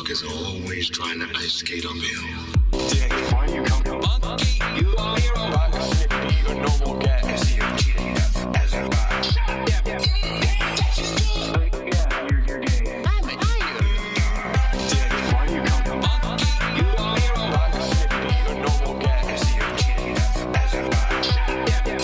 motherfuckers always trying to ice skate uphill. Dick, why you come to monkey? You are a hero. Like a snippy, a normal guy. Is he a cheating enough as a guy? Yeah, you're gay. Dick, why you come to monkey? You are a hero. Like a snippy, a normal guy. Is he a cheating enough as a guy? Yeah, you're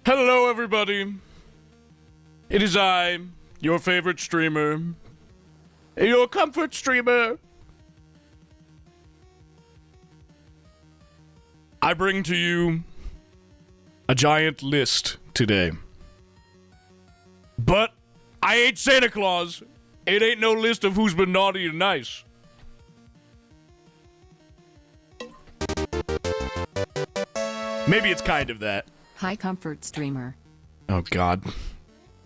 Hello, everybody. It is I, your favorite streamer, your comfort streamer. I bring to you a giant list today. But I ain't Santa Claus. It ain't no list of who's been naughty and nice. Maybe it's kind of that. High comfort streamer. Oh, God.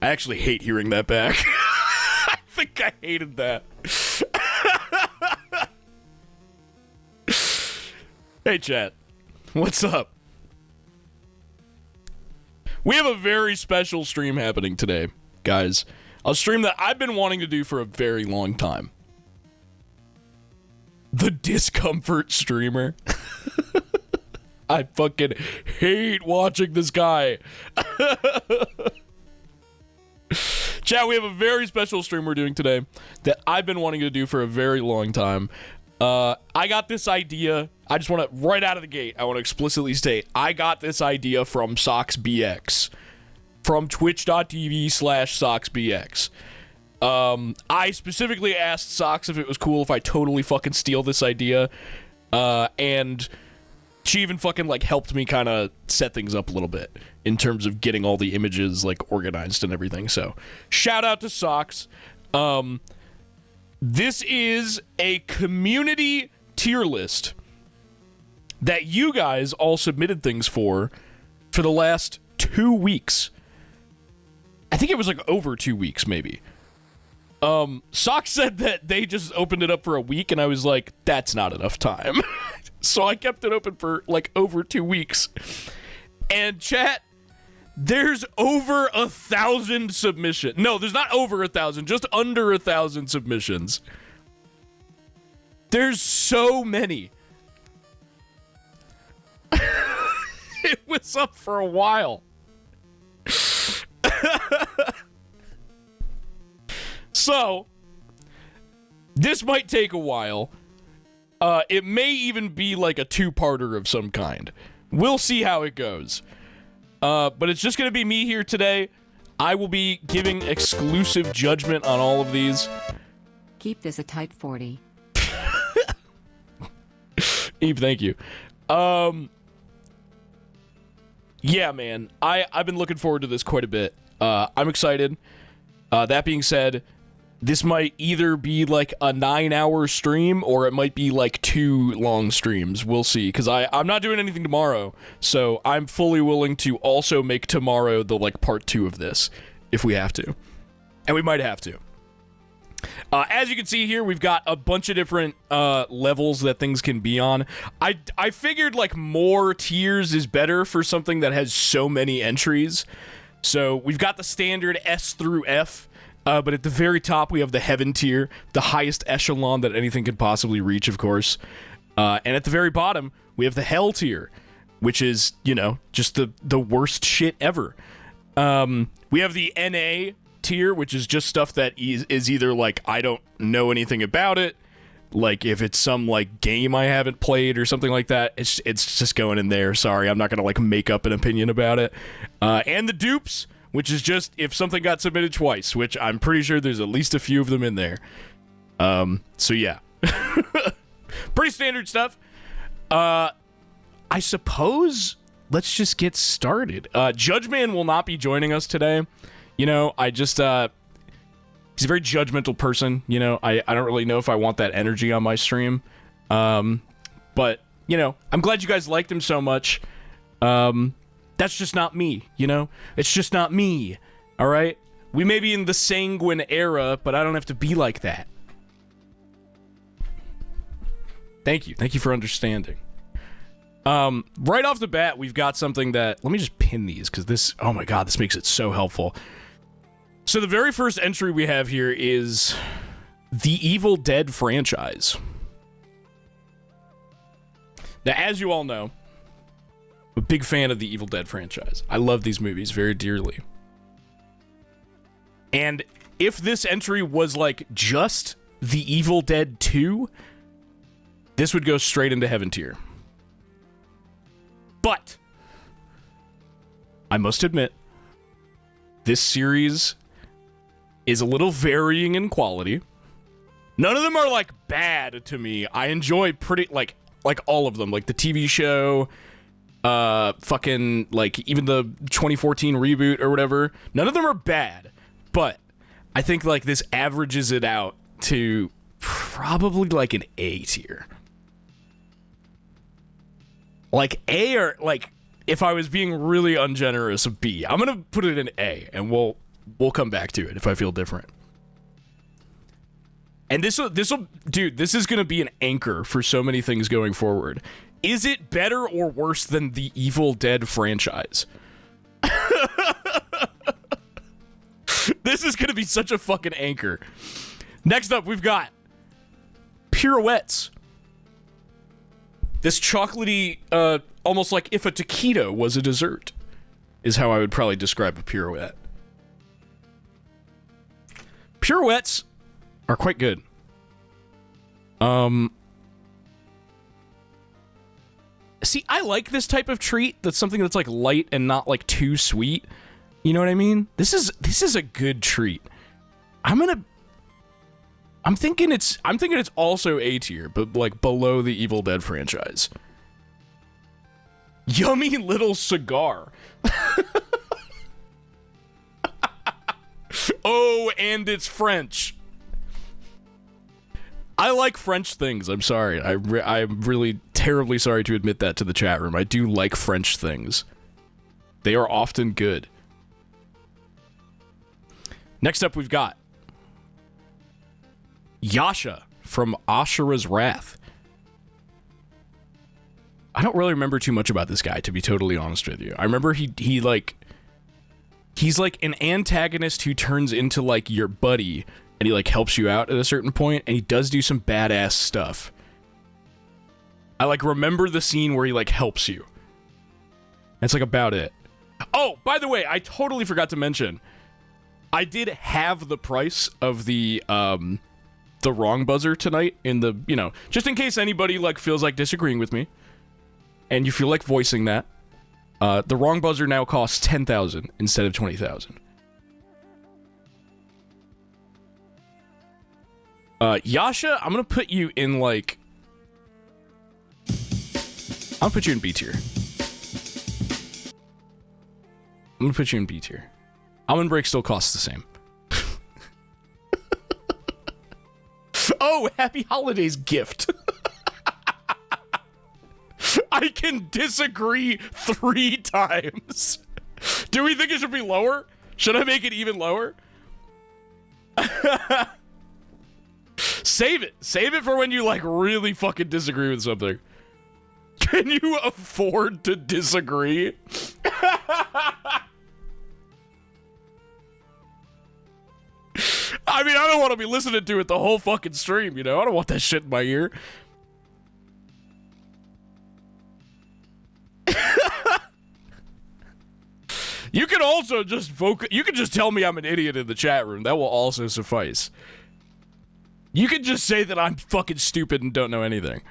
I actually hate hearing that back. I think I hated that. Hey, chat. What's up? We have a very special stream happening today, guys. A stream that I've been wanting to do for a very long time. The discomfort streamer. I fucking hate watching this guy. Chat, we have a very special stream we're doing today that I've been wanting to do for a very long time. I got this idea. I just want to, right out of the gate, I want to explicitly state, I got this idea from SocksBX. From twitch.tv/SocksBX. I specifically asked Socks if it was cool if I totally fucking steal this idea. And she even fucking, like, helped me kind of set things up a little bit in terms of getting all the images, like, organized and everything. So, shout out to Socks. This is a community tier list that you guys all submitted things for the last 2 weeks. I think it was, like, over 2 weeks, maybe. Socks said that they just opened it up for a week, and I was like, that's not enough time. So I kept it open for, like, over 2 weeks. And chat, there's over 1,000 submissions. No, there's not over 1,000, just under 1,000 submissions. There's so many. It was up for a while. So, this might take a while. It may even be like a two-parter of some kind. We'll see how it goes. But it's just going to be me here today. I will be giving exclusive judgment on all of these. Keep this a tight 40. Eve, thank you. Yeah, man. I've been looking forward to this quite a bit. I'm excited. That being said, this might either be like a 9-hour stream or it might be like 2 long streams. We'll see, because I'm not doing anything tomorrow, so I'm fully willing to also make tomorrow the like part 2 of this if we have to, and we might have to. As you can see here, we've got a bunch of different levels that things can be on. I figured like more tiers is better for something that has so many entries. So we've got the standard S through F. But at the very top, we have the heaven tier, the highest echelon that anything could possibly reach, of course. And at the very bottom, we have the hell tier, which is, you know, just the worst shit ever. We have the NA tier, which is just stuff that is either like, I don't know anything about it, like if it's some like game I haven't played or something like that, it's just going in there. Sorry, I'm not gonna like make up an opinion about it. And the dupes, which is just if something got submitted twice, which I'm pretty sure there's at least a few of them in there. So yeah. Pretty standard stuff. I suppose let's just get started. Judgeman will not be joining us today. You know, I just, He's a very judgmental person, you know. I don't really know if I want that energy on my stream. But, you know, I'm glad you guys liked him so much. That's just not me, you know? It's just not me, all right? We may be in the sanguine era, but I don't have to be like that. Thank you. Thank you for understanding. Right off the bat, we've got something that... Let me just pin these, because this... Oh my god, this makes it so helpful. So the very first entry we have here is the Evil Dead franchise. Now, as you all know, I'm a big fan of the Evil Dead franchise. I love these movies very dearly. And if this entry was like just the Evil Dead 2, this would go straight into Heaven tier. But I must admit, this series is a little varying in quality. None of them are like bad to me. I enjoy pretty like all of them, like the TV show, fucking like even the 2014 reboot or whatever. None of them are bad, but I think like this averages it out to probably like an A tier. Like A, or like if I was being really ungenerous, a B. I'm gonna put it in A, and we'll come back to it if I feel different. And this will, dude, this is gonna be an anchor for so many things going forward. Is it better or worse than the Evil Dead franchise? This is gonna be such a fucking anchor. Next up, we've got Pirouettes. This chocolatey, almost like if a taquito was a dessert, is how I would probably describe a pirouette. Pirouettes are quite good. See, I like this type of treat. That's something that's like light and not like too sweet. You know what I mean? This is a good treat. I'm thinking it's also A tier, but like below the Evil Dead franchise. Yummy little cigar. Oh, and it's French. I like French things. I'm sorry. I'm really terribly sorry to admit that to the chat room. I do like French things. They are often good. Next up, we've got Yasha from Ashura's Wrath. I don't really remember too much about this guy, to be totally honest with you. I remember he's like an antagonist who turns into like your buddy, and he like helps you out at a certain point, and he does do some badass stuff. I like remember the scene where he like helps you. That's like about it. Oh, by the way, I totally forgot to mention, I did have the price of the wrong buzzer tonight in the, you know, just in case anybody like feels like disagreeing with me and you feel like voicing that. The wrong buzzer now costs 10,000 instead of 20,000. Yasha, I'm gonna put you in like, I'll put you in B tier. I'm gonna put you in B tier. Almond Break still costs the same. Oh, happy holidays gift. I can disagree 3 times. Do we think it should be lower? Should I make it even lower? Save it. Save it for when you like really fucking disagree with something. Can you afford to disagree? I mean, I don't want to be listening to it the whole fucking stream, you know? I don't want that shit in my ear. You can also just you can just tell me I'm an idiot in the chat room. That will also suffice. You can just say that I'm fucking stupid and don't know anything.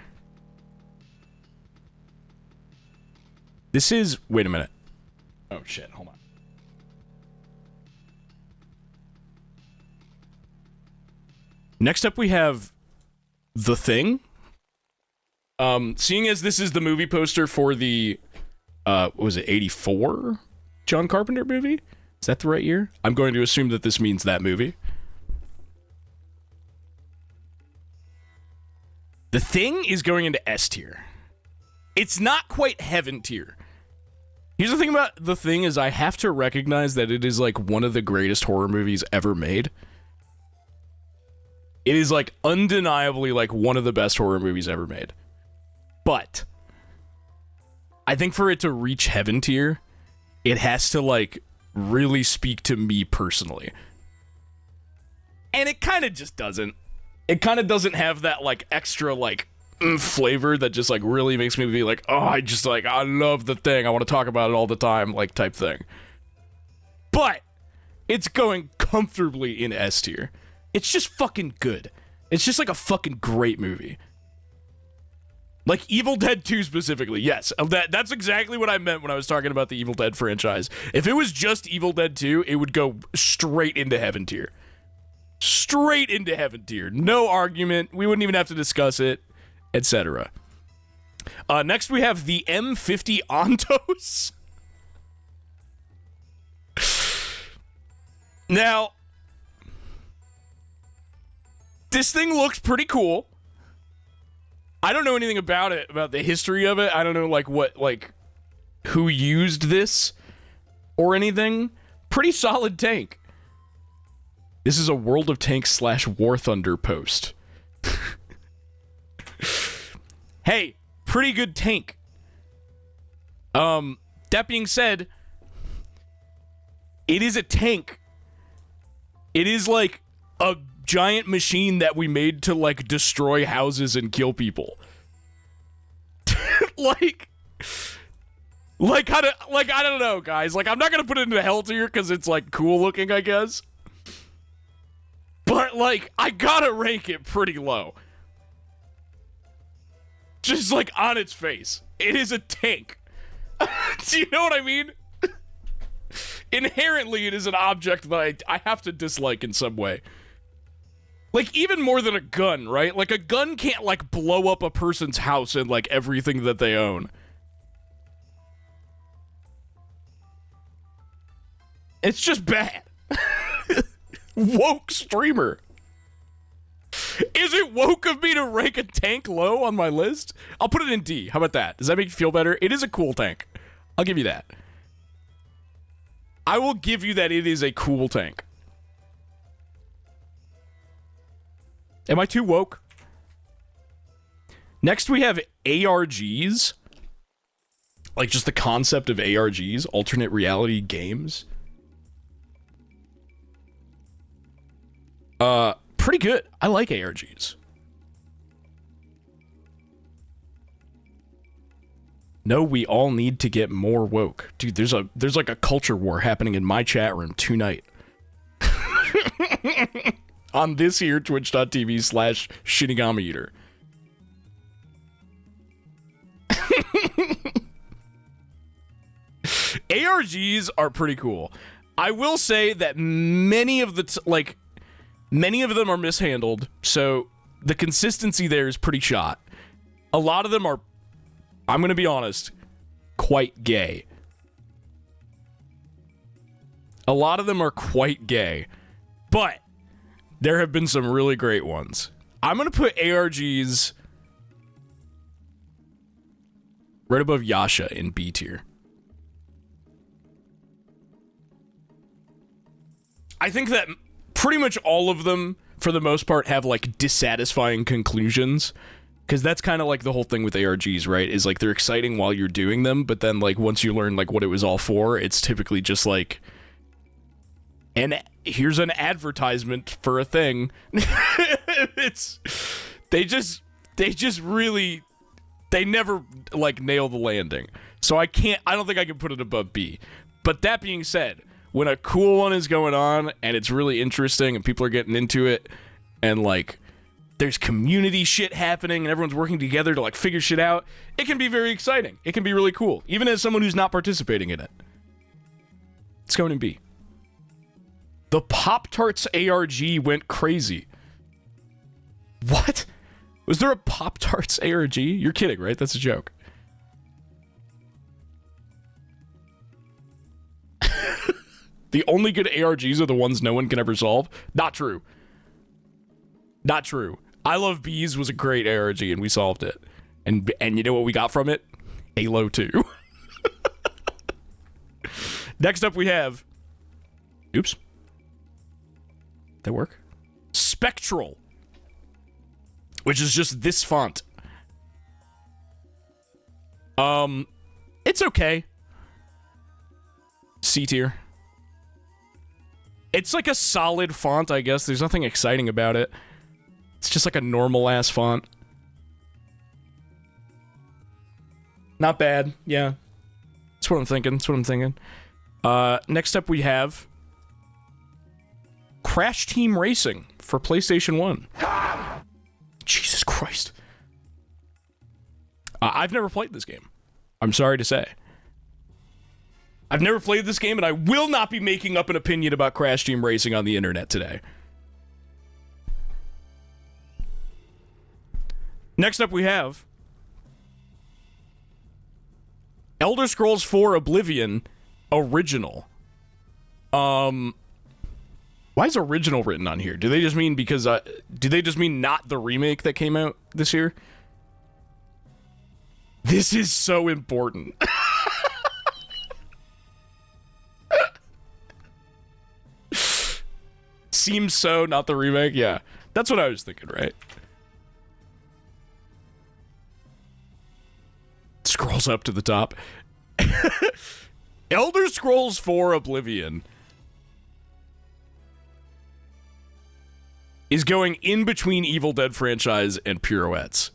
This is... Wait a minute. Oh, shit. Hold on. Next up, we have The Thing. Seeing as this is the movie poster for the... what was it, 84 John Carpenter movie? Is that the right year? I'm going to assume that this means that movie. The Thing is going into S tier. It's not quite heaven tier. Here's the thing about The Thing is I have to recognize that it is like one of the greatest horror movies ever made. It is like undeniably like one of the best horror movies ever made. But I think for it to reach heaven tier, it has to like really speak to me personally. And it kind of just doesn't. It kind of doesn't have that like extra like flavor that just like really makes me be like, oh, I love The Thing. I want to talk about it all the time, like type thing. But it's going comfortably in S tier. It's just fucking good. It's just like a fucking great movie. Like Evil Dead 2 specifically, yes. That's exactly what I meant when I was talking about the Evil Dead franchise. If it was just Evil Dead 2, it would go straight into heaven tier. Straight into heaven tier. No argument. We wouldn't even have to discuss it, etc. Next we have the M50 Ontos. Now, this thing looks pretty cool. I don't know anything about it, about the history of it. I don't know, like, who used this or anything. Pretty solid tank. This is a World of Tanks / War Thunder post. Hey, pretty good tank. That being said, it is a tank. It is like a giant machine that we made to like destroy houses and kill people. I don't know, guys. Like, I'm not gonna put it into hell tier because it's like cool looking, I guess. But like, I gotta rank it pretty low. Just like on its face, it is a tank. Do you know what I mean? Inherently, it is an object that I have to dislike in some way. Like, even more than a gun, right? Like, a gun can't, like, blow up a person's house and, like, everything that they own. It's just bad. Woke streamer. Is it woke of me to rank a tank low on my list? I'll put it in D. How about that? Does that make you feel better? It is a cool tank. I'll give you that. I will give you that it is a cool tank. Am I too woke? Next we have ARGs. Like just the concept of ARGs, alternate reality games. Pretty good. I like ARGs. No, we all need to get more woke. Dude, there's like a culture war happening in my chat room tonight. On this here twitch.tv/Shinigami Eater. ARGs are pretty cool. I will say that many of them are mishandled, so the consistency there is pretty shot. A lot of them are, I'm gonna be honest, quite gay. A lot of them are quite gay, but there have been some really great ones. I'm gonna put ARGs right above Yasha in B tier. I think that pretty much all of them, for the most part, have like dissatisfying conclusions. Because that's kind of like the whole thing with ARGs, right? Is like they're exciting while you're doing them, but then like once you learn like what it was all for, it's typically just like, and here's an advertisement for a thing. They never like nail the landing. So I don't think I can put it above B. But that being said, when a cool one is going on and it's really interesting and people are getting into it and like there's community shit happening and everyone's working together to like figure shit out, it can be very exciting. It can be really cool, even as someone who's not participating in it. It's going in B. The Pop-Tarts ARG went crazy. What? Was there a Pop-Tarts ARG? You're kidding, right? That's a joke. The only good ARGs are the ones no one can ever solve? Not true. Not true. I Love Bees was a great ARG, and we solved it. And you know what we got from it? Halo 2. Next up we have... Oops. Did that work? Spectral. Which is just this font. It's okay. C tier. It's like a solid font, I guess. There's nothing exciting about it. It's just like a normal-ass font. Not bad, yeah. That's what I'm thinking. Next up we have... Crash Team Racing for PlayStation 1. Jesus Christ. I've never played this game. I'm sorry to say. I've never played this game, and I will not be making up an opinion about Crash Team Racing on the internet today. Next up we have... Elder Scrolls 4 Oblivion Original. Why is original written on here? Do they just mean because... do they just mean not the remake that came out this year? This is so important. Seems so, not the remake? Yeah. That's what I was thinking, right? Scrolls up to the top. Elder Scrolls 4 Oblivion is going in between Evil Dead franchise and Pirouettes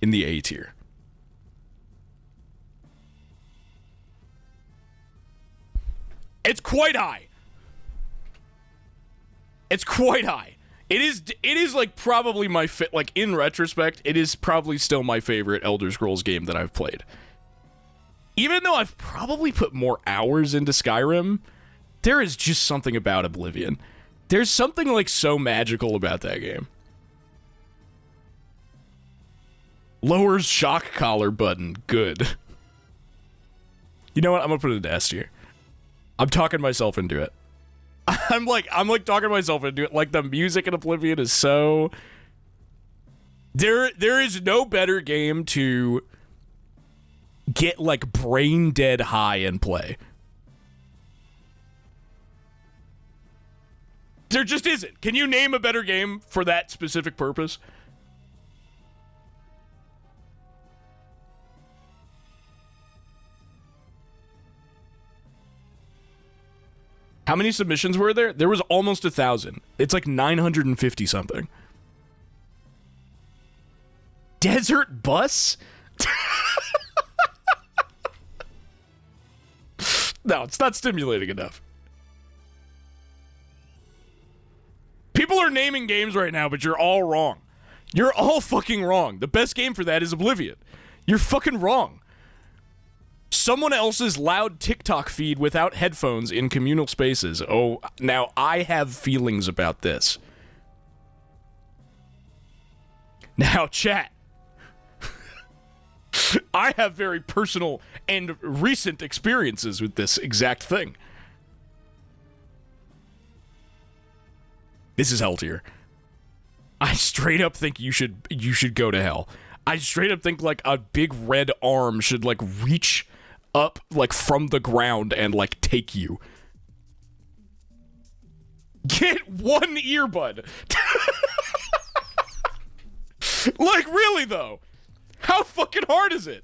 in the A tier. It's quite high. It's quite high. It is like probably my like in retrospect, it is probably still my favorite Elder Scrolls game that I've played. Even though I've probably put more hours into Skyrim, there is just something about Oblivion. There's something like so magical about that game. Lowers shock collar button. Good. You know what? I'm gonna put it in S tier. I'm talking myself into it. I'm like talking myself into it. Like the music in Oblivion is so... There is no better game to get like brain dead high and play. There just isn't. Can you name a better game for that specific purpose? How many submissions were there? There was almost 1,000. It's like 950 something. Desert Bus? No, it's not stimulating enough. People are naming games right now, but you're all wrong. You're all fucking wrong. The best game for that is Oblivion. You're fucking wrong. Someone else's loud TikTok feed without headphones in communal spaces. Oh, now I have feelings about this. Now, chat. I have very personal and recent experiences with this exact thing. This is hell tier. I straight up think you should go to hell. I straight up think like a big red arm should like reach up like from the ground and like take you. Get one earbud. Like really though, how fucking hard is it?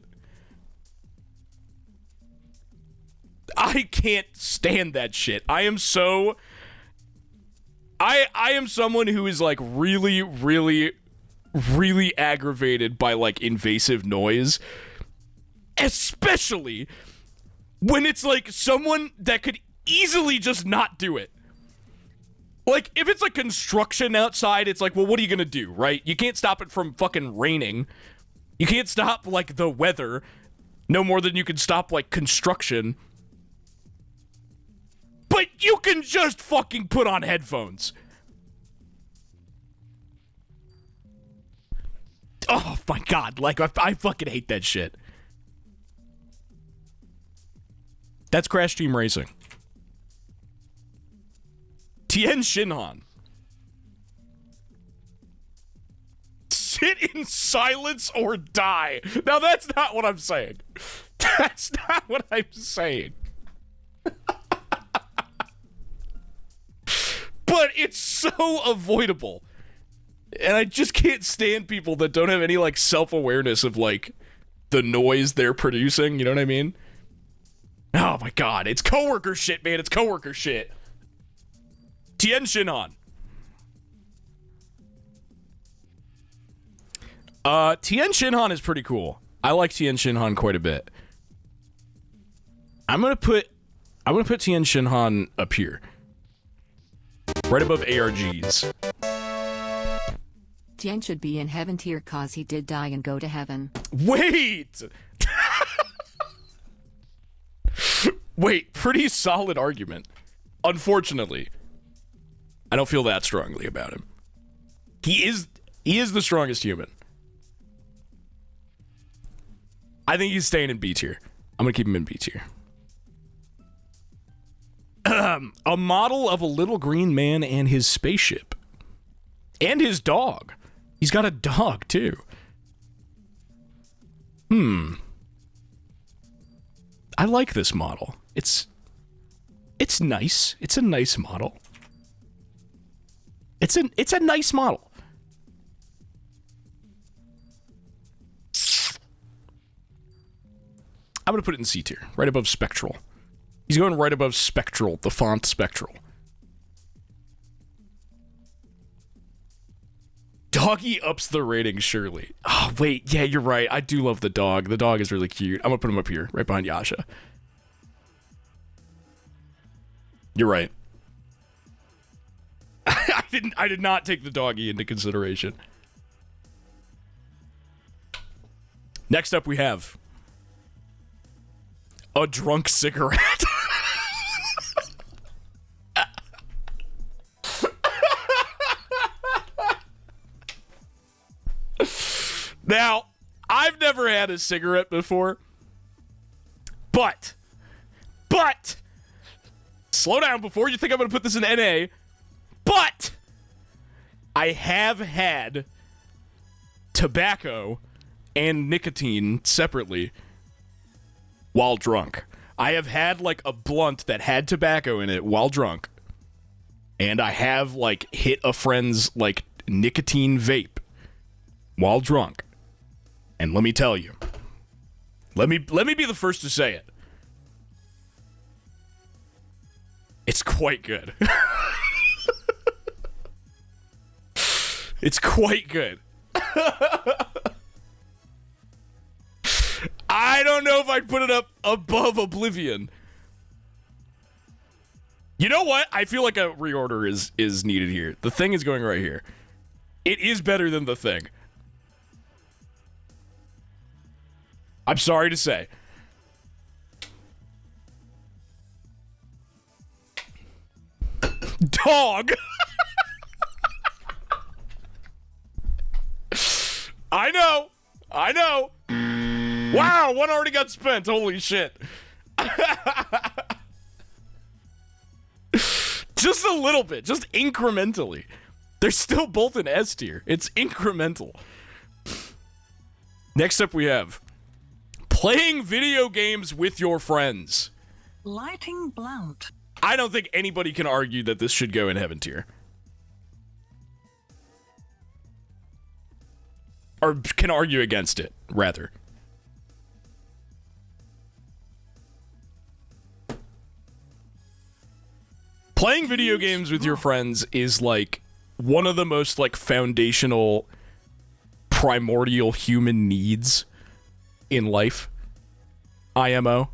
I can't stand that shit. I am so... I am someone who is like really, really, really aggravated by like invasive noise. Especially when it's like someone that could easily just not do it. Like, if it's like construction outside, it's like, well, what are you gonna do, right? You can't stop it from fucking raining. You can't stop like the weather no more than you can stop like construction. But you can just fucking put on headphones. Oh my god, like I fucking hate that shit. That's Crash Team Racing. Tien Shinhan. Sit in silence or die. Now, that's not what I'm saying. That's not what I'm saying. But it's so avoidable. And I just can't stand people that don't have any, like, self-awareness of, like, the noise they're producing. You know what I mean? Oh, my God. It's coworker shit, man. It's coworker shit. Tien Shinhan. Tien Shinhan is pretty cool. I like Tien Shinhan quite a bit. I'm gonna put Tien Shinhan up here. Right above ARGs. Tien should be in heaven tier cause he did die and go to heaven. Wait! Wait, pretty solid argument. Unfortunately, I don't feel that strongly about him. He is the strongest human. I think he's staying in B tier. I'm gonna keep him in B tier. A model of a little green man and his spaceship. And his dog. He's got a dog, too. I like this model. It's nice. It's a nice model. It's a nice model. I'm gonna put it in C tier, right above Spectral. He's going right above Spectral, the font Spectral. Doggy ups the rating, surely. Oh, wait, yeah, you're right. I do love the dog. The dog is really cute. I'm gonna put him up here, right behind Yasha. You're right. I did not take the doggy into consideration. Next up we have a drunk cigarette. Now, I've never had a cigarette before, but, slow down before you think I'm going to put this in NA, but I have had tobacco and nicotine separately while drunk. I have had, like, a blunt that had tobacco in it while drunk, and I have, like, hit a friend's, like, nicotine vape while drunk. And let me tell you, let me be the first to say it. It's quite good. It's quite good. I don't know if I'd put it up above Oblivion. You know what? I feel like a reorder is needed here. The Thing is going right here. It is better than The Thing. I'm sorry to say. Dog. I know. Wow, one already got spent. Holy shit. Just a little bit. Just incrementally. They're still both in S tier. It's incremental. Next up we have playing video games with your friends. Lighting blunt. I don't think anybody can argue that this should go in heaven tier. Or can argue against it, rather. Playing video games with your friends is, like, one of the most, like, foundational, primordial human needs in life. IMO.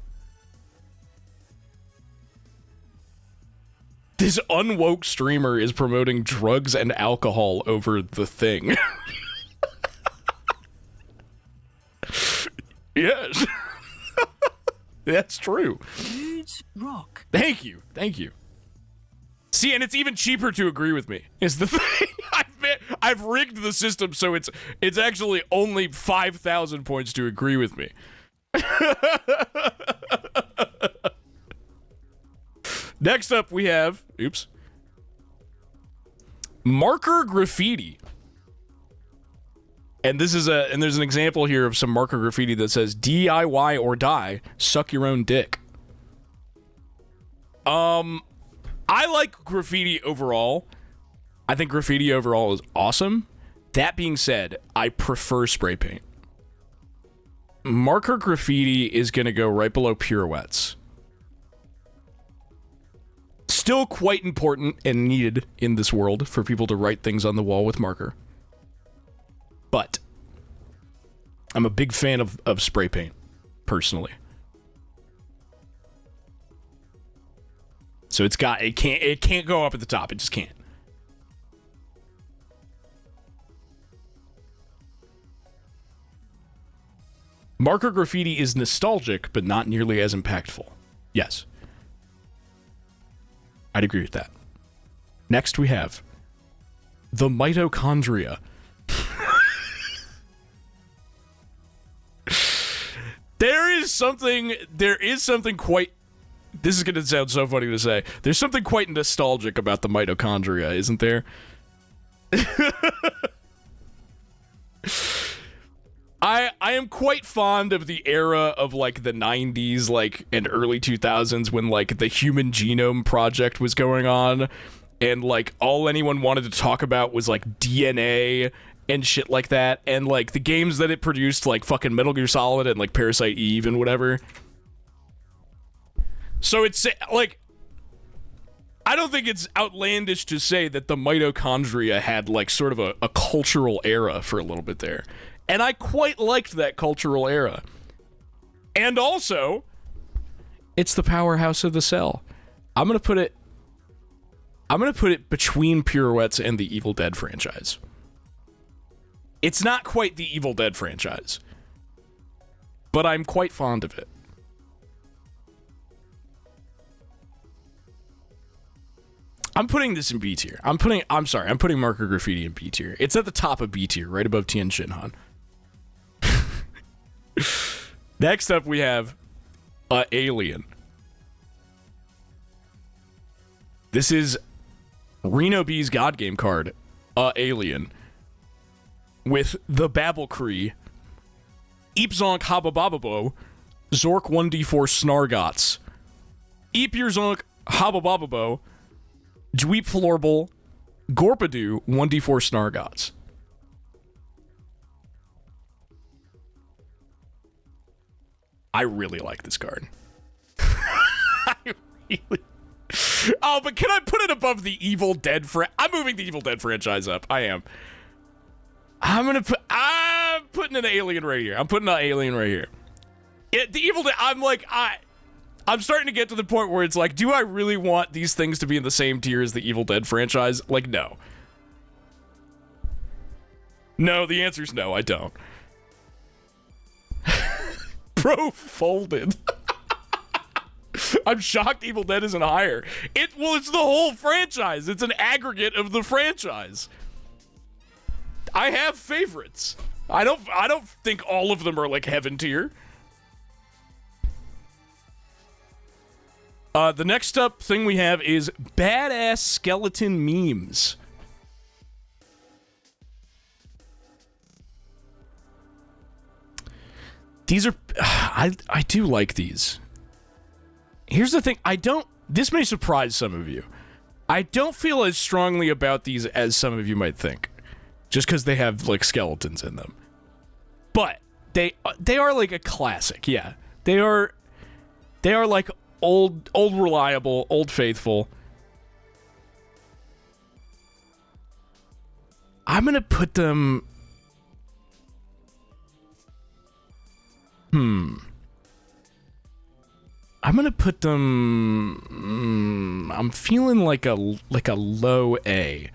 This unwoke streamer is promoting drugs and alcohol over The Thing. Yes. That's true. Dudes rock. Thank you. See, and it's even cheaper to agree with me, is the thing. I've rigged the system so it's actually only 5,000 points to agree with me. Next up we have, marker graffiti. And there's an example here of some marker graffiti that says DIY or die, suck your own dick. I like graffiti overall. I think graffiti overall is awesome. That being said, I prefer spray paint. Marker graffiti is going to go right below pirouettes. Still quite important and needed in this world for people to write things on the wall with marker. But I'm a big fan of spray paint, personally. So it can't go up at the top. It just can't. Marker graffiti is nostalgic, but not nearly as impactful. Yes. I'd agree with that. Next we have the mitochondria. There is something quite, this is going to sound so funny to say, there's something quite nostalgic about the mitochondria, isn't there? I am quite fond of the era of, like, the 90s, like, and early 2000s when, like, the Human Genome Project was going on, and, like, all anyone wanted to talk about was, like, DNA and shit like that, and, like, the games that it produced, like, fucking Metal Gear Solid and, like, Parasite Eve and whatever. So it's, like, I don't think it's outlandish to say that the mitochondria had, like, sort of a cultural era for a little bit there. And I quite liked that cultural era. And also, it's the powerhouse of the cell. I'm gonna put it between Pirouettes and the Evil Dead franchise. It's not quite the Evil Dead franchise, but I'm quite fond of it. I'm putting this in B tier. I'm putting Marker Graffiti in B tier. It's at the top of B tier, right above Tien Shinhan. Next up, we have Alien. This is Reno B's God Game card, Alien, with the Babel Cree, Eepzonk Hababababo, Zork 1d4 Snargots, Eepyerzonk Hababababo, Dweep Florble, Gorpadu 1d4 Snargots. I really like this card. I really... Oh, but can I put it above the Evil Dead I'm moving the Evil Dead franchise up. I am. I'm putting an Alien right here. The Evil Dead, I'm starting to get to the point where it's like, do I really want these things to be in the same tier as the Evil Dead franchise? Like, no. No, the answer's no, I don't. Bro folded. I'm shocked Evil Dead isn't higher. It's the whole franchise. It's an aggregate of the franchise. I have favorites. I don't think all of them are like heaven tier. The next up thing we have is badass skeleton memes. These are, I do like these. Here's the thing, this may surprise some of you. I don't feel as strongly about these as some of you might think. Just because they have, like, skeletons in them. But, they are, like, a classic, yeah. They are like, old reliable, old faithful. I'm gonna put them... I'm gonna put them... I'm feeling like a low A.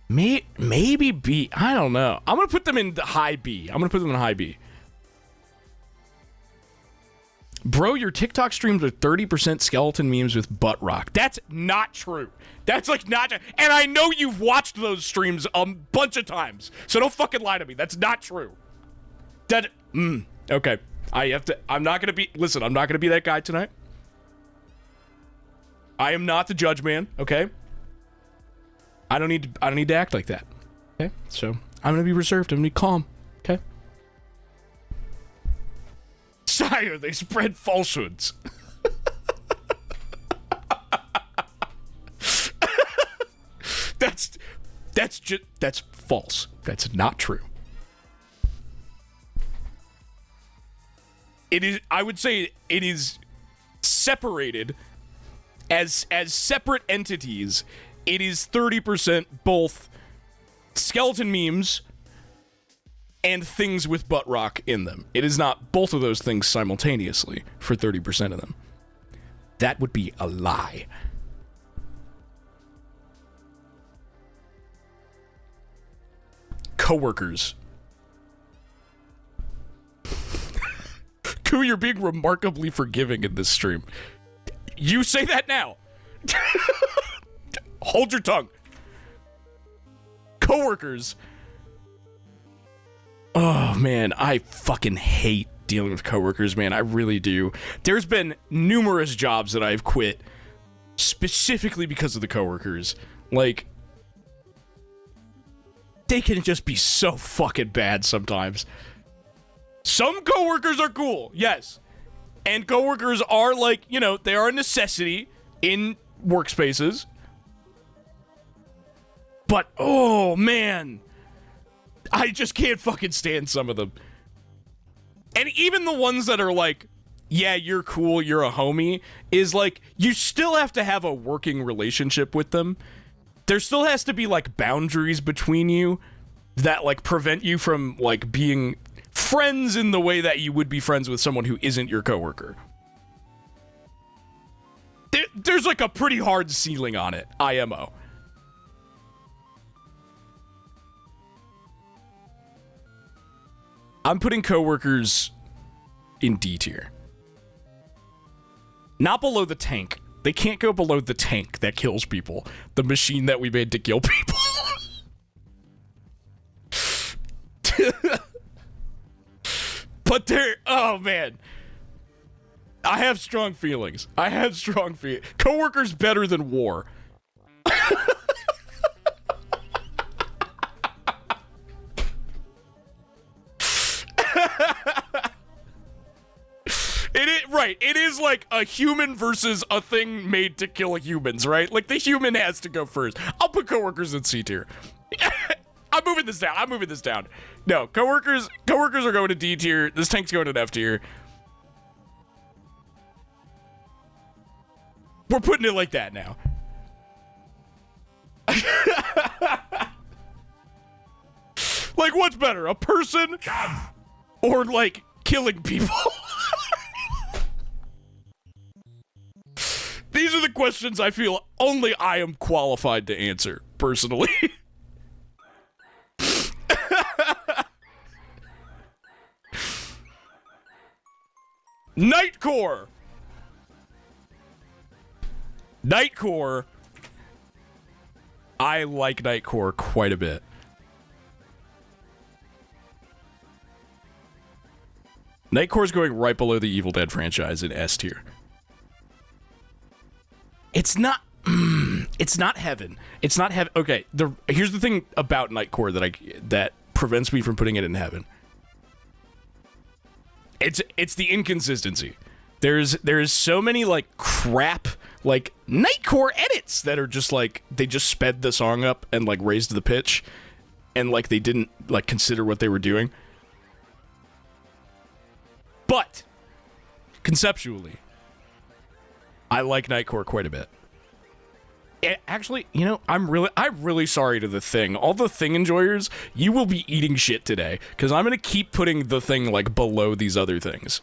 Maybe B. I don't know. I'm gonna put them in high B. Bro, your TikTok streams are 30% skeleton memes with butt rock. That's not true. That's like not... And I know you've watched those streams a bunch of times. So don't fucking lie to me. That's not true. Okay. I'm not gonna be... Listen, I'm not gonna be that guy tonight. I am not the judge man, okay? I don't need to act like that. Okay? So, I'm gonna be reserved. I'm gonna be calm. Okay. Sire, they spread falsehoods. That's false. That's not true. It is. I would say it is separated as separate entities. It is 30% both skeleton memes and things with butt rock in them. It is not both of those things simultaneously for 30% of them. That would be a lie. Coworkers. Koo, you're being remarkably forgiving in this stream. You say that now. Hold your tongue. Coworkers. Oh, man, I fucking hate dealing with coworkers, man. I really do. There's been numerous jobs that I've quit specifically because of the coworkers. Like, they can just be so fucking bad sometimes. Some coworkers are cool, yes. And coworkers are like, you know, they are a necessity in workspaces. But, oh, man. I just can't fucking stand some of them. And even the ones that are like, yeah, you're cool, you're a homie, is like, you still have to have a working relationship with them. There still has to be, like, boundaries between you that, like, prevent you from, like, being friends in the way that you would be friends with someone who isn't your coworker. There's, like, a pretty hard ceiling on it, IMO. I'm putting coworkers in D tier. Not below the tank. They can't go below the tank that kills people. The machine that we made to kill people. But they're... Oh, man. I have strong feelings. Coworkers better than war. Right, it is like a human versus a thing made to kill humans, right? Like, the human has to go first. I'll put coworkers in C tier. I'm moving this down. No, coworkers are going to D tier. This tank's going to F tier. We're putting it like that now. Like, what's better, a person or, like, killing people? These are the questions I feel only I am qualified to answer, personally. Nightcore. I like Nightcore quite a bit. Nightcore's going right below the Evil Dead franchise in S tier. It's not heaven. It's not heaven. Okay, here's the thing about Nightcore that prevents me from putting it in heaven. It's the inconsistency. There's so many, like, crap, like, Nightcore edits that are just like, they just sped the song up and, like, raised the pitch and, like, they didn't, like, consider what they were doing. But conceptually, I like Nightcore quite a bit. Actually, you know, I'm really sorry to the Thing. All the Thing enjoyers, you will be eating shit today, because I'm gonna keep putting the Thing, like, below these other things.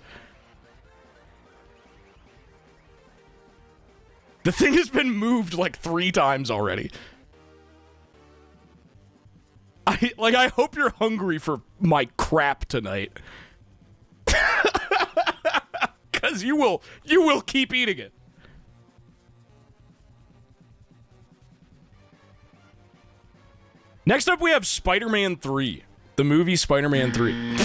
The Thing has been moved like 3 times already. I hope you're hungry for my crap tonight. Because you will keep eating it. Next up, we have Spider-Man 3. The movie Spider-Man 3.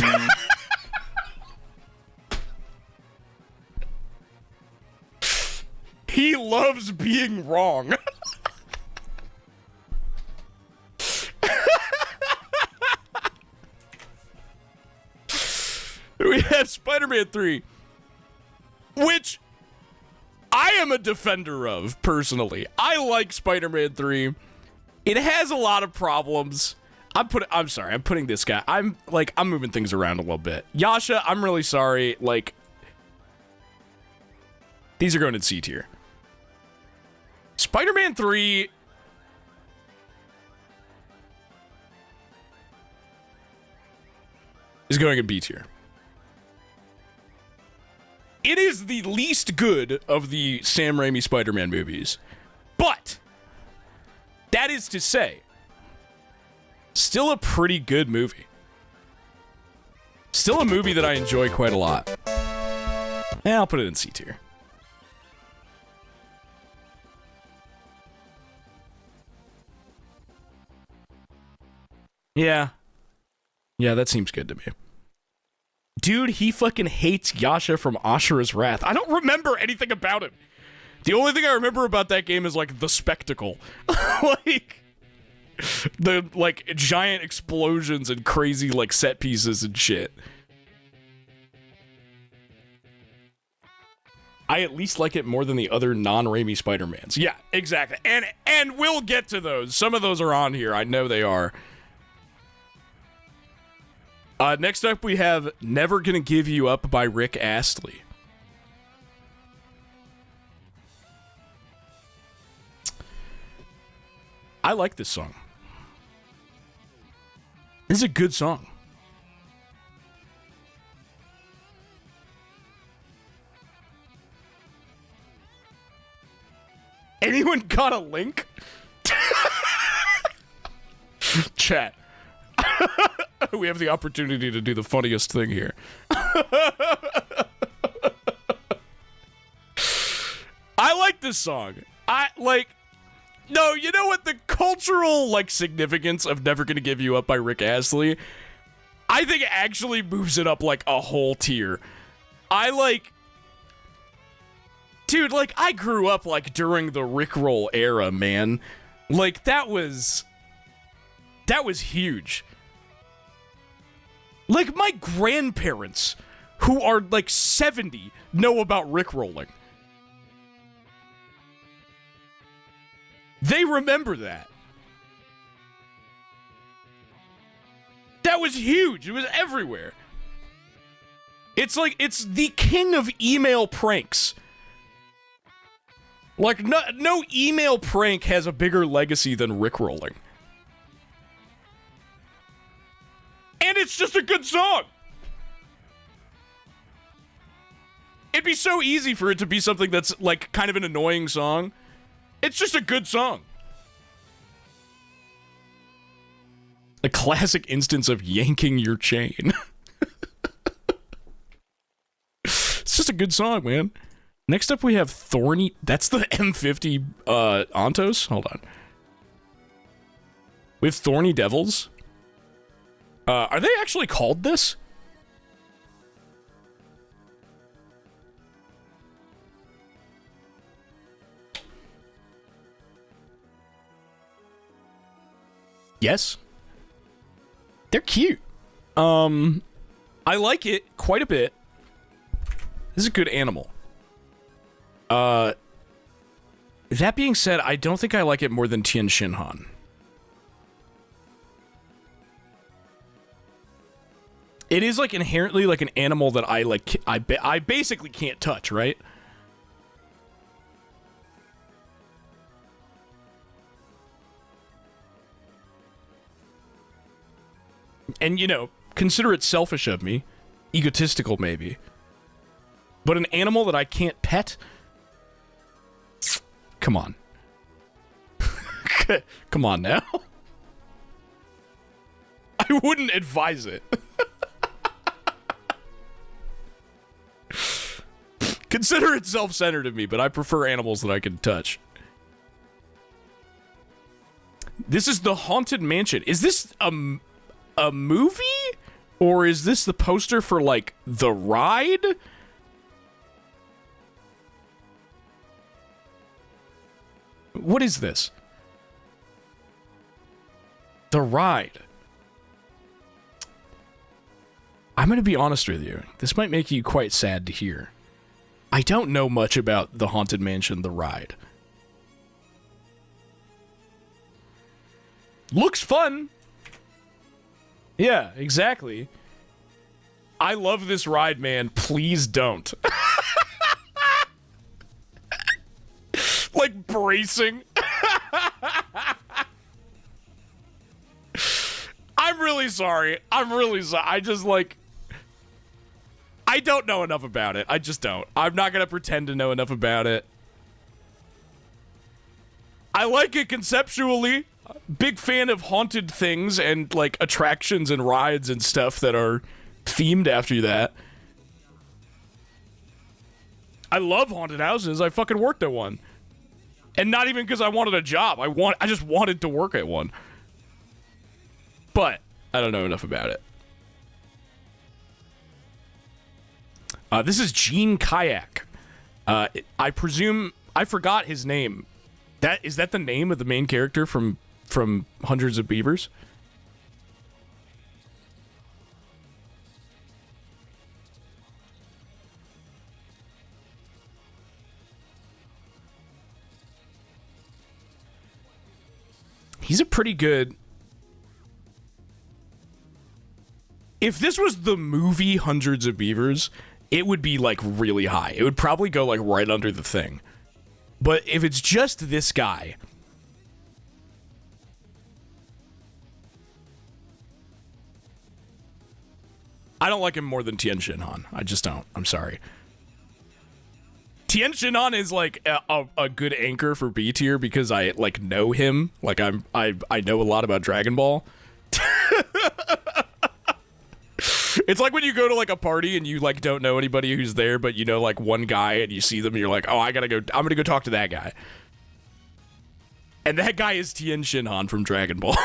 He loves being wrong. we have Spider-Man 3, which I am a defender of, personally. I like Spider-Man 3. It has a lot of problems. I'm putting this guy. I'm moving things around a little bit. Yasha, I'm really sorry. Like, these are going in C tier. Spider-Man 3 is going in B tier. It is the least good of the Sam Raimi Spider-Man movies. But that is to say, still a pretty good movie. Still a movie that I enjoy quite a lot. Yeah, I'll put it in C tier. Yeah. Yeah, that seems good to me. Dude, he fucking hates Yasha from Ashura's Wrath. I don't remember anything about him. The only thing I remember about that game is, like, the spectacle. Like, the, like, giant explosions and crazy, like, set pieces and shit. I at least like it more than the other non-Raimi Spider-Mans. Yeah, exactly. And we'll get to those. Some of those are on here. I know they are. Next up, we have Never Gonna Give You Up by Rick Astley. I like this song. This is a good song. Anyone got a link? Chat. We have the opportunity to do the funniest thing here. I like this song. No, you know what? The cultural, like, significance of Never Gonna Give You Up by Rick Astley, I think it actually moves it up, like, a whole tier. Dude, like, I grew up, like, during the Rickroll era, man. Like, that was huge. Like, my grandparents, who are, like, 70, know about Rickrolling. They remember that. That was huge. It was everywhere. It's like, it's the king of email pranks. Like, no email prank has a bigger legacy than Rickrolling. And it's just a good song. It'd be so easy for it to be something that's, like, kind of an annoying song. It's just a good song. A classic instance of yanking your chain. It's just a good song, man. Next up, we have Thorny. That's the M50 Ontos. Hold on. We have Thorny Devils. Are they actually called this? Yes. They're cute. I like it quite a bit. This is a good animal. That being said, I don't think I like it more than Tien Shinhan. It is, like, inherently, like, an animal that I, like, I basically can't touch, right? And, you know, consider it selfish of me. Egotistical, maybe. But an animal that I can't pet? Come on. Come on now. I wouldn't advise it. Consider it self-centered of me, but I prefer animals that I can touch. This is The Haunted Mansion. Is this a movie? Or is this the poster for, like, The Ride? What is this? The Ride. I'm going to be honest with you. This might make you quite sad to hear. I don't know much about the Haunted Mansion, the ride. Looks fun. Yeah, exactly. I love this ride, man. Please don't. Like bracing. I'm really sorry. I just like... I don't know enough about it. I just don't. I'm not going to pretend to know enough about it. I like it conceptually. Big fan of haunted things and, like, attractions and rides and stuff that are themed after that. I love haunted houses. I fucking worked at one. And not even because I wanted a job. I just wanted to work at one. But I don't know enough about it. This is Gene Kayak. I presume... I forgot his name. Is that the name of the main character from Hundreds of Beavers? He's a pretty good... If this was the movie Hundreds of Beavers, it would be, like, really high. It would probably go, like, right under the thing. But if it's just this guy... I don't like him more than Tien Shin Han. I just don't. I'm sorry. Tien Shin Han is like a good anchor for B tier because I like know him. Like I know a lot about Dragon Ball. It's like when you go to like a party and you like don't know anybody who's there, but you know like one guy and you see them and you're like, oh, I'm gonna go talk to that guy. And that guy is Tien Shin Han from Dragon Ball.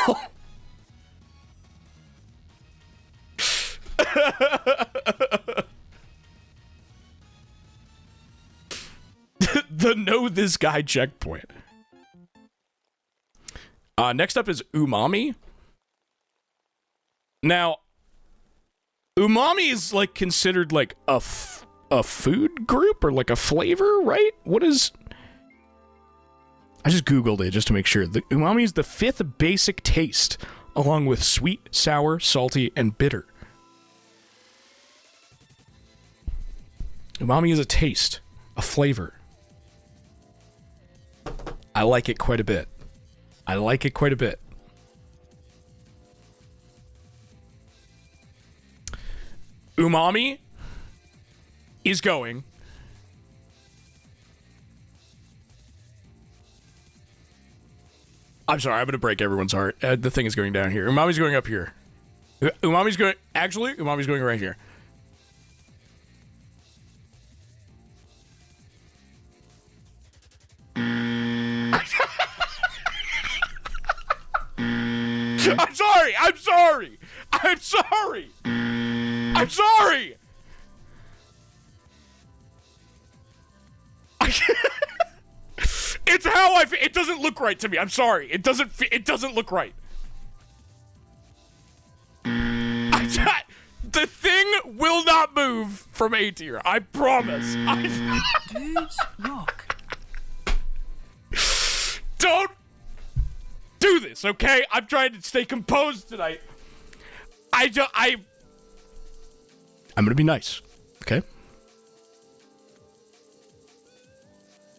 The know this guy checkpoint. Next up is umami. Now, umami is like considered like a food group or like a flavor, right? What is... I just googled it just to make sure. The umami is the 5th basic taste, along with sweet, sour, salty, and bitter. Umami is a taste, a flavor. I like it quite a bit. Umami is going. I'm sorry, I'm going to break everyone's heart. The thing is going down here. Umami's going up here. Umami's going... Actually, umami's going right here. I'm sorry! It's how I feel. It doesn't look right to me. I'm sorry. It doesn't look right. The thing will not move from A tier. I promise. Dudes rock. Don't do this, okay? I'm trying to stay composed tonight. I'm gonna be nice, okay?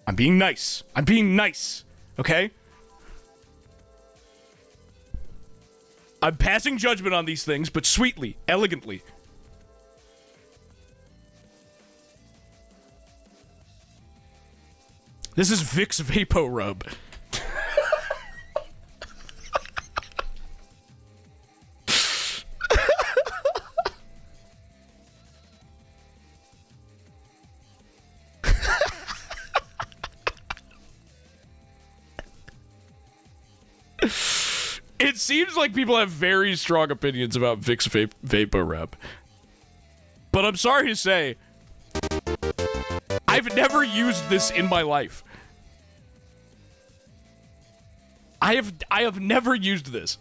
I'm being nice, okay? I'm passing judgment on these things, but sweetly, elegantly. This is Vicks Vapo Rub. It seems like people have very strong opinions about Vicks Vapo Rub. But I'm sorry to say, I've never used this in my life. I have never used this.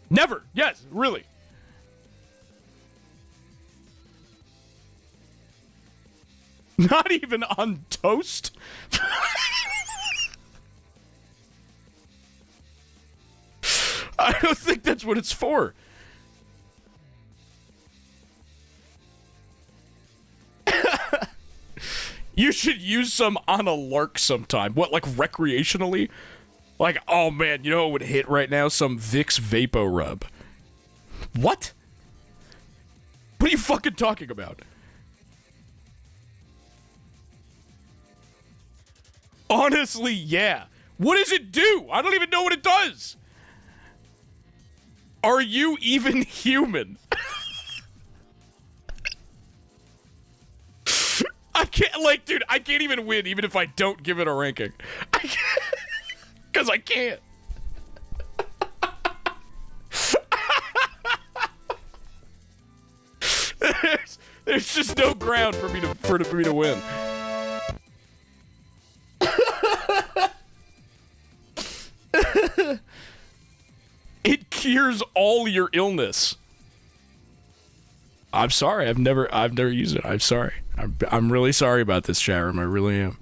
Never. Yes, really. Not even on toast? I don't think that's what it's for. You should use some on a lark sometime. What, like recreationally? Like, oh man, you know what would hit right now? Some Vicks Vapo Rub. What? What are you fucking talking about? Honestly, yeah. What does it do? I don't even know what it does. Are you even human? I can't, like, dude, I can't even win even if I don't give it a ranking. I can't. Because I can't. There's just no ground for me to win. It cures all your illness. I'm sorry. I've never used it. I'm sorry. I'm really sorry about this, chat room. I really am.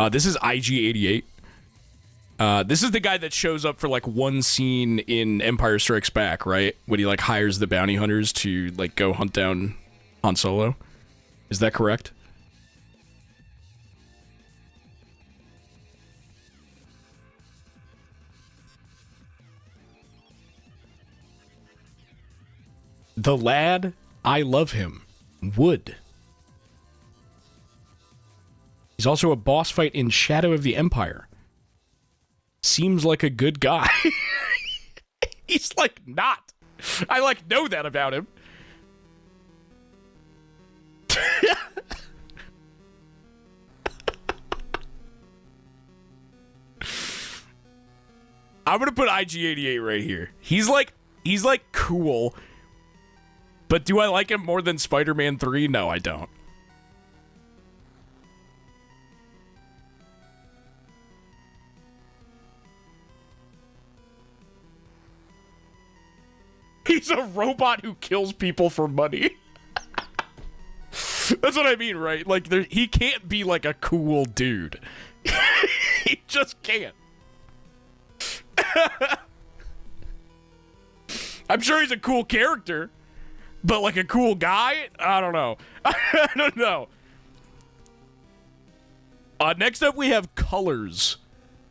This is IG88. This is the guy that shows up for like one scene in Empire Strikes Back, right? When he like hires the bounty hunters to like go hunt down Han Solo. Is that correct? The lad, I love him. Wood. He's also a boss fight in Shadow of the Empire. Seems like a good guy. He's like not. I like know that about him. I'm gonna put IG88 right here. He's like cool. But do I like him more than Spider-Man 3? No, I don't. He's a robot who kills people for money. That's what I mean, right? Like, he can't be like a cool dude. He just can't. I'm sure he's a cool character. But like a cool guy? I don't know. I don't know. Next up we have colors.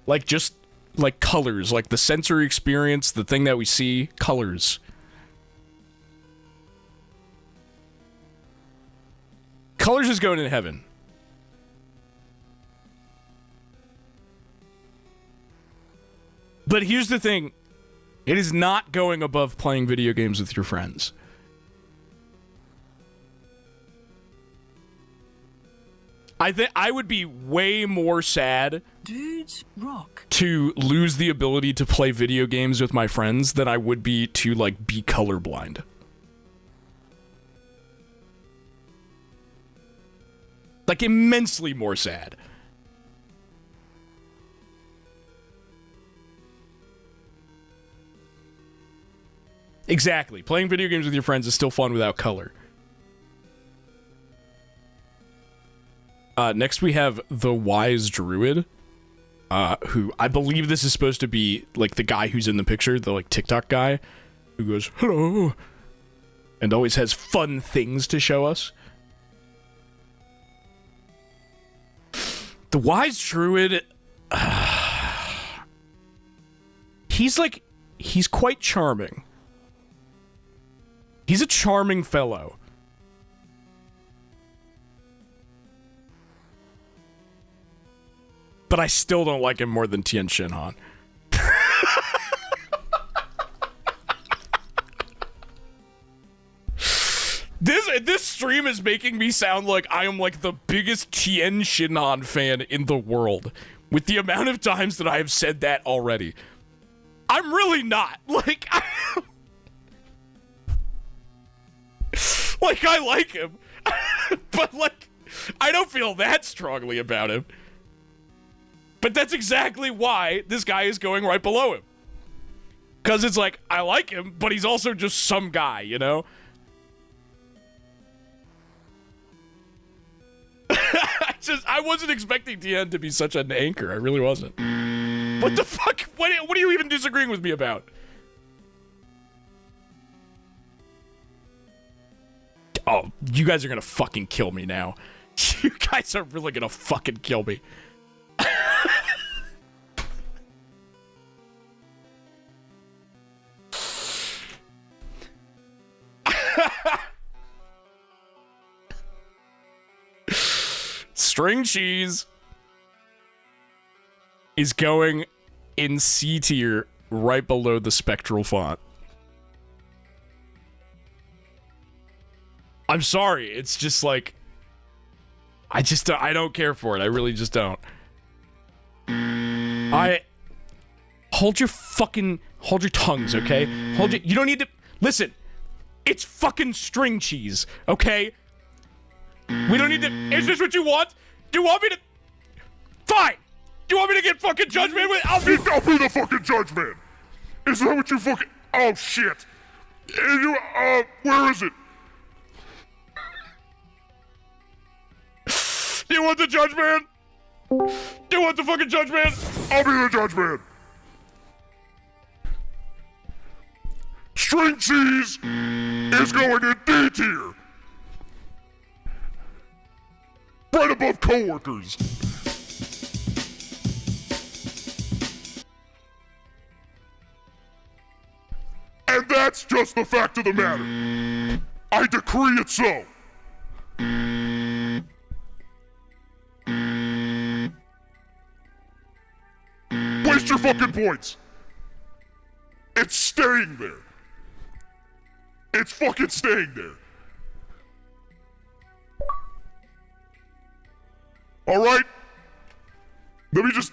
Like just like colors. Like the sensory experience, the thing that we see. Colors. Colors is going in heaven. But here's the thing. It is not going above playing video games with your friends. I think I would be way more sad Dudes rock. to lose the ability to play video games with my friends than I would be to like be colorblind. Like immensely more sad. Exactly. Playing video games with your friends is still fun without color. Next we have the Wise Druid, who I believe this is supposed to be like the guy who's in the picture, the like TikTok guy, who goes, hello, and always has fun things to show us. The Wise Druid, he's quite charming. He's a charming fellow. But I still don't like him more than Tien Shinhan. This stream is making me sound like I am like the biggest Tien Shinhan fan in the world. With the amount of times that I have said that already. I'm really not. Like, like I like him. But like, I don't feel that strongly about him. But that's exactly why this guy is going right below him. Because it's like, I like him, but he's also just some guy, you know? I wasn't expecting Tien to be such an anchor. I really wasn't. What the fuck? What are you even disagreeing with me about? Oh, you guys are gonna fucking kill me now. You guys are really gonna fucking kill me. String cheese is going in C tier right below the spectral font. I'm sorry, it's just like I don't care for it. I really just don't. Hold your tongues, okay? You don't need to listen. It's fucking string cheese, okay? We don't need to. Is this what you want? Do you want me to? Fine. Do you want me to get fucking judgment with? I'll be the fucking judgment. Is that what you fucking? Oh shit. Where is it? Do you want the judgment? Do you want the fucking judgment? I'll be the judgment. String cheese is going in D tier. Right above coworkers. And that's just the fact of the matter. I decree it so. Waste your fucking points. It's staying there. It's fucking staying there. All right? Let me just...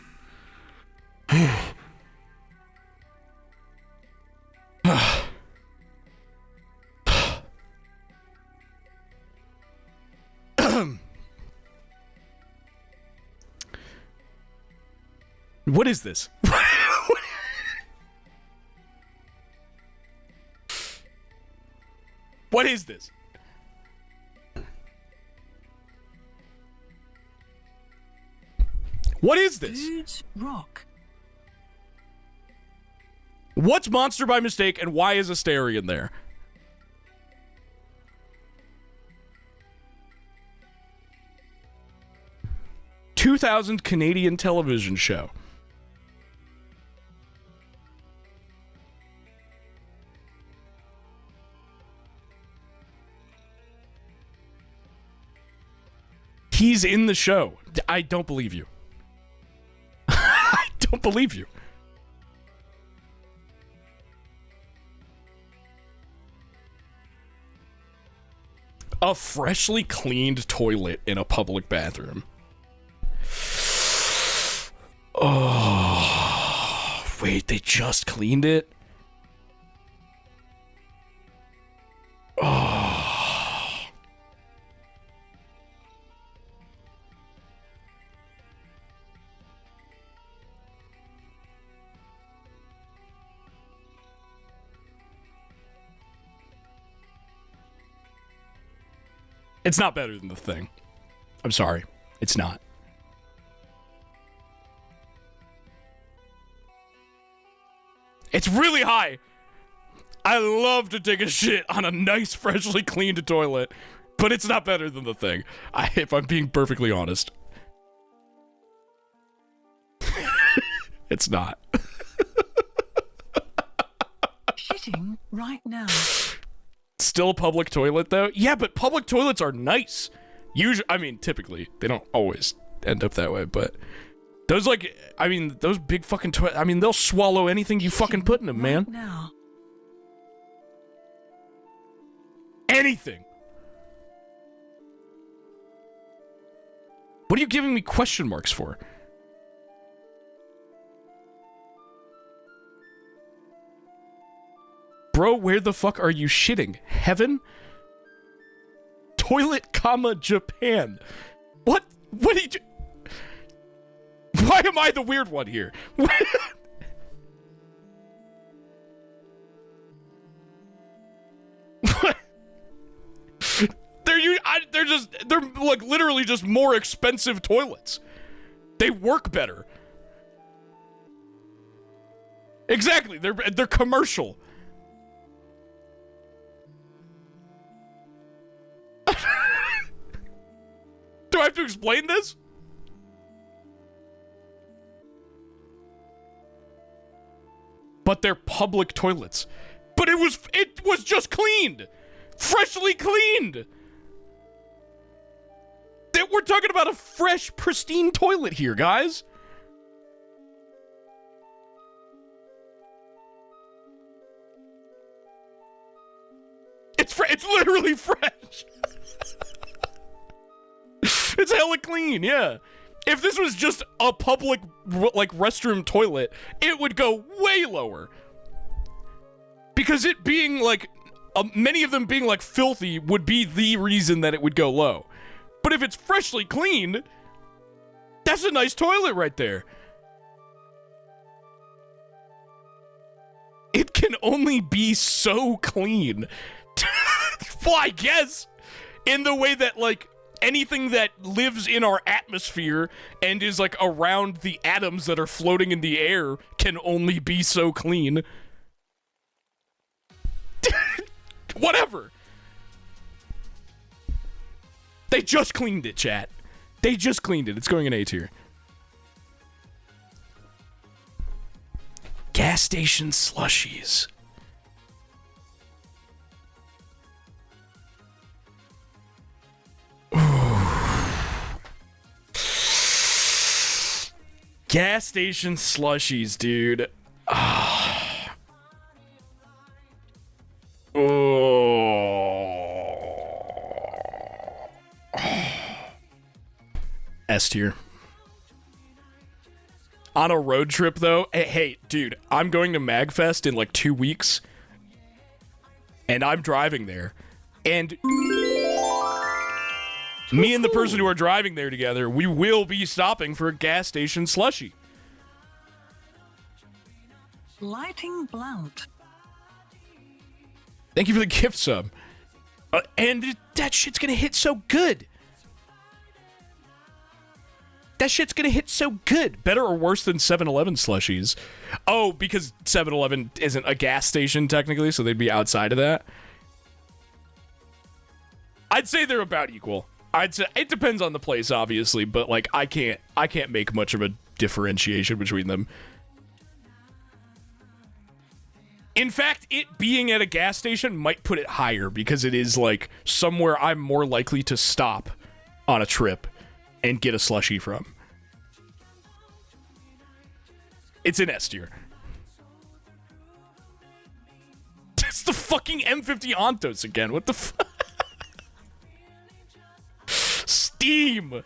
What is this? What is this? What is this? Foods rock. What's Monster by mistake and why is Asterion there? $2,000 Canadian television show. He's in the show. I don't believe you. I don't believe you. A freshly cleaned toilet in a public bathroom. Oh, wait, they just cleaned it? Oh. It's not better than The Thing. I'm sorry. It's not. It's really high. I love to take a shit on a nice, freshly cleaned toilet, but it's not better than The Thing, if I'm being perfectly honest. It's not. Shitting right now. Still a public toilet, though? Yeah, but public toilets are nice. Usually, I mean, typically. They don't always end up that way, but... Those, like, I mean, those big fucking toilets, I mean, they'll swallow anything you fucking put in them, man. Now. Anything. What are you giving me question marks for? Bro, where the fuck are you shitting? Heaven? Toilet, comma, Japan. What? What did you... Why am I the weird one here? like literally just more expensive toilets. They work better. Exactly. They're commercial. Do I have to explain this? But they're public toilets. But it was just cleaned. Freshly cleaned. We're talking about a fresh, pristine toilet here, guys. It's literally fresh. It's hella clean, yeah. If this was just a public, like, restroom toilet, it would go way lower. Because it being, like, many of them being, like, filthy would be the reason that it would go low. But if it's freshly cleaned, that's a nice toilet right there. It can only be so clean. Well, I guess, in the way that, like, anything that lives in our atmosphere and is, like, around the atoms that are floating in the air can only be so clean. Whatever. They just cleaned it, chat. They just cleaned it. It's going in A tier. Gas station slushies. Gas station slushies, dude. S tier. On a road trip, though, hey, dude, I'm going to MagFest in like 2 weeks, and I'm driving there, and me and the person who are driving there together, we will be stopping for a gas station slushie. Lighting blunt. Thank you for the gift sub. And that shit's gonna hit so good. That shit's gonna hit so good. Better or worse than 7-Eleven slushies? Oh, because 7-Eleven isn't a gas station technically, so they'd be outside of that. I'd say they're about equal. I'd say it depends on the place, obviously, but like I can't make much of a differentiation between them. In fact, it being at a gas station might put it higher because it is like somewhere I'm more likely to stop on a trip and get a slushie from. It's an S tier. That's the fucking M50 Ontos again. What the fuck? Steam.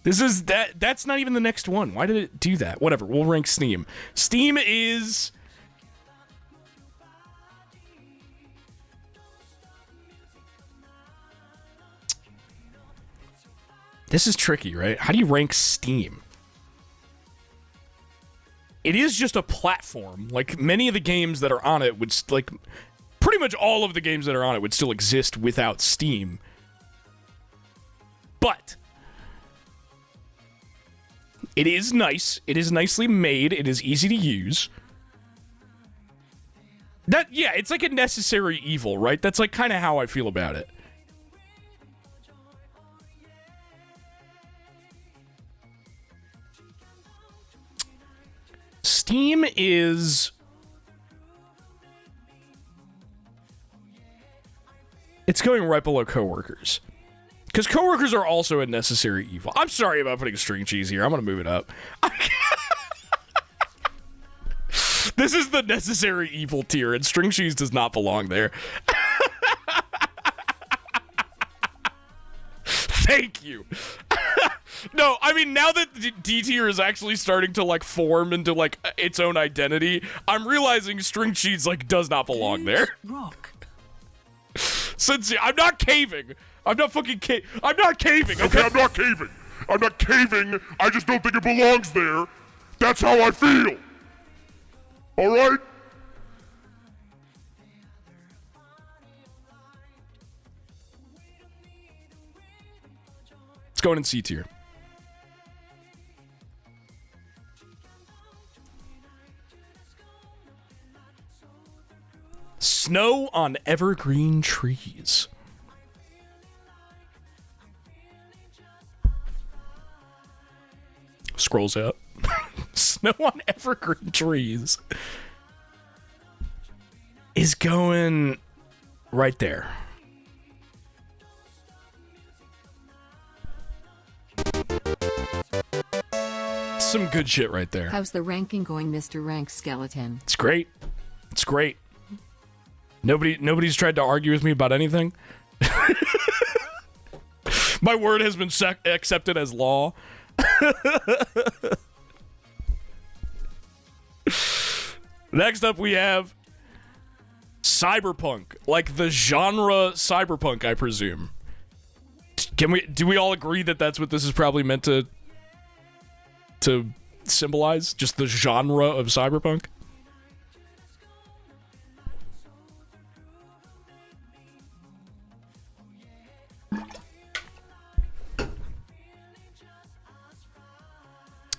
This is that's not even the next one. Why did it do that? Whatever. We'll rank Steam. Steam is This is tricky, right? How do you rank Steam? It is just a platform. Like, many of the games that are on it would, like, pretty much all of the games that are on it would still exist without Steam. But it is nice. It is nicely made. It is easy to use. Yeah, it's like a necessary evil, right? That's, like, kind of how I feel about it. Steam is... It's going right below coworkers. Because coworkers are also a necessary evil. I'm sorry about putting string cheese here. I'm going to move it up. This is the necessary evil tier, and string cheese does not belong there. Thank you. No, I mean, now that D tier is actually starting to, like, form into, like, its own identity, I'm realizing string cheese, like, does not belong there. Rock. Since I'm not caving. I'm not fucking I'm not caving, Okay, I'm not caving. I'm not caving. I just don't think it belongs there. That's how I feel. All right? It's going in C tier. Snow on evergreen trees. Scrolls out. Snow on evergreen trees is going right there. Some good shit right there. How's the ranking going, Mr. Rank Skeleton? It's great. It's great. Nobody's tried to argue with me about anything. My word has been accepted as law. Next up, we have cyberpunk, like the genre cyberpunk, I presume. Do we all agree that that's what this is probably meant to symbolize? Just the genre of cyberpunk?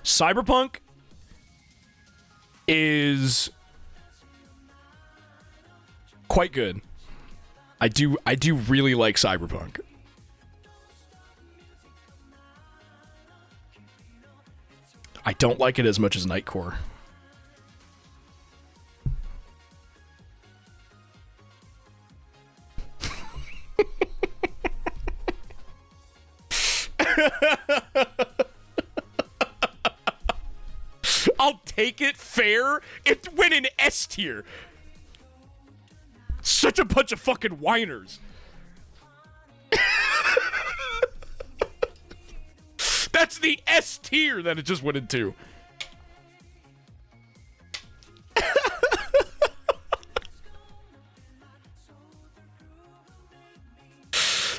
Cyberpunk is quite good. I do really like Cyberpunk. I don't like it as much as Nightcore. I'll take it fair. It went in S tier. Such a bunch of fucking whiners. That's the S tier that it just went into.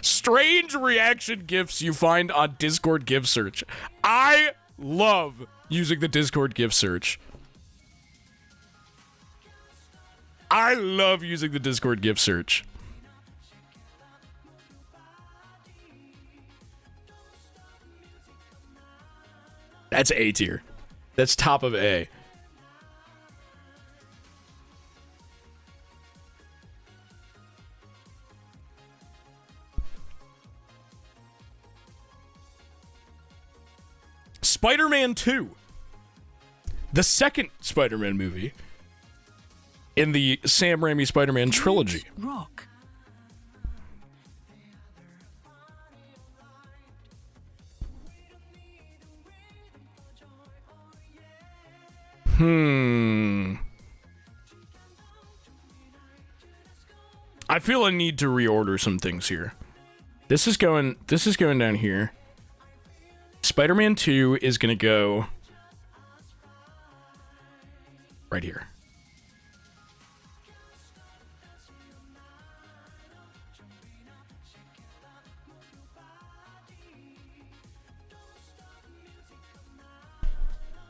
Strange reaction gifs you find on Discord gift search. I love using the Discord gift search. I love using the Discord gift search. That's A tier. That's top of A. Spider-Man 2. The second Spider-Man movie in the Sam Raimi Spider-Man trilogy. Rock. I feel a need to reorder some things here. This is going down here. Spider-Man 2 is going to go right here.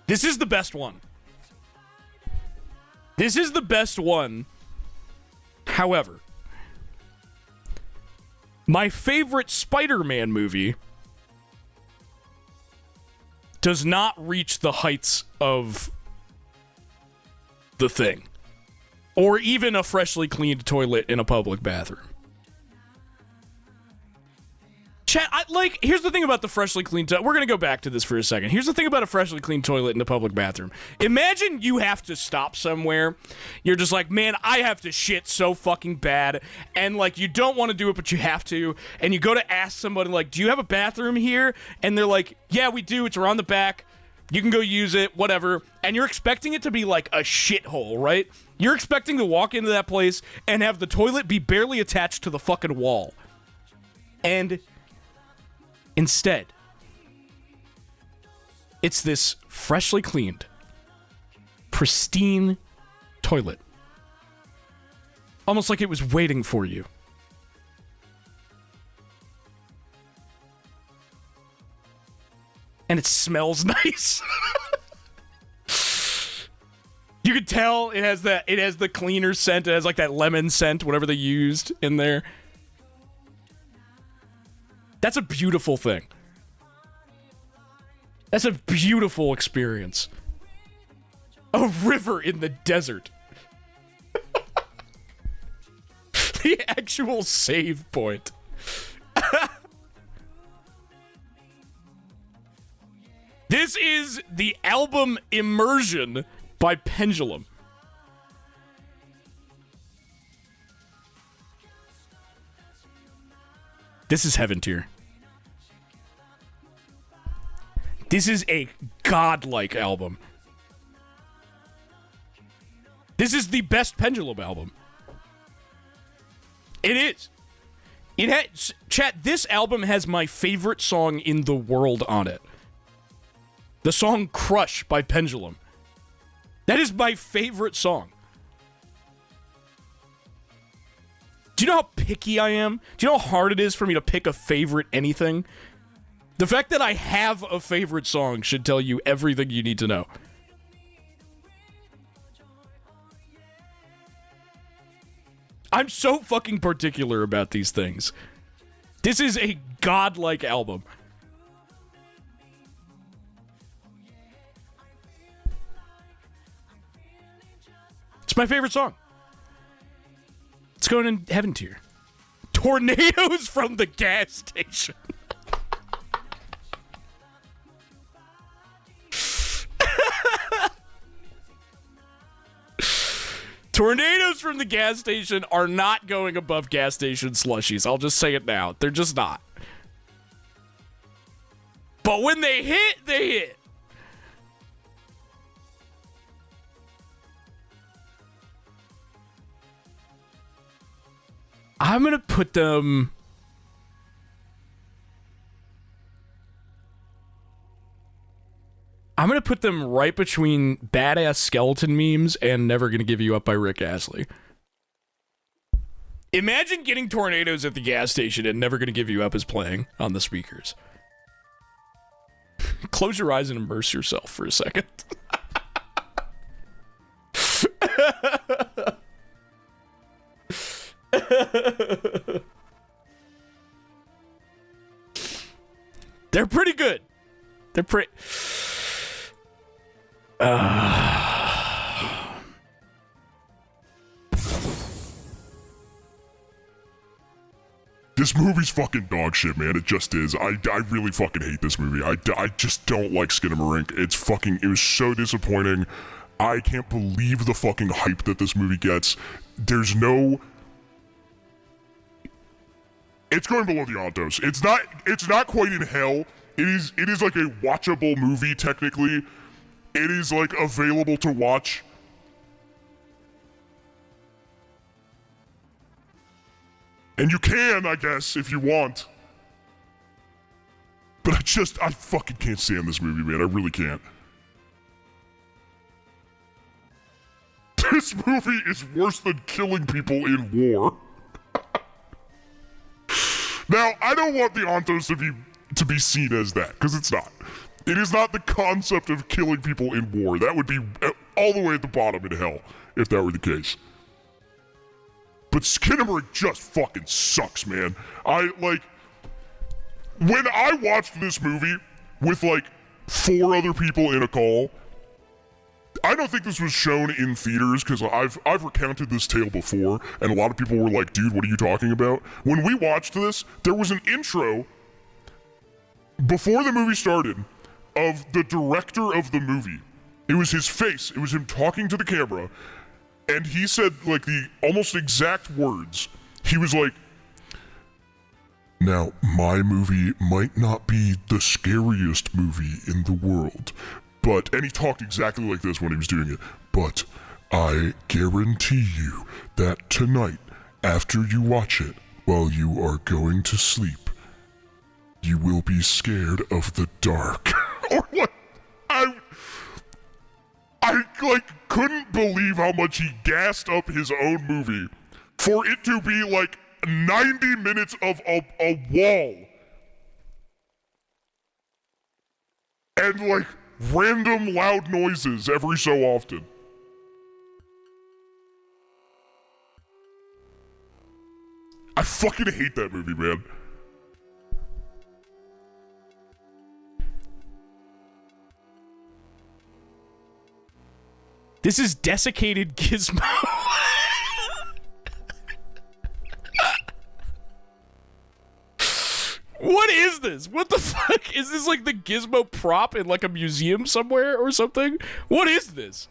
This is the best one. This is the best one. However, my favorite Spider-Man movie does not reach the heights of The Thing, or even a freshly cleaned toilet in a public bathroom. Chat, here's the thing about the freshly cleaned toilet. We're going to go back to this for a second. Here's the thing about a freshly cleaned toilet in a public bathroom. Imagine you have to stop somewhere. You're just like, man, I have to shit so fucking bad. And, like, you don't want to do it, but you have to. And you go to ask somebody, like, do you have a bathroom here? And they're like, yeah, we do. It's around the back. You can go use it, whatever. And you're expecting it to be like a shithole, right? You're expecting to walk into that place and have the toilet be barely attached to the fucking wall. And instead, it's this freshly cleaned, pristine toilet. Almost like it was waiting for you. And it smells nice. You could tell it has the cleaner scent. It has like that lemon scent, whatever they used in there. That's a beautiful thing. That's a beautiful experience. A river in the desert. The actual save point. This is the album Immersion by Pendulum. This is heaven tier. This is a godlike album. This is the best Pendulum album. It is. It has, chat, this album has my favorite song in the world on it. The song Crush by Pendulum. That is my favorite song. Do you know how picky I am? Do you know how hard it is for me to pick a favorite anything? The fact that I have a favorite song should tell you everything you need to know. I'm so fucking particular about these things. This is a godlike album. It's my favorite song. It's going in heaven tier. Tornadoes from the gas station. Tornadoes from the gas station are not going above gas station slushies. I'll just say it now. They're just not. But when they hit, they hit. I'm going to put them... I'm going to put them right between Badass Skeleton Memes and Never Gonna Give You Up by Rick Astley. Imagine getting tornadoes at the gas station and Never Gonna Give You Up is playing on the speakers. Close your eyes and immerse yourself for a second. They're pretty good. They're pretty... This movie's fucking dog shit, man. It just is. I really fucking hate this movie. I just don't like Skinamarink. It was so disappointing. I can't believe the fucking hype that this movie gets. There's no... It's going below the Ontos. It's not quite in hell. It is like a watchable movie, technically. It is, like, available to watch. And you can, I guess, if you want. But I fucking can't stand this movie, man. I really can't. This movie is worse than killing people in war. Now, I don't want the Ontos to be seen as that, because it's not. It is not the concept of killing people in war. That would be all the way at the bottom in hell, if that were the case. But Skinamarink just fucking sucks, man. When I watched this movie with, 4 other people in a call, I don't think this was shown in theaters, because I've recounted this tale before, and a lot of people were like, dude, what are you talking about? When we watched this, there was an intro before the movie started of the director of the movie. It was his face. It was him talking to the camera, and he said, the almost exact words. He was like, now, my movie might not be the scariest movie in the world, and he talked exactly like this when he was doing it, but I guarantee you that tonight, after you watch it, while you are going to sleep, you will be scared of the dark. Or what? I couldn't believe how much he gassed up his own movie for it to be 90 minutes of a wall. And random loud noises every so often. I fucking hate that movie, man. This is desiccated Gizmo. What is this? What the fuck? Is this like the Gizmo prop in like a museum somewhere or something? What is this?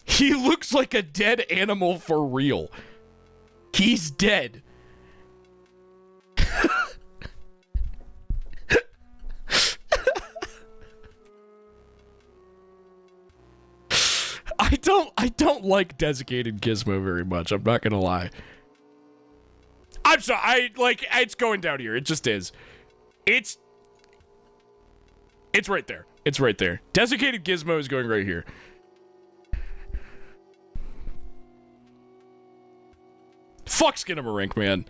He looks like a dead animal for real. He's dead. I don't like desiccated Gizmo very much. I'm not gonna lie. I'm sorry. It's going down here. It just is. It's right there. It's right there. Desiccated Gizmo is going right here. Fuck Skinamarink, man.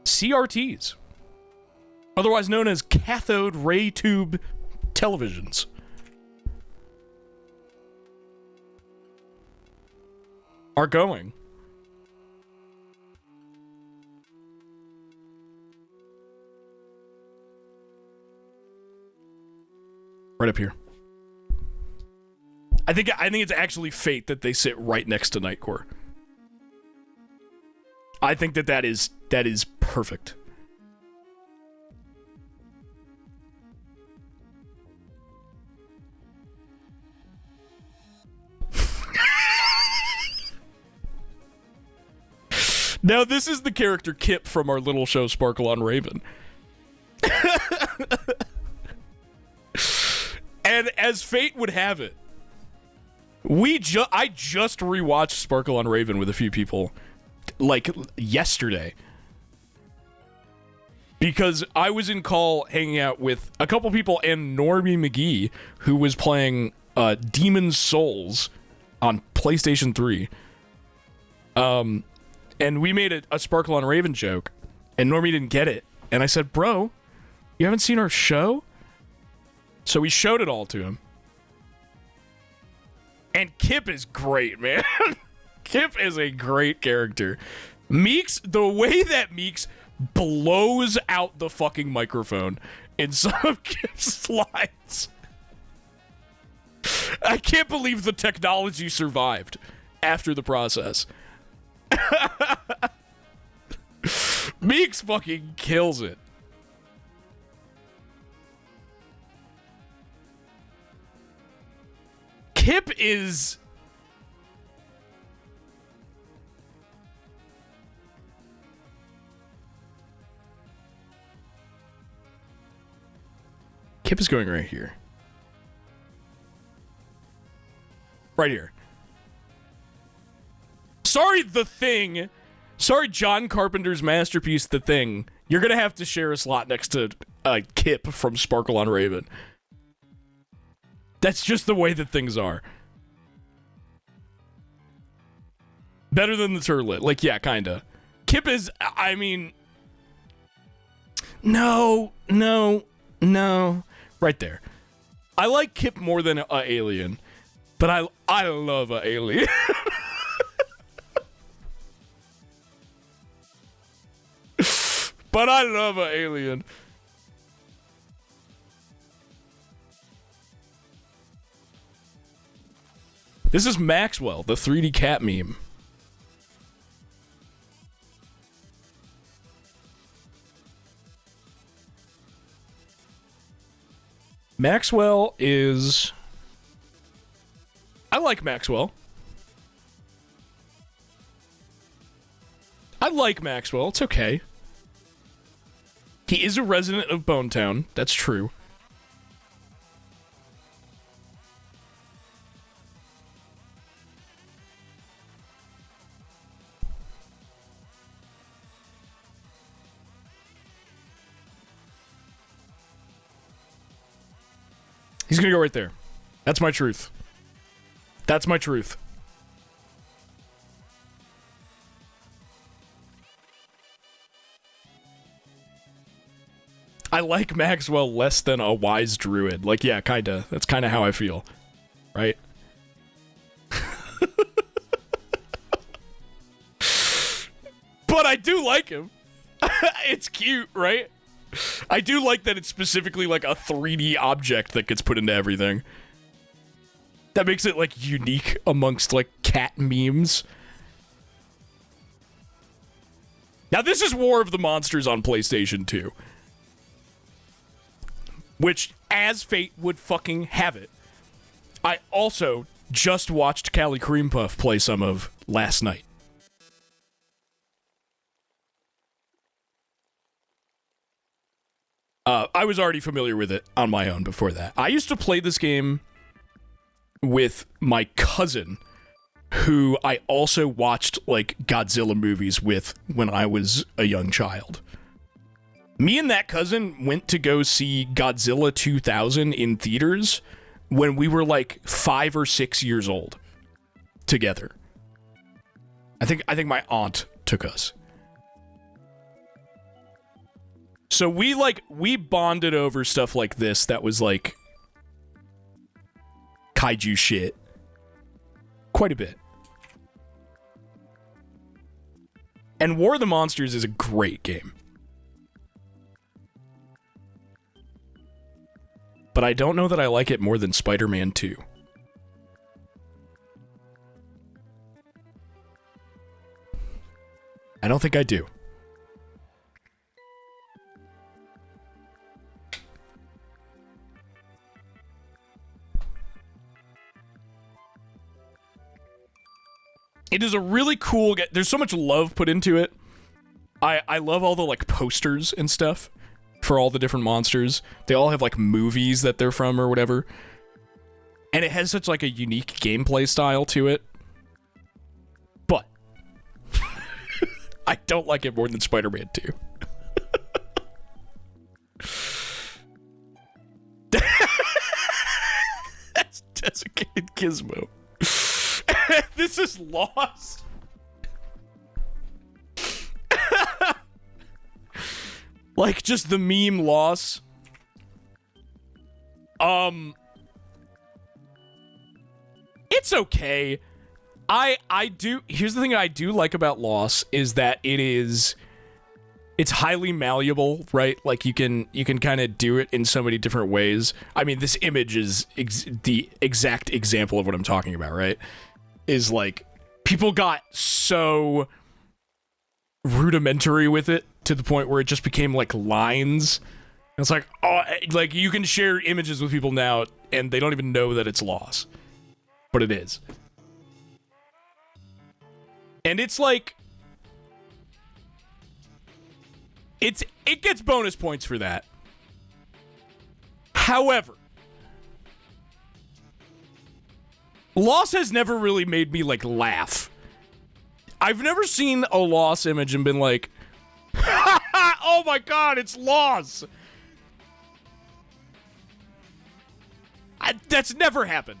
CRTs. Otherwise known as cathode ray tube televisions. Are going. Right up here. I think it's actually fate that they sit right next to Nightcore. I think that is perfect. Now, this is the character Kip from our little show Sparkle on Raven. And as fate would have it, I just rewatched Sparkle on Raven with a few people, like, yesterday. Because I was in call hanging out with a couple people and Normie McGee, who was playing Demon's Souls on PlayStation 3. And we made a Sparkle on Raven joke, and Normie didn't get it. And I said, bro, you haven't seen our show? So we showed it all to him. And Kip is great, man. Kip is a great character. Meeks, the way that Meeks blows out the fucking microphone in some of Kip's lines. I can't believe the technology survived after the process. Meeks fucking kills it. Kip is... Kip is going right here. Right here. Sorry, The Thing. Sorry, John Carpenter's masterpiece, The Thing. You're gonna have to share a slot next to Kip from Sparkle on Raven. That's just the way that things are. Better than the turlet. Like, yeah, kinda. Kip is, I mean... No. Right there. I like Kip more than Alien. But I love Alien. But I love Alien. This is Maxwell, the 3D cat meme. Maxwell is... I like Maxwell. I like Maxwell. It's okay. He is a resident of Bonetown. That's true. He's gonna go right there. That's my truth. That's my truth. I like Maxwell less than a wise druid. Like, yeah, kinda. That's kinda how I feel. Right? But I do like him. It's cute, right? I do like that it's specifically like a 3D object that gets put into everything. That makes it like unique amongst like cat memes. Now this is War of the Monsters on PlayStation 2. Which, as fate would fucking have it, I also just watched Callie Cream Puff play some of last night. I was already familiar with it on my own before that. I used to play this game with my cousin, who I also watched, like, Godzilla movies with when I was a young child. Me and that cousin went to go see Godzilla 2000 in theaters when we were, like, 5 or 6 years old together. I think my aunt took us. So we bonded over stuff like this that was like kaiju shit quite a bit. And War of the Monsters is a great game. But I don't know that I like it more than Spider-Man 2. I don't think I do. It is a really cool game. There's so much love put into it. I love all the, like, posters and stuff for all the different monsters. They all have, like, movies that they're from or whatever. And it has such, like, a unique gameplay style to it. But I don't like it more than Spider-Man 2. That's desiccated Gizmo. This is lost. Like, just the meme loss. It's okay. I do. Here's the thing I do like about Loss is that it's highly malleable, right? Like you can kind of do it in so many different ways. I mean, this image is the exact example of what I'm talking about, right? Is like people got so rudimentary with it to the point where it just became like lines. And it's like, oh, like you can share images with people now and they don't even know that it's Loss, but it is. And it's like, it gets bonus points for that. However, Loss has never really made me, like, laugh. I've never seen a Loss image and been like, oh my god, it's Loss! That's never happened.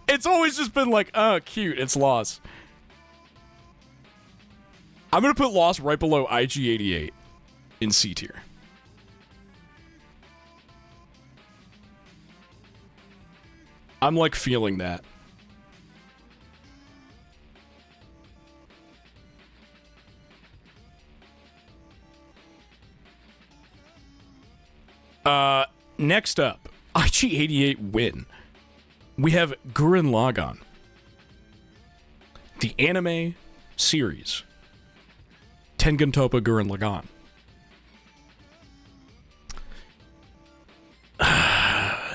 It's always just been like, oh, cute, it's Loss. I'm gonna put Loss right below IG-88 in C tier. I'm like feeling that. Next up, IG-88 win. We have Gurren Lagann, the anime series. Tengen Toppa Gurren Lagann.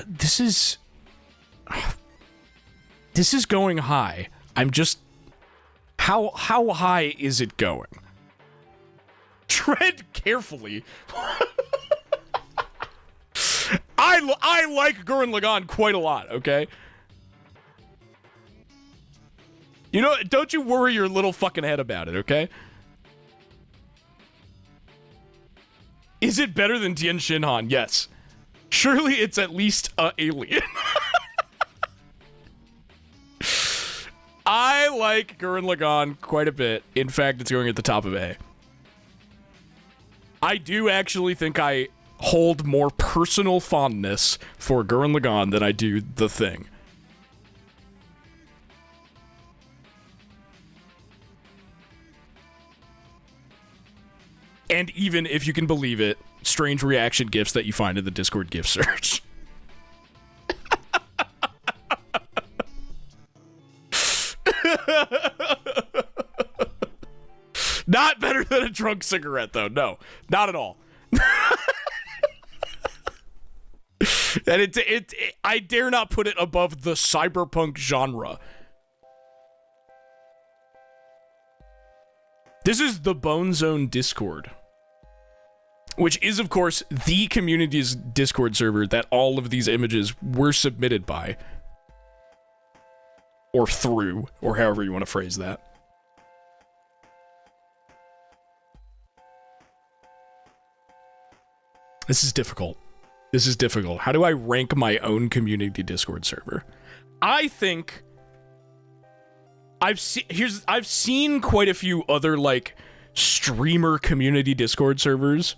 This is going high. I'm just... How high is it going? Tread carefully. I like Gurren Lagann quite a lot, okay? You know, don't you worry your little fucking head about it, okay? Is it better than Tien Shinhan? Yes. Surely it's at least Alien. I like Gurren Lagann quite a bit. In fact, it's going at the top of A. I do actually think I hold more personal fondness for Gurren Lagann than I do The Thing. And even, if you can believe it, strange reaction gifs that you find in the Discord gift search. Not better than a drunk cigarette, though. No, not at all. And I dare not put it above the cyberpunk genre. This is the Bone Zone Discord, which is, of course, the community's Discord server that all of these images were submitted by. Or through, or however you want to phrase that. This is difficult. This is difficult. How do I rank my own community Discord server? I think I've seen quite a few other like streamer community Discord servers,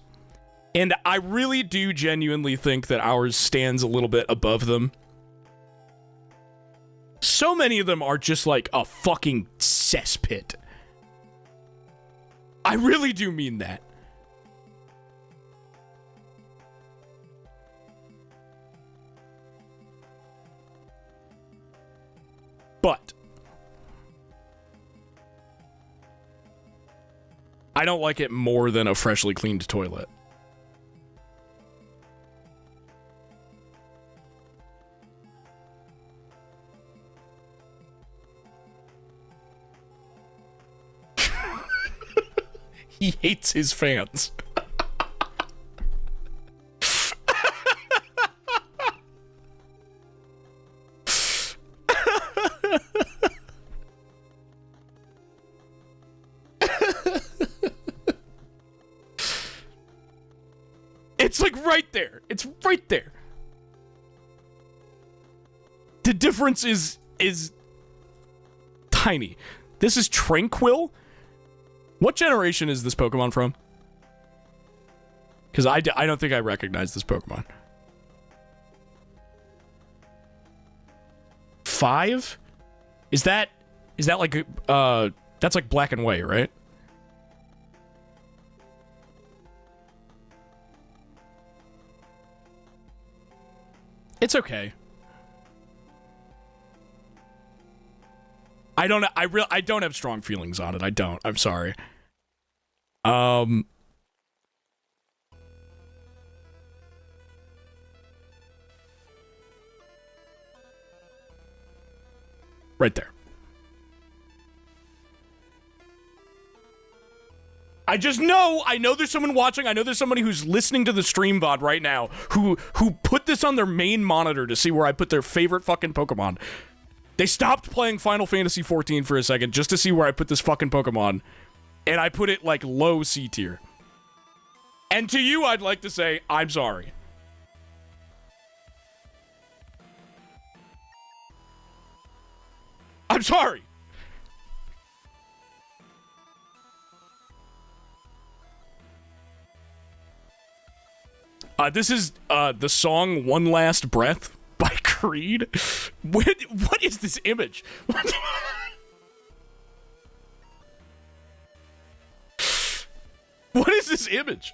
and I really do genuinely think that ours stands a little bit above them. So many of them are just like a fucking cesspit. I really do mean that. But I don't like it more than a freshly cleaned toilet. He hates his fans. It's like right there. It's right there. The difference is tiny. This is Tranquil. What generation is this Pokemon from? Because I don't think I recognize this Pokemon. 5? Is that like that's like Black and White, right? It's okay. I don't have strong feelings on it. I don't. I'm sorry. Right there. I know there's someone watching. I know there's somebody who's listening to the stream VOD right now who put this on their main monitor to see where I put their favorite fucking Pokemon. They stopped playing Final Fantasy XIV for a second just to see where I put this fucking Pokemon, and I put it like low C tier. And to you, I'd like to say, I'm sorry. I'm sorry. This is the song One Last Breath by Creed. What is this image? What is this image?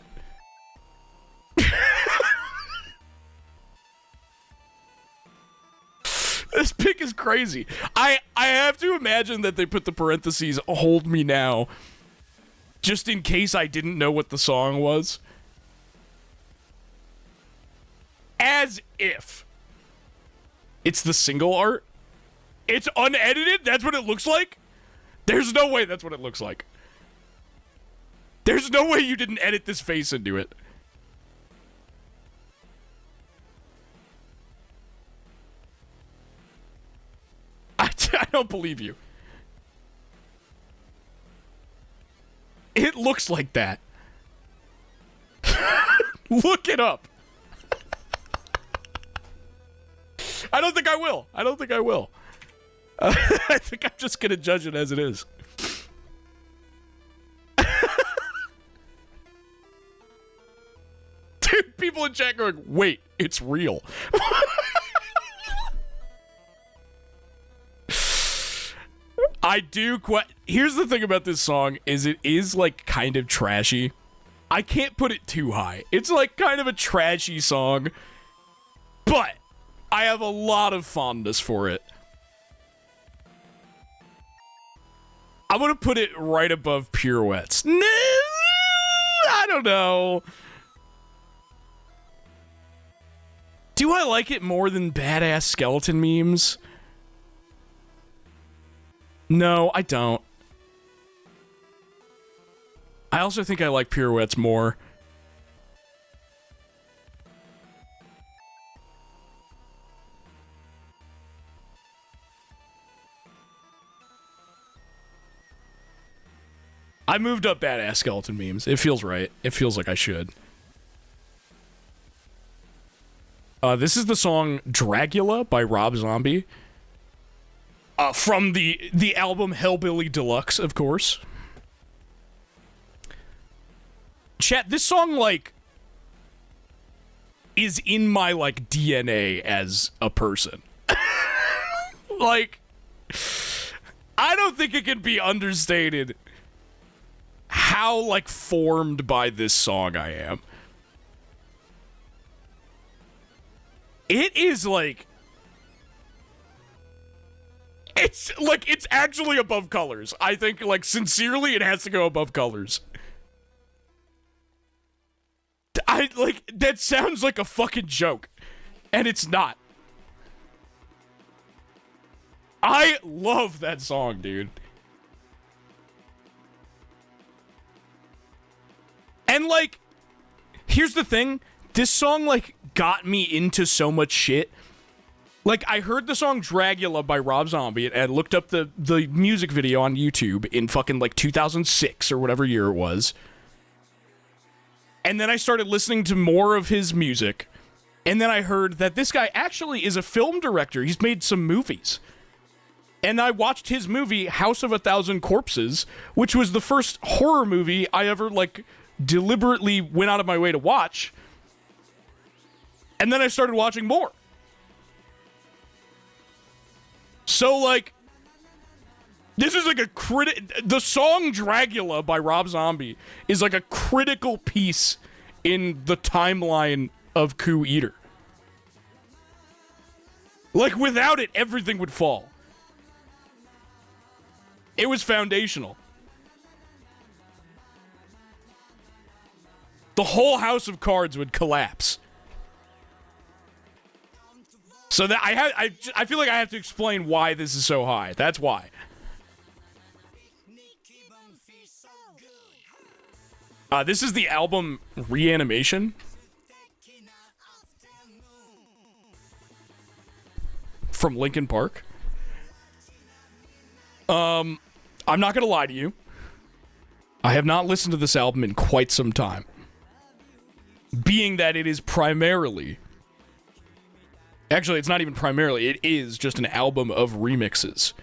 This pic is crazy. I have to imagine that they put the parentheses, hold me now, just in case I didn't know what the song was. As if. It's the single art? It's unedited? That's what it looks like? There's no way that's what it looks like. There's no way you didn't edit this face into it. I don't believe you. It looks like that. Look it up. I don't think I will. I don't think I will. I think I'm just going to judge it as it is. people in chat going, wait, it's real. I do here's the thing about this song is it is like kind of trashy. I can't put it too high. It's like kind of a trashy song, but I have a lot of fondness for it. I'm gonna put it right above Pirouettes. No, I don't know. Do I like it more than Badass Skeleton Memes? No, I don't. I also think I like Pirouettes more. I moved up Badass Skeleton Memes. It feels right. It feels like I should. This is the song Dragula by Rob Zombie. From the album Hellbilly Deluxe, of course. Chat, this song, like, is in my, like, DNA as a person. Like, I don't think it can be understated how, like, formed by this song I am. It is, like... It's, like, it's actually above Colors. I think, like, sincerely, it has to go above Colors. That sounds like a fucking joke. And it's not. I love that song, dude. And, like, here's the thing. This song, like, got me into so much shit. Like, I heard the song Dragula by Rob Zombie and looked up the music video on YouTube in fucking, like, 2006 or whatever year it was. And then I started listening to more of his music. And then I heard that this guy actually is a film director. He's made some movies. And I watched his movie, House of a Thousand Corpses, which was the first horror movie I ever, like, deliberately went out of my way to watch. And then I started watching more. So, like, this is like a the song Dragula by Rob Zombie is like a critical piece in the timeline of Coup Eater. Like, without it, everything would fall. It was foundational. The whole house of cards would collapse. So that I feel like I have to explain why this is so high. That's why. This is the album Reanimation from Linkin Park. I'm not gonna lie to you. I have not listened to this album in quite some time. Being that it is primarily... Actually, it's not even primarily. It is just an album of remixes.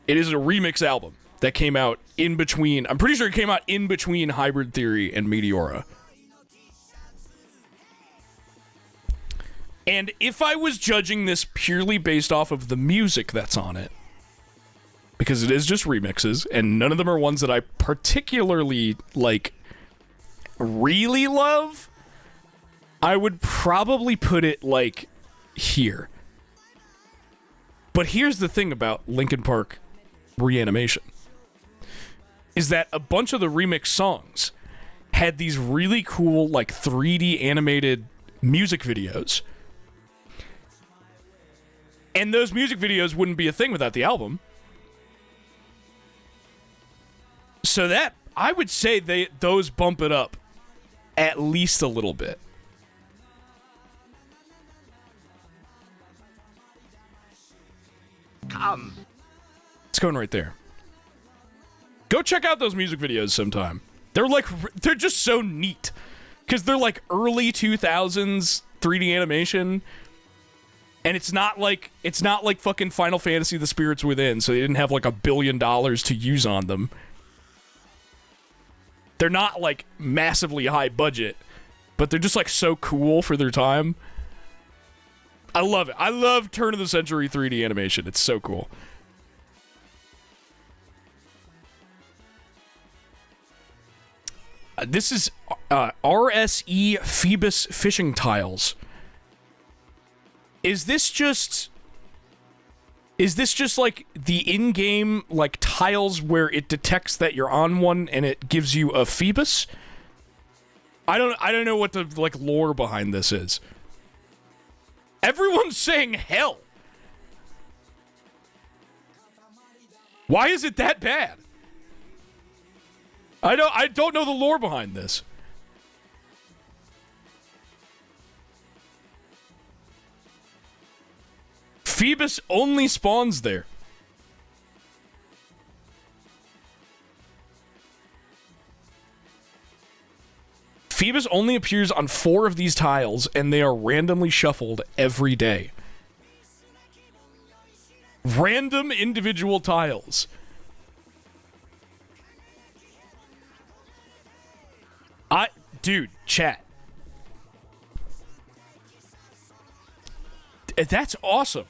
It is a remix album that came out in between... I'm pretty sure it came out in between Hybrid Theory and Meteora. And if I was judging this purely based off of the music that's on it, because it is just remixes, and none of them are ones that I particularly, like, really love, I would probably put it, like, here. But here's the thing about Linkin Park Reanimation, is that a bunch of the remix songs had these really cool, like, 3D animated music videos. And those music videos wouldn't be a thing without the album. So that, I would say those bump it up at least a little bit. Come. It's going right there. Go check out those music videos sometime. They're just so neat. Because they're like early 2000s 3D animation. And it's not like fucking Final Fantasy The Spirits Within, so they didn't have like $1 billion to use on them. They're not, like, massively high budget, but they're just, like, so cool for their time. I love it. I love turn-of-the-century 3D animation. It's so cool. This is RSE Phoebus fishing tiles. Is this just like the in-game like tiles where it detects that you're on one and it gives you a Phoebus? I don't know what the like lore behind this is. Everyone's saying hell. Why is it that bad? I don't know the lore behind this. Phoebus only spawns there. Phoebus only appears on 4 of these tiles, and they are randomly shuffled every day. Random individual tiles. Dude, chat. That's awesome.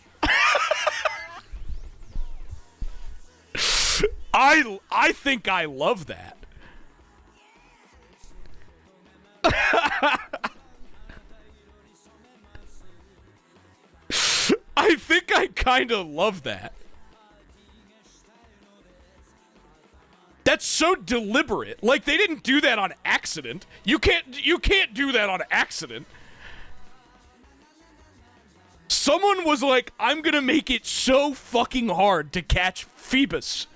I think I love that. I think I kind of love that. That's so deliberate. Like, they didn't do that on accident. You can't do that on accident. Someone was like, I'm gonna make it so fucking hard to catch Phoebus.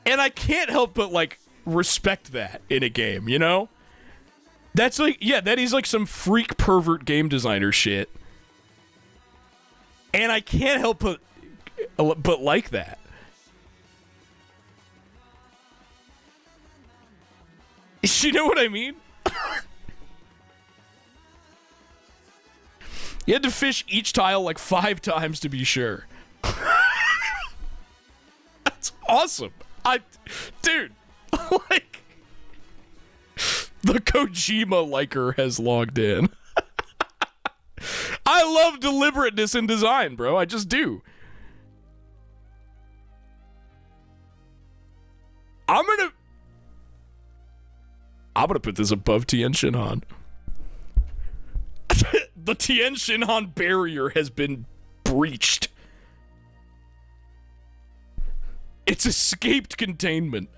And I can't help but, like, respect that in a game, you know? That's like, yeah, that is like some freak pervert game designer shit. And I can't help but like that. You know what I mean? You had to fish each tile like 5 times to be sure. That's awesome. Dude, like, the Kojima liker has logged in. I love deliberateness in design, bro. I just do. I'm gonna put this above Tien Shinhan. The Tien Shinhan barrier has been breached. It's escaped containment.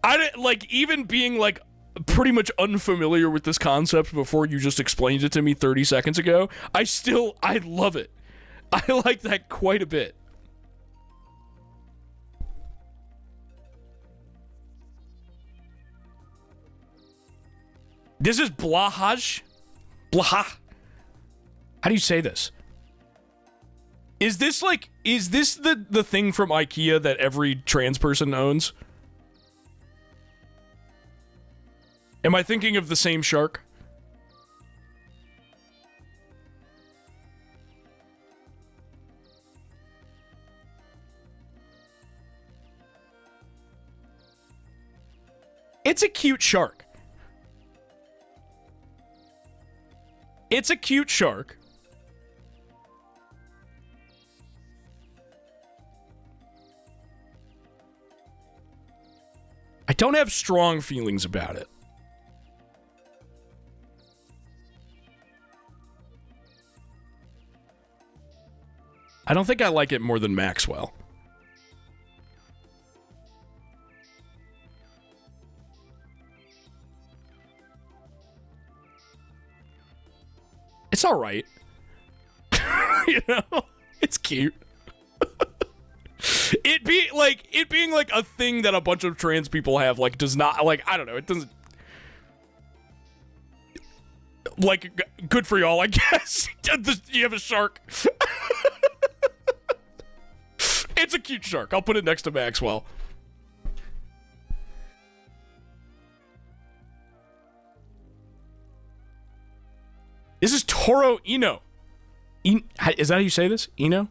I didn't, like, even being, like, pretty much unfamiliar with this concept before you just explained it to me 30 seconds ago, I love it. I like that quite a bit. This is Blahaj? Blaha? How do you say this? Is this the thing from IKEA that every trans person owns? Am I thinking of the same shark? It's a cute shark. It's a cute shark. I don't have strong feelings about it. I don't think I like it more than Maxwell. It's all right. You know, it's cute. It being like a thing that a bunch of trans people have, like, does not, like, I don't know, it doesn't, like, good for y'all, I guess. You have a shark. It's a cute shark. I'll put it next to Maxwell. This is Toro Ino. Is that how you say this? Ino?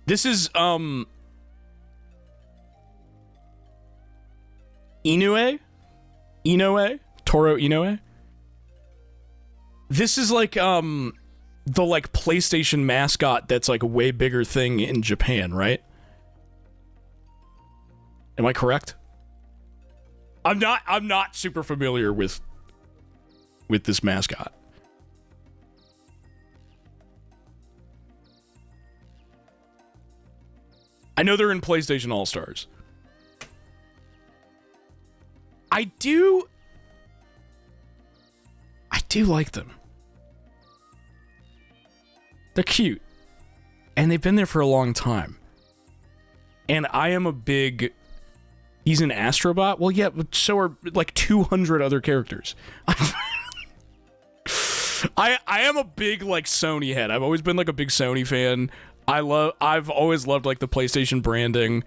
This is, Inoue? Inoue? Toro Inoue? This is like, the, like, PlayStation mascot that's, like, a way bigger thing in Japan, right? Am I correct? I'm not super familiar with this mascot. I know they're in PlayStation All-Stars. I do like them. They're cute. And they've been there for a long time. And I am a big... He's an Astrobot? Well, yeah, but so are like 200 other characters. I am a big, like, Sony head. I've always been, like, a big Sony fan. I've always loved, like, the PlayStation branding.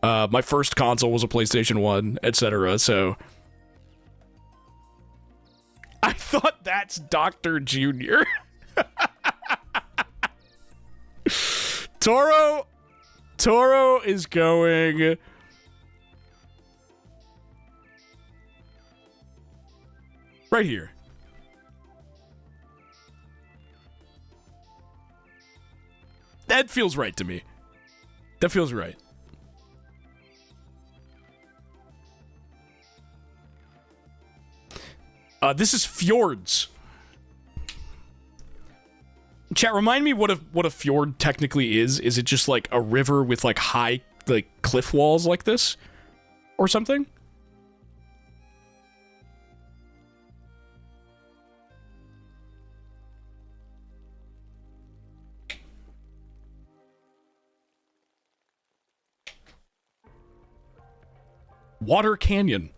My first console was a PlayStation 1, etc. So I thought that's Dr. Jr. Toro is going right here. That feels right to me. That feels right. This is Fjords. Chat, remind me what a fjord technically is. Is it just like a river with like high like cliff walls like this? Or something? Water Canyon.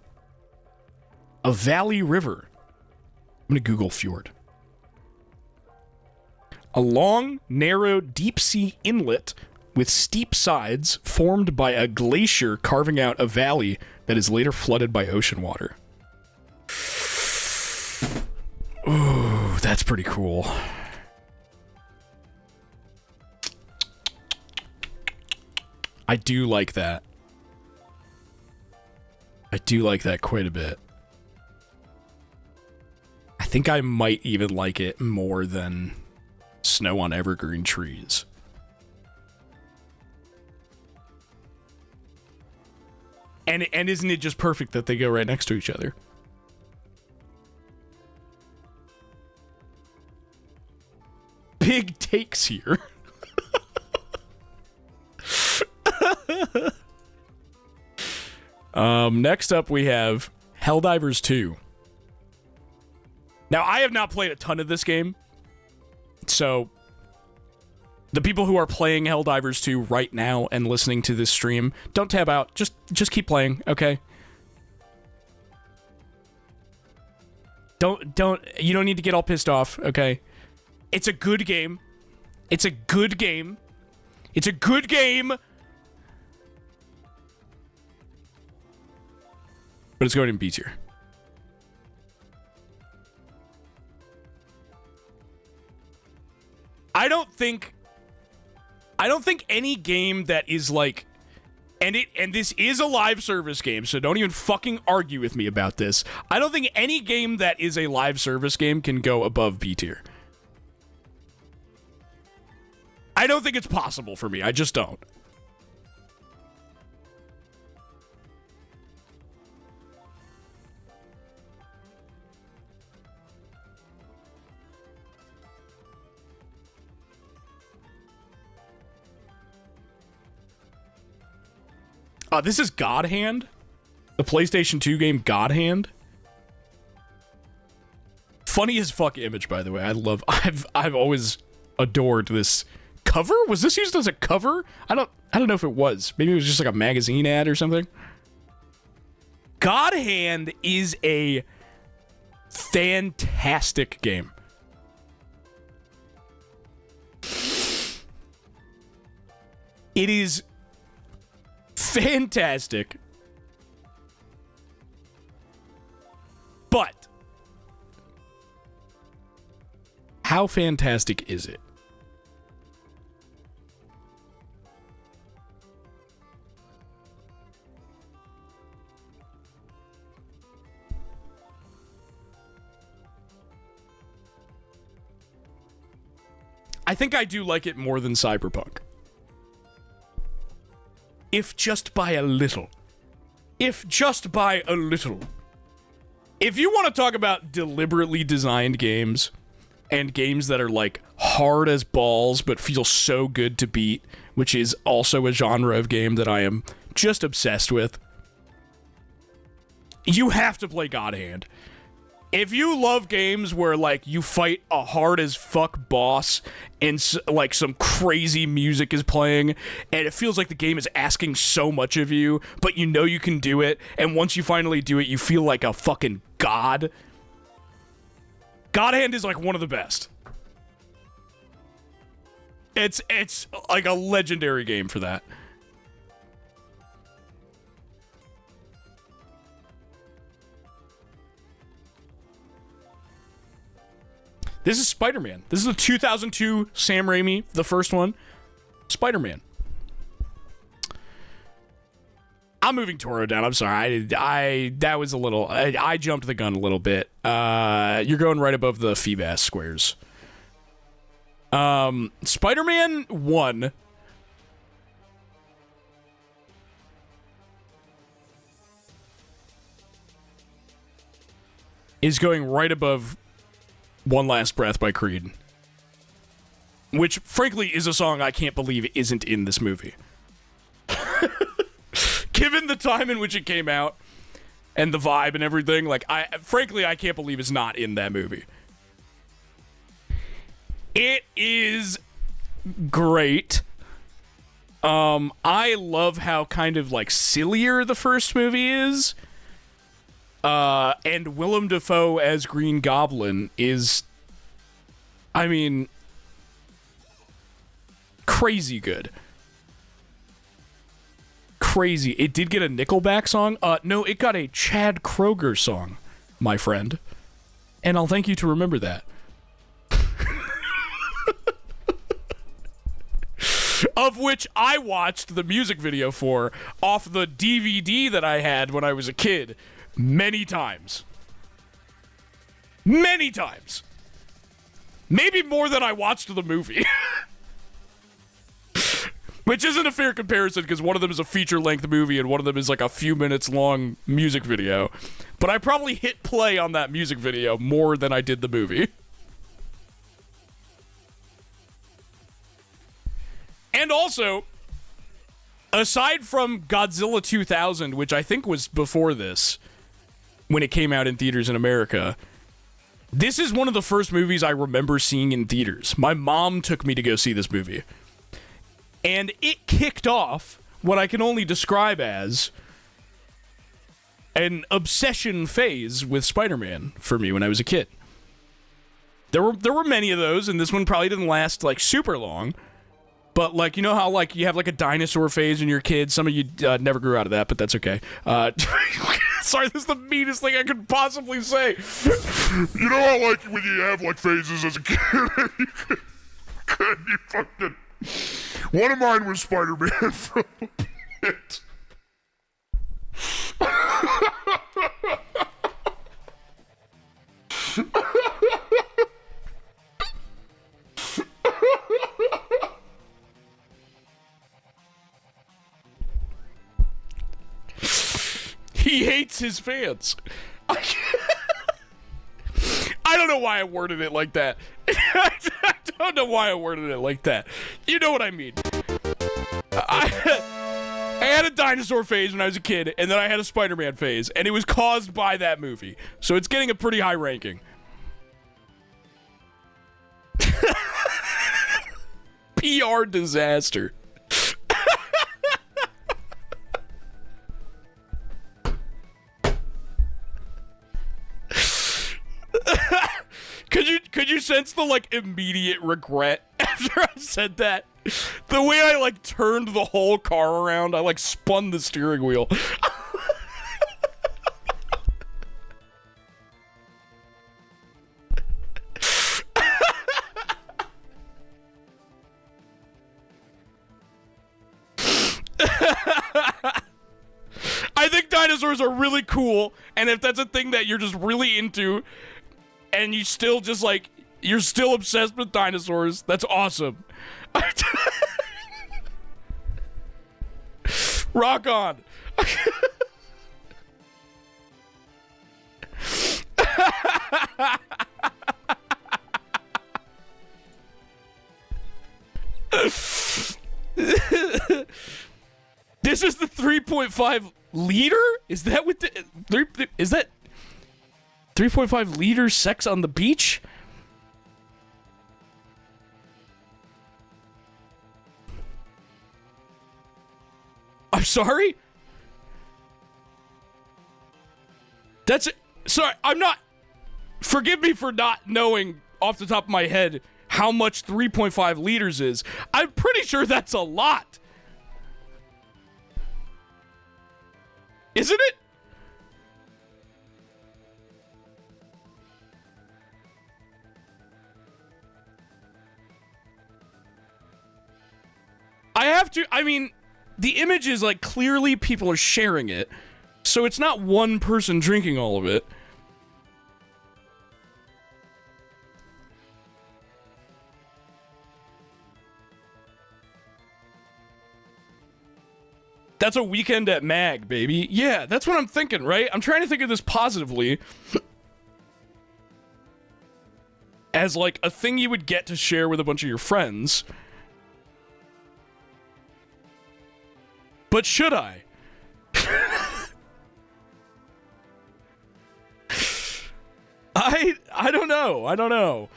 A valley river. I'm gonna Google fjord. A long, narrow, deep-sea inlet with steep sides formed by a glacier carving out a valley that is later flooded by ocean water. Ooh, that's pretty cool. I do like that. I do like that quite a bit. I think I might even like it more than Snow on Evergreen Trees. And isn't it just perfect that they go right next to each other? Big takes here. Next up we have Helldivers 2. Now, I have not played a ton of this game, so the people who are playing Helldivers 2 right now and listening to this stream, don't tab out. Just keep playing, okay? You don't need to get all pissed off, okay? It's a good game. It's a good game. It's a good game. But it's going in B tier. I don't think any game that is like, and this is a live service game, so don't even fucking argue with me about this. I don't think any game that is a live service game can go above B tier. I don't think it's possible for me. I just don't. This is God Hand, the PlayStation 2 game God Hand. Funny as fuck image, by the way. I've always adored this cover. Was this used as a cover? I don't know if it was. Maybe it was just like a magazine ad or something. God Hand is a fantastic game. It is fantastic. But how fantastic is it? I think I do like it more than Cyberpunk. If just by a little. If just by a little. If you want to talk about deliberately designed games, and games that are like hard as balls but feel so good to beat, which is also a genre of game that I am just obsessed with, you have to play God Hand. If you love games where, like, you fight a hard-as-fuck boss and, like, some crazy music is playing, and it feels like the game is asking so much of you, but you know you can do it, and once you finally do it, you feel like a fucking god. God Hand is, like, one of the best. It's like, a legendary game for that. This is Spider-Man. This is the 2002 Sam Raimi, the first one. Spider-Man. I'm moving Toro down. I'm sorry. That was a little... I jumped the gun a little bit. You're going right above the Feebas squares. Spider-Man 1... is going right above One Last Breath by Creed. Which, frankly, is a song I can't believe isn't in this movie. Given the time in which it came out, and the vibe and everything, like, I can't believe it's not in that movie. It is great. I love how kind of, like, sillier the first movie is. And Willem Dafoe as Green Goblin is, I mean, crazy good. Crazy. It did get a Nickelback song. No, it got a Chad Kroeger song, my friend. And I'll thank you to remember that. Of which I watched the music video for off the DVD that I had when I was a kid. Many times. Many times. Maybe more than I watched the movie. Which isn't a fair comparison because one of them is a feature-length movie and one of them is like a few minutes long music video. But I probably hit play on that music video more than I did the movie. And also, aside from Godzilla 2000, which I think was before this, when it came out in theaters in America, this is one of the first movies I remember seeing in theaters. My mom took me to go see this movie. And it kicked off what I can only describe as an obsession phase with Spider-Man for me when I was a kid. There were many of those, and this one probably didn't last, like, super long. But, like, you know how, like, you have, like, a dinosaur phase when you're a kid? Some of you never grew out of that, but that's okay. Sorry, this is the meanest thing I could possibly say. You know how, like, when you have, like, phases as a kid, you fucking... One of mine was Spider-Man for a bit. He hates his fans. I don't know why I worded it like that. I don't know why I worded it like that. You know what I mean. I had a dinosaur phase when I was a kid, and then I had a Spider-Man phase, and it was caused by that movie. So it's getting a pretty high ranking. PR disaster. Could you sense the, like, immediate regret after I said that? The way I, like, turned the whole car around, I, like, spun the steering wheel. I think dinosaurs are really cool, and if that's a thing that you're just really into, and you still just, like, you're still obsessed with dinosaurs, that's awesome. Rock on. This is the 3.5 liter? Is that what is that 3.5 liter sex on the beach? I'm sorry? That's it. Sorry, I'm not. Forgive me for not knowing off the top of my head how much 3.5 liters is. I'm pretty sure that's a lot. Isn't it? I mean, the image is like clearly people are sharing it, so it's not one person drinking all of it. That's a weekend at Mag, baby. Yeah, that's what I'm thinking, right? I'm trying to think of this positively. As like a thing you would get to share with a bunch of your friends. But should I? I don't know. I don't know.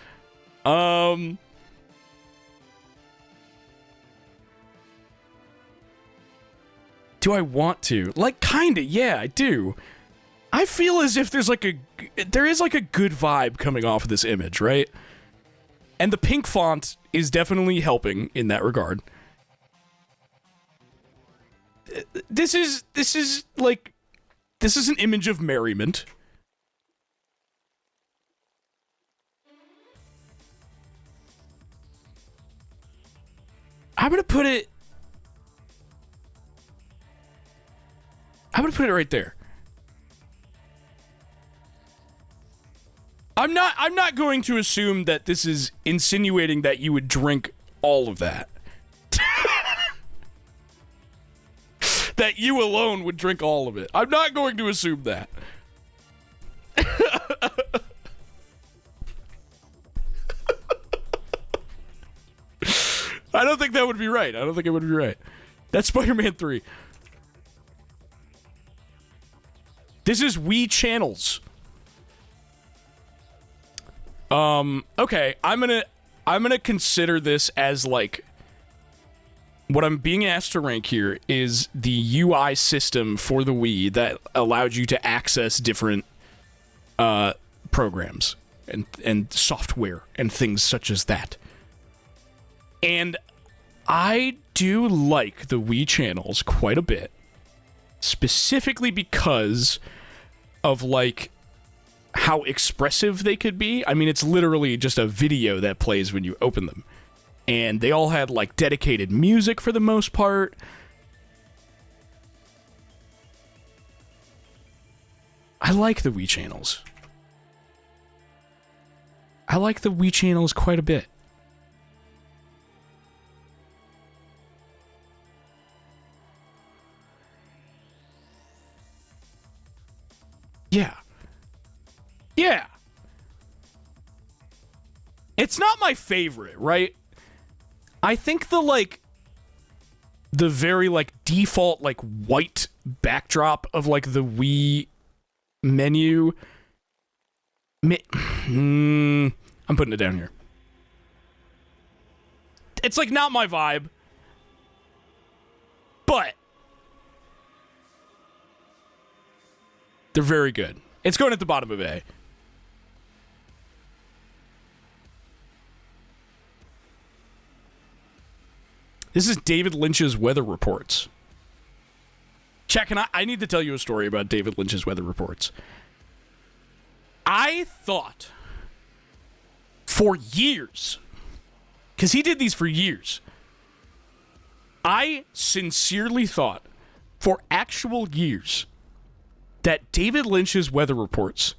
Do I want to? Like, kinda, yeah, I do. I feel as if there is like a good vibe coming off of this image, right? And the pink font is definitely helping in that regard. This is an image of merriment. I'm gonna put it right there. I'm not going to assume that this is insinuating that you would drink all of that. That you alone would drink all of it. I'm not going to assume that. I don't think that would be right. I don't think it would be right. That's Spider-Man 3. This is Wii Channels. Okay, I'm gonna consider this as like what I'm being asked to rank here is the UI system for the Wii that allowed you to access different programs and software and things such as that. And I do like the Wii Channels quite a bit, specifically because of like how expressive they could be. I mean, it's literally just a video that plays when you open them. And they all had like dedicated music for the most part. I like the Wii Channels. I like the Wii Channels quite a bit. Yeah. Yeah. It's not my favorite, right? I think the very like default like white backdrop of like the Wii menu. I'm putting it down here. It's like not my vibe. But they're very good. It's going at the bottom of A. This is David Lynch's weather reports. Check, and I need to tell you a story about David Lynch's weather reports. I thought for years, because he did these for years, I sincerely thought for actual years that David Lynch's weather reports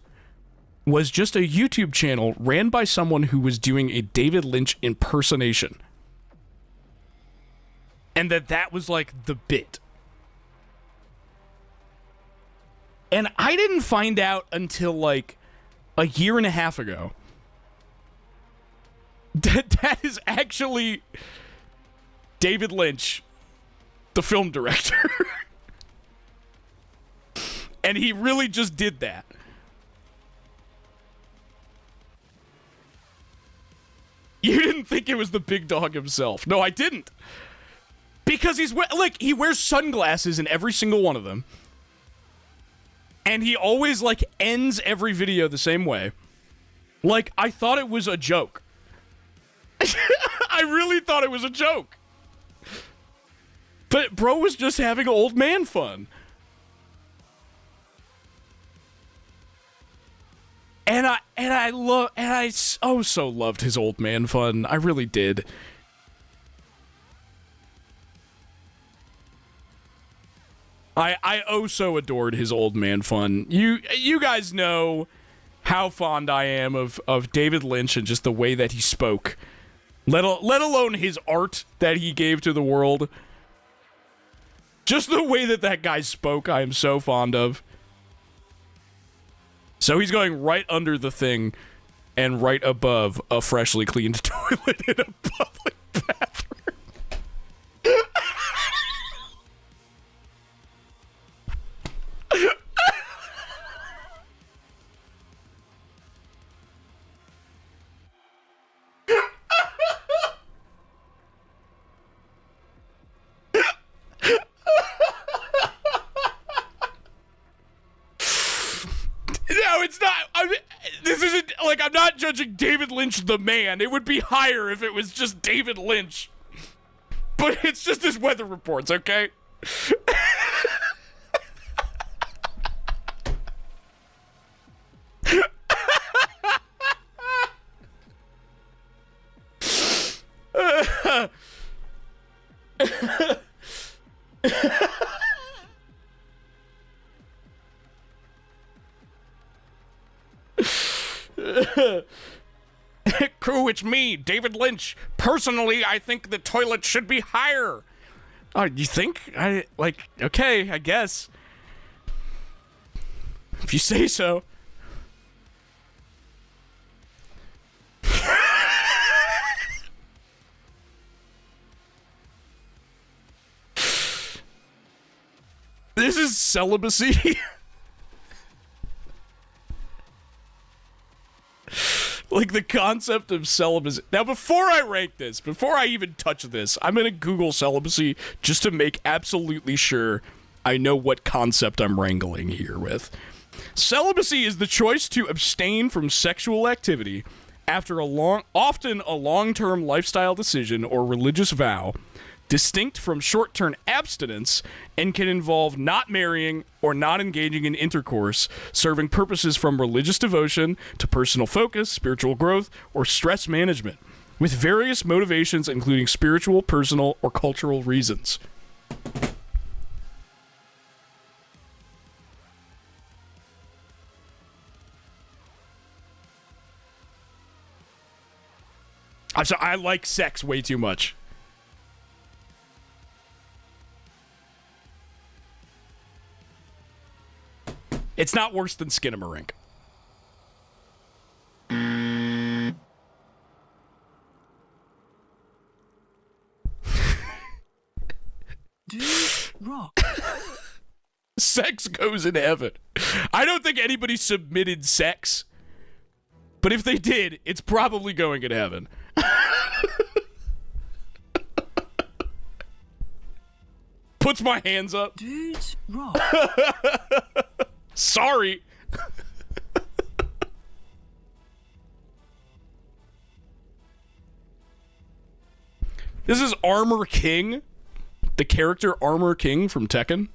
was just a YouTube channel ran by someone who was doing a David Lynch impersonation. And that was like the bit. And I didn't find out until like a year and a half ago that is actually David Lynch, the film director. And he really just did that. You didn't think it was the big dog himself. No, I didn't. Because he wears sunglasses in every single one of them. And he always, like, ends every video the same way. Like, I thought it was a joke. I really thought it was a joke. But bro was just having old man fun. And I so loved his old man fun. I really did. I so adored his old man fun. You guys know how fond I am of David Lynch and just the way that he spoke. Let alone his art that he gave to the world. Just the way that guy spoke, I am so fond of. So he's going right under the thing and right above a freshly cleaned toilet in a public bathroom. No, it's not. This isn't, like, I'm not judging David Lynch the man. It would be higher if it was just David Lynch. But it's just his weather reports, okay? Crew, it's me, David Lynch. Personally, I think the toilet should be higher. Oh, you think? Okay, I guess. If you say so. This is celibacy. Like, the concept of celibacy. Now, before I rank this, before I even touch this, I'm going to Google celibacy just to make absolutely sure I know what concept I'm wrangling here with. Celibacy is the choice to abstain from sexual activity after often a long-term lifestyle decision or religious vow, distinct from short-term abstinence, and can involve not marrying or not engaging in intercourse, serving purposes from religious devotion to personal focus, spiritual growth, or stress management, with various motivations including spiritual, personal, or cultural reasons. I'm sorry, I like sex way too much. It's not worse than Skinamarink. Dude, rock. Sex goes in heaven. I don't think anybody submitted sex, but if they did, it's probably going in heaven. Puts my hands up. Dudes, rock. Sorry. This is Armor King, the character Armor King from Tekken.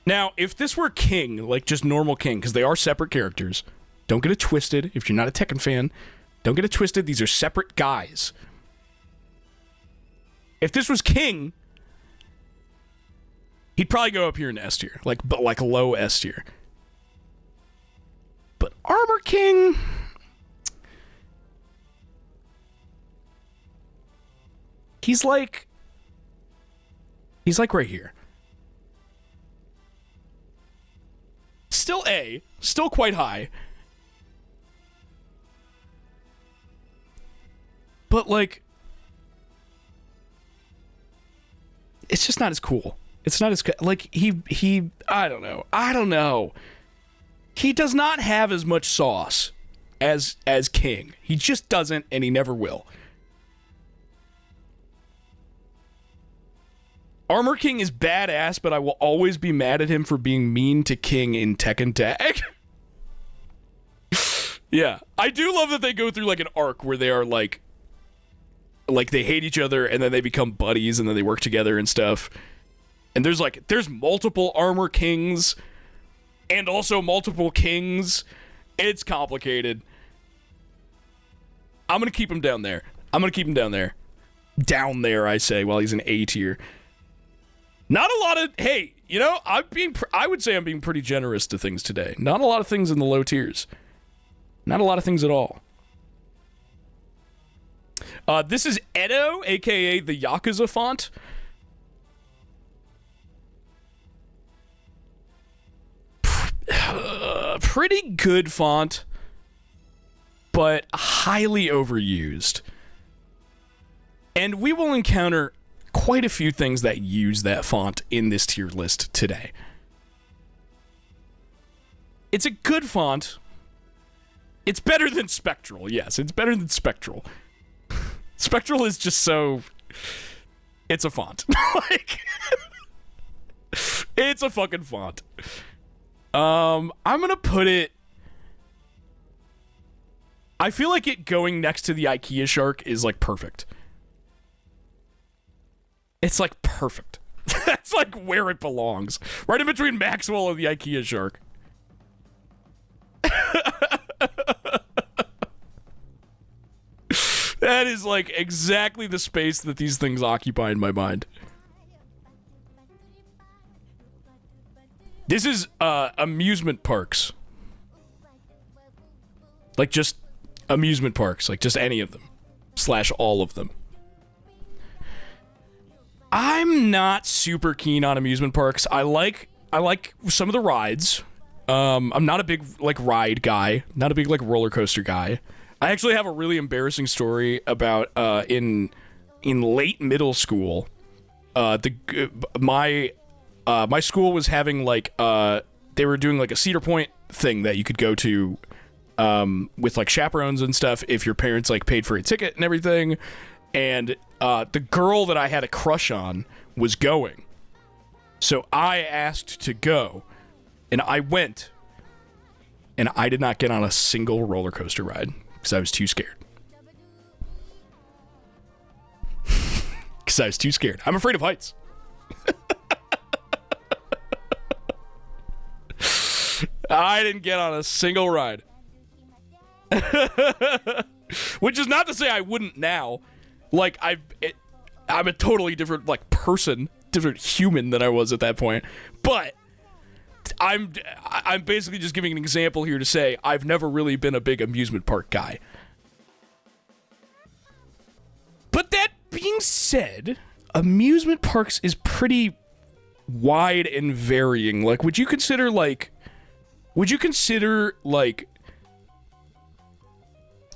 Now, if this were King, like just normal King, because they are separate characters, don't get it twisted. If you're not a Tekken fan, don't get it twisted. These are separate guys. If this was King, he'd probably go up here in S tier, like low S tier. But Armor King, he's like right here. Still A, still quite high. But like, it's just not as cool. It's not as like he I don't know. He does not have as much sauce as King. He just doesn't, and he never will. Armor King is badass, but I will always be mad at him for being mean to King in Tekken Tag. Yeah, I do love that they go through like an arc where they are like they hate each other and then they become buddies and then they work together and stuff. And there's multiple Armor Kings and also multiple Kings. It's complicated. I'm going to keep him down there. Down there, I say, while he's in A tier. Not a lot of, hey, you know, I would say I'm being pretty generous to things today. Not a lot of things in the low tiers. Not a lot of things at all. This is Edo, aka the Yakuza font. Pretty good font, but highly overused. And we will encounter quite a few things that use that font in this tier list today. It's a good font. It's better than Spectral. Yes, it's better than Spectral. Spectral is just so... It's a font. Like... It's a fucking font. I'm gonna put it... I feel like it going next to the IKEA shark is, like, perfect. It's, like, perfect. That's, like, where it belongs. Right in between Maxwell and the IKEA shark. That is, like, exactly the space that these things occupy in my mind. This is, amusement parks. Like, just amusement parks. Like, just any of them. / all of them. I'm not super keen on amusement parks. I like some of the rides. I'm not a big, like, ride guy. Not a big, like, roller coaster guy. I actually have a really embarrassing story about, in late middle school, my school was having, like, they were doing, like, a Cedar Point thing that you could go to, with, like, chaperones and stuff if your parents, like, paid for a ticket and everything. And, the girl that I had a crush on was going. So I asked to go, and I went, and I did not get on a single roller coaster ride because I was too scared. I'm afraid of heights. I didn't get on a single ride. Which is not to say I wouldn't now. Like, I'm a totally different, like, person, different human than I was at that point. But I'm basically just giving an example here to say I've never really been a big amusement park guy. But that being said, amusement parks is pretty wide and varying. Like, would you consider, like,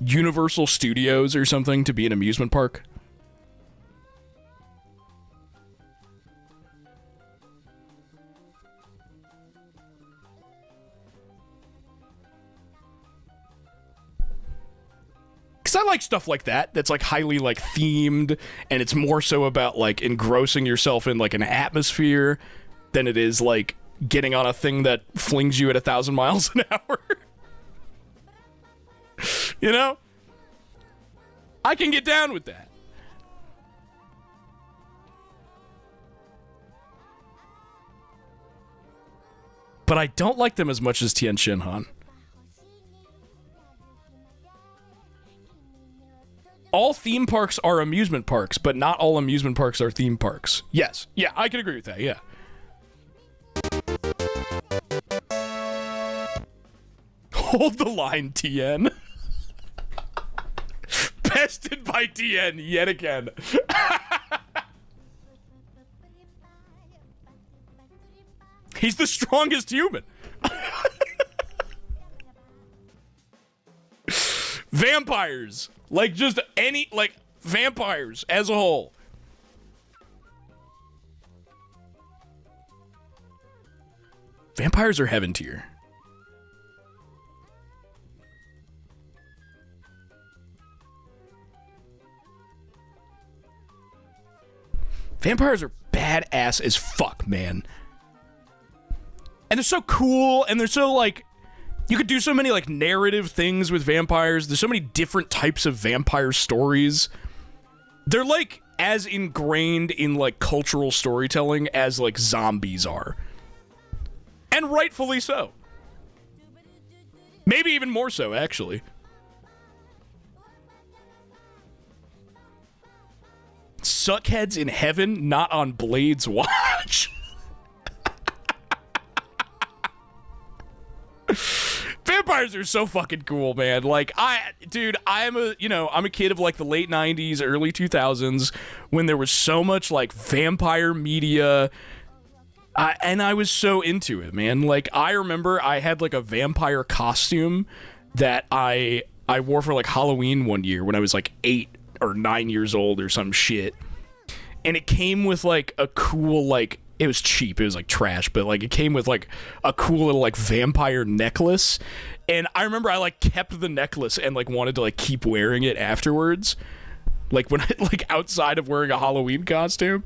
Universal Studios or something to be an amusement park? Because I like stuff like that, that's, like, highly, like, themed, and it's more so about, like, engrossing yourself in, like, an atmosphere than it is, like, getting on a thing that flings you at 1,000 miles an hour. You know? I can get down with that. But I don't like them as much as Tien Shin Han. All theme parks are amusement parks, but not all amusement parks are theme parks. Yes. Yeah, I can agree with that, yeah. Hold the line, Tien. Bested by Tien yet again. He's the strongest human. Vampires. Like, just any, like, vampires as a whole. Vampires are heaven tier. Vampires are badass as fuck, man. And they're so cool, and they're so, like, you could do so many, like, narrative things with vampires. There's so many different types of vampire stories. They're, like, as ingrained in, like, cultural storytelling as, like, zombies are. And rightfully so. Maybe even more so, actually. Suckheads in heaven, not on Blade's watch. Vampires are so fucking cool, man. Like, I'm a kid of, like, the late 90s, early 2000s, when there was so much, like, vampire media, and I was so into it, man. Like, I remember I had, like, a vampire costume that I wore for, like, Halloween one year when I was, like, 8 or 9 years old or some shit. And it came with, like, a cool, like, it was cheap. It was, like, trash. But, like, it came with, like, a cool little, like, vampire necklace. And I remember I, like, kept the necklace and, like, wanted to, like, keep wearing it afterwards. Like, when I, like, outside of wearing a Halloween costume.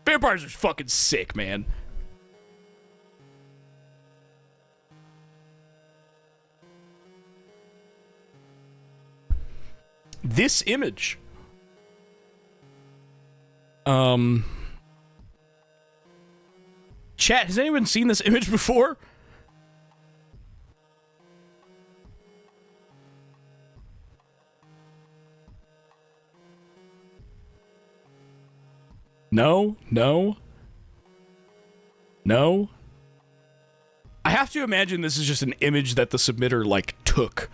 Vampires are fucking sick, man. This image. Chat, has anyone seen this image before? No? I have to imagine this is just an image that the submitter, like, took.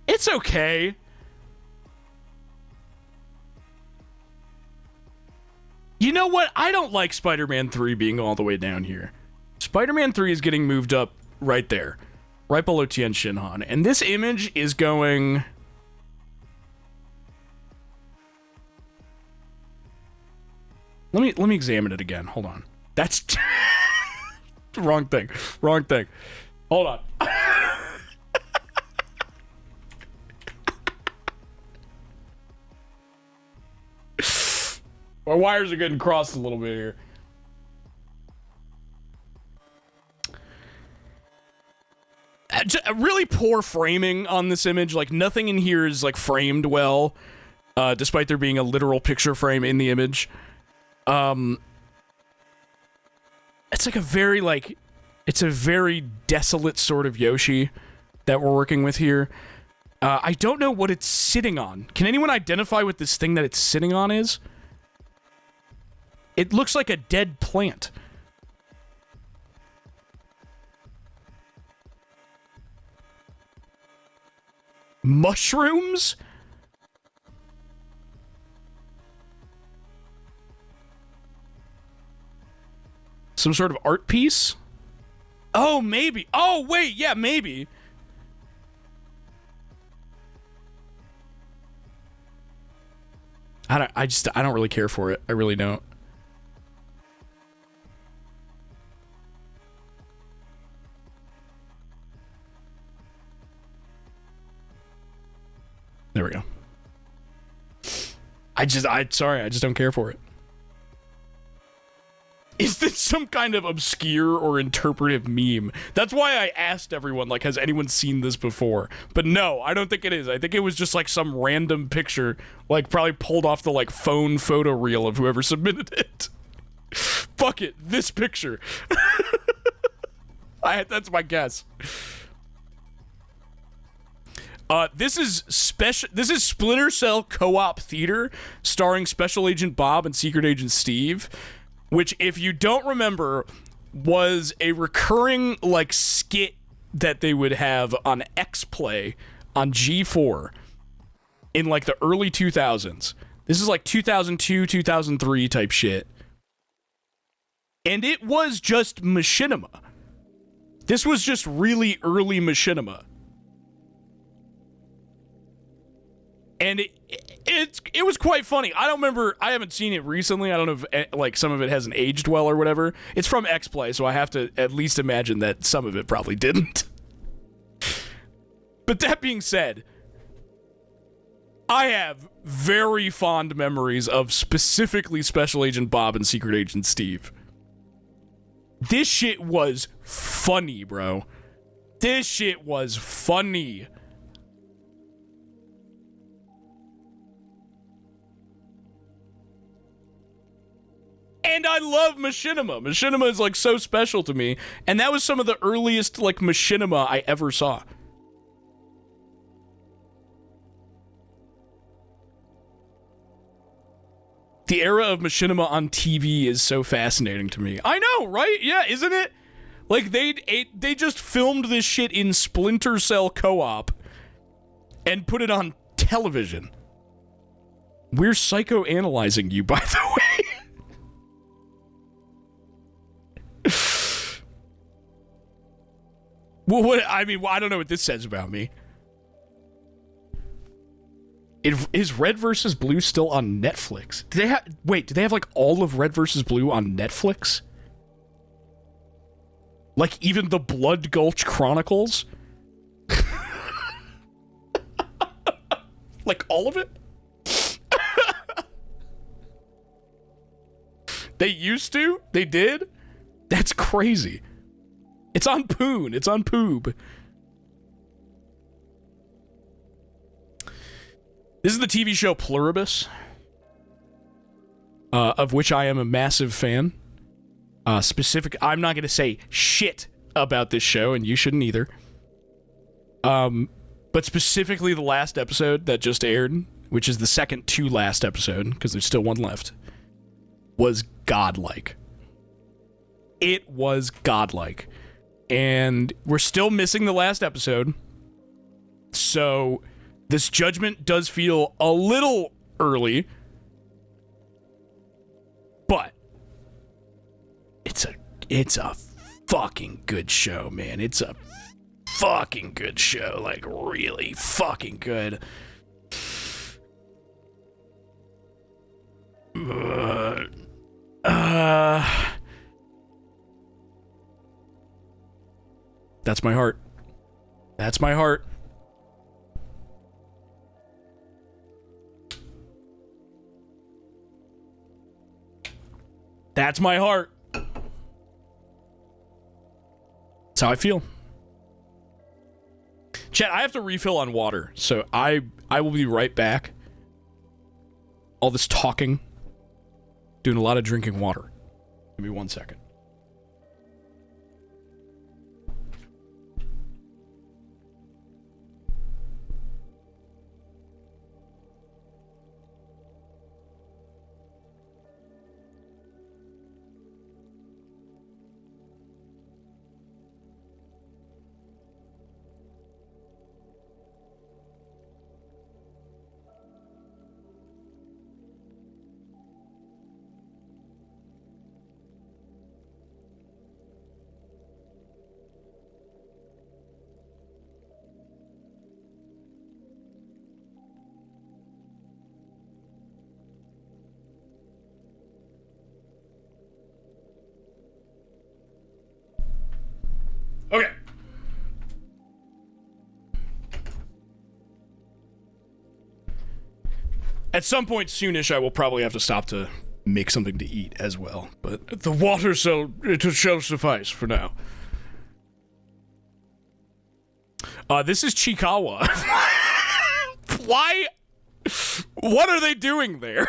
It's okay. You know what? I don't like Spider-Man 3 being all the way down here. Spider-Man 3 is getting moved up right there. Right below Tien Shin Han. And this image is going... Let me examine it again. Hold on. That's... Wrong thing. Hold on. My wires are getting crossed a little bit here. Really poor framing on this image. Like, nothing in here is, like, framed well, despite there being a literal picture frame in the image. It's like a very, like, it's a very desolate sort of Yoshi that we're working with here. I don't know what it's sitting on. Can anyone identify what this thing that it's sitting on is? It looks like a dead plant. Mushrooms? Some sort of art piece? Oh, maybe. Oh, wait, yeah, maybe. I don't really care for it. I really don't. There we go. I just don't care for it. Is this some kind of obscure or interpretive meme? That's why I asked everyone, like, has anyone seen this before? But no, I don't think it is. I think it was just, like, some random picture, like, probably pulled off the, like, phone photo reel of whoever submitted it. Fuck it, this picture. That's my guess. This is Splinter Cell Co-op Theater, starring Special Agent Bob and Secret Agent Steve, which, if you don't remember, was a recurring, like, skit that they would have on X-Play on G4 in, like, the early 2000s. This is, like, 2002, 2003 type shit. And it was just machinima. This was just really early machinima. And it was quite funny. I don't remember. I haven't seen it recently. I don't know if, like, some of it hasn't aged well or whatever. It's from X-Play, so I have to at least imagine that some of it probably didn't. But that being said, I have very fond memories of specifically Special Agent Bob and Secret Agent Steve. This shit was funny, bro. This shit was funny. And I love machinima. Machinima is, like, so special to me. And that was some of the earliest, like, machinima I ever saw. The era of machinima on TV is so fascinating to me. I know, right? Yeah, isn't it? Like, they just filmed this shit in Splinter Cell Co-op and put it on television. We're psychoanalyzing you, by the way. Well, I don't know what this says about me. Is Red vs. Blue still on Netflix? Do they have like all of Red vs. Blue on Netflix? Like even the Blood Gulch Chronicles? Like all of it? They used to? They did? That's crazy. It's on Poon. It's on Poob. This is the TV show Pluribus, of which I am a massive fan. I'm not going to say shit about this show, and you shouldn't either. But specifically the last episode that just aired, which is the second to last episode, because there's still one left, was godlike. It was godlike. And we're still missing the last episode. So this judgment does feel a little early. But it's a fucking good show, man. It's a fucking good show. Like, really fucking good. That's my heart. That's my heart. That's my heart. That's how I feel. Chat, I have to refill on water, so I will be right back. All this talking, doing a lot of drinking water. Give me 1 second. At some point soonish, I will probably have to stop to make something to eat as well. But the water shall suffice for now. This is Chikawa. Why? What are they doing there?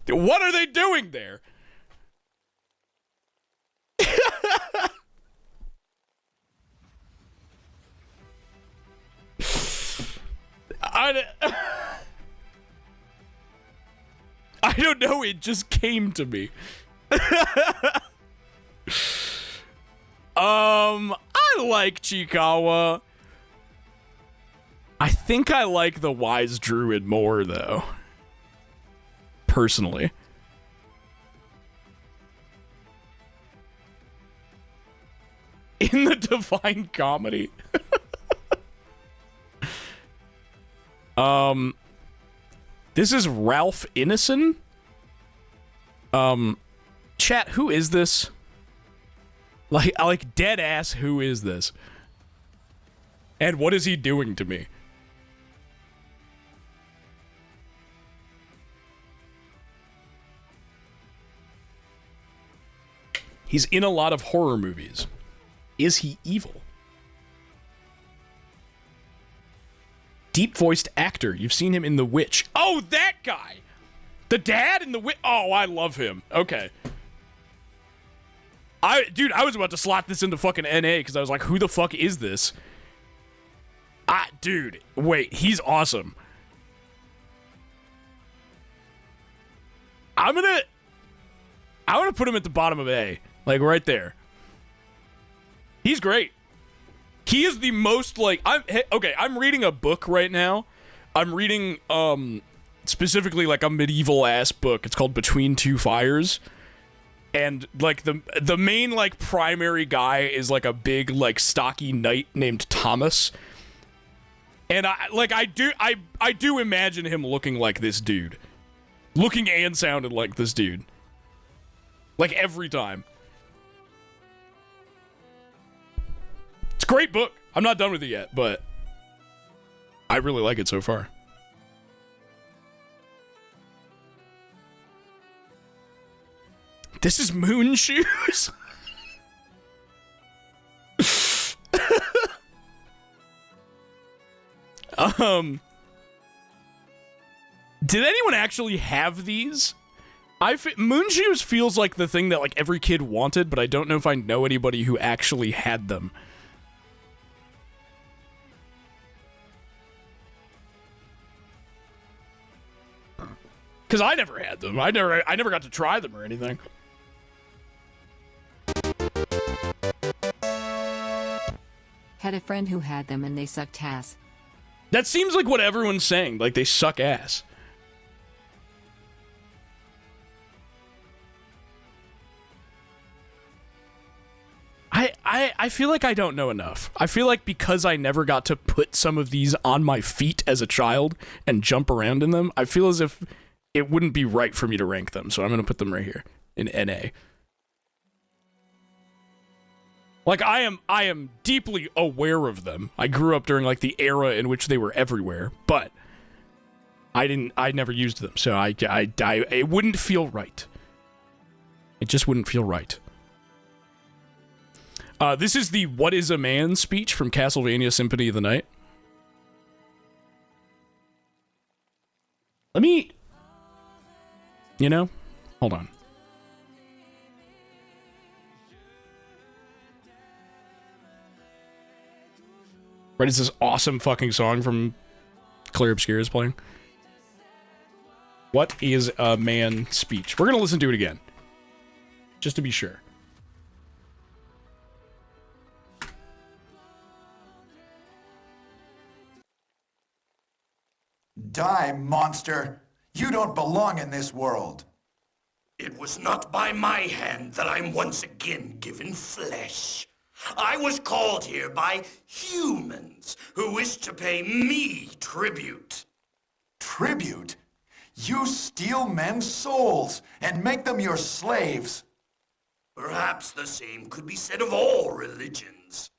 What are they doing there? I don't know, it just came to me. I like Chikawa. I think I like the Wise Druid more, though. Personally. In the Divine Comedy. This is Ralph Ineson. Chat, who is this? Like dead ass, who is this? And what is he doing to me? He's in a lot of horror movies. Is he evil? Deep-voiced actor. You've seen him in The Witch. Oh, that guy! The dad in The Witch. Oh, I love him. Okay. Dude, I was about to slot this into fucking NA because I was like, who the fuck is this? Dude, wait, he's awesome. I'm gonna put him at the bottom of A. Like, right there. He's great. He is the most, like, I'm reading a book right now. I'm reading, specifically, like, a medieval-ass book. It's called Between Two Fires. And, like, the main, like, primary guy is, like, a big, like, stocky knight named Thomas. And, I do imagine him looking like this dude. Looking and sounding like this dude. Like, every time. It's a great book. I'm not done with it yet, but I really like it so far. This is Moon Shoes. Did anyone actually have these? Moon Shoes feels like the thing that like every kid wanted, but I don't know if I know anybody who actually had them. Because I never had them. I never got to try them or anything. Had a friend who had them and they sucked ass. That seems like what everyone's saying. Like, they suck ass. I feel like I don't know enough. I feel like because I never got to put some of these on my feet as a child and jump around in them, I feel as if it wouldn't be right for me to rank them. So I'm going to put them right here in NA. Like, I am deeply aware of them. I grew up during, like, the era in which they were everywhere, but I never used them, so it wouldn't feel right. It just wouldn't feel right. This is the What is a Man speech from Castlevania Symphony of the Night. Let me... You know? Hold on. Right, is this awesome fucking song from Clear Obscure is playing? What is a man speech? We're gonna listen to it again. Just to be sure. Die, monster! You don't belong in this world! It was not by my hand that I'm once again given flesh. I was called here by humans who wish to pay me tribute. Tribute? You steal men's souls and make them your slaves. Perhaps the same could be said of all religions.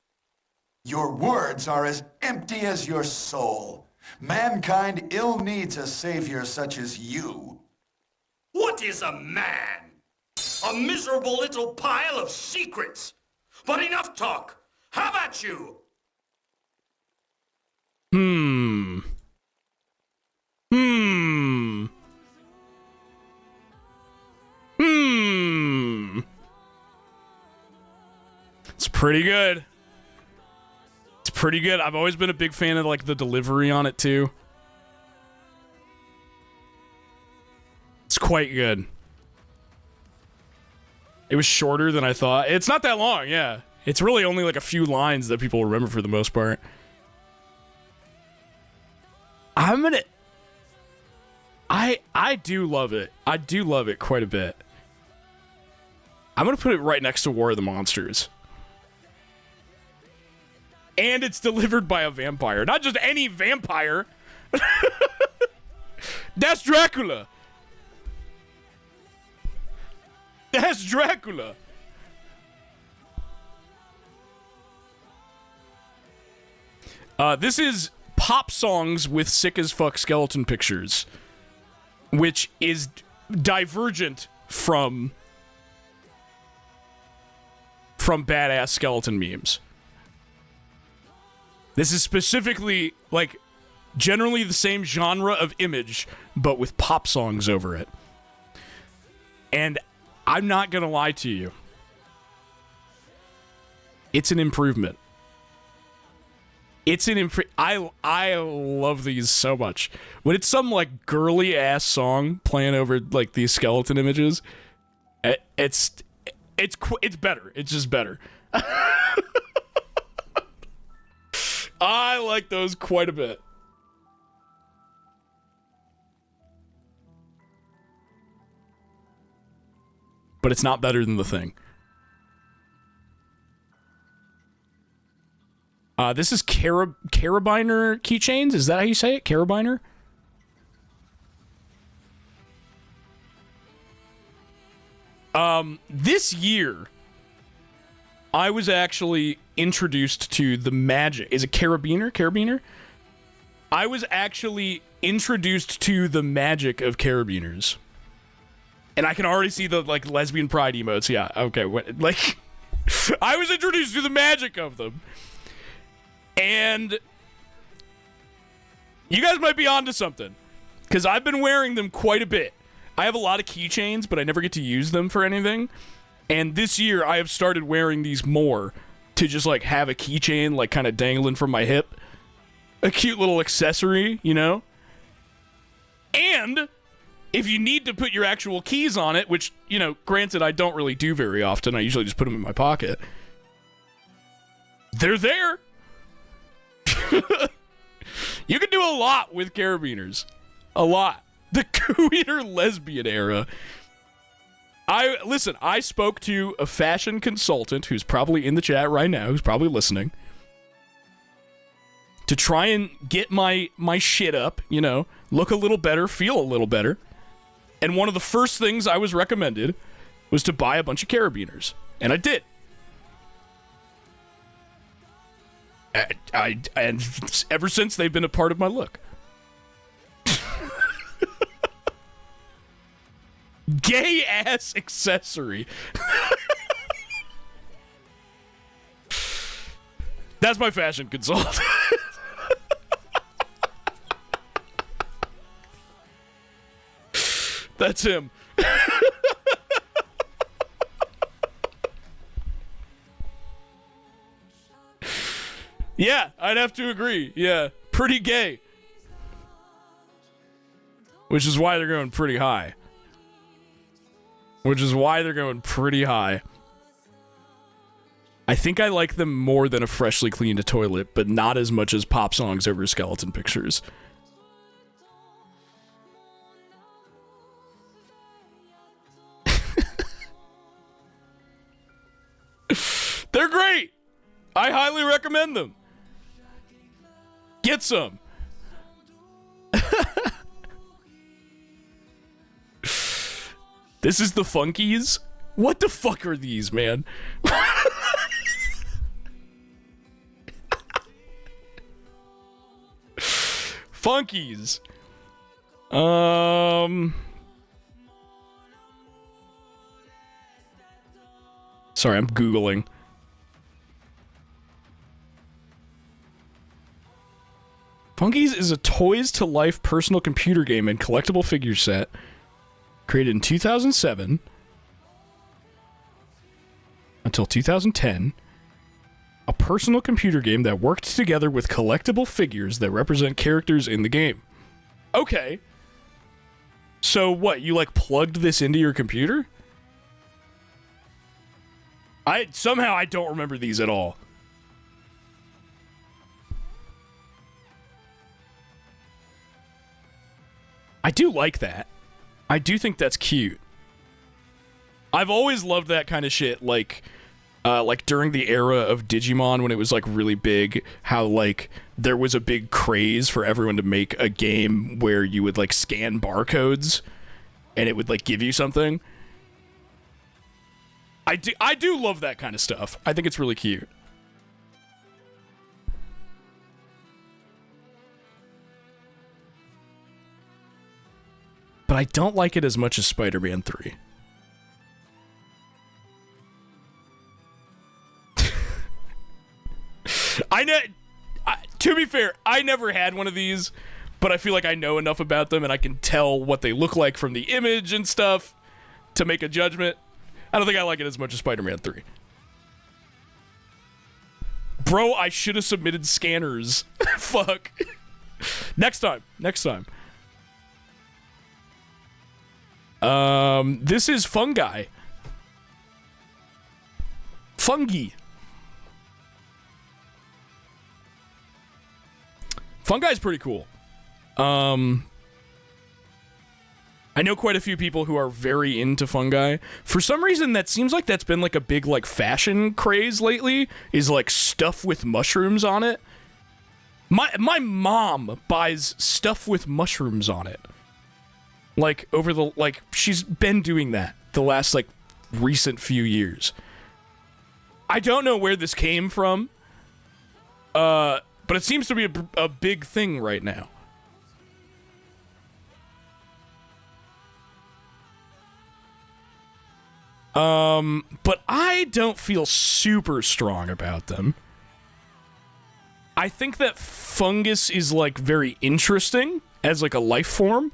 Your words are as empty as your soul. Mankind ill needs a savior such as you. What is a man? A miserable little pile of secrets. But enough talk. How about you? It's pretty good. It's pretty good. I've always been a big fan of, like, the delivery on it, too. It's quite good. It was shorter than I thought. It's not that long, yeah. It's really only, like, a few lines that people remember for the most part. I do love it. I do love it quite a bit. I'm gonna put it right next to War of the Monsters. And it's delivered by a vampire. Not just any vampire. That's Dracula. That's Dracula. This is pop songs with sick as fuck skeleton pictures, which is divergent from badass skeleton memes. This is specifically, like, generally the same genre of image, but with pop songs over it. And I'm not gonna lie to you. It's an improvement. I love these so much. When it's some, like, girly ass song playing over, like, these skeleton images, it's better. It's just better. I like those quite a bit. But it's not better than The Thing. This is Carabiner keychains. Is that how you say it? Carabiner? This year, I was actually introduced to the magic. Is it Carabiner? Carabiner? I was actually introduced to the magic of carabiners. And I can already see the, like, lesbian pride emotes. Yeah, okay. Like, I was introduced to the magic of them. And you guys might be onto something, because I've been wearing them quite a bit. I have a lot of keychains, but I never get to use them for anything. And this year, I have started wearing these more to just, like, have a keychain, like, kind of dangling from my hip. A cute little accessory, you know? And if you need to put your actual keys on it, which, you know, granted, I don't really do very often. I usually just put them in my pocket. They're there. You can do a lot with carabiners. A lot. The queer lesbian era. I spoke to a fashion consultant who's probably in the chat right now, who's probably listening, to try and get my shit up, you know, look a little better, feel a little better. And one of the first things I was recommended was to buy a bunch of carabiners. And I did. And ever since, they've been a part of my look. Gay ass accessory. That's my fashion consultant. That's him. Yeah, I'd have to agree. Yeah, pretty gay. Which is why they're going pretty high. I think I like them more than a freshly cleaned toilet, but not as much as pop songs over skeleton pictures. They're great! I highly recommend them. Get some. This is the Funkies? What the fuck are these, man? Funkies. Sorry, I'm Googling. Funkies is a toys-to-life personal computer game and collectible figure set created in 2007 until 2010. A personal computer game that worked together with collectible figures that represent characters in the game. Okay. So what, you like plugged this into your computer? Somehow I don't remember these at all. I do like that. I do think that's cute. I've always loved that kind of shit, like during the era of Digimon when it was like really big, how like there was a big craze for everyone to make a game where you would like scan barcodes and it would like give you something. I do love that kind of stuff. I think it's really cute. But I don't like it as much as Spider-Man 3. To be fair, I never had one of these, but I feel like I know enough about them and I can tell what they look like from the image and stuff to make a judgment. I don't think I like it as much as Spider-Man 3. Bro, I should have submitted scanners. Fuck. Next time. This is Fungi. Fungi. Fungi is pretty cool. I know quite a few people who are very into fungi. For some reason, that seems like that's been like a big like fashion craze lately, is like stuff with mushrooms on it. My mom buys stuff with mushrooms on it. Like she's been doing that the last like recent few years. I don't know where this came from. But it seems to be a big thing right now. But I don't feel super strong about them. I think that fungus is like very interesting as like a life form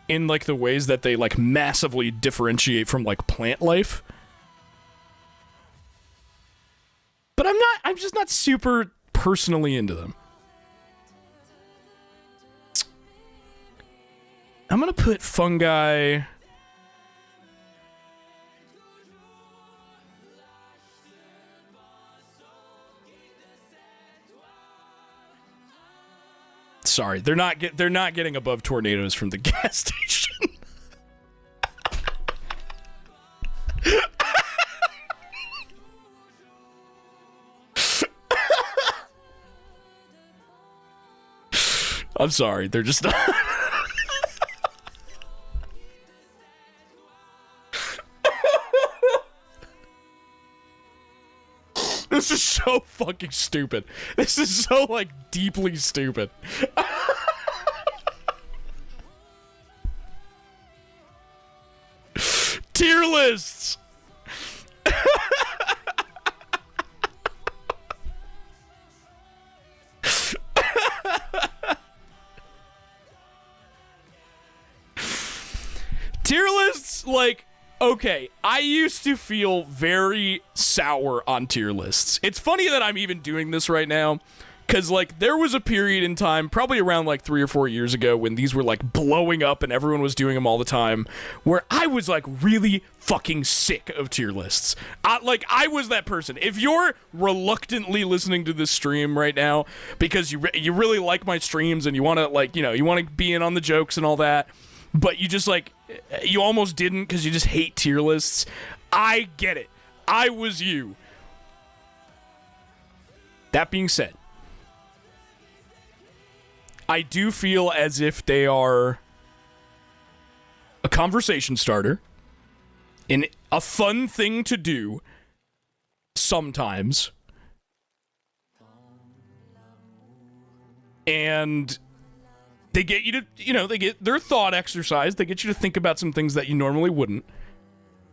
in like the ways that they like massively differentiate from like plant life. But I'm just not super personally into them. I'm gonna put fungi. Sorry, they're not getting above tornadoes from the gas station. I'm sorry, they're just not. This is so fucking stupid. This is so, like, deeply stupid. Tier lists! Tier lists, like... Okay, I used to feel very sour on tier lists. It's funny that I'm even doing this right now, because, like, there was a period in time, probably around, like, 3 or 4 years ago, when these were, like, blowing up and everyone was doing them all the time, where I was, like, really fucking sick of tier lists. I was that person. If you're reluctantly listening to this stream right now, because you really like my streams and you want to, like, you know, you want to be in on the jokes and all that, but you just, like, you almost didn't because you just hate tier lists. I get it. I was you. That being said, I do feel as if they are a conversation starter and a fun thing to do sometimes. And They get you to, they get their thought exercise. They get you to think about some things that you normally wouldn't,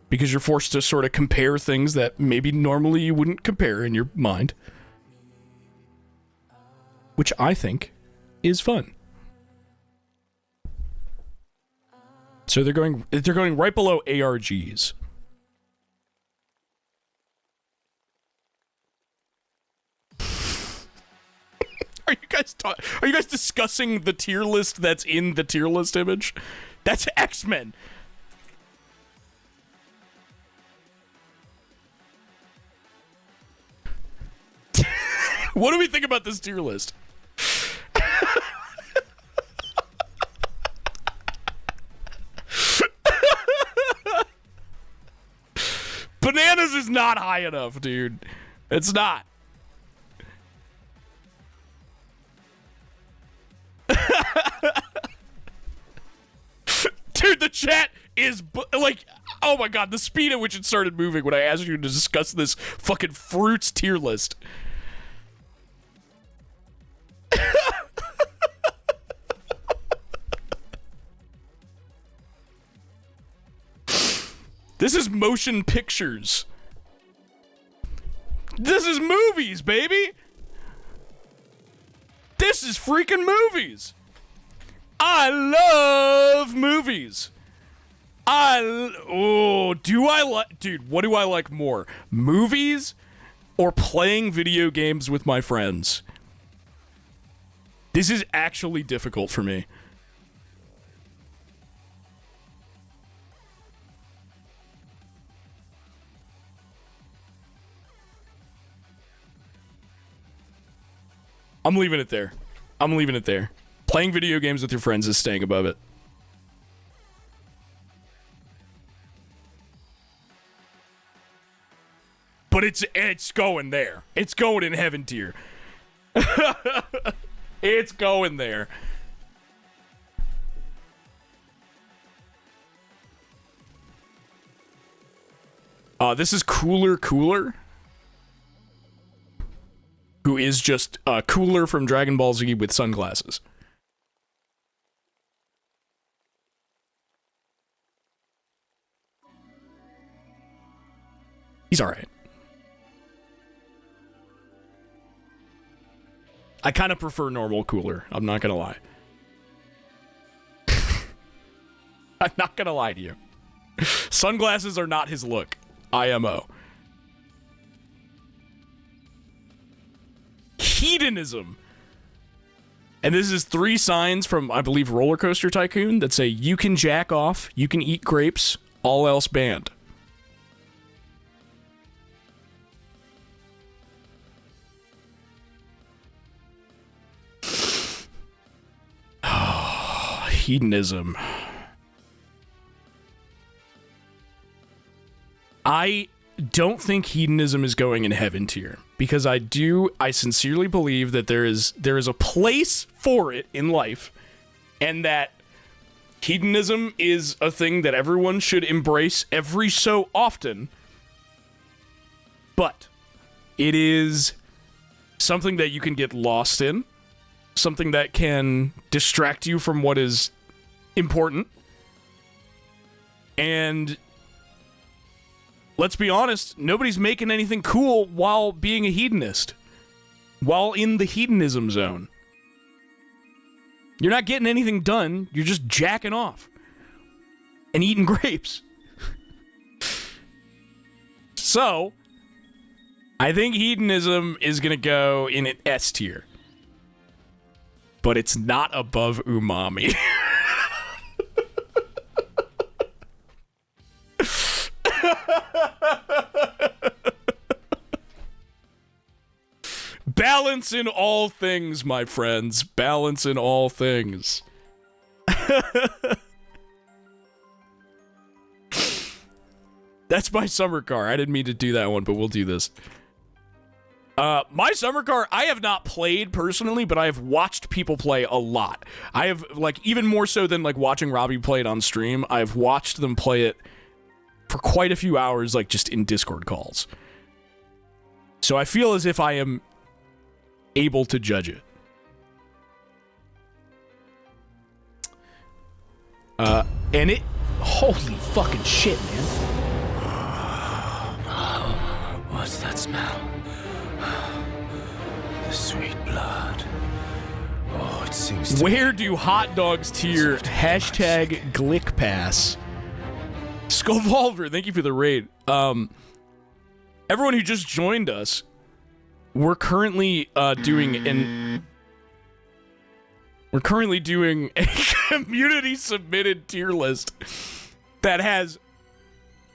because you're forced to sort of compare things that maybe normally you wouldn't compare in your mind, which I think is fun. So they're going right below ARGs. Are you guys discussing the tier list that's in the tier list image? That's X-Men. What do we think about this tier list? Bananas is not high enough, dude. It's not. Dude, the chat is like, oh my god, the speed at which it started moving when I asked you to discuss this fucking fruits tier list. This is motion pictures. This is movies, baby. This is freaking movies. I love movies. Dude, what do I like more? Movies or playing video games with my friends? This is actually difficult for me. I'm leaving it there. Playing video games with your friends is staying above it. But it's going there. It's going in heaven tier. It's going there. This is Cooler. Who is just Cooler from Dragon Ball Z with sunglasses. He's alright. I kind of prefer normal Cooler. I'm not gonna lie. I'm not gonna lie to you. Sunglasses are not his look. IMO. Hedonism. And this is 3 signs from, I believe, Roller Coaster Tycoon that say, you can jack off, you can eat grapes, all else banned. Hedonism. I don't think hedonism is going in heaven tier, because I sincerely believe that there is a place for it in life, and that hedonism is a thing that everyone should embrace every so often, but it is something that you can get lost in, something that can distract you from what is important, and let's be honest, nobody's making anything cool while being a hedonist. While in the hedonism zone. You're not getting anything done, you're just jacking off. And eating grapes. So, I think hedonism is gonna go in an S tier. But it's not above umami. Balance in all things, my friends. Balance in all things. That's my summer car. I didn't mean to do that one, but we'll do this. My summer car, I have not played personally, but I have watched people play a lot. I have, like, even more so than, like, watching Robbie play it on stream, I've watched them play it for quite a few hours, like, just in Discord calls. So I feel as if I am able to judge it. And it, holy fucking shit, man. What's that smell? The sweet blood. Oh, it seems to Where do hot dogs tier? Hashtag GlickPass. Skullvolver, thank you for the raid. Everyone who just joined us, we're currently doing a community submitted tier list that has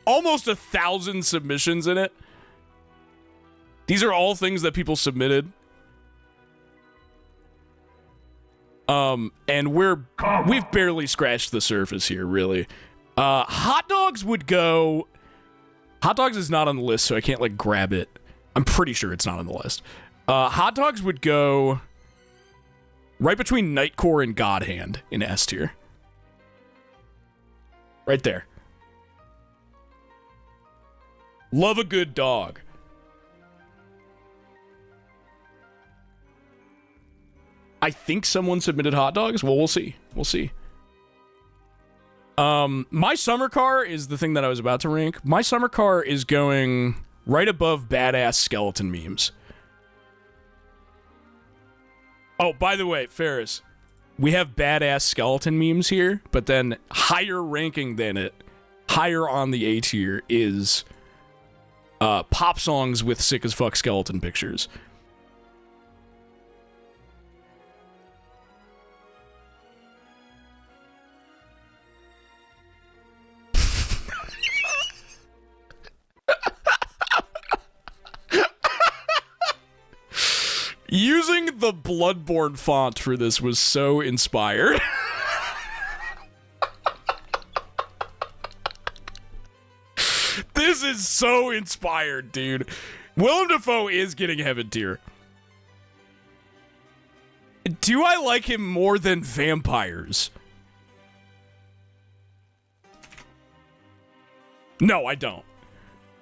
almost 1,000 submissions in it. These are all things that people submitted. And we've barely scratched the surface here, really. Hot dogs would go. Hot dogs is not on the list, so I can't like grab it. I'm pretty sure it's not on the list. Hot dogs would go right between Nightcore and Godhand in S tier. Right there. Love a good dog. I think someone submitted hot dogs. Well, we'll see. We'll see. My summer car is the thing that I was about to rank. My summer car is going right above badass skeleton memes. Oh, by the way, Ferris, we have badass skeleton memes here, but then higher ranking than it, higher on the A tier is pop songs with sick as fuck skeleton pictures. Using the Bloodborne font for this was so inspired. This is so inspired, dude. Willem Dafoe is getting heaven tier. Do I like him more than vampires? No, I don't.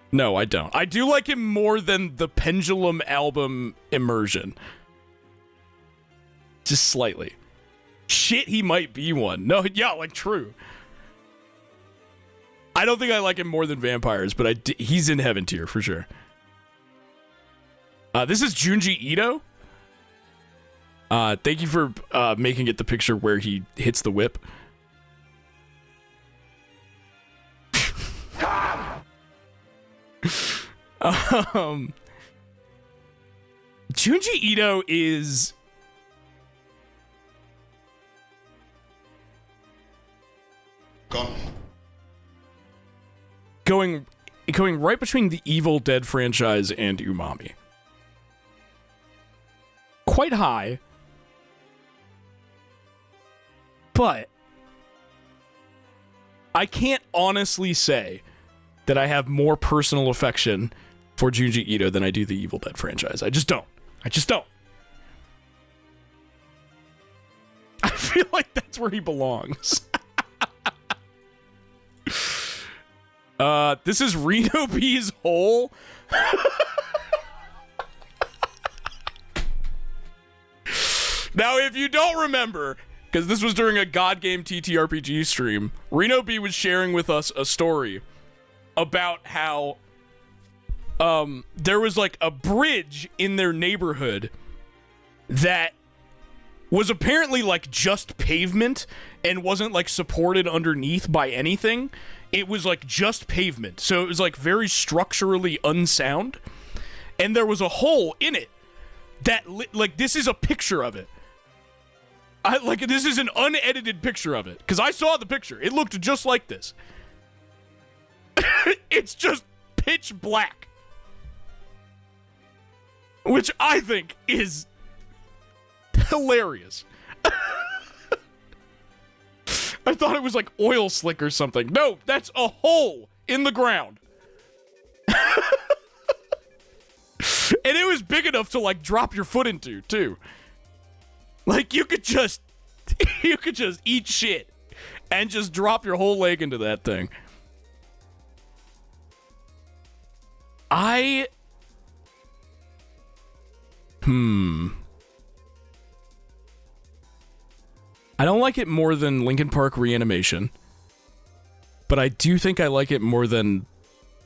No, I don't. I do like him more than the Pendulum album Immersion. Just slightly. Shit, he might be one. No, yeah, like true. I don't think I like him more than vampires, but he's in heaven tier for sure. This is Junji Ito. Thank you for making it the picture where he hits the whip. Junji Ito is going right between the Evil Dead franchise and Umami. Quite high, but I can't honestly say that I have more personal affection for Junji Ito than I do the Evil Dead franchise. I just don't. I feel like that's where he belongs. This is Reno B's Hole. Now, if you don't remember, because this was during a God Game TTRPG stream, Reno B was sharing with us a story about how there was like a bridge in their neighborhood that was apparently like just pavement and wasn't like supported underneath by anything. It was like just pavement. So it was like very structurally unsound. And there was a hole in it that like this is a picture of it. This is an unedited picture of it because I saw the picture. It looked just like this. It's just pitch black. Which I think is hilarious. I thought it was like oil slick or something. No, that's a hole in the ground. And it was big enough to like drop your foot into, too. Like you could just eat shit and just drop your whole leg into that thing. I don't like it more than Linkin Park Reanimation, but I do think I like it more than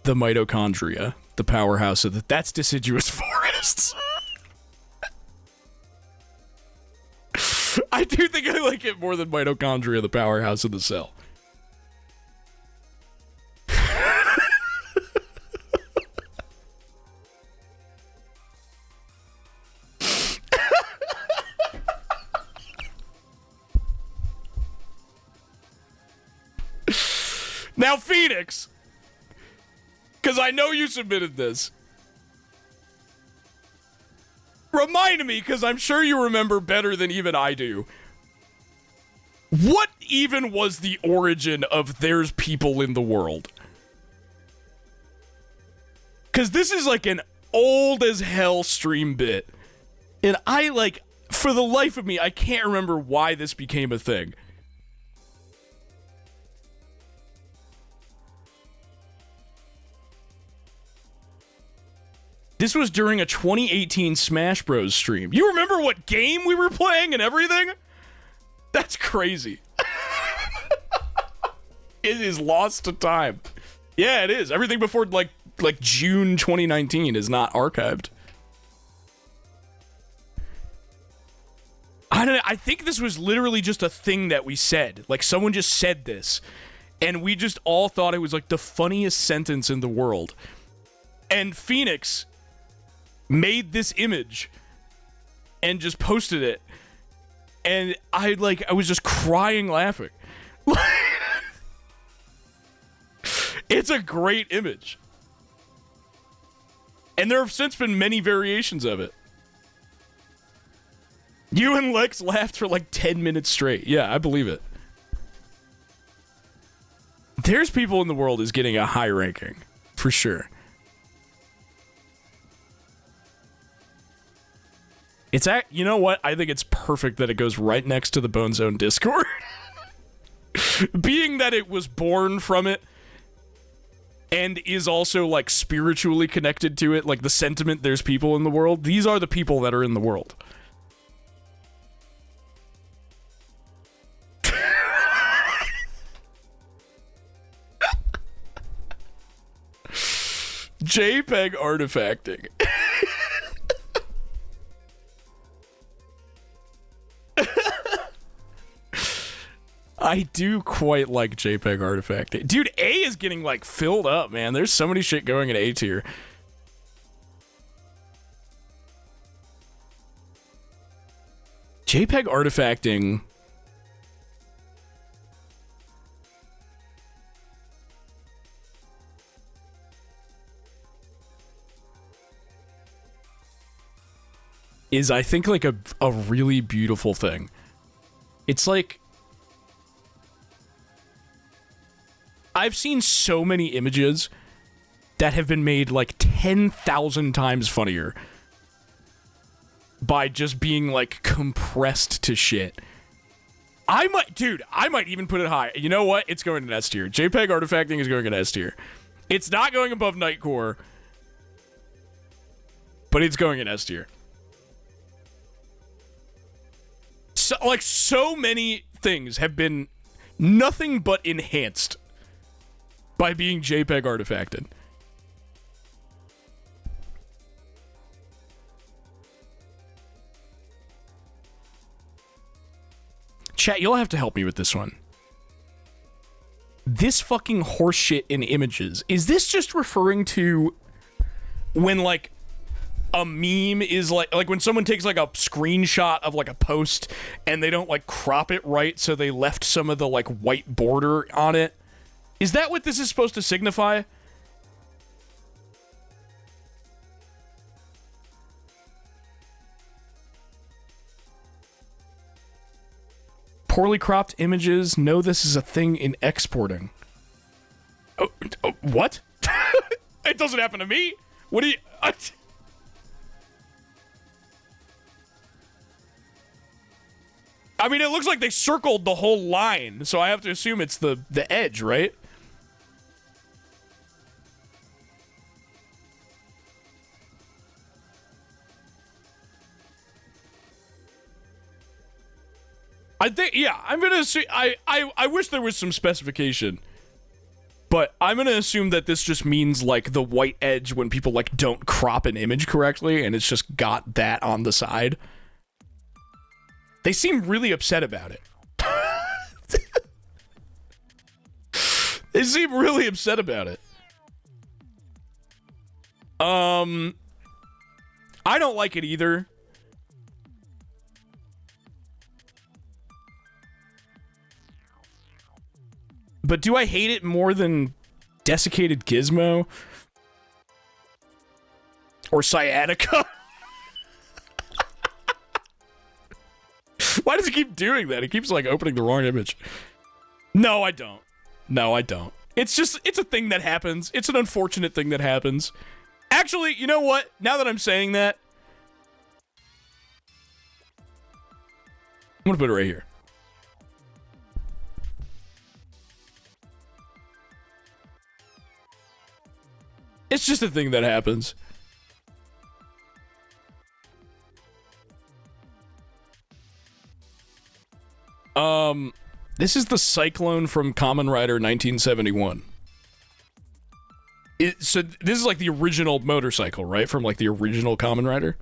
the Mitochondria, the powerhouse of that's Deciduous Forests. I do think I like it more than Mitochondria, the powerhouse of the cell. Now, Phoenix, because I know you submitted this. Remind me, because I'm sure you remember better than even I do. What even was the origin of there's people in the world? Because this is like an old as hell stream bit. And I, like, for the life of me, I can't remember why this became a thing. This was during a 2018 Smash Bros. Stream. You remember what game we were playing and everything? That's crazy. It is lost to time. Yeah, it is. Everything before, like June 2019 is not archived. I don't know. I think this was literally just a thing that we said. Like, someone just said this. And we just all thought it was, like, the funniest sentence in the world. And Phoenix made this image and just posted it, and I was just crying laughing. It's a great image, and there have since been many variations of it. You and Lex laughed for like 10 minutes straight. Yeah, I believe it. There's people in the world is getting a high ranking for sure. You know what? I think it's perfect that it goes right next to the Bone Zone Discord. Being that it was born from it and is also, like, spiritually connected to it, like the sentiment, there's people in the world. These are the people that are in the world. JPEG artifacting. I do quite like JPEG artifacting. Dude, A is getting, like, filled up, man. There's so many shit going in A tier. JPEG artifacting is, I think, like a really beautiful thing. It's like, I've seen so many images that have been made like 10,000 times funnier by just being, like, compressed to shit. I might even put it high. You know what? It's going in S tier. JPEG artifacting is going in S tier. It's not going above Nightcore, but it's going in S tier. So, like, so many things have been nothing but enhanced by being JPEG artifacted. Chat, you'll have to help me with this one. This fucking horseshit in images, is this just referring to when, like, a meme is like when someone takes, like, a screenshot of, like, a post and they don't, like, crop it right, so they left some of the, like, white border on it? Is that what this is supposed to signify? Poorly cropped images. No, this is a thing in exporting. Oh what? It doesn't happen to me. What do you... I mean, it looks like they circled the whole line, so I have to assume it's the edge, right? I think, yeah, I'm gonna assume, I wish there was some specification, but I'm gonna assume that this just means, like, the white edge when people, like, don't crop an image correctly, and it's just got that on the side. They seem really upset about it. They seem really upset about it. I don't like it either. But do I hate it more than Desiccated Gizmo? Or Sciatica? Why does he keep doing that? He keeps, like, opening the wrong image. No, I don't. No, I don't. It's just, it's a thing that happens. It's an unfortunate thing that happens. Actually, you know what? Now that I'm saying that, I'm gonna put it right here. It's just a thing that happens. This is the Cyclone from Kamen Rider 1971. So this is like the original motorcycle, right? From like the original Kamen Rider?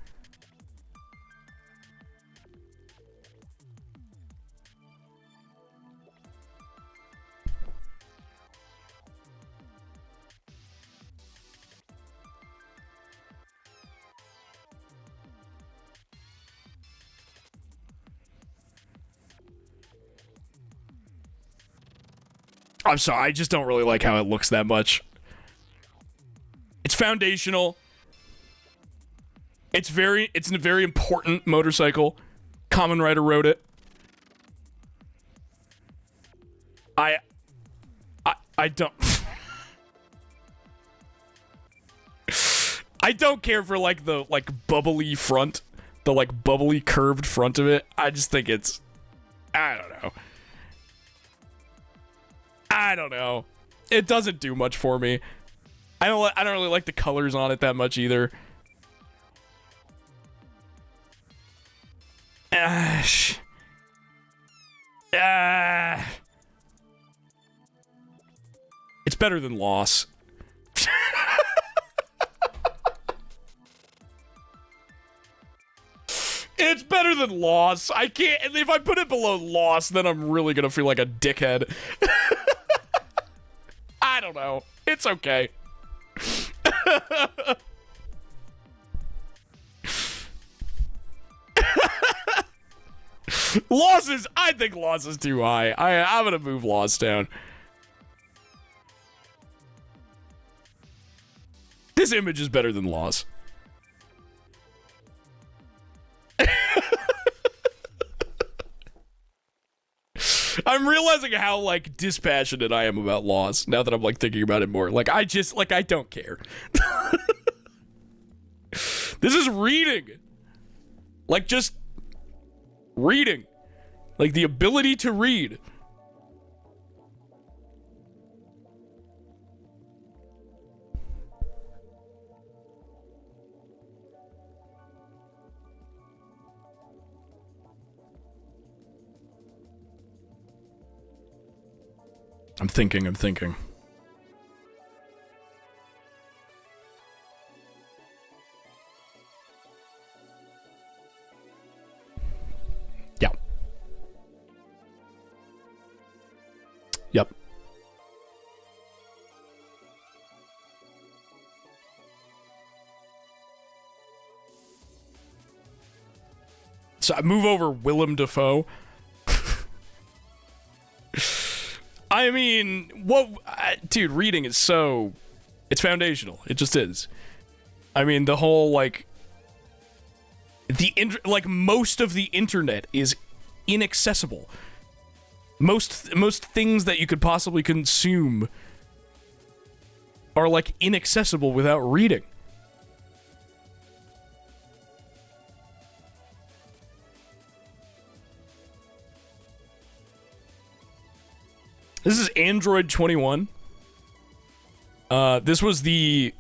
I'm sorry, I just don't really like how it looks that much. It's foundational. It's a very important motorcycle. Kamen Rider wrote it. I don't I don't care for like the bubbly front, the like bubbly curved front of it. I just think it's, I don't know. It doesn't do much for me. I don't really like the colors on it that much either. It's better than Loss. It's better than Loss. I can't. If I put it below Loss, then I'm really gonna feel like a dickhead. I don't know. It's okay. I think Loss is too high. I'm gonna move Loss down. This image is better than Loss. I'm realizing how, like, dispassionate I am about Loss now that I'm, like, thinking about it more. Like, I don't care. This is reading. Like, just reading. Like, the ability to read. I'm thinking. Yeah. Yep. So I move over Willem Dafoe. I mean, dude, reading is so, it's foundational. It just is. I mean, the whole, like, most of the internet is inaccessible. Most things that you could possibly consume are, like, inaccessible without reading. This is Android 21. This was the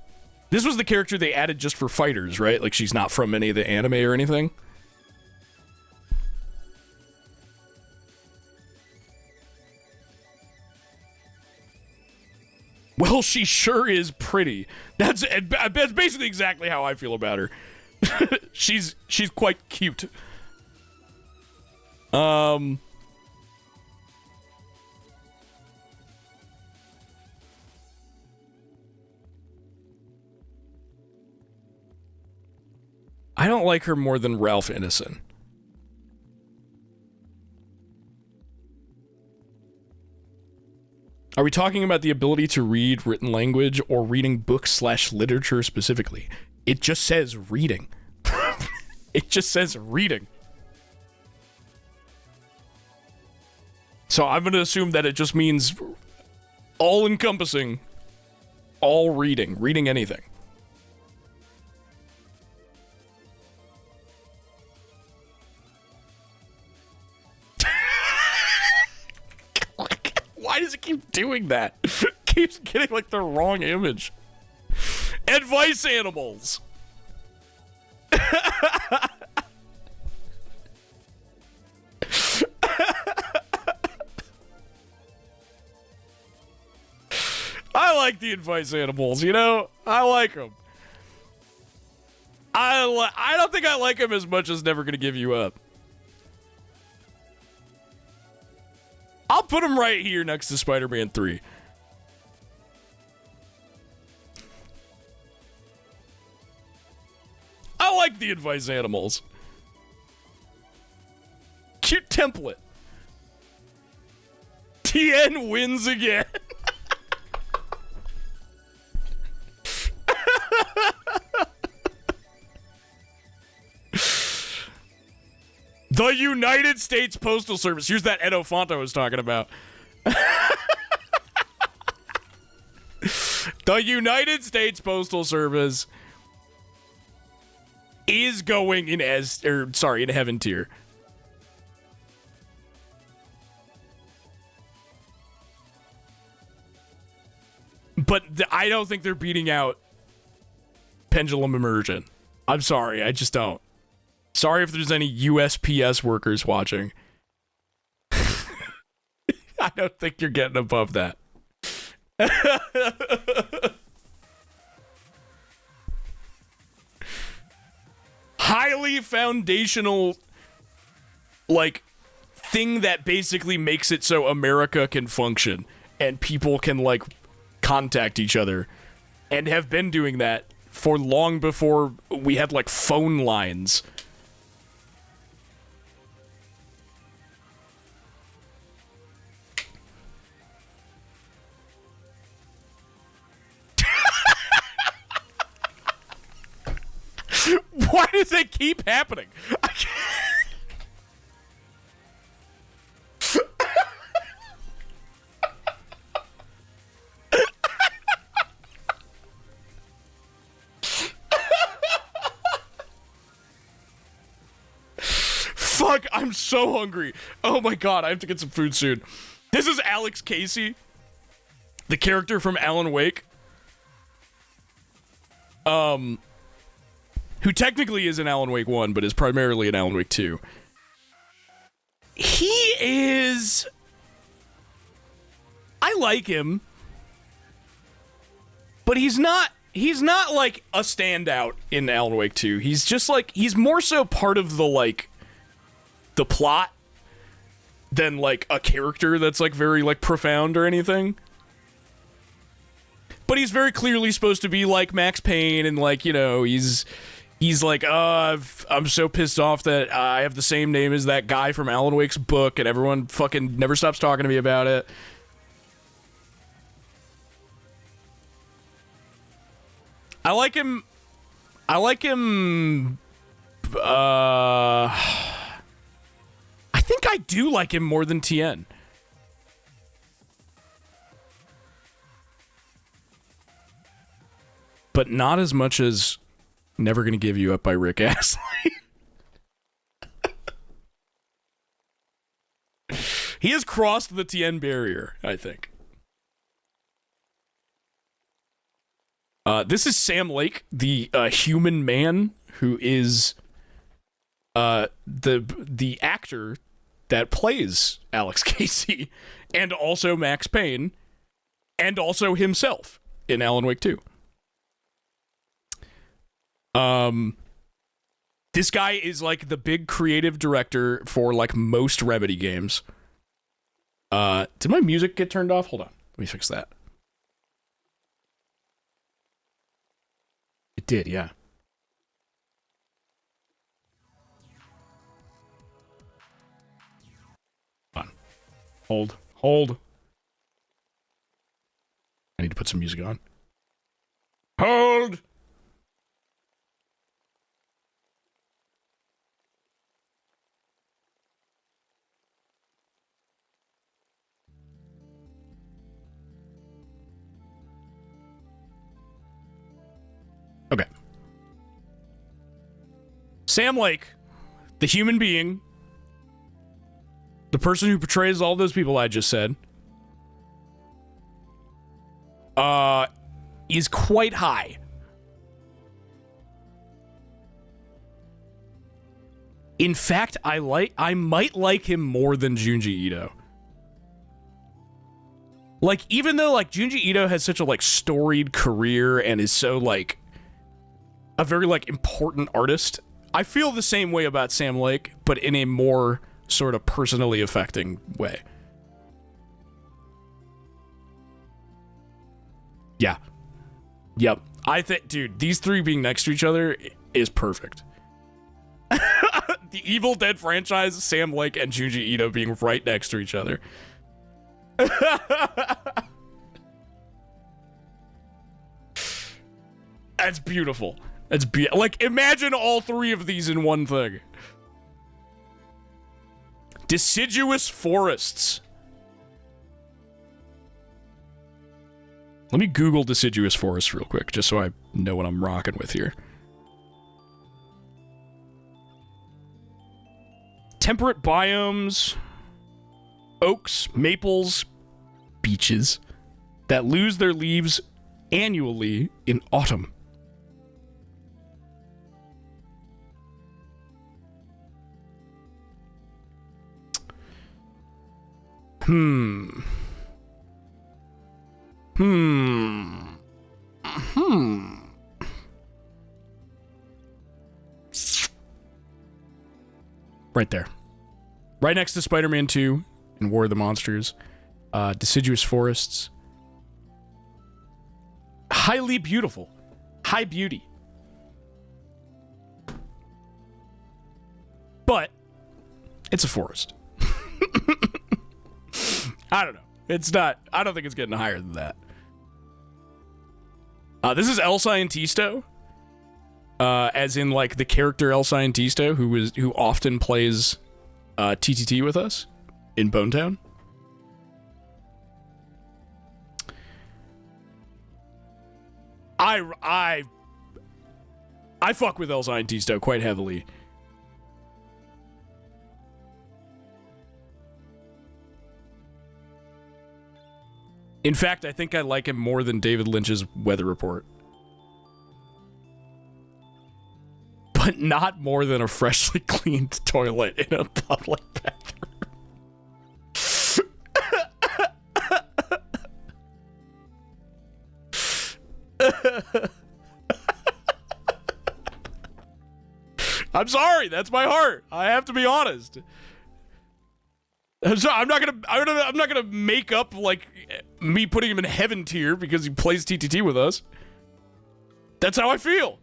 character they added just for fighters, right? Like, she's not from any of the anime or anything. Well, she sure is pretty. That's basically exactly how I feel about her. she's quite cute. I don't like her more than Ralph Ineson. Are we talking about the ability to read written language or reading books/literature specifically? It just says reading. It just says reading. So I'm going to assume that it just means all-encompassing, all reading anything. Why does it keep doing that? It keeps getting like the wrong image. Advice animals. I like the advice animals, you know? I like them. I don't think I like them as much as Never Gonna Give You Up. I'll put him right here next to Spider-Man 3. I like the advice animals. Cute template. TN wins again. The United States Postal Service. Here's that Edo font I was talking about. The United States Postal Service is going in in heaven tier. But I don't think they're beating out Pendulum Immersion. I'm sorry, I just don't. Sorry if there's any USPS workers watching. I don't think you're getting above that. Highly foundational, like, thing that basically makes it so America can function and people can, like, contact each other, and have been doing that for long before we had, like, phone lines. Why does it keep happening? I can't. Fuck, I'm so hungry. Oh my god, I have to get some food soon. This is Alex Casey, the character from Alan Wake. Who technically is in Alan Wake 1, but is primarily in Alan Wake 2. He is... I like him. But he's not like a standout in Alan Wake 2. He's just like, he's more so part of the, like, the plot than like a character that's like very like profound or anything. But he's very clearly supposed to be like Max Payne, and like, you know, he's like, I'm so pissed off that I have the same name as that guy from Alan Wake's book, and everyone fucking never stops talking to me about it. I like him. I think I do like him more than TN. But not as much as Never Gonna Give You Up by Rick Astley. He has crossed the TN barrier, I think. This is Sam Lake, the human man who is the actor that plays Alex Casey and also Max Payne And also himself in Alan Wake 2. This guy is like the big creative director for like most Remedy games. Did my music get turned off? Hold on. Let me fix that. It did, yeah. Hold. I need to put some music on. Hold! Okay. Sam Lake, the human being, the person who portrays all those people I just said, is quite high. In fact, I might like him more than Junji Ito. Like, even though, like, Junji Ito has such a, like, storied career and is so, like, a very, like, important artist, I feel the same way about Sam Lake, but in a more sort of personally affecting way. Yeah. Yep. I think, dude, these three being next to each other is perfect. The Evil Dead franchise, Sam Lake, and Junji Ito being right next to each other. That's beautiful. Like, imagine all three of these in one thing. Deciduous forests. Let me Google deciduous forests real quick, just so I know what I'm rocking with here. Temperate biomes, oaks, maples, beeches that lose their leaves annually in autumn. Right there. Right next to Spider-Man 2 and War of the Monsters. Deciduous forests. Highly beautiful. High beauty. But it's a forest. I don't know. It's not. I don't think it's getting higher than that. This is El Scientisto. As in, like, the character El Scientisto, who often plays TTT with us in Bonetown. I fuck with El Scientisto quite heavily. In fact, I think I like him more than David Lynch's Weather Report. But not more than a freshly cleaned toilet in a public bathroom. I'm sorry, that's my heart. I have to be honest. I'm not gonna make up like me putting him in heaven tier because he plays TTT with us. That's how I feel.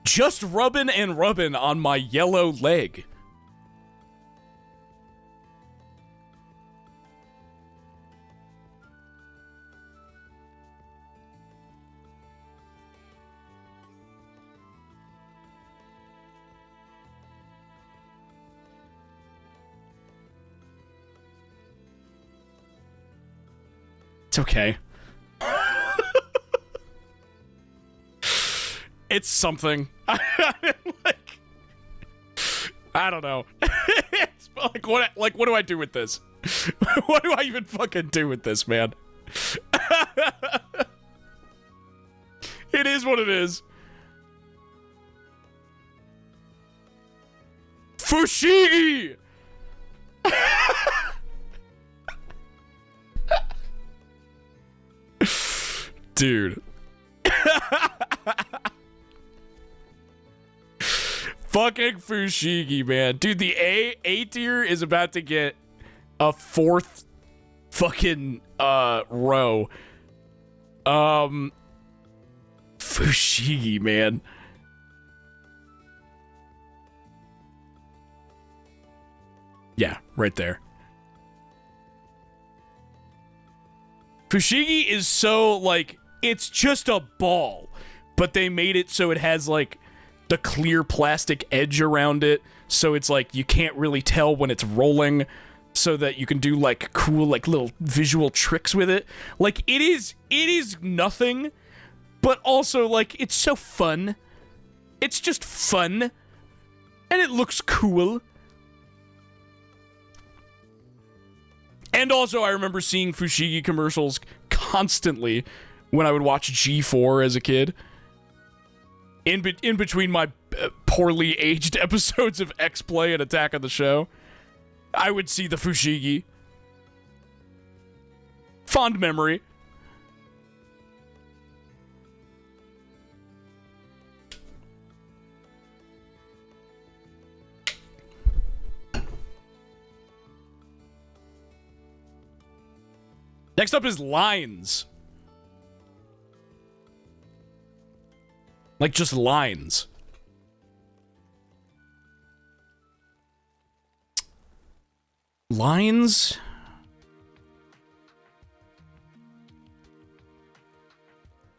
Just rubbing and rubbing on my yellow leg. It's okay. It's something. Like, I don't know. It's like what do I do with this? What do I even fucking do with this, man? It is what it is. Fushigi! Dude. Fucking Fushigi, man. Dude, the A tier is about to get a 4th fucking row. Fushigi, man. Yeah, right there. Fushigi is so, like, it's just a ball, but they made it so it has, like, the clear plastic edge around it, so it's, like, you can't really tell when it's rolling, so that you can do, like, cool, like, little visual tricks with it. Like, it is nothing, but also, like, it's so fun. It's just fun, and it looks cool. And also, I remember seeing Fushigi commercials constantly when I would watch G4 as a kid. In between my poorly aged episodes of X-Play and Attack on the Show, I would see the Fushigi. Fond memory. Next up is lines. Like, just lines. Lines?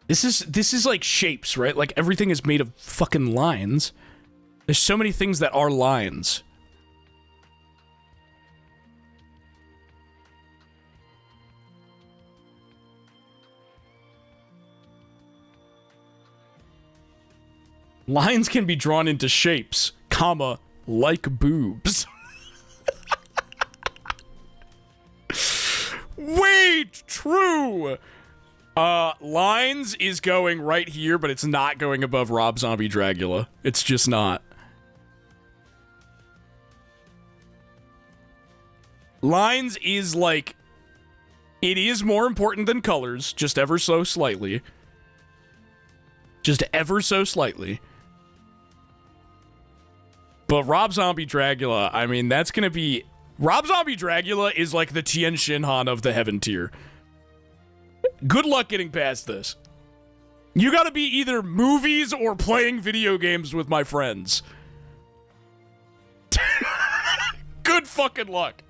This is like shapes, right? Like, everything is made of fucking lines. There's so many things that are lines. Lines can be drawn into shapes, comma, like boobs. Wait, true! Lines is going right here, but it's not going above Rob Zombie Dragula. It's just not. Lines is like... It is more important than colors, just ever so slightly. Just ever so slightly. But Rob Zombie Dragula, I mean, that's gonna be... Rob Zombie Dragula is like the Tien Shinhan of the Heaven tier. Good luck getting past this. You gotta be either movies or playing video games with my friends. Good fucking luck.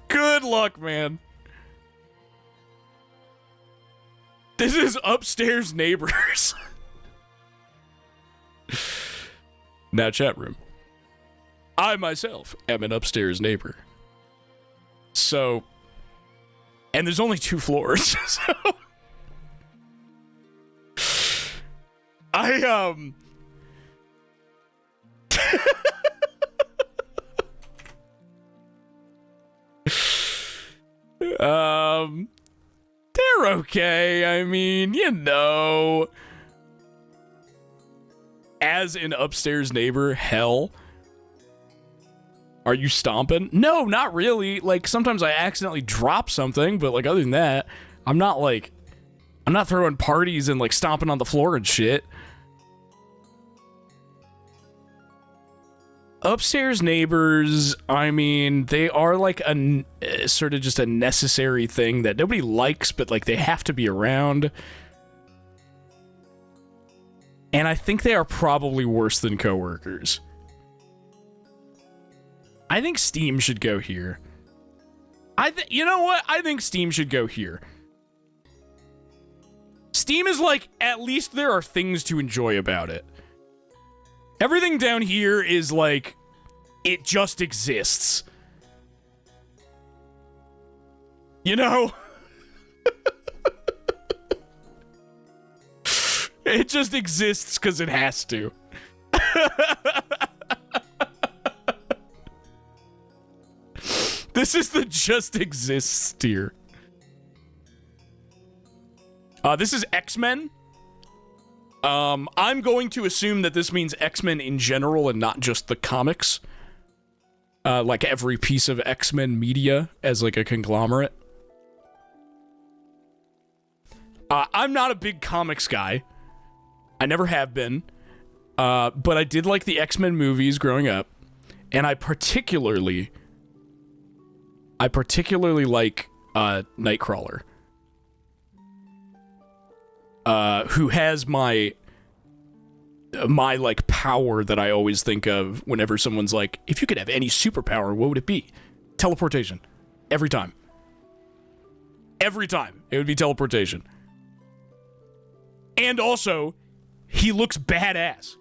Good luck, man. This is Upstairs Neighbors. Now, chat room. I myself am an upstairs neighbor. So, and there's only 2 floors. So, they're okay. I mean, you know. As an upstairs neighbor, hell. Are you stomping? No, not really. Like, sometimes I accidentally drop something, but, like, other than that, I'm not throwing parties and, like, stomping on the floor and shit. Upstairs neighbors, I mean, they are, like, a sort of just a necessary thing that nobody likes, but, like, they have to be around. And I think they are probably worse than coworkers. I think Steam should go here. You know what? I think Steam should go here. Steam is like, at least there are things to enjoy about it. Everything down here is like, it just exists. You know? It just exists because it has to. This is the just exists tier. This is X-Men. I'm going to assume that this means X-Men in general and not just the comics. Like every piece of X-Men media as like a conglomerate. I'm not a big comics guy. I never have been. But I did like the X-Men movies growing up. And I particularly like Nightcrawler. Who has my like power that I always think of whenever someone's like, if you could have any superpower, what would it be? Teleportation. Every time. Every time. It would be teleportation. And also, he looks badass.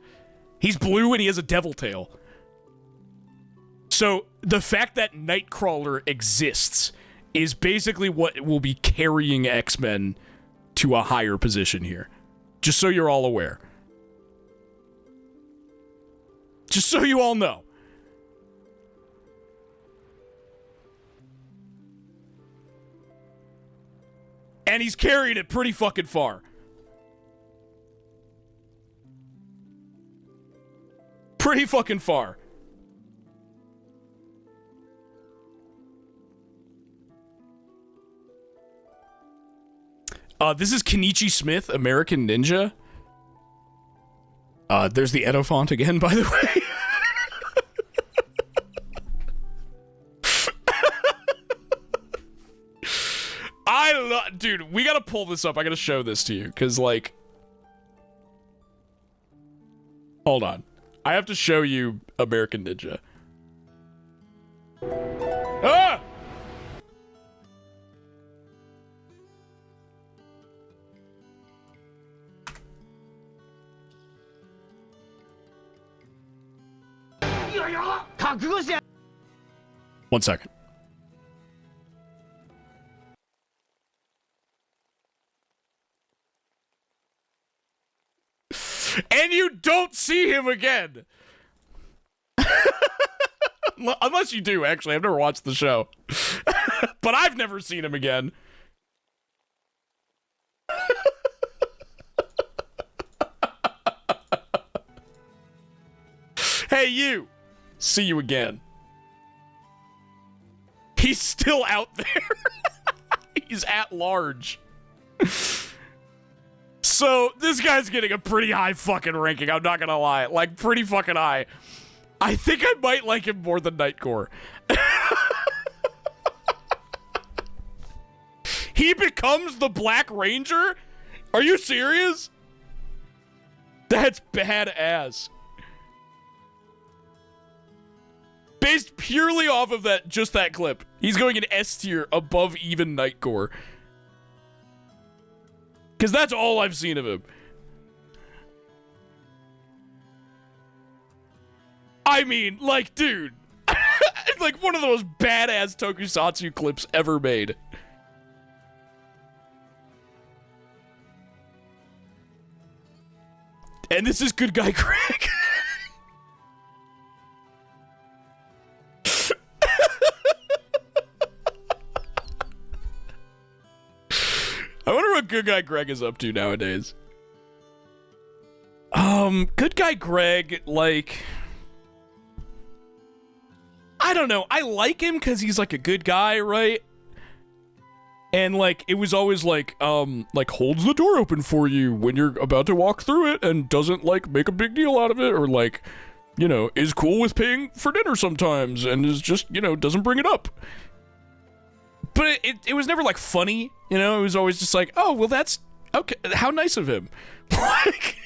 He's blue and he has a devil tail. So, the fact that Nightcrawler exists is basically what will be carrying X-Men to a higher position here. Just so you're all aware. Just so you all know. And he's carrying it pretty fucking far. Pretty fucking far. This is Kenichi Smith, American Ninja. There's the Edo font again, by the way. Dude, we gotta pull this up. I gotta show this to you, because, like... Hold on. I have to show you American Ninja. Ah! One second. And you don't see him again. Unless you do, actually. I've never watched the show. But I've never seen him again. Hey, you. See you again. He's still out there. He's at large. So, this guy's getting a pretty high fucking ranking, I'm not gonna lie. Like, pretty fucking high. I think I might like him more than Nightcore. He becomes the Black Ranger? Are you serious? That's badass. Based purely off of that, just that clip. He's going in S tier above even Nightcore. Because that's all I've seen of him. I mean, like, dude. Like, one of the most badass tokusatsu clips ever made. And this is Good Guy Greg. I wonder what Good Guy Greg is up to nowadays. Good Guy Greg, like... I don't know. I like him because he's, like, a good guy, right? And, like, it was always, like, holds the door open for you when you're about to walk through it and doesn't, like, make a big deal out of it or, like, you know, is cool with paying for dinner sometimes and is just, you know, doesn't bring it up. But it was never, like, funny, you know? It was always just like, oh, well, that's... Okay, how nice of him. Like...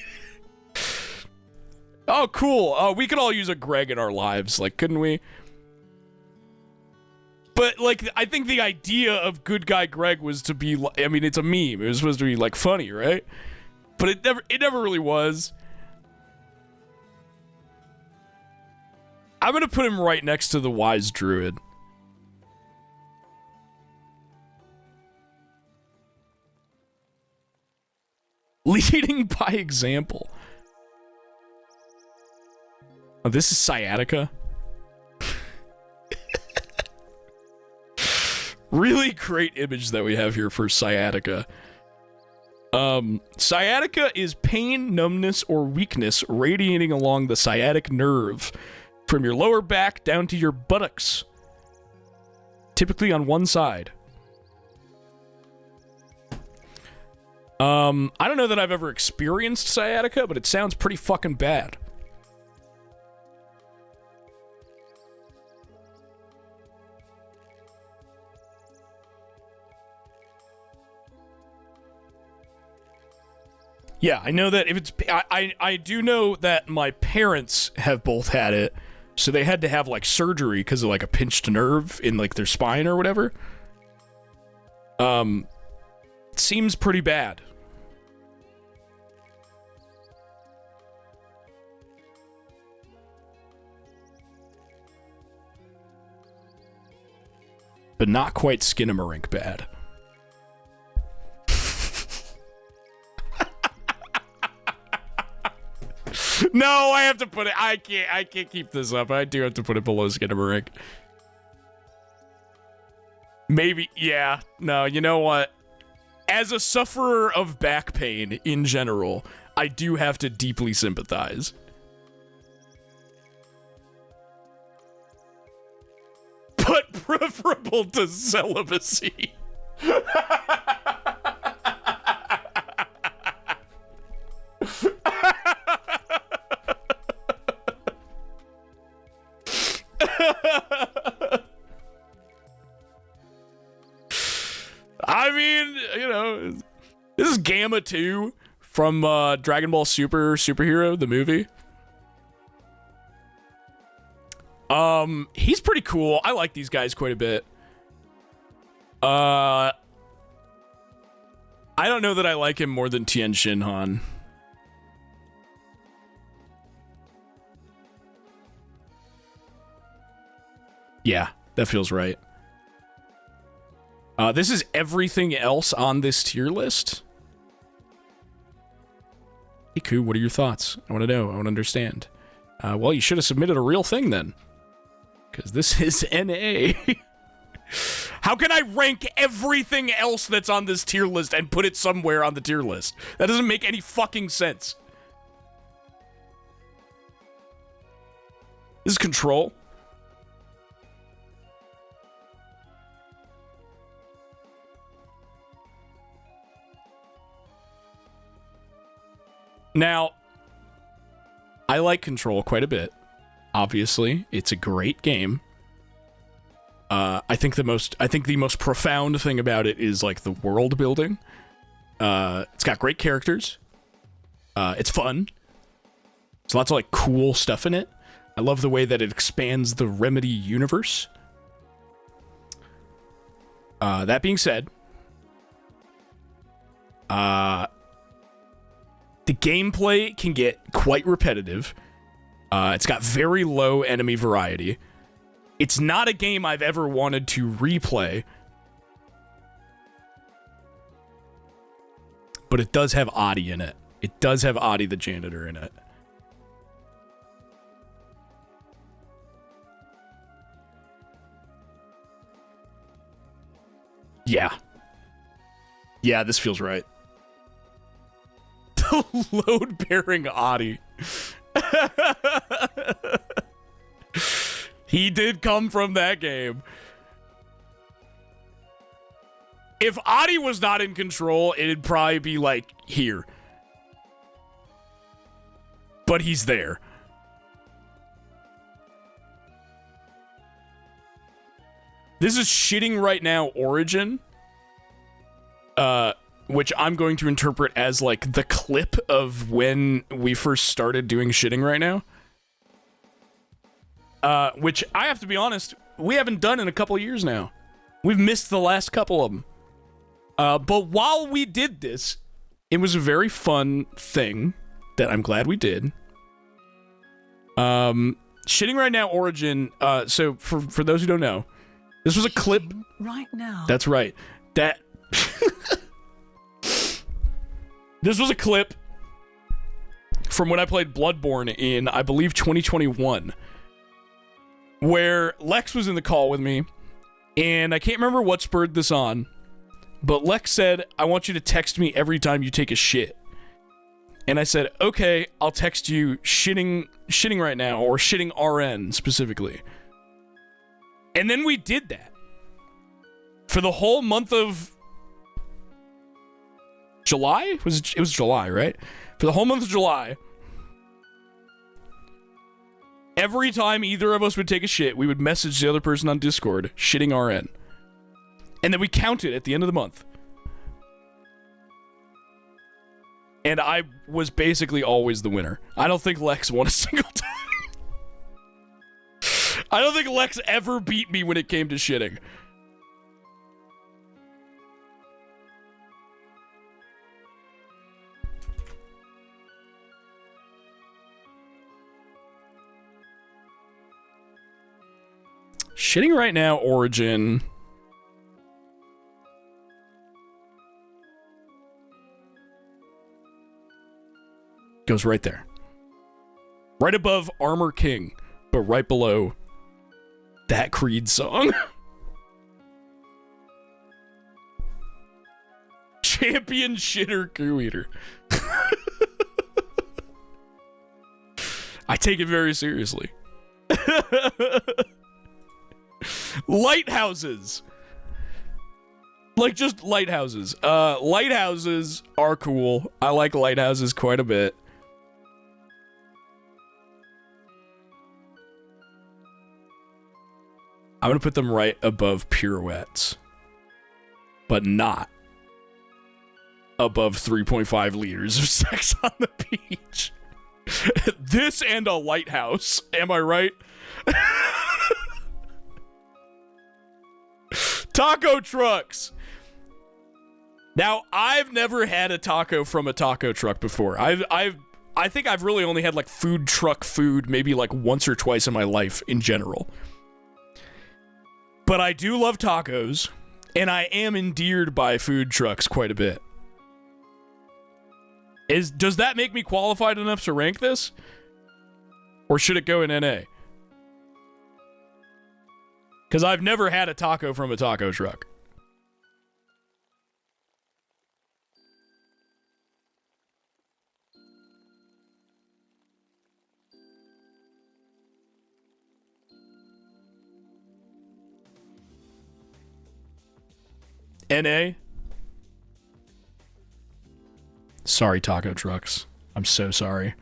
Oh, cool. Oh, we could all use a Greg in our lives, like, couldn't we? But, like, I think the idea of Good Guy Greg was to be... I mean, it's a meme. It was supposed to be, like, funny, right? But it never really was. I'm gonna put him right next to the Wise Druid. Leading by example. Oh, this is sciatica. Really great image that we have here for sciatica. Sciatica is pain, numbness, or weakness radiating along the sciatic nerve from your lower back down to your buttocks, typically on one side. I don't know that I've ever experienced sciatica, but it sounds pretty fucking bad. Yeah, I know that if it's... I do know that my parents have both had it, so they had to have, like, surgery because of, like, a pinched nerve in, like, their spine or whatever. Seems pretty bad. But not quite Skinamarink bad. No, I have to put it. I can't keep this up. I do have to put it below Skinamarink. Maybe, yeah. No, you know what? As a sufferer of back pain in general, I do have to deeply sympathize. But preferable to celibacy. I mean, you know, this is Gamma 2 from Dragon Ball Superhero, the movie. He's pretty cool. I like these guys quite a bit. I don't know that I like him more than Tien Shin Han. Yeah, that feels right. This is everything else on this tier list. Hey, Koo, what are your thoughts? I want to know. I want to understand. Well, you should have submitted a real thing then. Because this is NA. How can I rank everything else that's on this tier list and put it somewhere on the tier list? That doesn't make any fucking sense. This is Control. Now, I like Control quite a bit. Obviously, it's a great game. I think the most profound thing about it is like the world building. It's got great characters. It's fun. There's lots of like cool stuff in it. I love the way that it expands the Remedy universe. That being said, the gameplay can get quite repetitive. It's got very low enemy variety. It's not a game I've ever wanted to replay. But it does have Adi in it. It does have Adi the janitor in it. Yeah. Yeah, this feels right. The load-bearing Adi. He did come from that game. If Adi was not in Control, it'd probably be like here. But he's there. This is Shitting Right Now Origin. Which I'm going to interpret as like the clip of when we first started doing Shitting Right Now. Which I have to be honest, we haven't done in a couple of years now. We've missed the last couple of them. But while we did this, it was a very fun thing that I'm glad we did. Shitting Right Now Origin, so for those who don't know, this was a clip. Right now. That's right. This was a clip from when I played Bloodborne in, I believe, 2021, where Lex was in the call with me, and I can't remember what spurred this on, but Lex said, I want you to text me every time you take a shit. And I said, okay, I'll text you shitting right now, or shitting RN specifically. And then we did that. For the whole month of July? It was July, right? For the whole month of July, every time either of us would take a shit, we would message the other person on Discord, shitting RN. And then we counted at the end of the month. And I was basically always the winner. I don't think Lex won a single time. I don't think Lex ever beat me when it came to shitting. Shitting right now, Origin. Goes right there. Right above Armor King, but right below that Creed song. Champion shitter goo eater. I take it very seriously. Lighthouses. Like, just lighthouses. Lighthouses are cool. I like lighthouses quite a bit. I'm gonna put them right above pirouettes. But not above 3.5 liters of sex on the beach. This and a lighthouse. Am I right? Taco trucks. Now, I've never had a taco from a taco truck before. I think I've really only had like food truck food maybe like once or twice in my life in general. But I do love tacos, and I am endeared by food trucks quite a bit. Does that make me qualified enough to rank this? Or should it go in NA? Because I've never had a taco from a taco truck. NA? Sorry, taco trucks. I'm so sorry.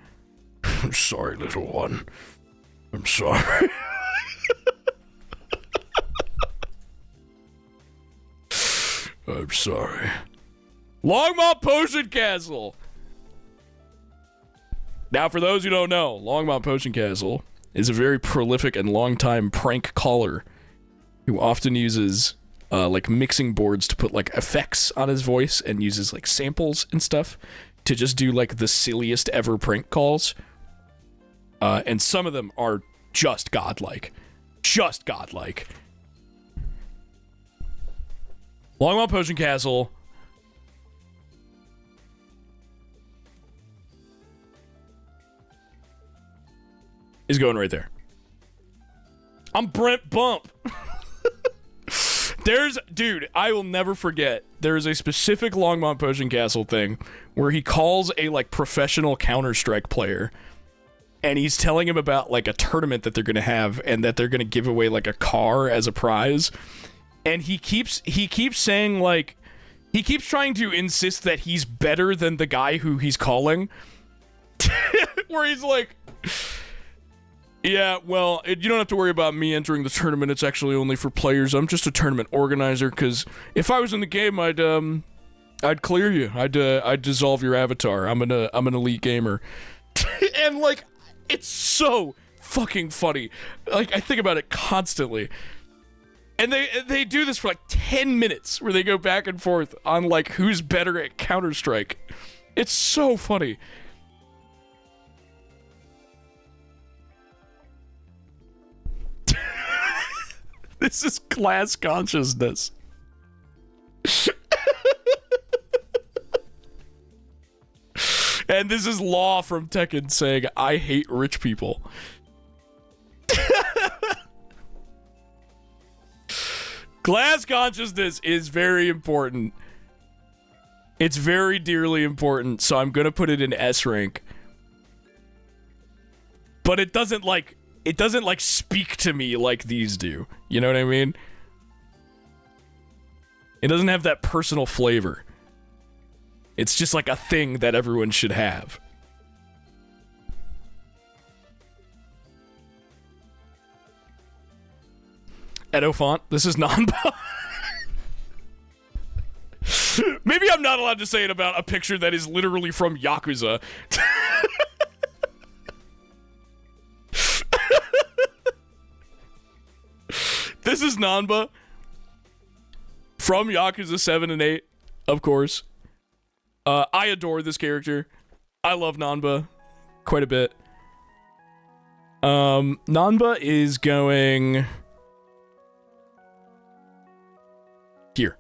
I'm sorry, little one. I'm sorry. I'm sorry. Longmont Potion Castle! Now, for those who don't know, Longmont Potion Castle is a very prolific and long-time prank caller who often uses like mixing boards to put like effects on his voice and uses like samples and stuff to just do like the silliest ever prank calls. And some of them are just godlike. Just godlike. Longmont Potion Castle is going right there. I'm Brent Bump. Dude, I will never forget. There's a specific Longmont Potion Castle thing where he calls a like professional Counter-Strike player, and he's telling him about like a tournament that they're gonna have and that they're gonna give away like a car as a prize. And he keeps saying like, he keeps trying to insist that he's better than the guy who he's calling. Where he's like, yeah, well, you don't have to worry about me entering the tournament. It's actually only for players. I'm just a tournament organizer, because if I was in the game, I'd clear you. I'd dissolve your avatar. I'm an elite gamer. And like, it's so fucking funny. Like, I think about it constantly. And they do this for like 10 minutes where they go back and forth on like who's better at Counter-Strike. It's so funny. This is class consciousness. And this is Law from Tekken saying, I hate rich people. Class consciousness is very important. It's very dearly important, so I'm gonna put it in S rank. But it doesn't speak to me like these do. You know what I mean? It doesn't have that personal flavor. It's just like a thing that everyone should have. Edo font, this is Nanba. Maybe I'm not allowed to say it about a picture that is literally from Yakuza. This is Nanba from Yakuza 7 and 8, of course. I adore this character. I love Nanba quite a bit. Nanba is going here.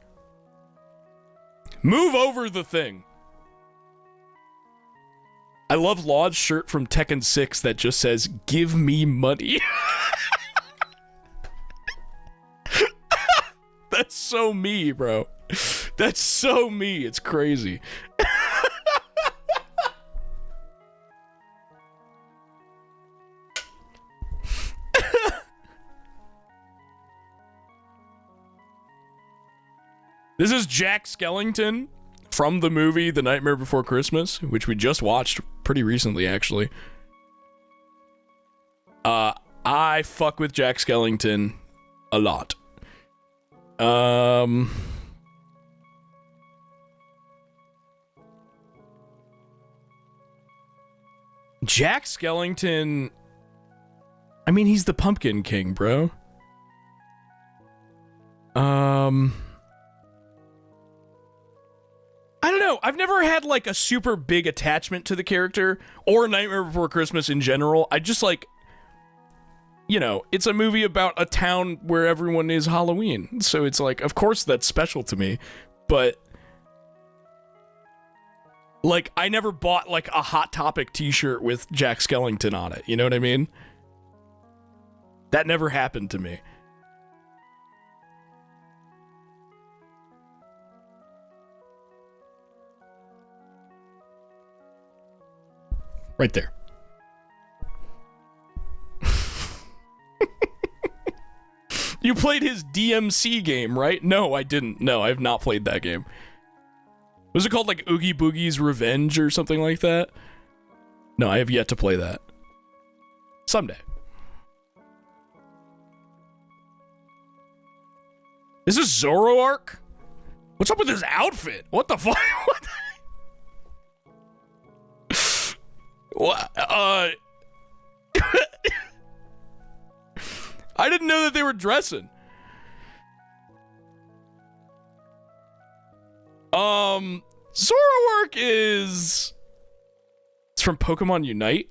Move over the thing. I love Laud's shirt from Tekken 6 that just says, "Give me money." That's so me, bro. That's so me. It's crazy. This is Jack Skellington from the movie The Nightmare Before Christmas, which we just watched pretty recently, actually. I fuck with Jack Skellington a lot. Jack Skellington, I mean, he's the Pumpkin King, bro. I don't know. I've never had, like, a super big attachment to the character or Nightmare Before Christmas in general. I just, like, you know, it's a movie about a town where everyone is Halloween. So it's like, of course that's special to me. But, like, I never bought, like, a Hot Topic t-shirt with Jack Skellington on it. You know what I mean? That never happened to me. Right there. You played his DMC game, right? No, I didn't. No, I have not played that game. Was it called, like, Oogie Boogie's Revenge or something like that? No, I have yet to play that. Someday. This is Zoroark? What's up with his outfit? What the fuck? What? I didn't know that they were dressing. Zoroark is... It's from Pokemon Unite.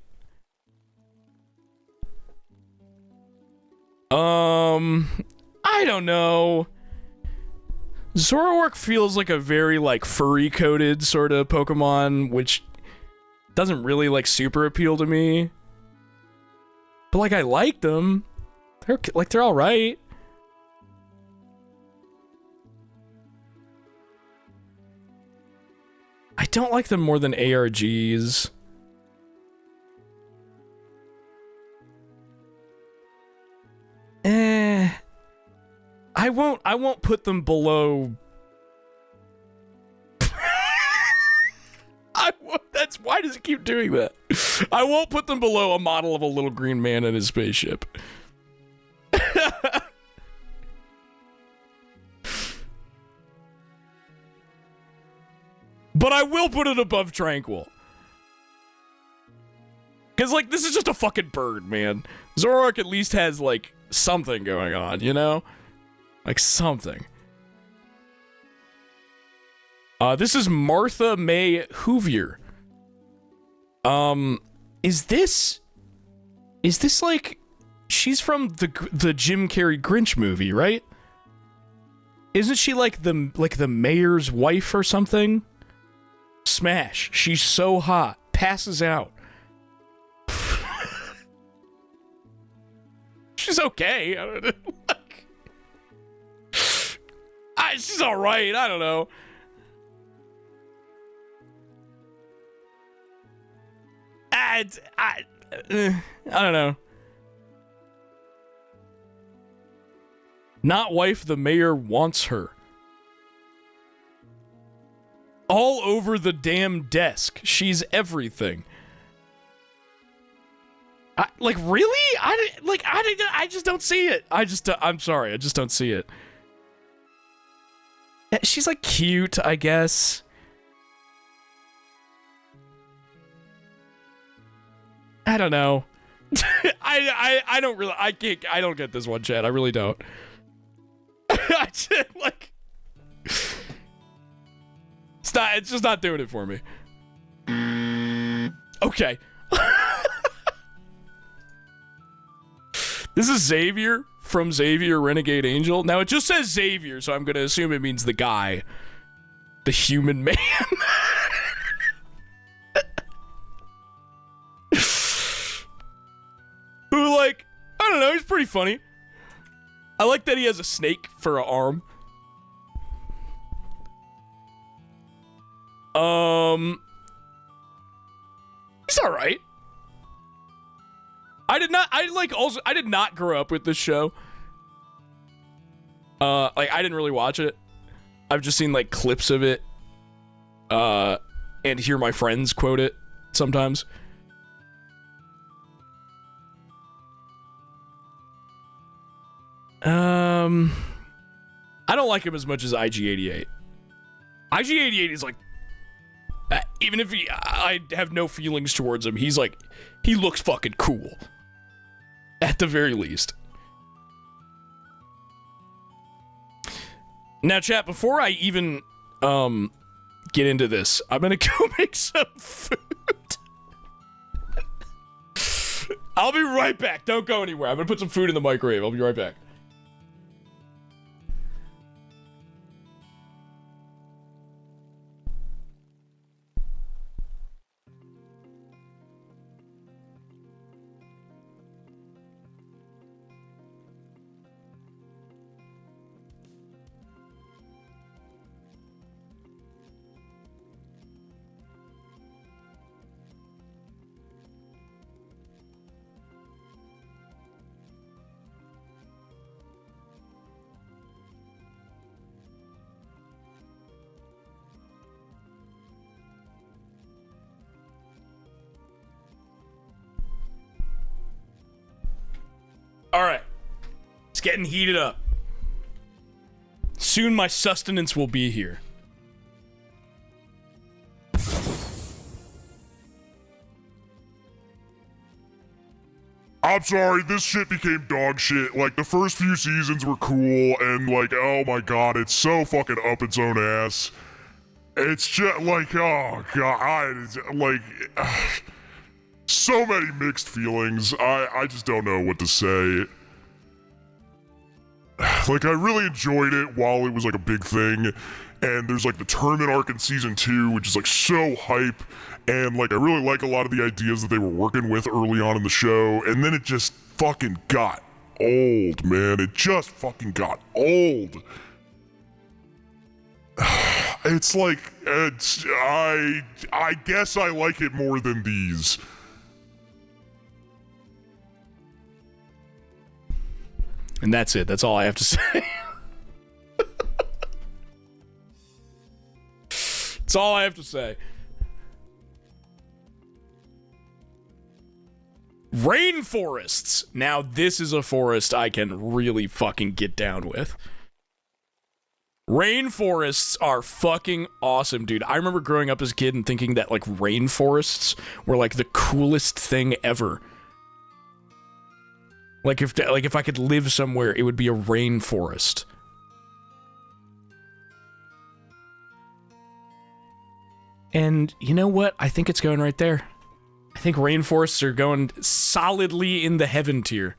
I don't know. Zoroark feels like a very, like, furry-coated sort of Pokemon, which doesn't really, like, super appeal to me. But, like, I like them. They're all right. I don't like them more than ARGs. I won't put them below. Why does it keep doing that? I won't put them below a model of a little green man in his spaceship. But I will put it above Tranquil. Because, like, this is just a fucking bird, man. Zoroark at least has, like, something going on, you know? Like, something. This is Martha May Hoovier. Is this, like... She's from the Jim Carrey Grinch movie, right? Isn't she, like, the mayor's wife or something? Smash. She's so hot. Passes out. She's okay. I don't know. She's alright. I don't know. I don't know. Not wife, the mayor wants her. All over the damn desk. She's everything. Really? I just don't see it. I'm sorry, I just don't see it. She's like cute, I guess. I don't know. I don't really, I don't get this one, Chad. I really don't. It's just not doing it for me. Okay. This is Xavier from Xavier Renegade Angel. Now, it just says Xavier, so I'm going to assume it means the guy. The human man. Who, like, I don't know, he's pretty funny. I like that he has a snake for an arm. He's alright. I did not grow up with this show. I didn't really watch it. I've just seen, like, clips of it. And hear my friends quote it sometimes. I don't like him as much as IG-88. IG-88 is like, even if I have no feelings towards him, he's like, he looks fucking cool. At the very least. Now, chat, before I even, get into this, I'm gonna go make some food. I'll be right back. Don't go anywhere. I'm gonna put some food in the microwave. I'll be right back. Alright. It's getting heated up. Soon my sustenance will be here. I'm sorry, this shit became dog shit. Like, the first few seasons were cool, and like, oh my god, it's so fucking up its own ass. It's just like, oh god, so many mixed feelings. I just don't know what to say. Like, I really enjoyed it while it was like a big thing, and there's like the tournament arc in season 2, which is like so hype, and like I really like a lot of the ideas that they were working with early on in the show, and then it just fucking got old, man. It just fucking got old. It's like, I guess I like it more than these. And that's it. That's all I have to say. That's all I have to say. Rainforests. Now, this is a forest I can really fucking get down with. Rainforests are fucking awesome, dude. I remember growing up as a kid and thinking that, like, rainforests were, like, the coolest thing ever. Like, if I could live somewhere, it would be a rainforest. And you know what? I think it's going right there. I think rainforests are going solidly in the heaven tier.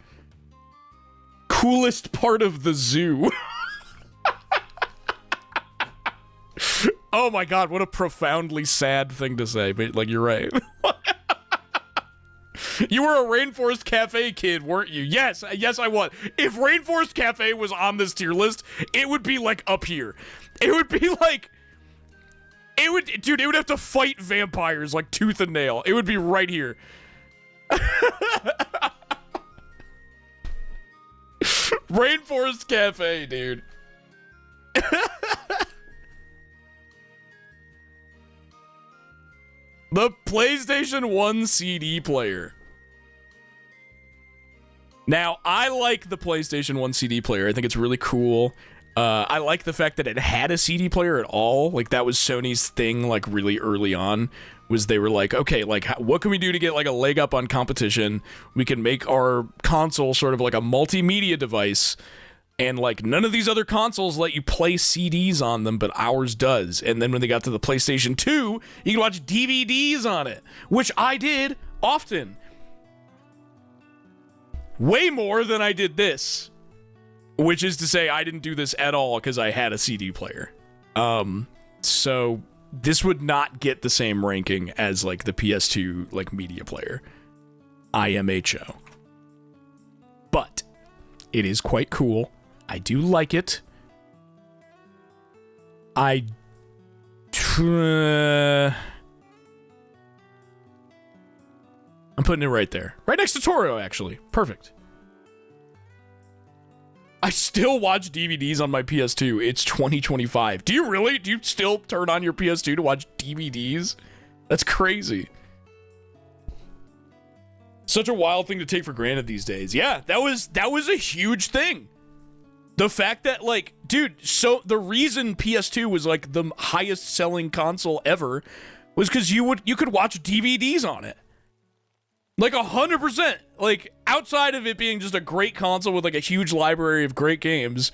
Coolest part of the zoo. Oh my god, what a profoundly sad thing to say, but, like, you're right. You were a Rainforest Cafe kid, weren't you? Yes, I was. If Rainforest Cafe was on this tier list, it would be, like, up here. It would be, like... Dude, it would have to fight vampires, like, tooth and nail. It would be right here. Rainforest Cafe, dude. The PlayStation 1 CD player. Now, I like the PlayStation 1 CD player. I think it's really cool. I like the fact that it had a CD player at all. Like, that was Sony's thing, like, really early on, was they were like, okay, like, what can we do to get, like, a leg up on competition? We can make our console sort of like a multimedia device, and, like, none of these other consoles let you play CDs on them, but ours does. And then when they got to the PlayStation 2, you can watch DVDs on it, which I did often. Way more than I did this. Which is to say, I didn't do this at all because I had a CD player. So this would not get the same ranking as, like, the PS2, like, media player. IMHO. But it is quite cool. I do like it. I'm putting it right there. Right next to Toro, actually. Perfect. I still watch DVDs on my PS2. It's 2025. Do you really? Do you still turn on your PS2 to watch DVDs? That's crazy. Such a wild thing to take for granted these days. Yeah, that was a huge thing. The fact that, like, dude, so the reason PS2 was, like, the highest selling console ever was because you could watch DVDs on it. Like, 100%. Like, outside of it being just a great console with, like, a huge library of great games,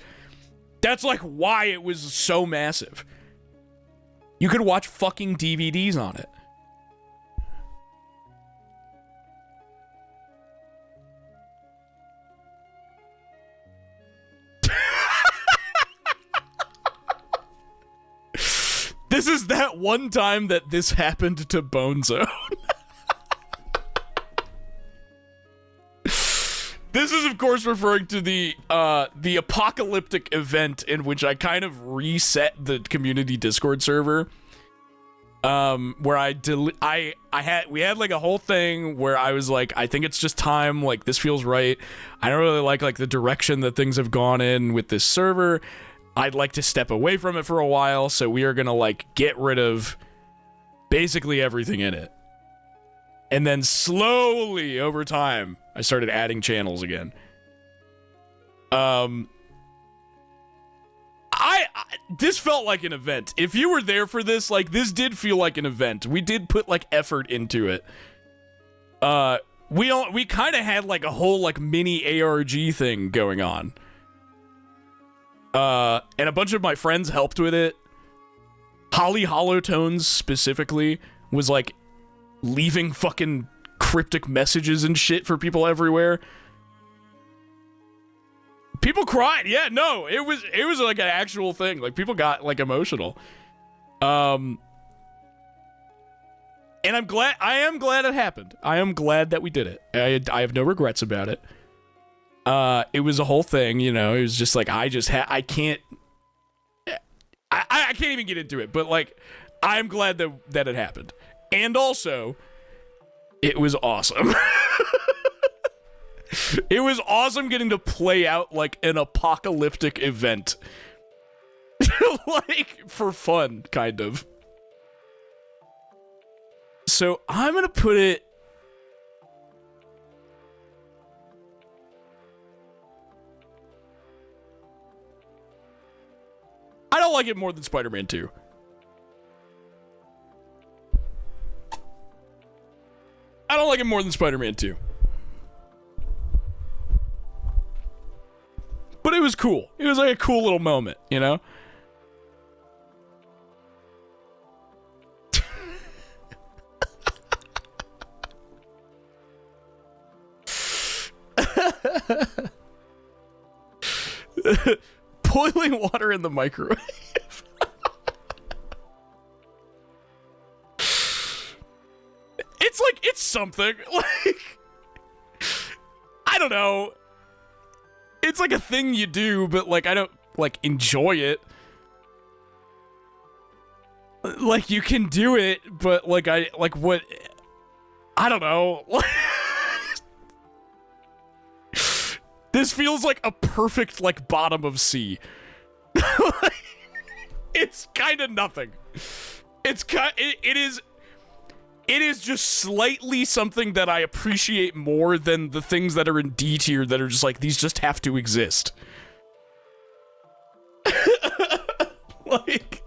that's, like, why it was so massive. You could watch fucking DVDs on it. This is that one time that this happened to Bone Zone. This is, of course, referring to the apocalyptic event in which I kind of reset the community Discord server. Where we had like a whole thing where I was like, I think it's just time, like, this feels right. I don't really like the direction that things have gone in with this server. I'd like to step away from it for a while, so we are gonna, like, get rid of basically everything in it. And then slowly, over time, I started adding channels again. This felt like an event. If you were there for this, like, this did feel like an event. We did put, like, effort into it. We kind of had, like, a whole, like, mini ARG thing going on. And a bunch of my friends helped with it. Holly Hollow-Tones, specifically, was, like, leaving fucking cryptic messages and shit for people everywhere. People cried. Yeah, no, it was like an actual thing. Like, people got, like, emotional. And I am glad it happened. I am glad that we did it. I have no regrets about it. It was a whole thing, you know. It was just like, I can't even get into it, but, like, I'm glad that it happened. And also, it was awesome. It was awesome getting to play out, like, an apocalyptic event. Like, for fun, kind of. So, I'm gonna put it... I don't like it more than Spider-Man 2. I don't like it more than Spider-Man 2. But it was cool. It was like a cool little moment, you know? Boiling water in the microwave. It's like, it's something. Like, I don't know. It's like a thing you do, but, like, I don't, like, enjoy it. Like, you can do it, but, like, what, I don't know. This feels like a perfect, like, bottom of C. It's kind of nothing. It is just slightly something that I appreciate more than the things that are in D tier that are just like, these just have to exist. Like,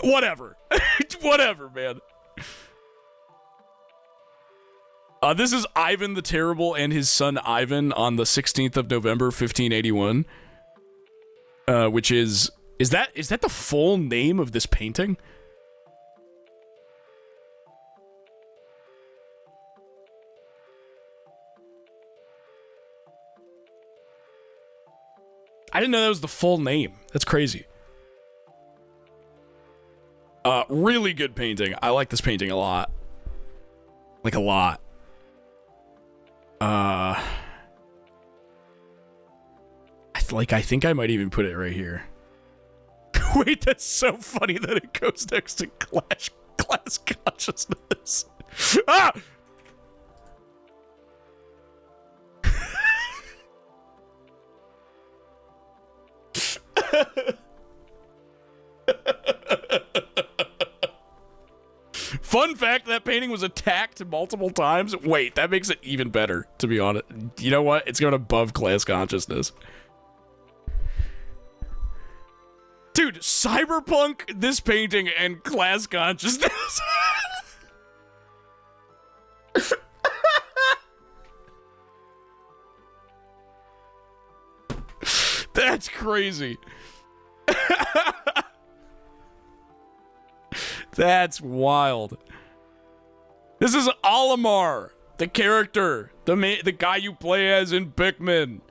whatever. Whatever, man. This is Ivan the Terrible and his son Ivan on the 16th of November, 1581. Which is that the full name of this painting? I didn't know that was the full name. That's crazy. Really good painting. I like this painting a lot. Like, a lot. I think I might even put it right here. Wait, that's so funny that it goes next to class consciousness. Ah! Fun fact, that painting was attacked multiple times. Wait, that makes it even better, to be honest. You know what? It's going above class consciousness. Dude, cyberpunk, this painting, and class consciousness. That's crazy. That's wild. This is Olimar, the character, the guy you play as in Pikmin,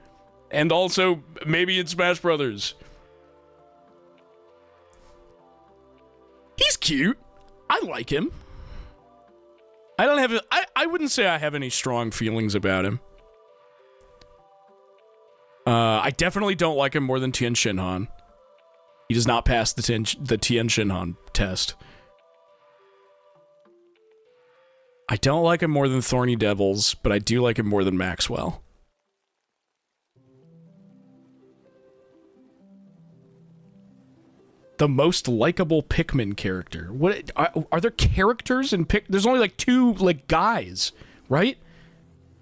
and also maybe in Smash Brothers. He's cute. I like him. I wouldn't say I have any strong feelings about him. I definitely don't like him more than Tien Shinhan. He does not pass the Tien Shinhan test. I don't like him more than Thorny Devils, but I do like him more than Maxwell. The most likable Pikmin character. What are there characters in Pikmin? There's only like 2 like guys, right?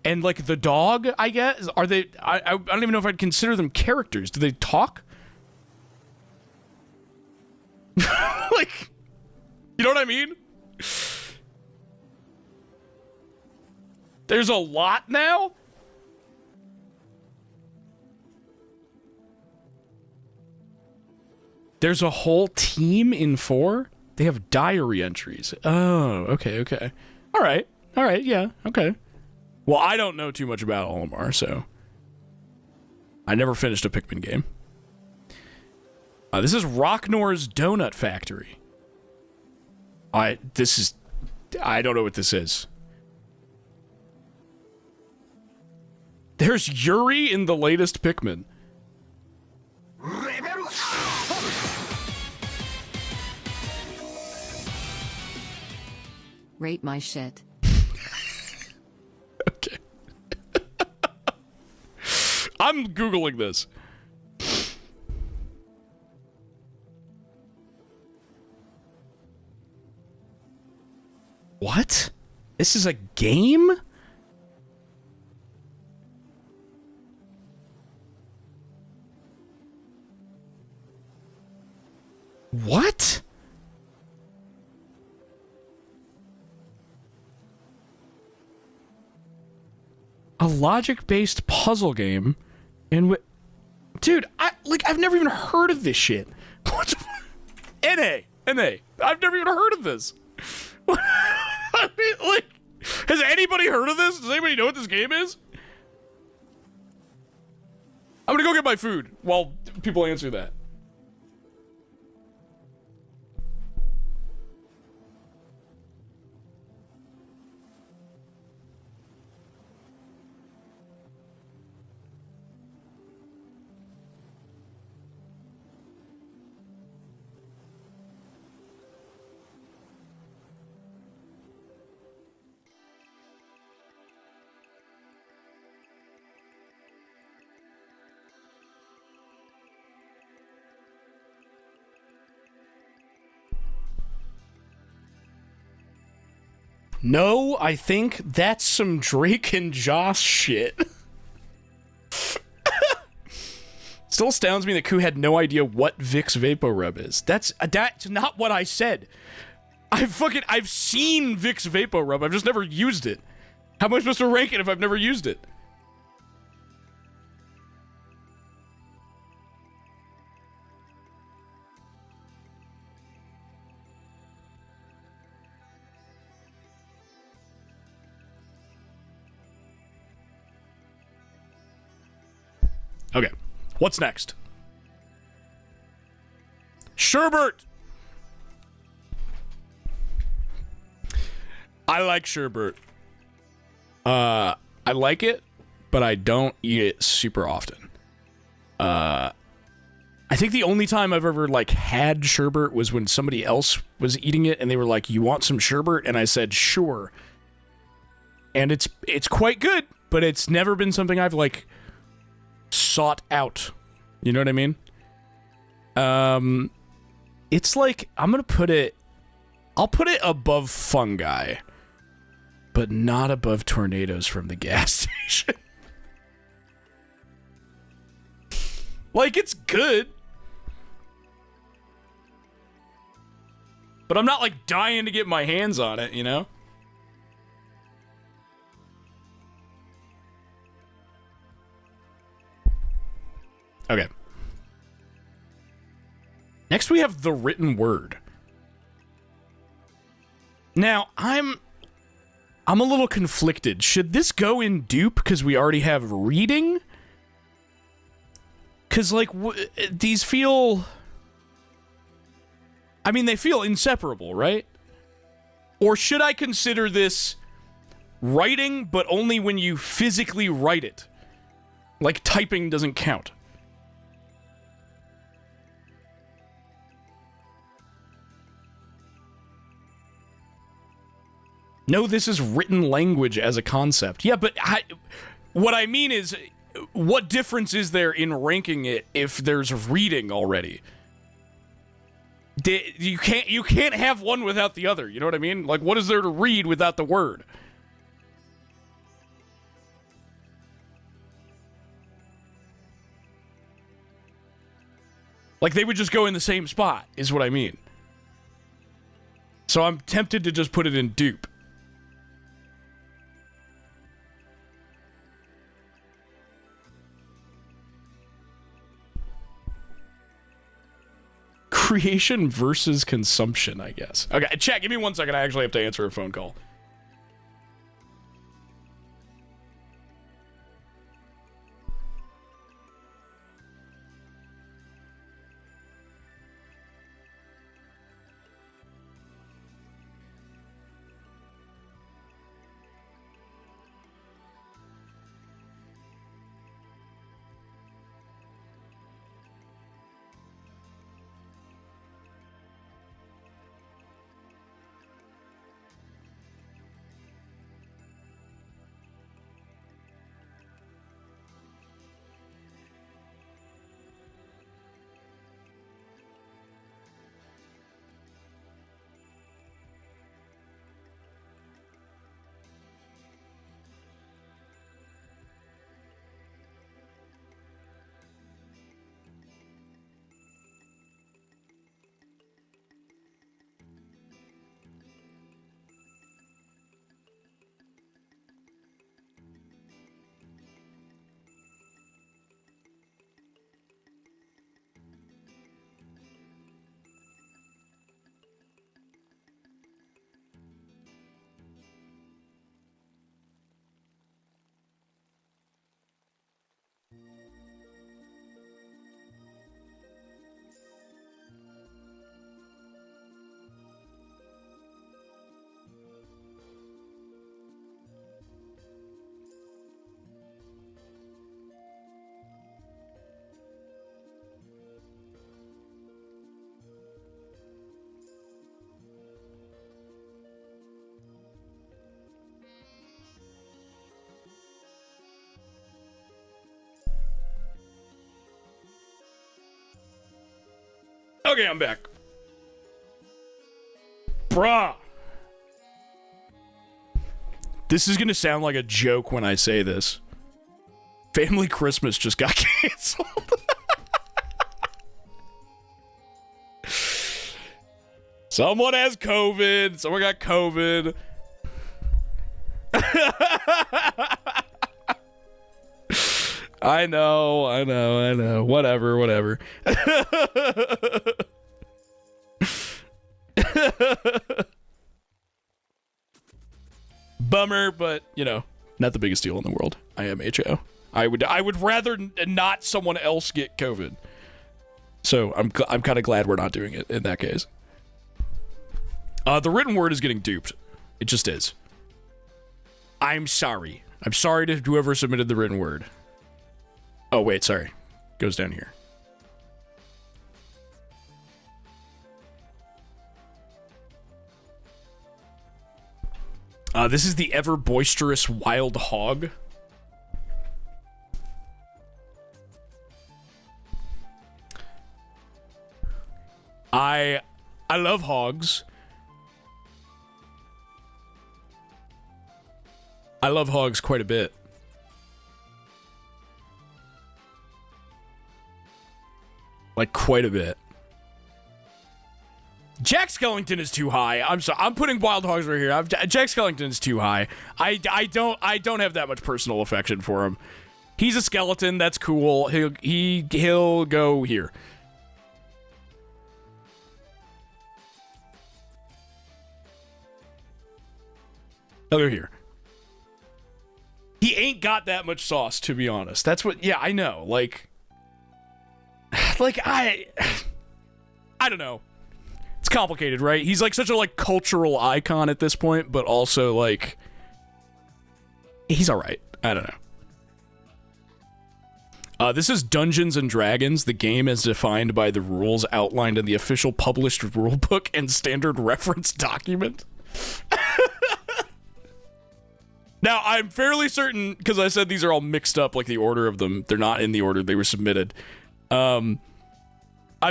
And like the dog, I guess. Are they? I don't even know if I'd consider them characters. Do they talk? Like, you know what I mean? There's a lot now? There's a whole team in 4? They have diary entries. Oh, okay. All right, yeah, okay. Well, I don't know too much about Olimar, so... I never finished a Pikmin game. This is Rocknor's Donut Factory. I don't know what this is. There's Yuri in the latest Pikmin. Rate my shit. Okay. I'm Googling this. What? This is a game? What? A logic-based puzzle game in which... Dude, I've never even heard of this shit. What the... NA. I've never even heard of this. I mean, like, has anybody heard of this? Does anybody know what this game is? I'm gonna go get my food while people answer that. No, I think that's some Drake and Josh shit. Still astounds me that Koo had no idea what Vicks VapoRub is. That's not what I said. I've seen Vicks VapoRub. I've just never used it. How am I supposed to rank it if I've never used it? Okay, what's next? Sherbet! I like sherbet. I like it, but I don't eat it super often. I think the only time I've ever, like, had sherbet was when somebody else was eating it, and they were like, "You want some sherbet?" And I said, "Sure." And it's quite good, but it's never been something I've, like, sought out. You know what I mean? It's like, I'll put it above fungi, but not above tornadoes from the gas station. Like, it's good, but I'm not, like, dying to get my hands on it, you know? Okay. Next we have the written word. Now, I'm a little conflicted. Should this go in dupe because we already have reading? Because, like, these feel... I mean, they feel inseparable, right? Or should I consider this writing, but only when you physically write it? Like, typing doesn't count. No, this is written language as a concept. Yeah, but what I mean is, what difference is there in ranking it if there's reading already? You can't have one without the other. You know what I mean? Like, what is there to read without the word? Like, they would just go in the same spot, is what I mean. So I'm tempted to just put it in dupe. Creation versus consumption, I guess. Okay, chat, give me 1 second. I actually have to answer a phone call. Okay, I'm back. Bruh. This is gonna sound like a joke when I say this. Family Christmas just got canceled. Someone has COVID. Someone got COVID. I know. Whatever. Bummer, but, you know, not the biggest deal in the world. I am HO. I would rather not someone else get COVID. So I'm kind of glad we're not doing it in that case. The written word is getting duped. It just is. I'm sorry. I'm sorry to whoever submitted the written word. Oh, wait, sorry. Goes down here. This is the ever boisterous wild hog. I love hogs. I love hogs quite a bit. Like, quite a bit. Jack Skellington is too high. I'm sorry. I'm putting wild hogs right here. Jack Skellington is too high. I don't have that much personal affection for him. He's a skeleton. That's cool. He'll go here. He'll go here. He ain't got that much sauce, to be honest. That's what. Yeah, I know. Like I don't know. It's complicated, right? He's like such a like cultural icon at this point, but also like he's all right. I don't know. This is Dungeons and Dragons, the game as defined by the rules outlined in the official published rulebook and standard reference document. Now, I'm fairly certain, because I said these are all mixed up, like the order of them. They're not in the order they were submitted. I'm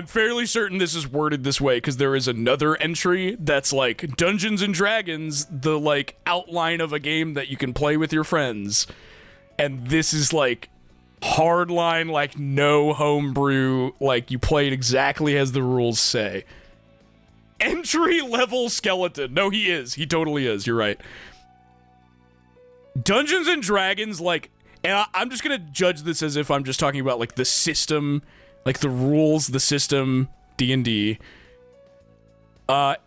fairly certain this is worded this way, because there is another entry that's like, Dungeons and Dragons, the, like, outline of a game that you can play with your friends. And this is, like, hardline, like, no homebrew, like, you play it exactly as the rules say. Entry-level skeleton. No, he is. He totally is. You're right. Dungeons and Dragons, like, and I'm just gonna judge this as if I'm just talking about, like, the system, like, the rules, the system, D&D.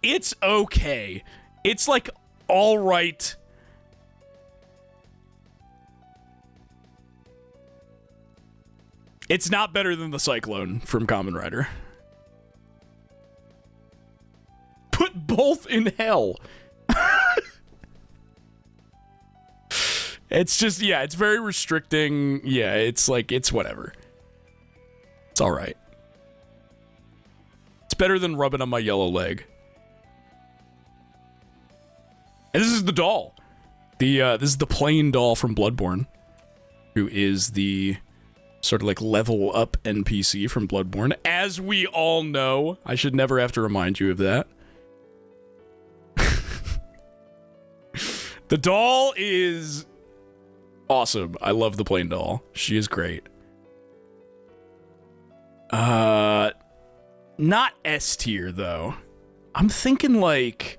It's okay. It's, like, alright. It's not better than the Cyclone from Kamen Rider. Put both in hell. It's just, yeah, it's very restricting. Yeah, it's like, it's whatever. It's alright. It's better than rubbing on my yellow leg. And this is the doll. This is the plain doll from Bloodborne, who is the sort of like level up NPC from Bloodborne. As we all know, I should never have to remind you of that. The doll is awesome. I love the plain doll. She is great. Not S tier though. I'm thinking like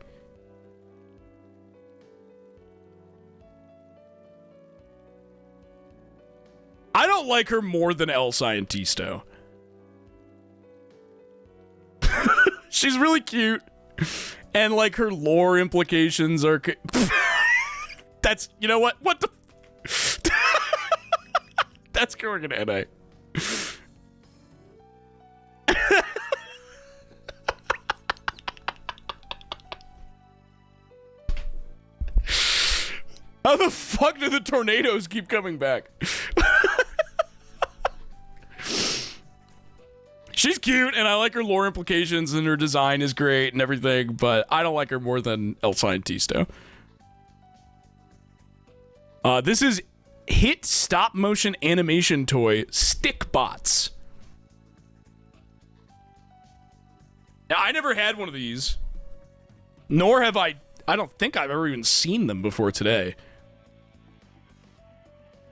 I don't like her more than El Scientisto. She's really cute. And like her lore implications are that's, you know what? What the that's going in NA. How the fuck do the tornadoes keep coming back? She's cute, and I like her lore implications, and her design is great and everything, but I don't like her more than El Scientisto. This is hit stop-motion animation toy Stickbots. Now, I never had one of these, nor have I don't think I've ever even seen them before today.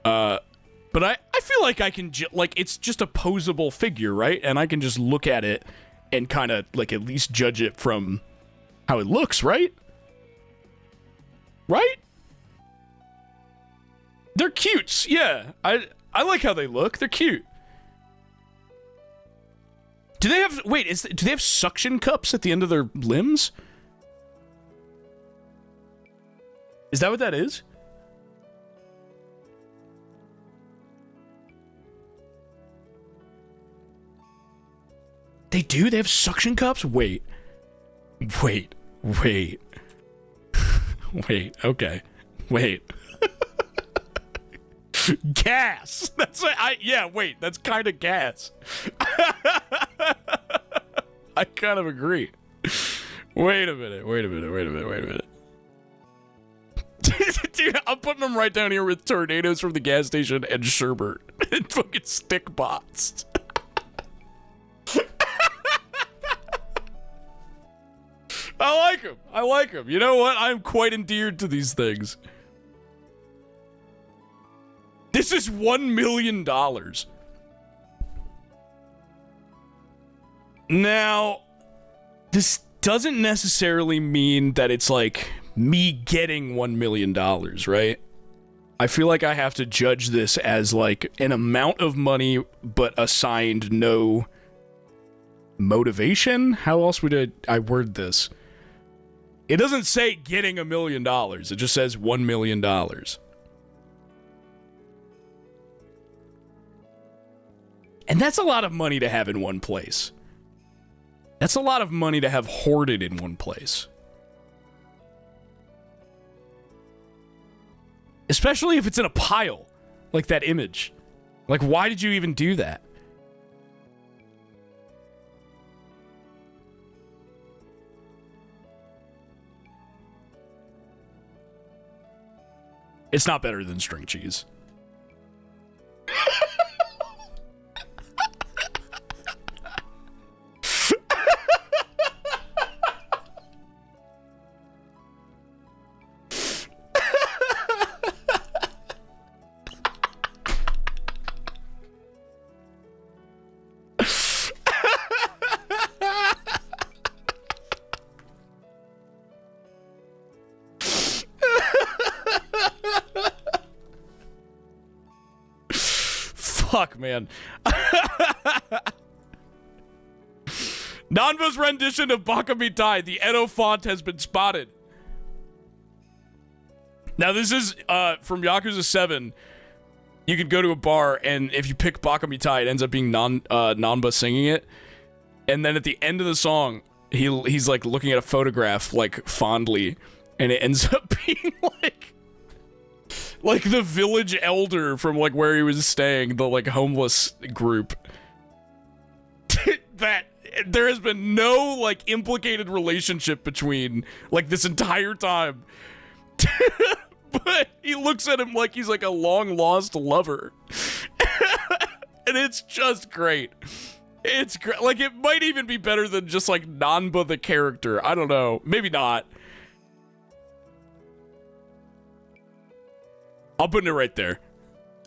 But I feel like I can, like, it's just a posable figure, right? And I can just look at it and kind of, like, at least judge it from how it looks, right? Right? They're cutes, yeah. I like how they look. They're cute. Do they have, wait, do they have suction cups at the end of their limbs? Is that what that is? They do? They have suction cups? Wait. Wait. Okay. Wait. Gas! That's wait, that's kind of gas. I kind of agree. Wait a minute. Dude, I'm putting them right down here with tornadoes from the gas station and sherbet and fucking stick bots. I like them. You know what? I'm quite endeared to these things. This is $1 million. Now, this doesn't necessarily mean that it's like me getting $1 million, right? I feel like I have to judge this as like an amount of money, but assigned no motivation. How else would I word this? It doesn't say getting $1 million. It just says $1 million. And that's a lot of money to have in one place. That's a lot of money to have hoarded in one place. Especially if it's in a pile, like that image. Like, why did you even do that? It's not better than string cheese. Fuck, man. Nanva's rendition of Bakamitai, the Edo font has been spotted. Now, this is from Yakuza 7. You could go to a bar, and if you pick Bakamitai, it ends up being Nanba singing it. And then at the end of the song, he's like looking at a photograph, like fondly, and it ends up being like the village elder from like where he was staying, the like homeless group. That there has been no like implicated relationship between like this entire time. But he looks at him like he's like a long lost lover. And it's just great. It's great. Like, it might even be better than just like Nanba the character. I don't know. Maybe not. I'll put it right there.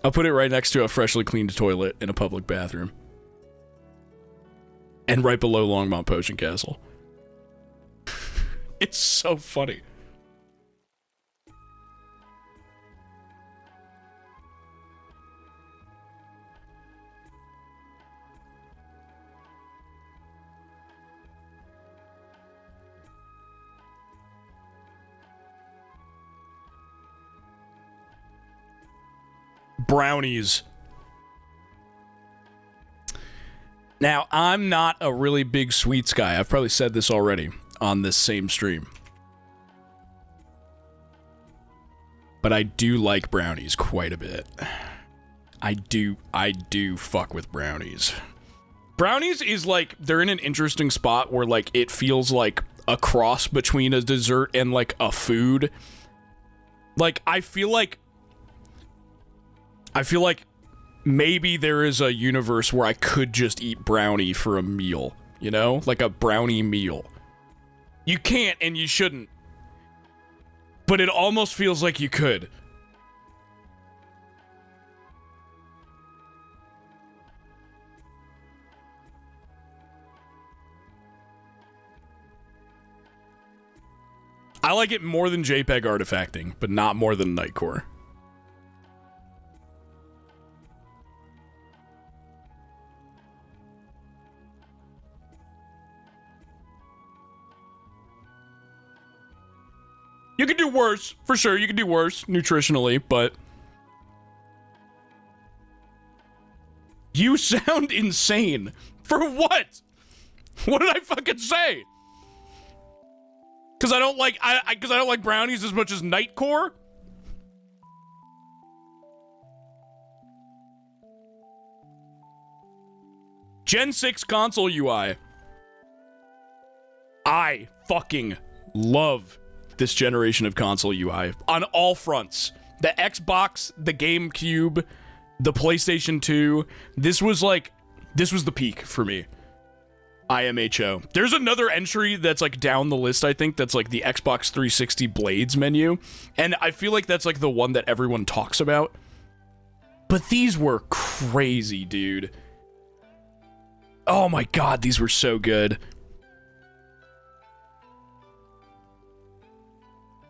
I'll put it right next to a freshly cleaned toilet in a public bathroom. And right below Longmont Potion Castle. It's so funny. Brownies. Now, I'm not a really big sweets guy. I've probably said this already on this same stream. But I do like brownies quite a bit. I do fuck with brownies. Brownies is like, they're in an interesting spot where like it feels like a cross between a dessert and like a food. Like, I feel like maybe there is a universe where I could just eat brownie for a meal, you know? Like a brownie meal. You can't and you shouldn't. But it almost feels like you could. I like it more than JPEG artifacting, but not more than Nightcore. You could do worse, for sure. You could do worse nutritionally, but you sound insane. For what? What did I fucking say? Because I don't like brownies as much as Nightcore? Gen 6 console UI. I fucking love this generation of console UI on all fronts. The Xbox, the GameCube, the PlayStation 2. This was the peak for me. IMHO. There's another entry that's like down the list, I think, that's like the Xbox 360 Blades menu. And I feel like that's like the one that everyone talks about. But these were crazy, dude. Oh my god, these were so good.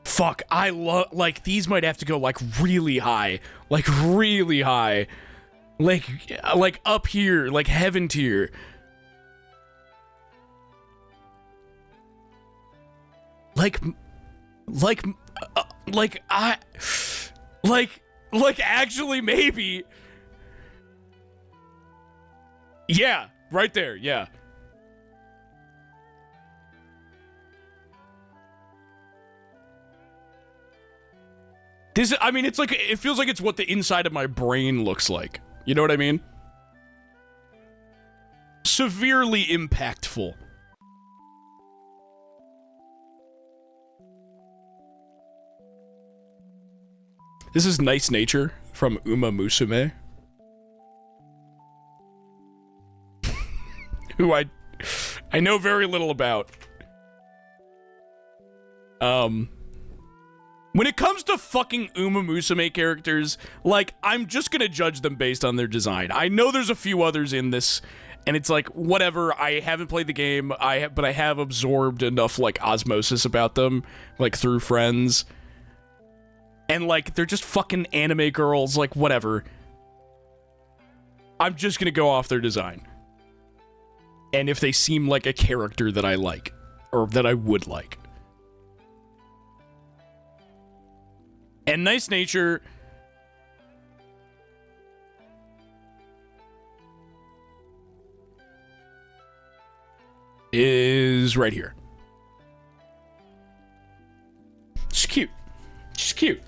Fuck, I love, like, these might have to go, like, really high. Like, really high. Like up here, like, heaven tier. Actually, maybe. Yeah, right there, yeah. This, I mean, it's like, it feels like it's what the inside of my brain looks like. You know what I mean? Severely impactful. This is Nice Nature from Uma Musume. Who I know very little about. When it comes to fucking Uma Musume characters, like, I'm just gonna judge them based on their design. I know there's a few others in this, and it's like, whatever, I haven't played the game, but I have absorbed enough, like, osmosis about them, like, through friends. And, like, they're just fucking anime girls, like, whatever. I'm just gonna go off their design. And if they seem like a character that I like, or that I would like. And Nice Nature is right here. She's cute. She's cute.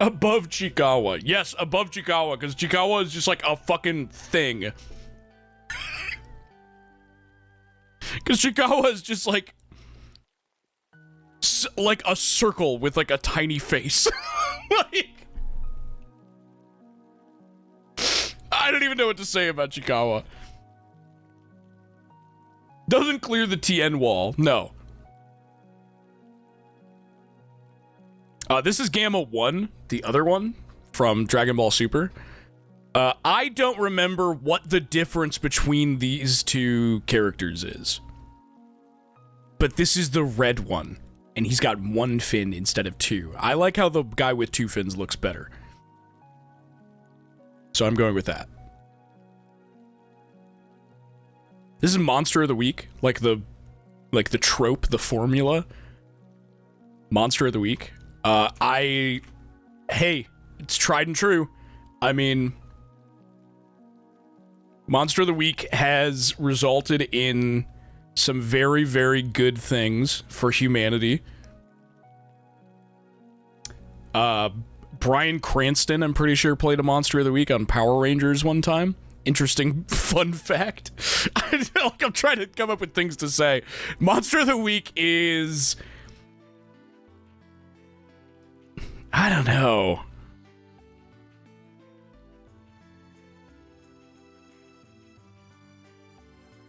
Above Chikawa. Yes, above Chikawa, because Chikawa is just like a fucking thing. Because Chikawa is just like a circle with like a tiny face. Like, I don't even know what to say about Chikawa. Doesn't clear the TN wall. No. This is Gamma 1, the other one from Dragon Ball Super. I don't remember what the difference between these two characters is. But this is the red one, and he's got one fin instead of two. I like how the guy with two fins looks better. So I'm going with that. This is Monster of the Week, like the trope, the formula. Monster of the Week. Hey, it's tried and true. I mean, Monster of the Week has resulted in some very, very good things for humanity. Bryan Cranston, I'm pretty sure, played a Monster of the Week on Power Rangers one time. Interesting fun fact. I'm trying to come up with things to say. Monster of the Week is... I don't know.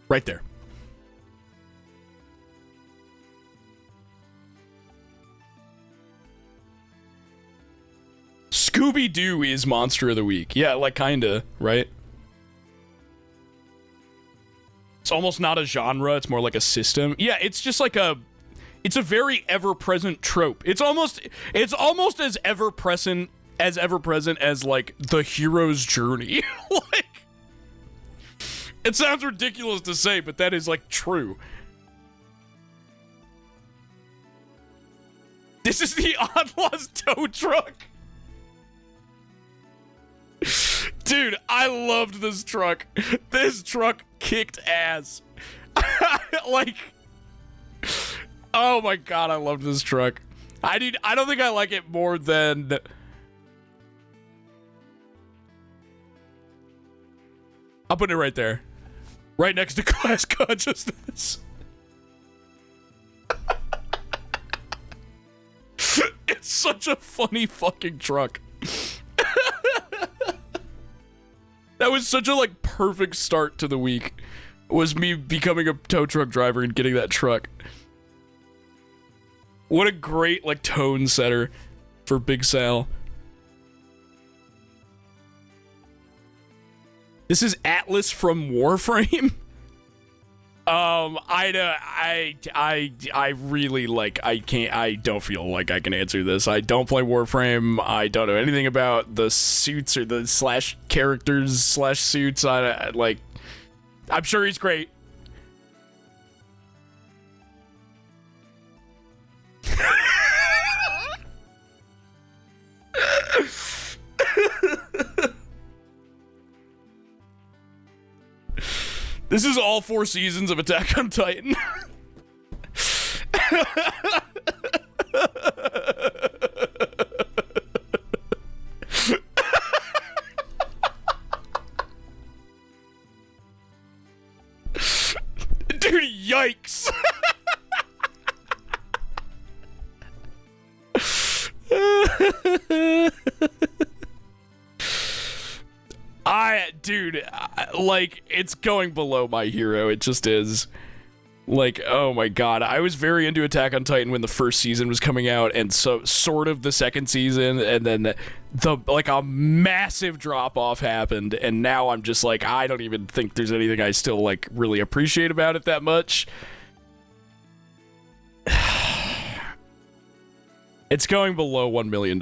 Right there. Scooby-Doo is Monster of the Week. Yeah, like, kinda, right? It's almost not a genre, it's more like a system. Yeah, it's just like it's a very ever-present trope. It's almost as ever-present as like the hero's journey. Like, it sounds ridiculous to say, but that is like true. This is the Outlaws tow truck. Dude, I loved this truck. This truck kicked ass. Like, oh my god, I loved this truck. I don't think I like it more than... I'll put it right there. Right next to Class Consciousness. It's such a funny fucking truck. That was such a, like, perfect start to the week. Was me becoming a tow truck driver and getting that truck. What a great, like, tone setter for Big Sal. This is Atlas from Warframe. I really, like, I don't feel like I can answer this. I don't play Warframe. I don't know anything about the suits or the slash characters slash suits. Like, I'm sure he's great. This is all 4 seasons of Attack on Titan. Dude, yikes. Like, it's going below My Hero. It just is. Like, oh my god. I was very into Attack on Titan when the first season was coming out, and so sort of the second season, and then like a massive drop-off happened, and now I'm just like, I don't even think there's anything I still, like, really appreciate about it that much. It's going below $1 million.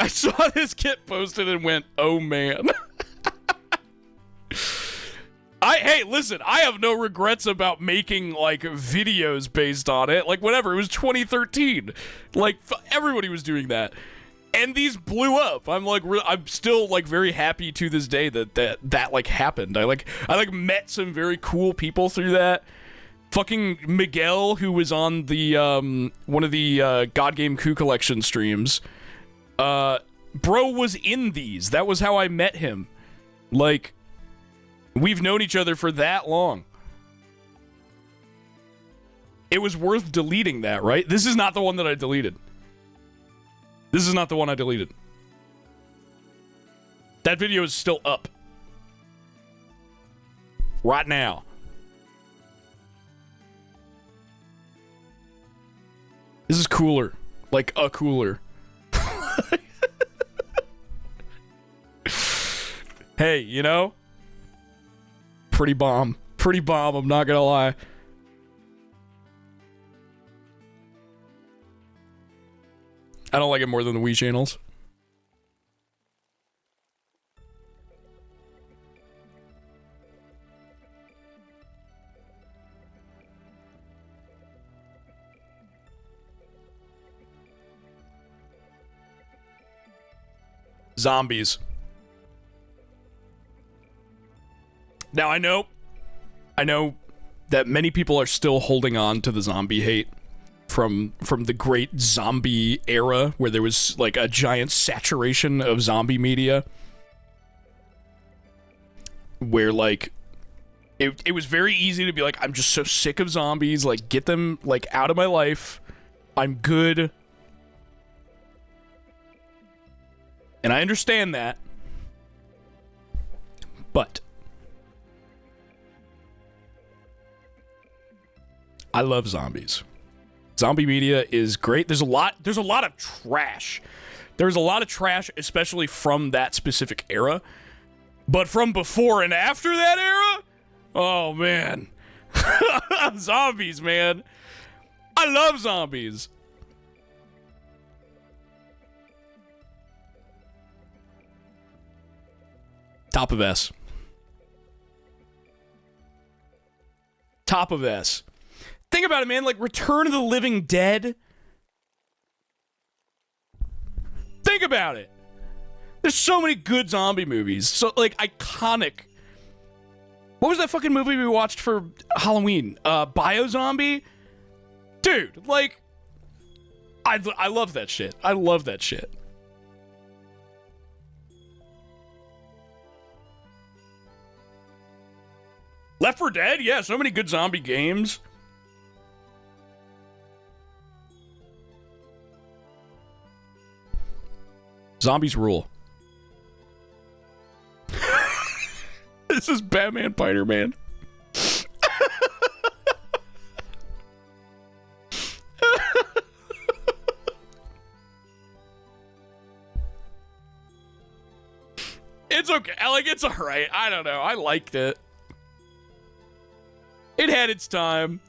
I saw this get posted and went, oh man. Hey, listen, I have no regrets about making, like, videos based on it. Like, whatever, it was 2013. Like, everybody was doing that. And these blew up. I'm like, I'm still, like, very happy to this day that like, happened. I met some very cool people through that. Fucking Miguel, who was on the, one of the, God Game Coup Collection streams. Bro was in these. That was how I met him. Like, we've known each other for that long. It was worth deleting that, right? This is not the one that I deleted. This is not the one I deleted. That video is still up. Right now. This is cooler. Like, a cooler. Hey, you know? Pretty bomb. Pretty bomb, I'm not gonna lie. I don't like it more than the Wii channels. Zombies. Now, I know that many people are still holding on to the zombie hate from the great zombie era, where there was, like, a giant saturation of zombie media. Where, like, it was very easy to be like, I'm just so sick of zombies, like, get them, like, out of my life. I'm good. And I understand that. But I love zombies. Zombie media is great. There's a lot of trash. There's a lot of trash, especially from that specific era. But from before and after that era, oh man. Zombies, man. I love zombies. Top of S. Top of S. Think about it, man. Like Return of the Living Dead. Think about it. There's so many good zombie movies. So, like, iconic. What was that fucking movie we watched for Halloween? Biozombie? Dude, like, I love that shit. I love that shit. Left 4 Dead? Yeah, so many good zombie games. Zombies rule. This is Batman Spiderman. It's okay. Like, it's alright. I don't know. I liked it. It had its time.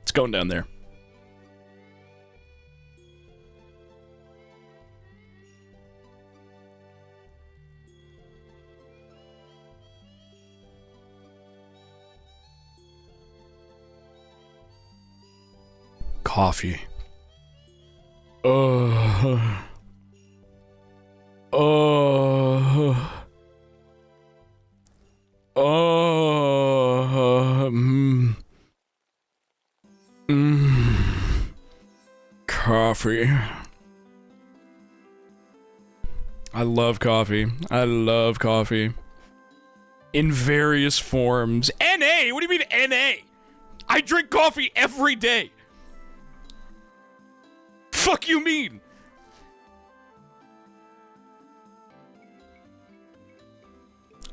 It's going down there. Coffee. Coffee. I love coffee. I love coffee. In various forms. NA? What do you mean NA? I drink coffee every day. Fuck you mean?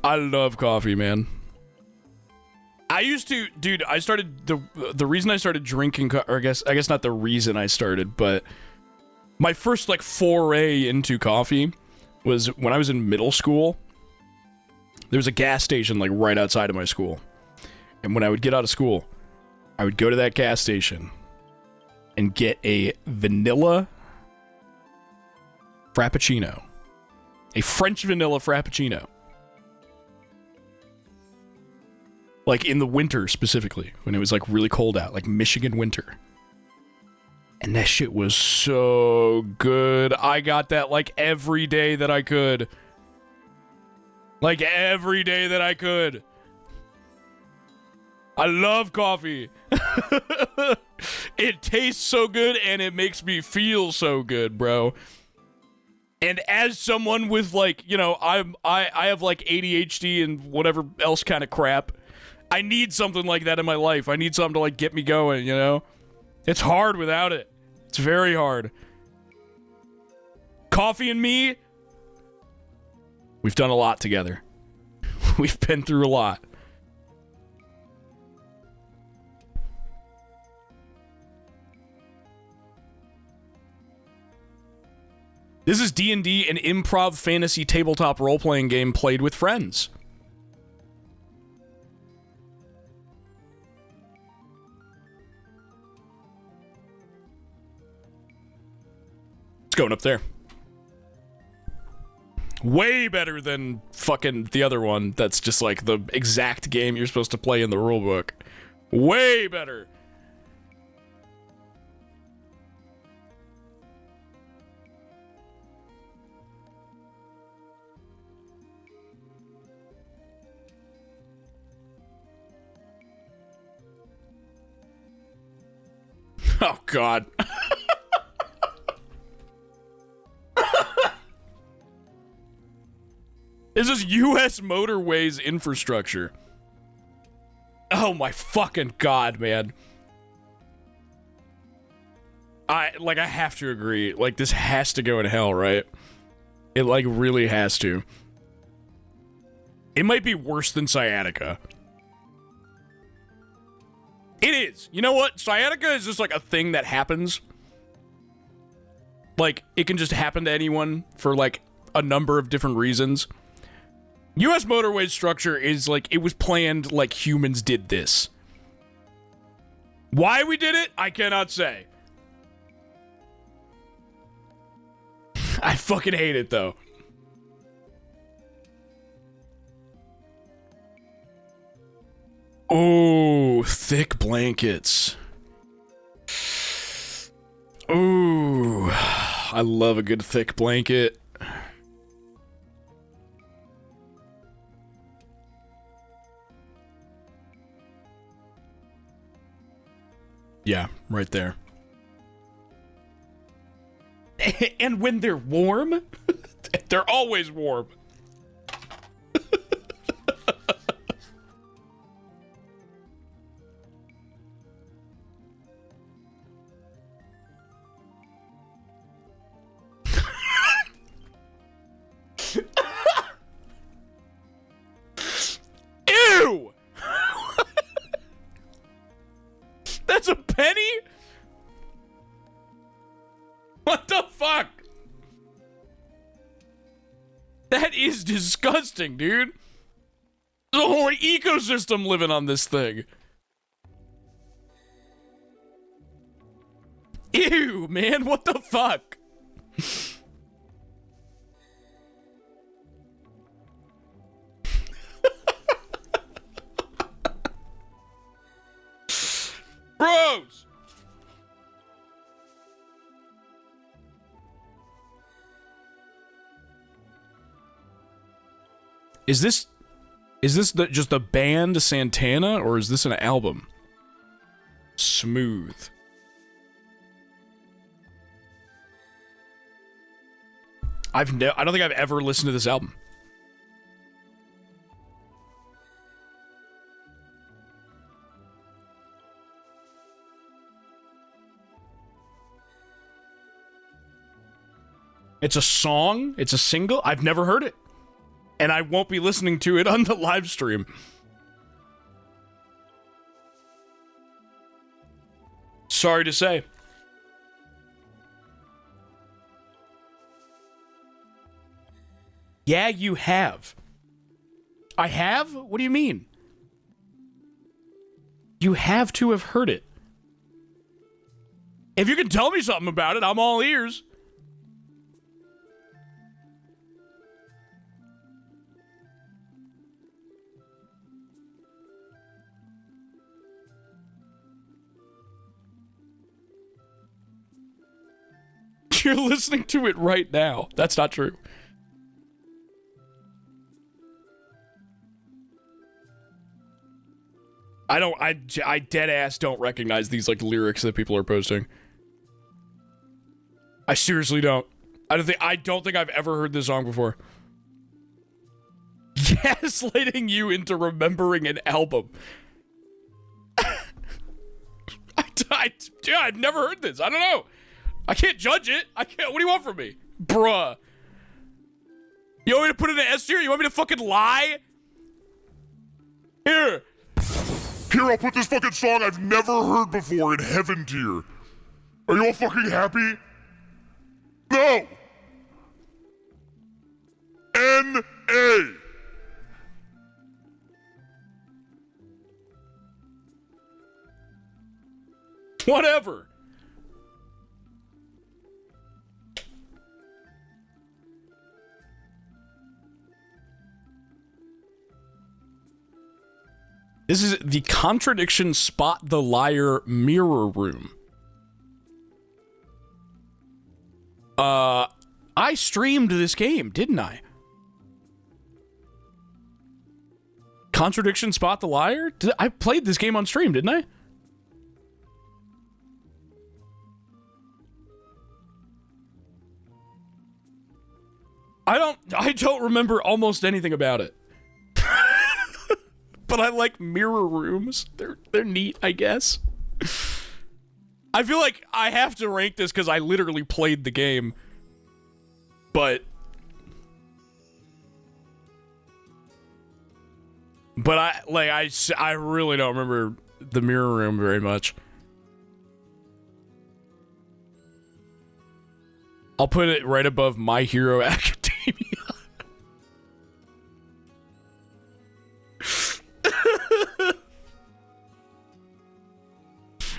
I love coffee, man. I used to, dude, I started, the reason I started drinking, or I guess not the reason I started, but my first, like, foray into coffee was when I was in middle school. There was a gas station, like, right outside of my school. And when I would get out of school, I would go to that gas station and get a vanilla frappuccino. A French vanilla frappuccino. Like in the winter specifically, when it was like really cold out, like Michigan winter. And that shit was so good. I got that like every day that I could. Like every day that I could. I love coffee. It tastes so good and it makes me feel so good, bro. And as someone with like, you know, I have like ADHD and whatever else kind of crap. I need something like that in my life. I need something to like get me going, you know? It's hard without it. It's very hard. Coffee and me, we've done a lot together. We've been through a lot. This is D&D, an improv fantasy tabletop role-playing game played with friends. It's going up there. Way better than fucking the other one that's just like the exact game you're supposed to play in the rulebook. Way better. Oh, God. This is U.S. motorways infrastructure. Oh my fucking god, man. I have to agree. Like, this has to go in hell, right? It, like, really has to. It might be worse than sciatica. It is. You know what? Sciatica is just, like, a thing that happens. Like, it can just happen to anyone for, like, a number of different reasons. U.S. motorway structure is, like, it was planned like humans did this. Why we did it, I cannot say. I fucking hate it, though. Oh, thick blankets. Ooh, I love a good thick blanket. Yeah, right there. And when they're warm, they're always warm. Ew! That's a penny? What the fuck? That is disgusting, dude. There's a whole ecosystem living on this thing. Ew, man, what the fuck? Bros! Is this just the band Santana, or is this an album? Smooth. I don't think I've ever listened to this album. It's a song? It's a single? I've never heard it. And I won't be listening to it on the live stream. Sorry to say. Yeah, you have. I have? What do you mean? You have to have heard it. If you can tell me something about it, I'm all ears. You're listening to it right now. That's not true. I dead ass don't recognize these, like, lyrics that people are posting. I seriously don't. I don't think I've ever heard this song before. Gaslighting you into remembering an album. I've never heard this. I don't know. I can't judge it. I can't. What do you want from me? Bruh. You want me to put it in S tier? You want me to fucking lie? Here. Here, I'll put this fucking song I've never heard before in heaven tier. Are you all fucking happy? No! N-A. Whatever. This is the Contradiction Spot the Liar Mirror Room. I streamed this game, didn't I? Contradiction Spot the Liar? I played this game on stream, didn't I? I don't remember almost anything about it. But I like mirror rooms. They're neat, I guess. I feel like I have to rank this because I literally played the game. But I really don't remember the mirror room very much. I'll put it right above My Hero Academia.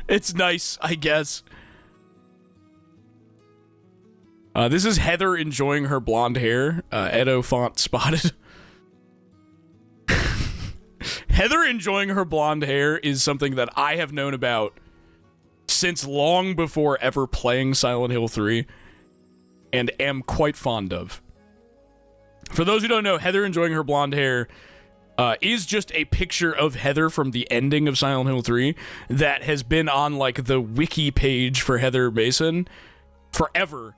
It's nice, I guess. This is Heather enjoying her blonde hair. Edo font spotted. Heather enjoying her blonde hair is something that I have known about since long before ever playing Silent Hill 3 and am quite fond of. For those who don't know, Heather enjoying her blonde hair is just a picture of Heather from the ending of Silent Hill 3 that has been on, like, the wiki page for Heather Mason forever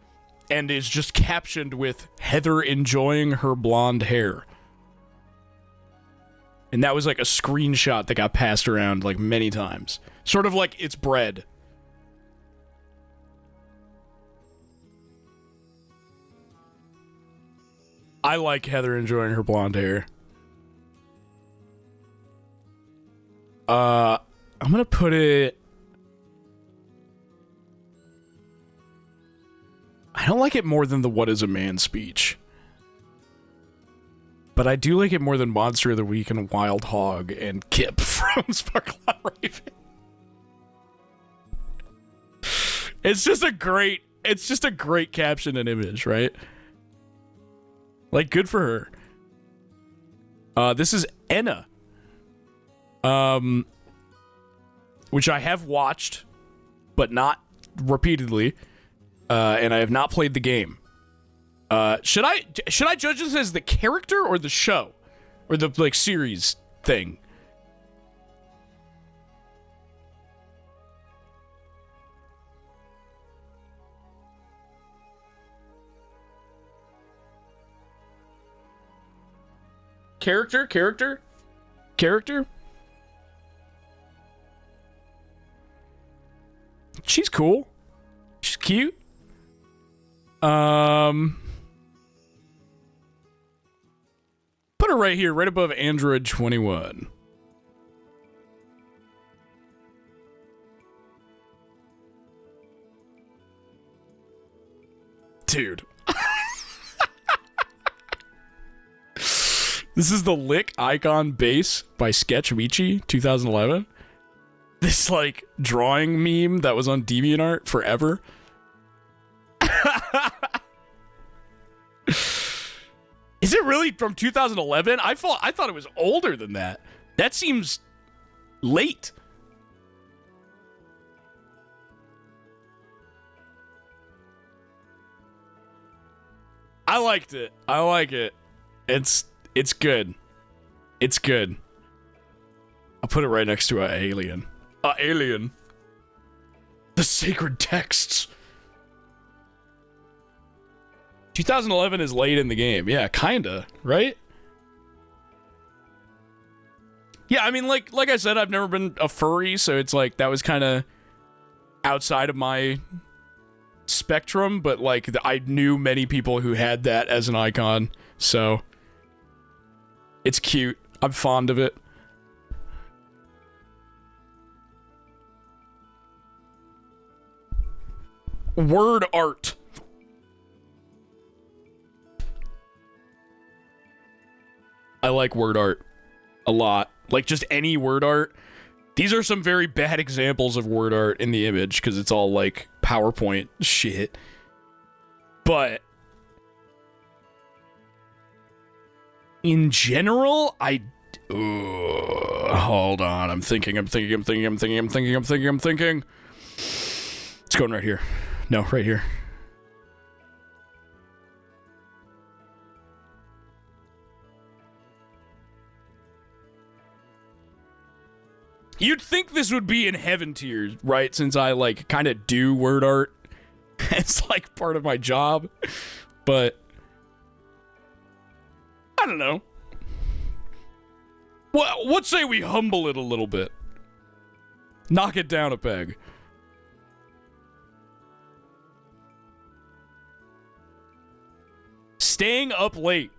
and is just captioned with Heather enjoying her blonde hair. And that was, like, a screenshot that got passed around, like, many times. Sort of like it's bread. I like Heather enjoying her blonde hair. I'm gonna put it... I don't like it more than the What is a Man speech. But I do like it more than Monster of the Week and Wild Hog and Kip from Sparkle on Raven. It's just a great caption and image, right? Like, good for her. This is Enna. Which I have watched, but not repeatedly, and I have not played the game. Should I judge this as the character or the show, or the like series thing? Character? She's cool. She's cute. Put her right here, right above Android 21. Dude. This is the Lick Icon Base by Sketchmichi, 2011. This, like, drawing meme that was on DeviantArt forever. Is it really from 2011? I thought it was older than that. That seems late. I liked it. I like it. It's good. It's good. I'll put it right next to Alien. Alien. The sacred texts. 2011 is late in the game. Yeah, kinda, right? Yeah, I mean, like I said, I've never been a furry, so it's like that was kind of outside of my spectrum, but like I knew many people who had that as an icon, so it's cute. I'm fond of it. Word art. I like word art a lot. Like, just any word art. These are some very bad examples of word art in the image, because it's all, like, PowerPoint shit. But in general, hold on. I'm thinking. It's going right here. No, right here. You'd think this would be in heaven tier, right? Since I, like, kind of do word art. It's, like, part of my job. But don't know. Well, what say we humble it a little bit? Knock it down a peg. Staying up late.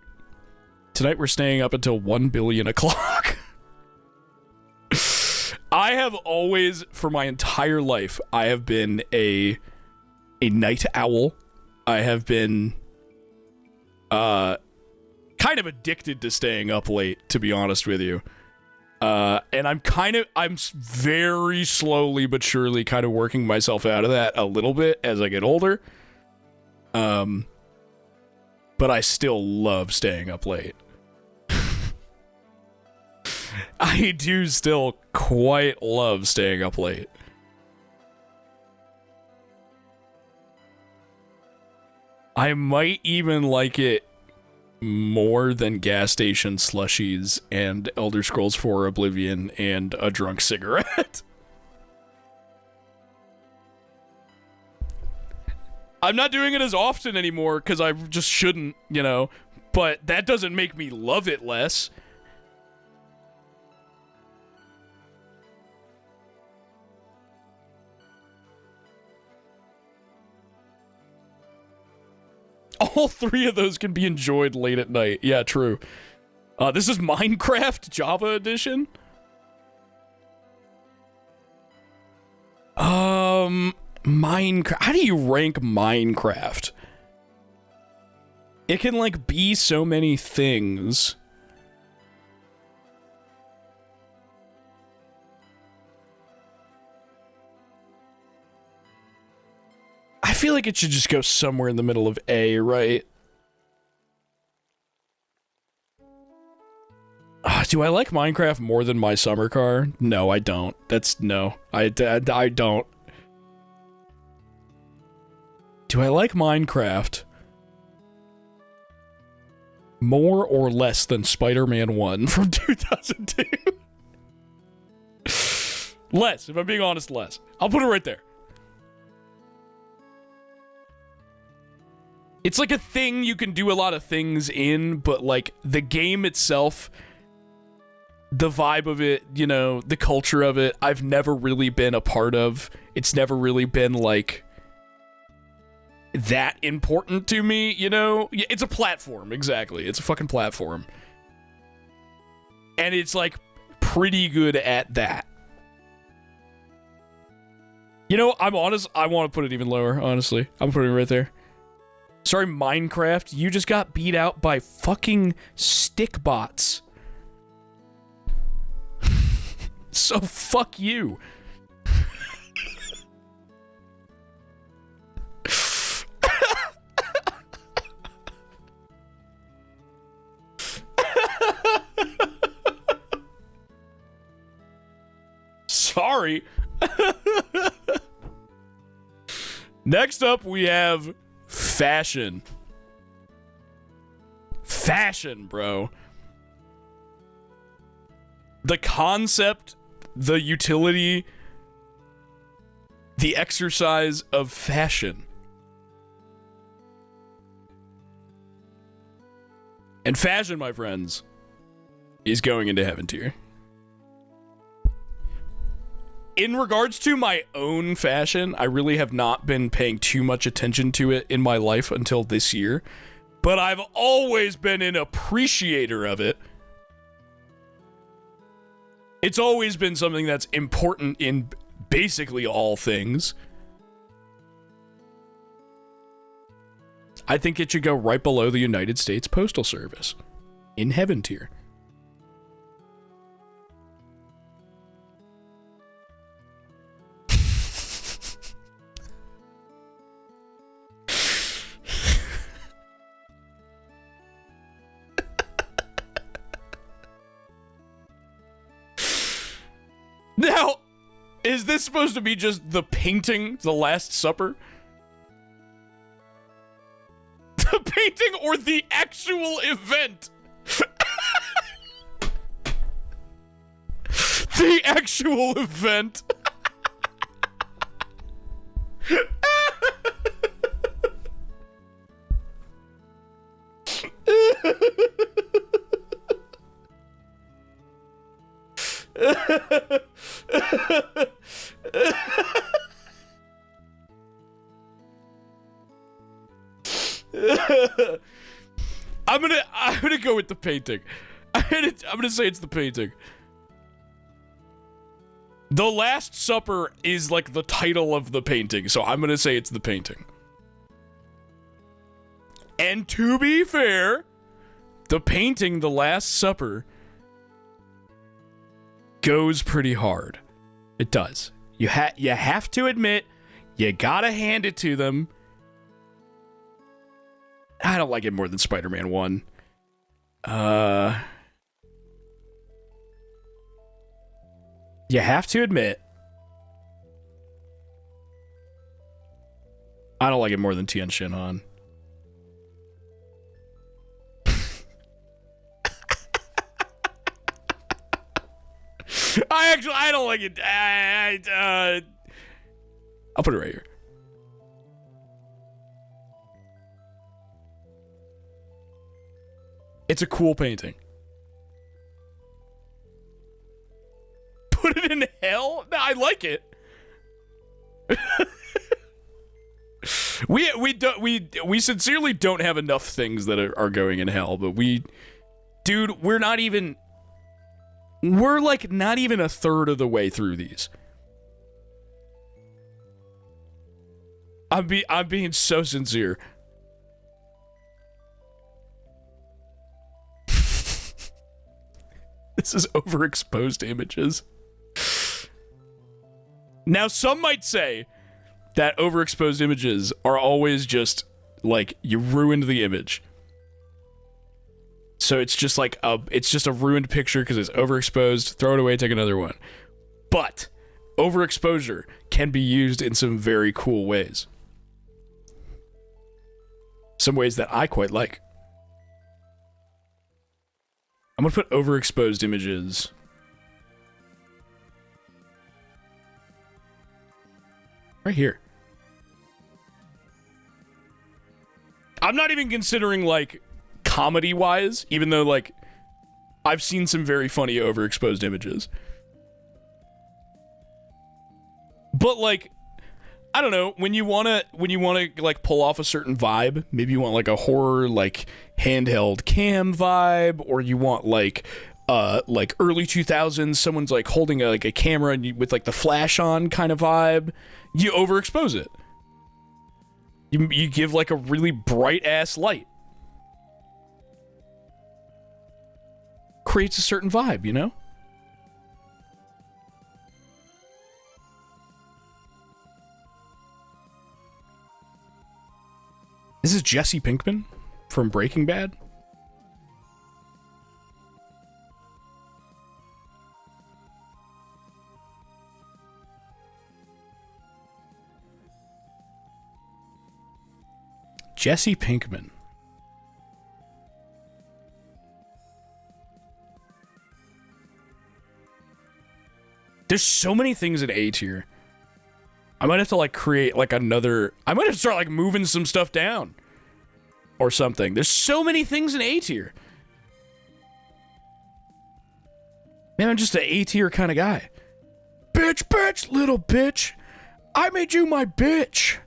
Tonight we're staying up until 1 billion o'clock. I have always, for my entire life, I have been a night owl. I have been kind of addicted to staying up late, to be honest with you. And I'm very slowly but surely kind of working myself out of that a little bit as I get older. But I still love staying up late. I do still quite love staying up late. I might even like it more than gas station slushies and Elder Scrolls 4 Oblivion and a drunk cigarette. I'm not doing it as often anymore because I just shouldn't, you know, but that doesn't make me love it less. All three of those can be enjoyed late at night. Yeah, true. This is Minecraft Java Edition. Minecraft. How do you rank Minecraft? It can, like, be so many things. I feel like it should just go somewhere in the middle of A, right? Do I like Minecraft more than my summer car? No, I don't. No. I don't. Do I like Minecraft more or less than Spider-Man 1 from 2002? Less, if I'm being honest, less. I'll put it right there. It's like a thing you can do a lot of things in, but like the game itself, the vibe of it, you know, the culture of it, I've never really been a part of. It's never really been like that important to me, you know? It's a platform, exactly. It's a fucking platform. And it's like pretty good at that. You know, I'm honest, I want to put it even lower, honestly. I'm putting it right there. Sorry, Minecraft, you just got beat out by fucking stick bots. So fuck you. Sorry. Next up, we have fashion. Fashion, bro. The concept, the utility, the exercise of fashion. And fashion, my friends, is going into heaven tier. In regards to my own fashion, I really have not been paying too much attention to it in my life until this year, but I've always been an appreciator of it. It's always been something that's important in basically all things. I think it should go right below the United States Postal Service in heaven tier. Now, is this supposed to be just the painting, The Last Supper? The painting or the actual event? The actual event. I'm gonna go with the painting. I'm gonna say it's the painting. The Last Supper is like the title of the painting, so I'm gonna say it's the painting. And to be fair, the painting, The Last Supper, goes pretty hard. It does. You have to admit, you gotta hand it to them. I don't like it more than Spider-Man 1. You have to admit, I don't like it more than Tien Shin Han. I don't like it. I'll put it right here. It's a cool painting. Put it in hell? No, I like it. we sincerely don't have enough things that are going in hell, but dude, we're like not even a third of the way through these. I'm being so sincere. This is overexposed images. Now, some might say that overexposed images are always just, like, you ruined the image. So it's just like it's just a ruined picture because it's overexposed. Throw it away, take another one. But overexposure can be used in some very cool ways. Some ways that I quite like. I'm gonna put overexposed images. Right here. I'm not even considering, like, comedy-wise, even though, like, I've seen some very funny overexposed images. But, like, I don't know, when you wanna like pull off a certain vibe, maybe you want like a horror like handheld cam vibe, or you want like early 2000s, someone's like holding a camera and with like the flash on kind of vibe, you overexpose it. You give like a really bright ass light. Creates a certain vibe, you know? This is Jesse Pinkman from Breaking Bad. Jesse Pinkman. There's so many things in A tier. I might have to like create like another. I might have to start like moving some stuff down or something. There's so many things in A tier. Man, I'm just an A tier kind of guy. Bitch, bitch, little bitch. I made you my bitch.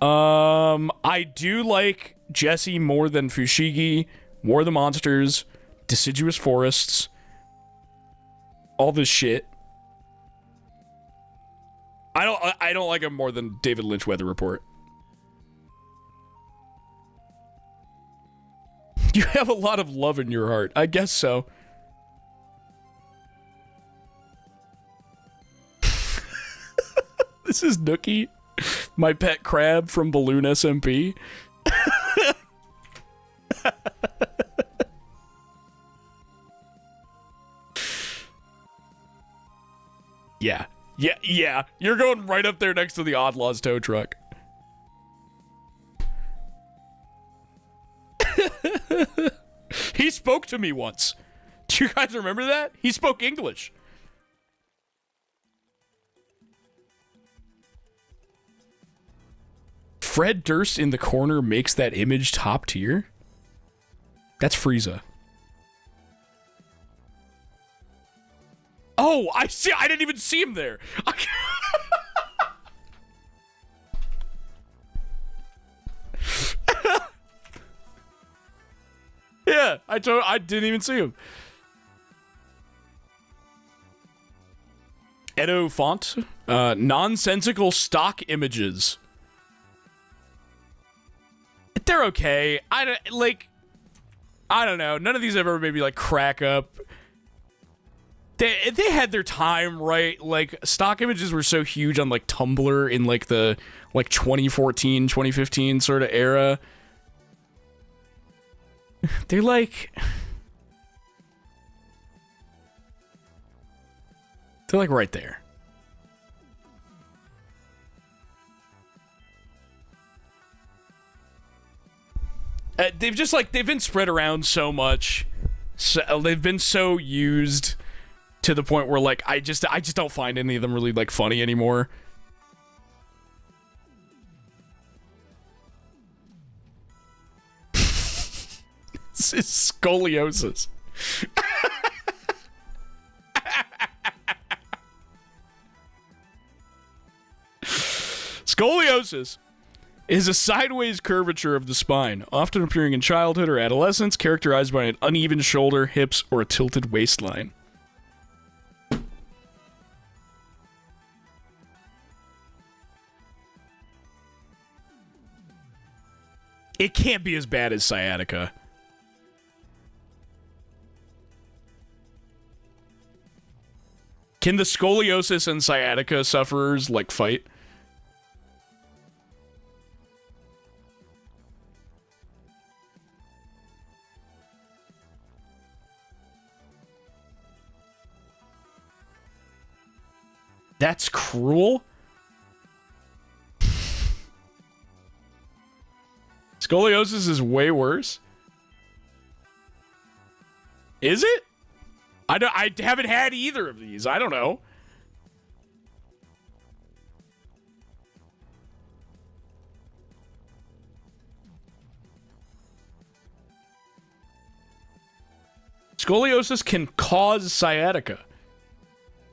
I do like Jesse more than Fushigi, War of the Monsters, Deciduous Forests, all this shit. I don't like him more than David Lynch Weather Report. You have a lot of love in your heart. I guess so. This is Nookie, my pet crab from Balloon SMP. Yeah. You're going right up there next to the Outlaws tow truck. He spoke to me once. Do you guys remember that? He spoke English. Fred Durst in the corner makes that image top tier? That's Frieza. Oh, I see. I didn't even see him there. Yeah, I didn't even see him. Edo font, nonsensical stock images. They're okay. I don't know. None of these ever made me like crack up. They had their time, right? Like stock images were so huge on like Tumblr in like the 2014, 2015 sort of era. They're like right there. They've been spread around so much. So they've been so used to the point where like I just don't find any of them really like funny anymore. This is scoliosis. Scoliosis is a sideways curvature of the spine, often appearing in childhood or adolescence, characterized by an uneven shoulder, hips, or a tilted waistline. It can't be as bad as sciatica. Can the scoliosis and sciatica sufferers, like, fight? That's cruel? Scoliosis is way worse? Is it? I haven't had either of these. I don't know. Scoliosis can cause sciatica.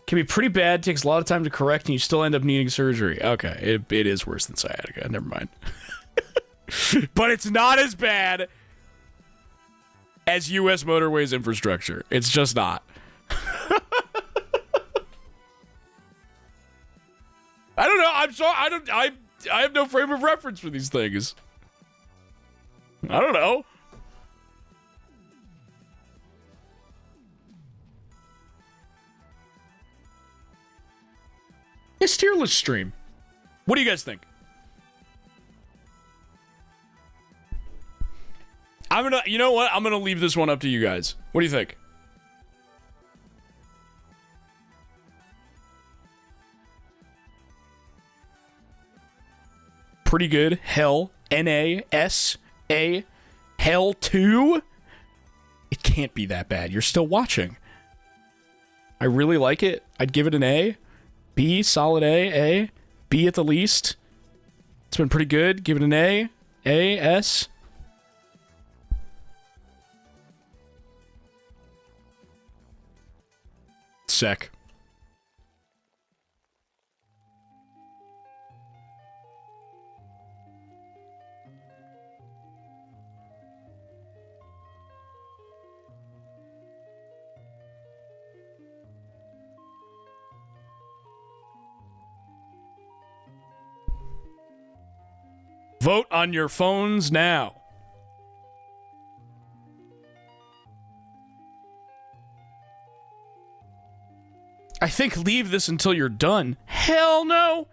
Can be pretty bad, takes a lot of time to correct, and you still end up needing surgery. Okay, it is worse than sciatica. Never mind. But it's not as bad as U.S. motorways infrastructure. It's just not. I don't know. I'm sorry. I have no frame of reference for these things. I don't know. It's tier list stream. What do you guys think? You know what? I'm gonna leave this one up to you guys. What do you think? Pretty good. Hell. N-A-S-A. Hell 2? It can't be that bad. You're still watching. I really like it. I'd give it an A. B, solid A. B at the least. It's been pretty good. Give it an A. A, S. Sec. Vote on your phones now. I think leave this until you're done. Hell no.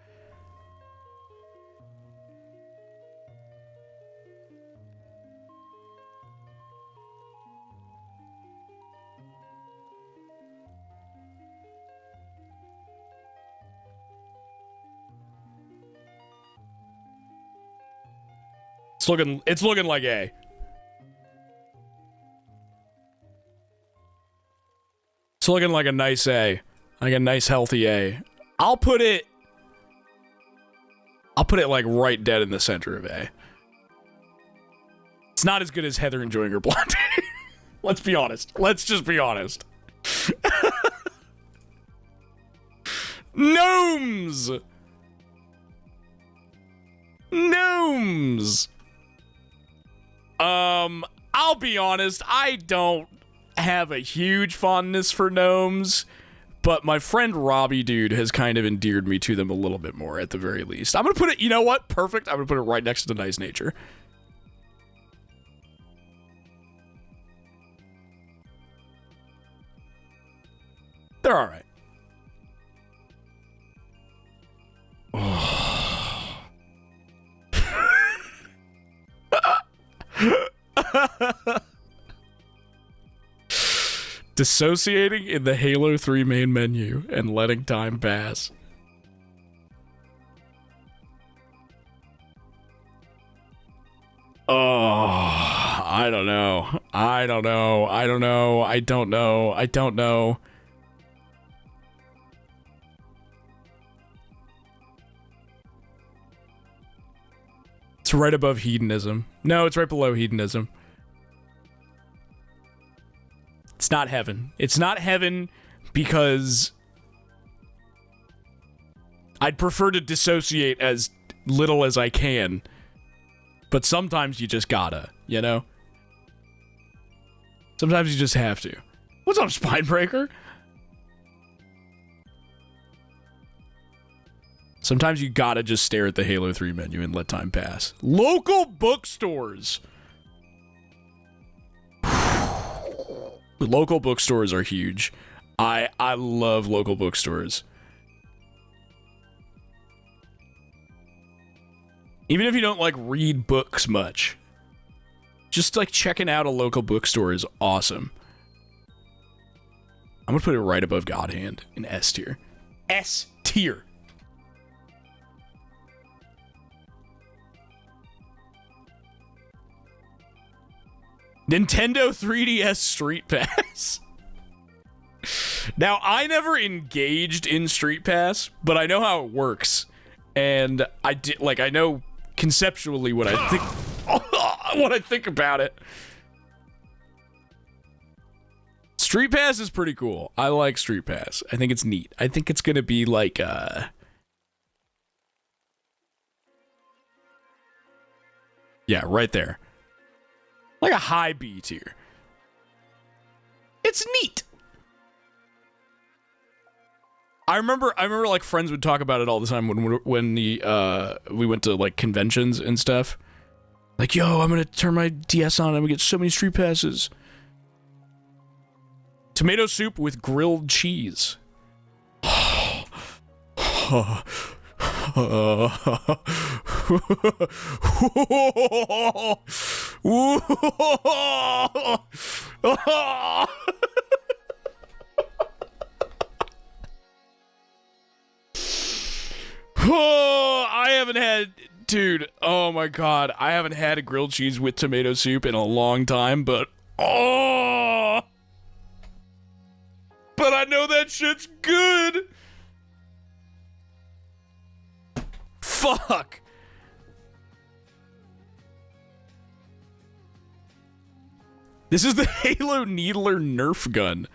It's looking like A. It's looking like a nice A. Like a nice healthy A. I'll put it like right dead in the center of A. It's not as good as Heather enjoying her blonde. Let's be honest. Let's just be honest. Gnomes! Gnomes! I'll be honest, I don't have a huge fondness for gnomes, but my friend Robbie Dude has kind of endeared me to them a little bit more at the very least. I'm gonna put it, you know what? Perfect. I'm gonna put it right next to Nice Nature. They're alright. Dissociating in the Halo 3 main menu and letting time pass. Oh, I don't know. I don't know. I don't know. I don't know. I don't know. It's right above hedonism. No, it's right below hedonism. It's not heaven. It's not heaven because I'd prefer to dissociate as little as I can. But sometimes you just gotta, you know? Sometimes you just have to. What's up, Spinebreaker? Sometimes you gotta just stare at the Halo 3 menu and let time pass. Local bookstores! Local bookstores are huge. I love local bookstores. Even if you don't, like, read books much, just, like, checking out a local bookstore is awesome. I'm gonna put it right above God Hand in S tier. S tier. Nintendo 3DS Street Pass. Now, I never engaged in Street Pass, but I know how it works. And I did, like, I know conceptually what I think what I think about it. Street Pass is pretty cool. I like Street Pass. I think it's neat. I think it's gonna be like yeah, right there. Like a high B tier. It's neat. I remember like friends would talk about it all the time when we went to like conventions and stuff. Like, yo, I'm gonna turn my DS on and I'm gonna get so many Street Passes. Tomato soup with grilled cheese. I haven't had, dude, oh my god, I haven't had a grilled cheese with tomato soup in a long time, but I know that shit's good. Fuck. This is the Halo Needler Nerf gun.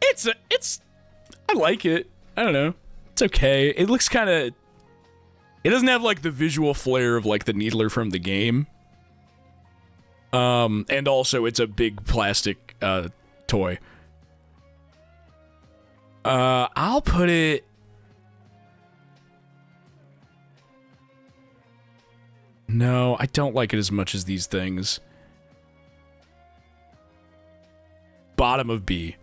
It's I like it. I don't know. It's okay. It looks kind of, it doesn't have like the visual flair of like the Needler from the game. And also it's a big plastic toy. I'll put it, no, I don't like it as much as these things. Bottom of B.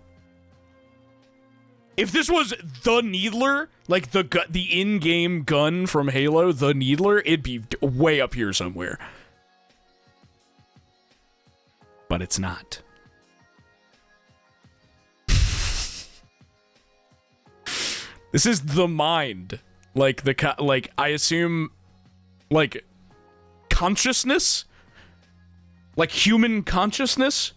If this was the Needler, like the in-game gun from Halo, the Needler, it'd be way up here somewhere. But it's not. This is the mind. Like like I assume like consciousness? Like human consciousness?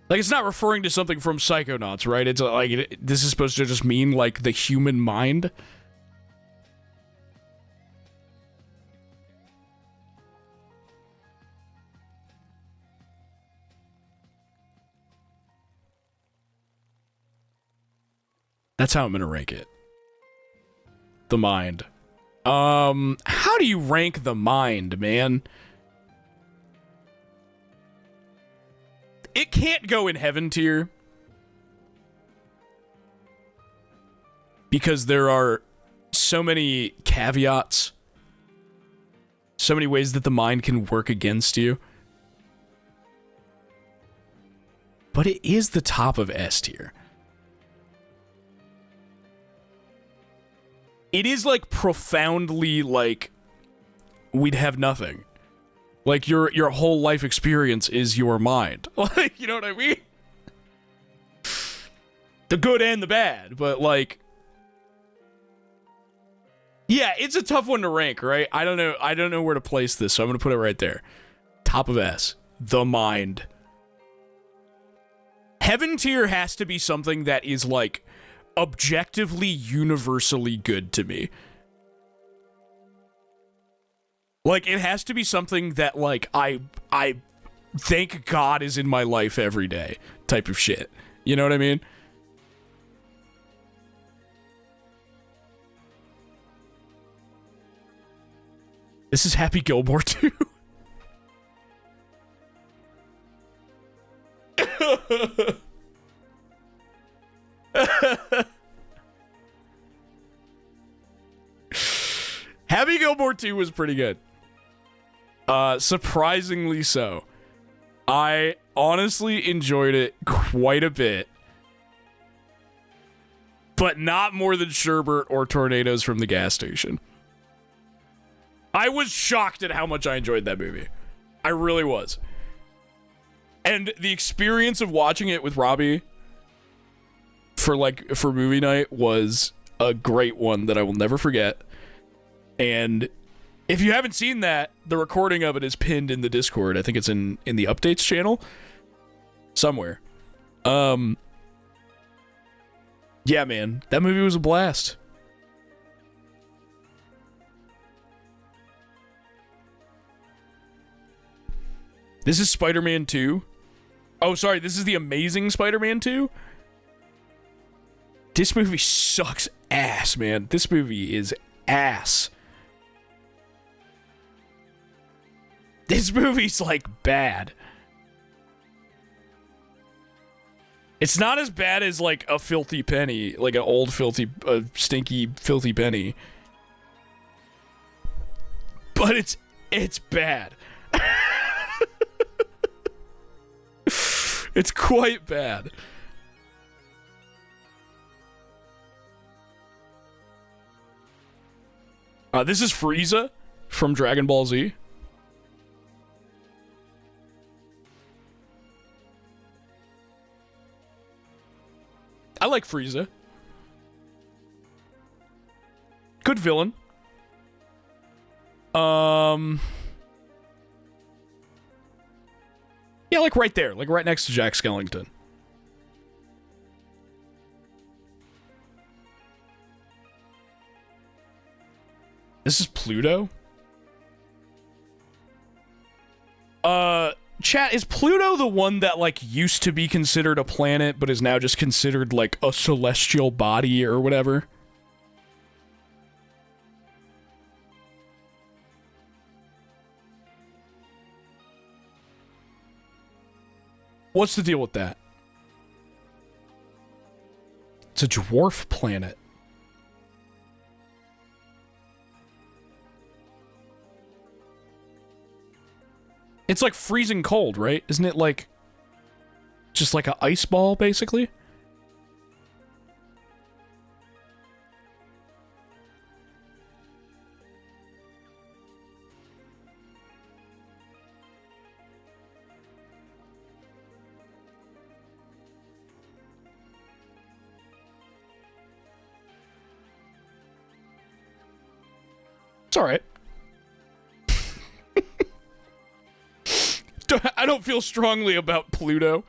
Like, it's not referring to something from Psychonauts, right? It's like, this is supposed to just mean, like, the human mind. That's how I'm gonna rank it. The Mind. How do you rank The Mind, man? It can't go in heaven tier. Because there are so many caveats. So many ways that the mind can work against you. But it is the top of S tier. It is like profoundly like we'd have nothing. Like your whole life experience is your mind. Like, you know what I mean? The good and the bad, but like yeah, it's a tough one to rank, right? I don't know where to place this, so I'm going to put it right there. Top of S. The Mind. Heaven tier has to be something that is like objectively universally good to me. Like it has to be something that like I thank God is in my life every day type of shit. You know what I mean? This is Happy Gilmore too. Happy Gilmore 2 was pretty good. Surprisingly so. I honestly enjoyed it quite a bit. But not more than Sherbert or Tornadoes from the Gas Station. I was shocked at how much I enjoyed that movie. I really was. And the experience of watching it with Robbie for movie night was a great one that I will never forget. And if you haven't seen that, the recording of it is pinned in the Discord. I think it's in the updates channel somewhere. Yeah, man, that movie was a blast. This is Spider-Man 2. Oh, sorry, this is the Amazing Spider-Man 2? This movie sucks ass, man. This movie is ass. This movie's, like, bad. It's not as bad as, like, a filthy penny. Like, an old filthy, stinky, filthy penny. But it's bad. It's quite bad. This is Frieza from Dragon Ball Z. I like Frieza. Good villain. Yeah, like right there. Like right next to Jack Skellington. This is Pluto? Chat, is Pluto the one that, like, used to be considered a planet, but is now just considered, like, a celestial body or whatever? What's the deal with that? It's a dwarf planet. It's like freezing cold, right? Isn't it like just like an ice ball, basically? It's all right. I don't feel strongly about Pluto.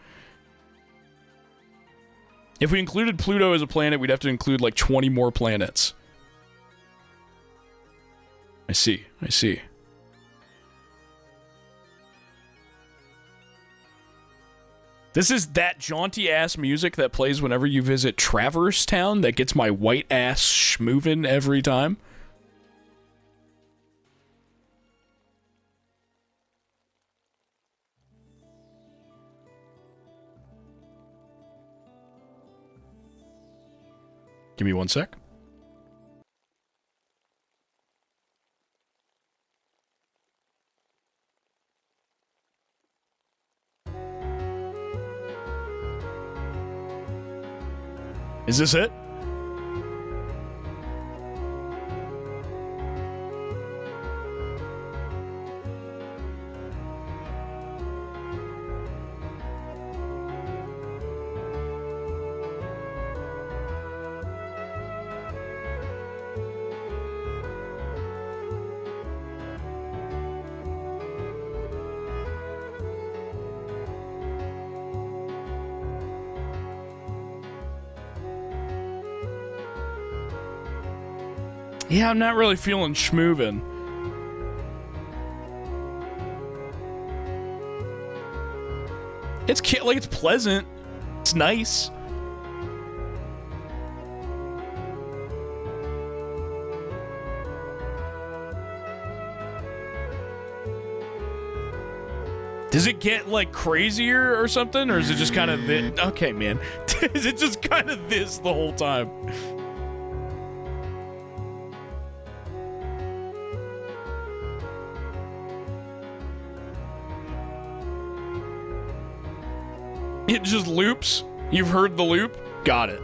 If we included Pluto as a planet, we'd have to include like 20 more planets. I see. I see. This is that jaunty-ass music that plays whenever you visit Traverse Town that gets my white ass schmoovin' every time. Give me one sec. Is this it? Yeah, I'm not really feeling schmoovin'. It's like it's pleasant. It's nice. Does it get like crazier or something, or is it just kind of this? Okay, man. Is it just kind of this the whole time? It just loops. You've heard the loop? Got it.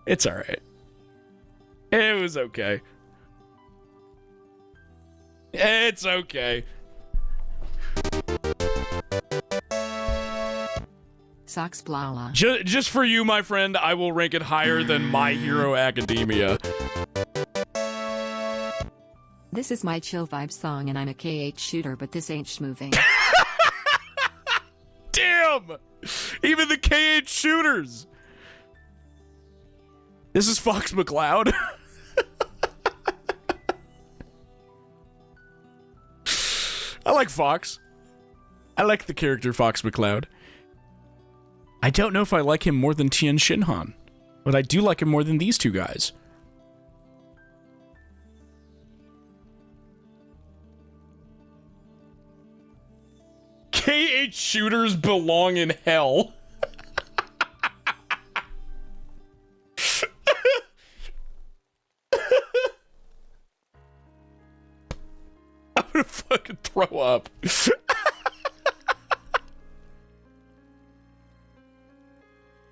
It's alright. It was okay. It's okay. Socks blala. Just for you, my friend, I will rank it higher than My Hero Academia. This is my chill vibe song and I'm a KH shooter, but this ain't schmoving. Damn! Even the KH shooters! This is Fox McCloud. I like Fox. I like the character Fox McCloud. I don't know if I like him more than Tien Shinhan, but I do like him more than these two guys. KH shooters belong in hell. I'm gonna fucking throw up.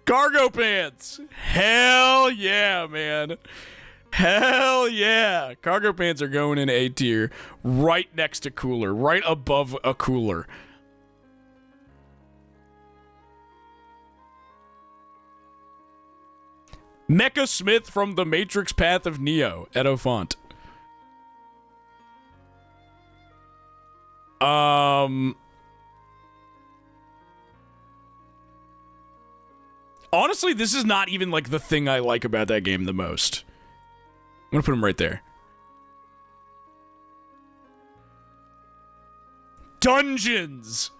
Cargo pants. Hell yeah, man. Hell yeah. Cargo pants are going in A tier. Right next to cooler. Right above a cooler. Mecha Smith from The Matrix Path of Neo. Edo font. Honestly, this is not even like the thing I like about that game the most. I'm gonna put him right there. Dungeons!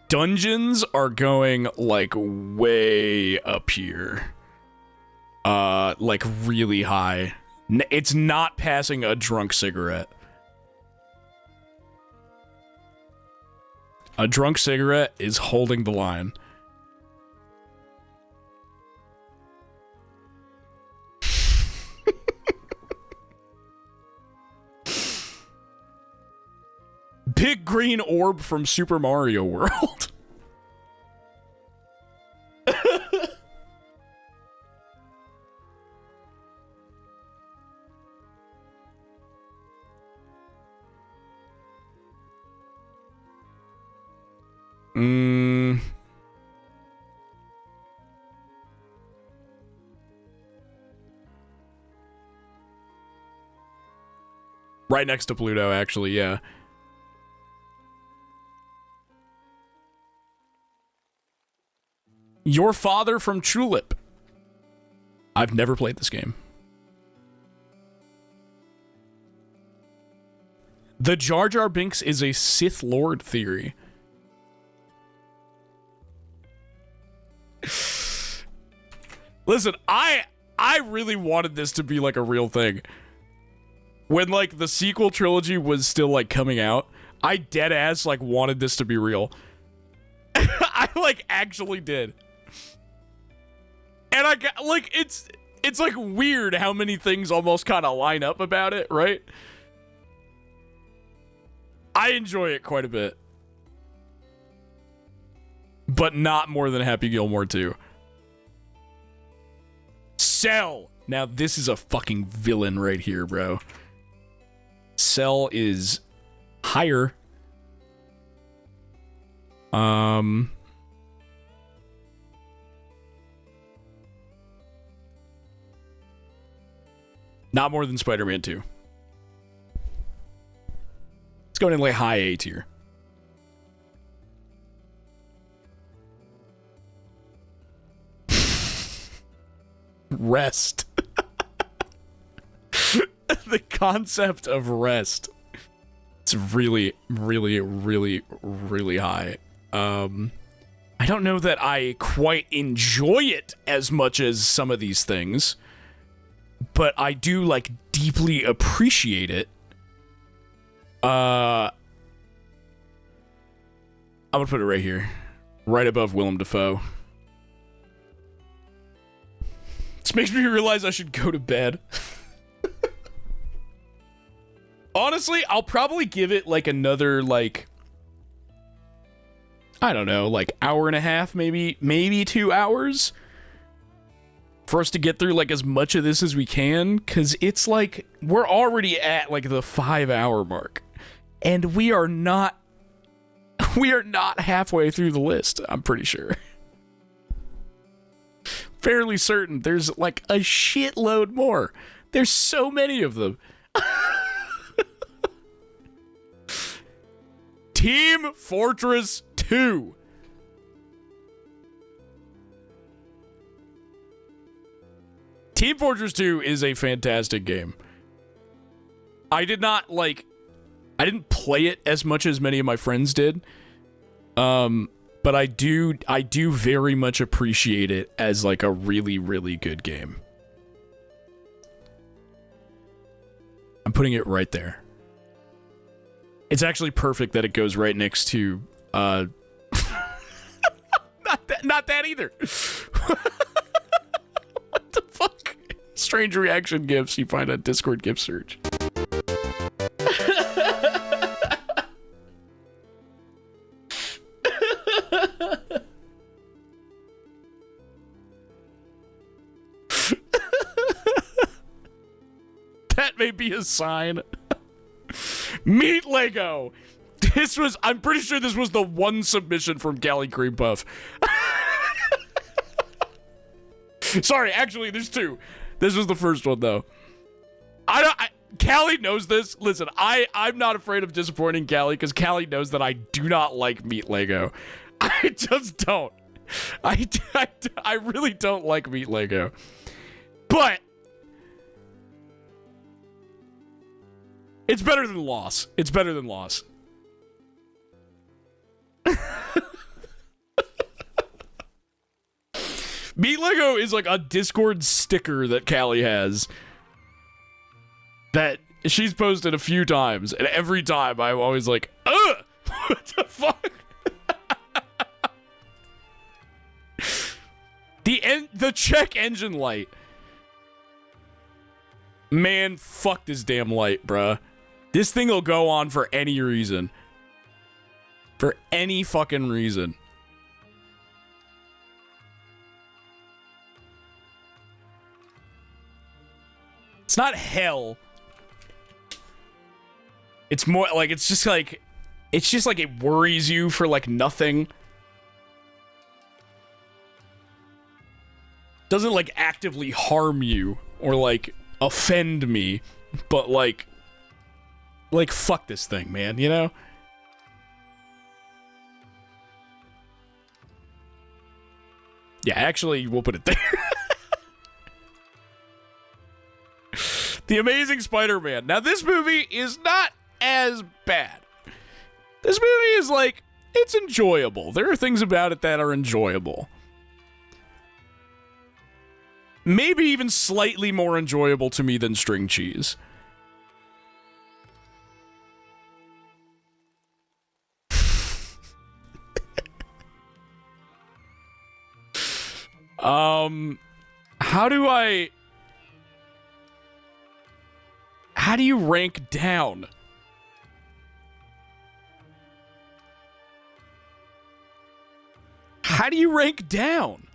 Dungeons are going like way up here. Like really high. It's not passing a drunk cigarette. A drunk cigarette is holding the line. Big green orb from Super Mario World. Right next to Pluto, actually, yeah. Your father from Tulip. I've never played this game. The Jar Jar Binks is a Sith Lord theory. Listen, I really wanted this to be like a real thing. When like the sequel trilogy was still like coming out, I dead ass like wanted this to be real. I like actually did. And I got like it's like weird how many things almost kind of line up about it, right? I enjoy it quite a bit. But not more than Happy Gilmore 2. Cell! Now this is a fucking villain right here, bro. Cell is higher. Not more than Spider-Man 2. It's going in like high A tier. Rest. The concept of rest. It's really, really, really, really high. I don't know that I quite enjoy it as much as some of these things, but I do like deeply appreciate it. I'm gonna put it right here, right above Willem Dafoe. This makes me realize I should go to bed. Honestly, I'll probably give it like another like, I don't know, like hour and a half, maybe 2 hours for us to get through like as much of this as we can, because it's like we're already at like the 5-hour mark and we are not halfway through the list. I'm pretty sure. Fairly certain there's like a shitload more. There's so many of them. Team Fortress 2. Team Fortress 2 is a fantastic game. I didn't play it as much as many of my friends did. But I do very much appreciate it as like a really, really good game. I'm putting it right there. It's actually perfect that it goes right next to not that either. What the fuck? Strange reaction gifts you find on Discord gift search. That may be a sign. Meat Lego. I'm pretty sure this was the one submission from Galley Cream Puff. Sorry, actually, there's two. This was the first one, though. Callie knows this. Listen, I'm not afraid of disappointing Callie, because Callie knows that I do not like Meat Lego. I just don't. I really don't like Meat Lego. But it's better than Loss. It's better than Loss. Meat Lego is like a Discord sticker that Callie has that she's posted a few times, and every time I'm always like, ugh! What the fuck? The check engine light. Man, fuck this damn light, bruh. This thing will go on for any reason. For any fucking reason. It's not hell. It's more like, it's just like it worries you for like nothing. Doesn't like actively harm you or like offend me, but like fuck this thing, man, you know? Yeah, actually, we'll put it there. The Amazing Spider-Man. Now, this movie is not as bad. This movie is like, it's enjoyable. There are things about it that are enjoyable. Maybe even slightly more enjoyable to me than String Cheese. How do you rank down? How do you rank down?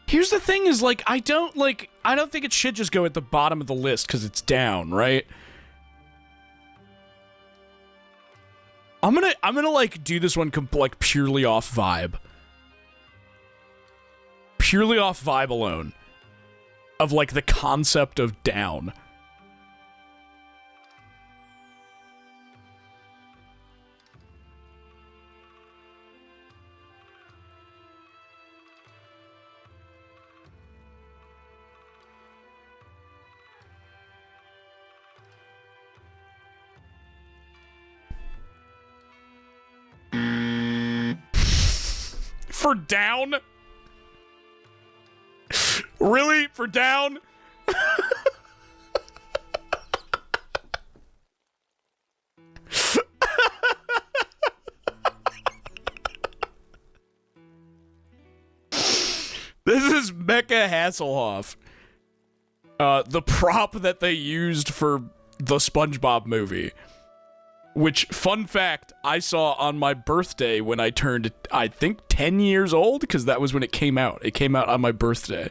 Here's the thing is, like, I don't think it should just go at the bottom of the list because it's down, right? I'm gonna like do this one like purely off vibe. Purely off vibe alone. Of like the concept of down. For down? Really? For down? This is Mecha Hasselhoff. The prop that they used for the SpongeBob movie. Which, fun fact, I saw on my birthday when I turned, I think, 10 years old, because that was when it came out. It came out on my birthday.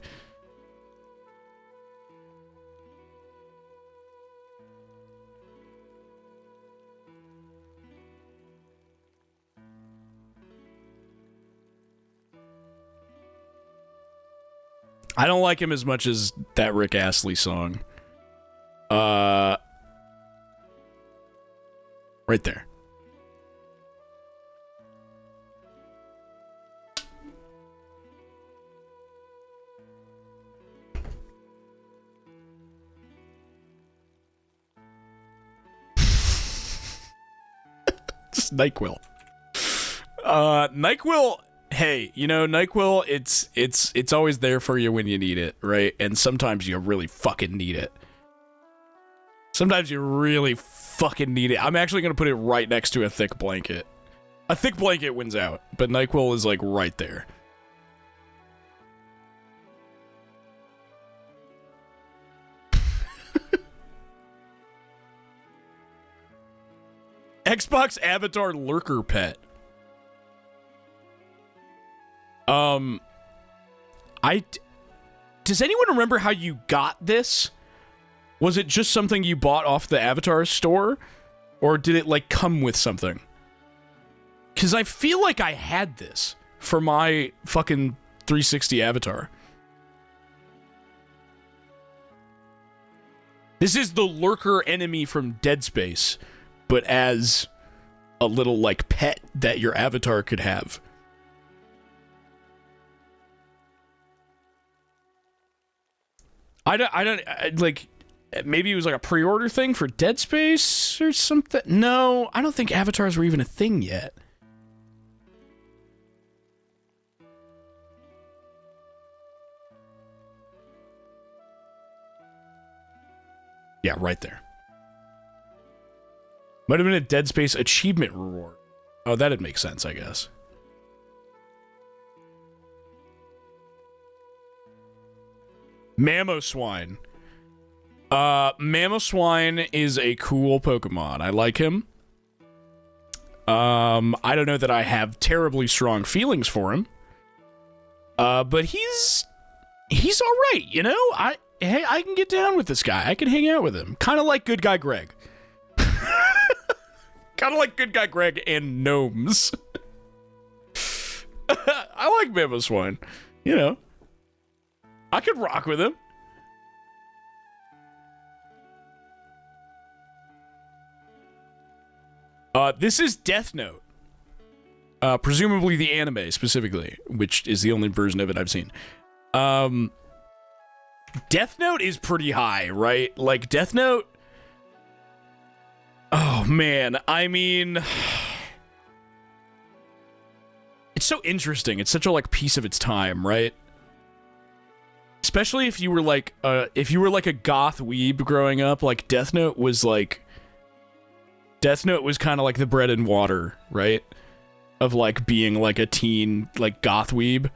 I don't like him as much as that Rick Astley song. Right there. Just NyQuil. NyQuil, hey, you know, NyQuil, it's always there for you when you need it, right? And sometimes you really fucking need it. Sometimes you really fucking need it. I'm actually going to put it right next to a thick blanket. A thick blanket wins out, but NyQuil is like right there. Xbox Avatar Lurker Pet. Does anyone remember how you got this? Was it just something you bought off the Avatar store? Or did it, like, come with something? Because I feel like I had this for my fucking 360 Avatar. This is the lurker enemy from Dead Space, but as a little, like, pet that your avatar could have. I don't, like... Maybe it was like a pre-order thing for Dead Space or something? No, I don't think avatars were even a thing yet. Yeah, right there. Might have been a Dead Space achievement reward. Oh, that'd make sense, I guess. Mamoswine. Mamoswine is a cool Pokemon. I like him. I don't know that I have terribly strong feelings for him. But he's alright, you know? I can get down with this guy. I can hang out with him. Kind of like Good Guy Greg. Kind of like Good Guy Greg and gnomes. I like Mamoswine. You know. I could rock with him. This is Death Note. Presumably the anime specifically, which is the only version of it I've seen. Death Note is pretty high, right? Like, Death Note... Oh, man. I mean... It's so interesting. It's such a, like, piece of its time, right? Especially if you were, like, a goth weeb growing up, like, Death Note was, like... Death Note was kind of like the bread and water, right? Of, like, being, like, a teen, like, goth weeb.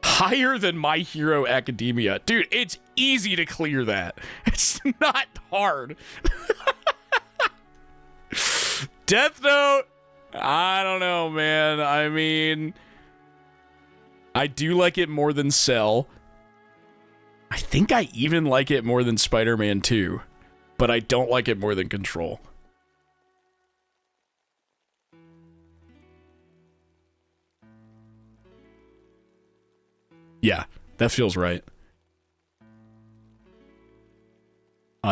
Higher than My Hero Academia. Dude, it's easy to clear that. It's not hard. Death Note, I don't know, man. I mean, I do like it more than Cell. I think I even like it more than Spider-Man 2, but I don't like it more than Control. Yeah, that feels right.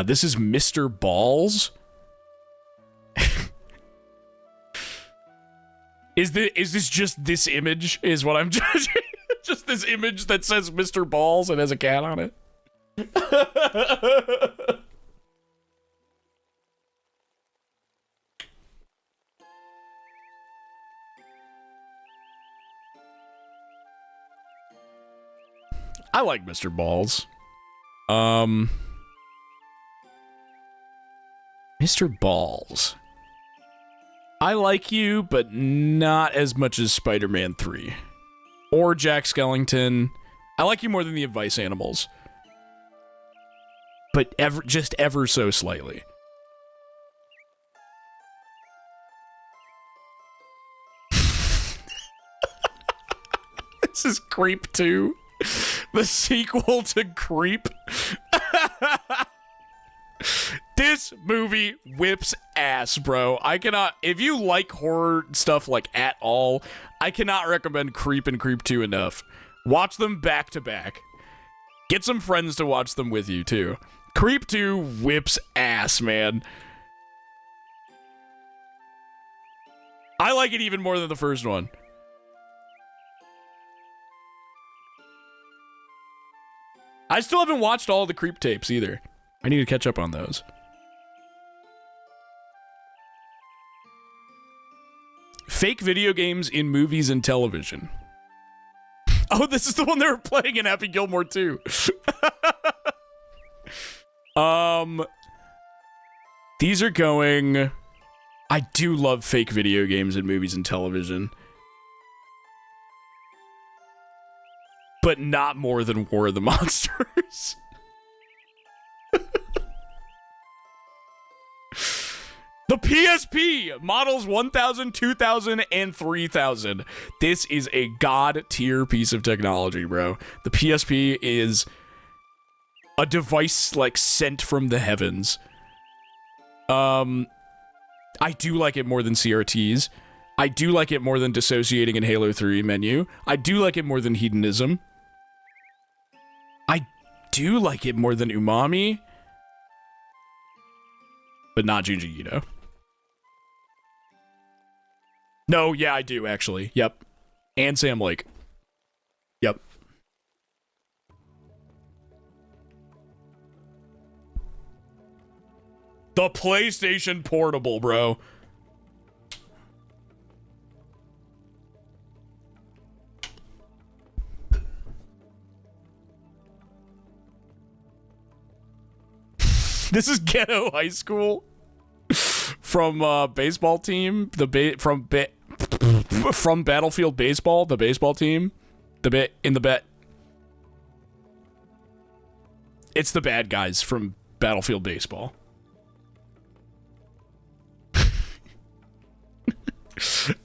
This is Mr. Balls. Is this just this image? Is what I'm judging? Just this image that says Mr. Balls and has a cat on it? I like Mr. Balls. Mr. Balls. I like you, but not as much as Spider-Man 3. Or Jack Skellington. I like you more than the Advice Animals. But just ever so slightly. This is Creep 2. The sequel to Creep. This movie whips ass, bro. I cannot... If you like horror stuff, like, at all, I cannot recommend Creep and Creep 2 enough. Watch them back to back. Get some friends to watch them with you, too. Creep 2 whips ass, man. I like it even more than the first one. I still haven't watched all the Creep tapes, either. I need to catch up on those. Fake video games in movies and television. Oh, this is the one they were playing in Happy Gilmore 2. These are going... I do love fake video games in movies and television. But not more than War of the Monsters. The PSP, models 1000, 2000, and 3000. This is a god-tier piece of technology, bro. The PSP is a device, like, sent from the heavens. I do like it more than CRTs. I do like it more than dissociating in Halo 3 menu. I do like it more than hedonism. I do like it more than umami. But not Junji Ito. No, yeah, I do, actually. Yep. And Sam Lake. Yep. The PlayStation Portable, bro. This is Ghetto High School from baseball team. From Battlefield Baseball, the baseball team. It's the bad guys from Battlefield Baseball.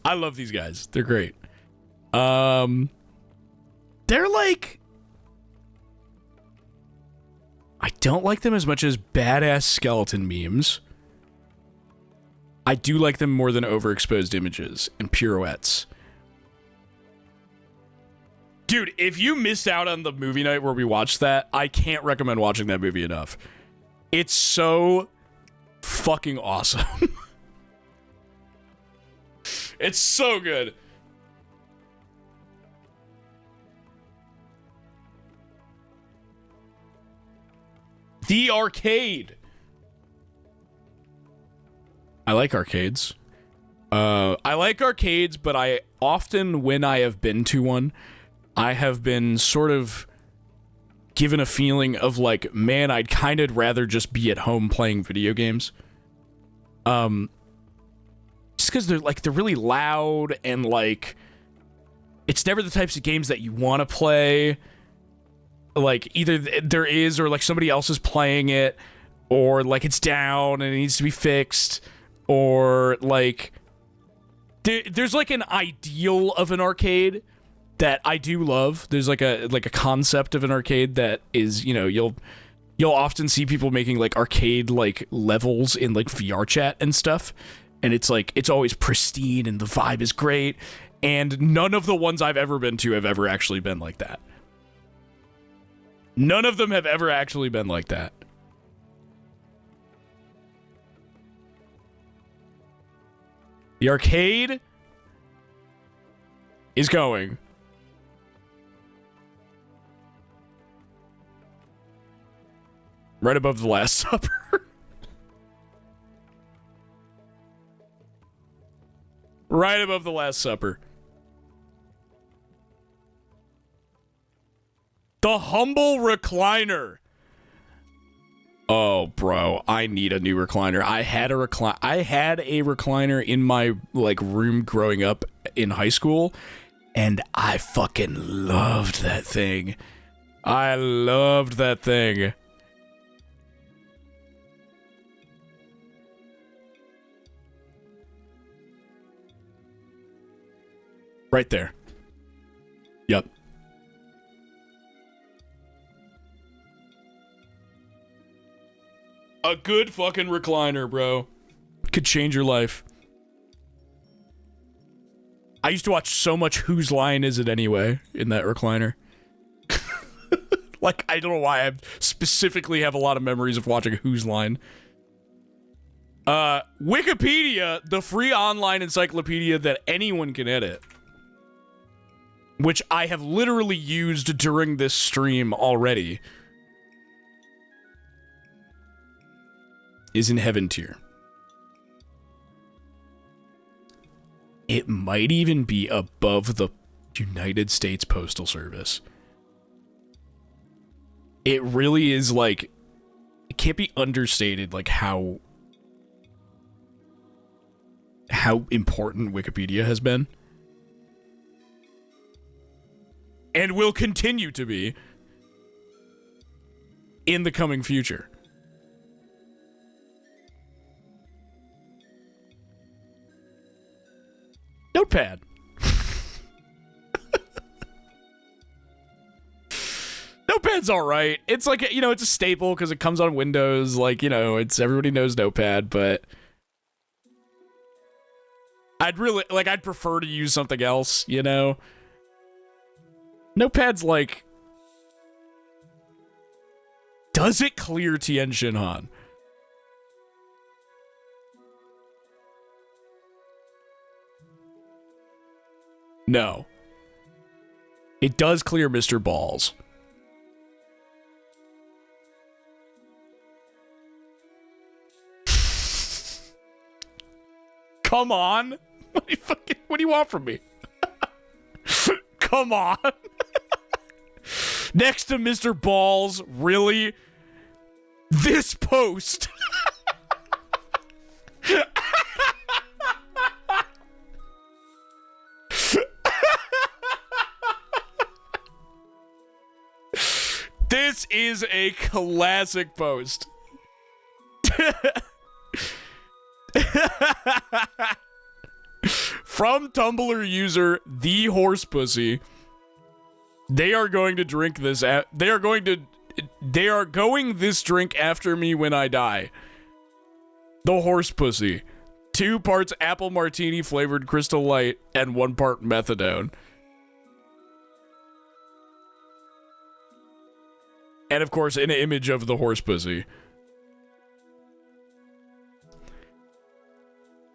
I love these guys. They're great. They're like... I don't like them as much as badass skeleton memes. I do like them more than overexposed images and pirouettes. Dude, if you missed out on the movie night where we watched that, I can't recommend watching that movie enough. It's so fucking awesome. It's so good. The arcade. I like arcades. I like arcades, but I often, when I have been to one, I have been sort of given a feeling of like, man, I'd kind of rather just be at home playing video games. Just because they're really loud and like, it's never the types of games that you want to play. Like either there is or like somebody else is playing it, or like it's down and it needs to be fixed, or like there's like an ideal of an arcade that I do love. There's like a concept of an arcade that is, you know, you'll often see people making like arcade like levels in like VR chat and stuff, and it's like it's always pristine and the vibe is great, and none of the ones I've ever been to have ever actually been like that. None of them have ever actually been like that. The arcade is going. Right above the Last Supper. Right above the Last Supper. The humble recliner. Oh, bro, I need a new recliner. I had a recliner in my like room growing up in high school, and I fucking loved that thing. I loved that thing. Right there. Yep. A good fucking recliner, bro. Could change your life. I used to watch so much Whose Line Is It Anyway in that recliner. Like, I don't know why I specifically have a lot of memories of watching Whose Line. Wikipedia, the free online encyclopedia that anyone can edit, which I have literally used during this stream already, is in heaven tier. It might even be above the United States Postal Service. It really is like, it can't be understated like how important Wikipedia has been. And will continue to be in the coming future. Notepad. Notepad's all right. It's like, you know, it's a staple because it comes on Windows. Like, you know, it's everybody knows Notepad, but I'd prefer to use something else, you know? Notepad's like, does it clear Tien Shin Han? No. It does clear Mr. Balls. Come on. What do you want from me? Come on. Next to Mr. Balls, really? This post. This is a classic post. From Tumblr user The Horse Pussy. They are going to drink this. They are going this drink after me when I die. The Horse Pussy. 2 parts apple martini flavored Crystal Light and 1 part methadone. And of course, an image of the Horse Pussy.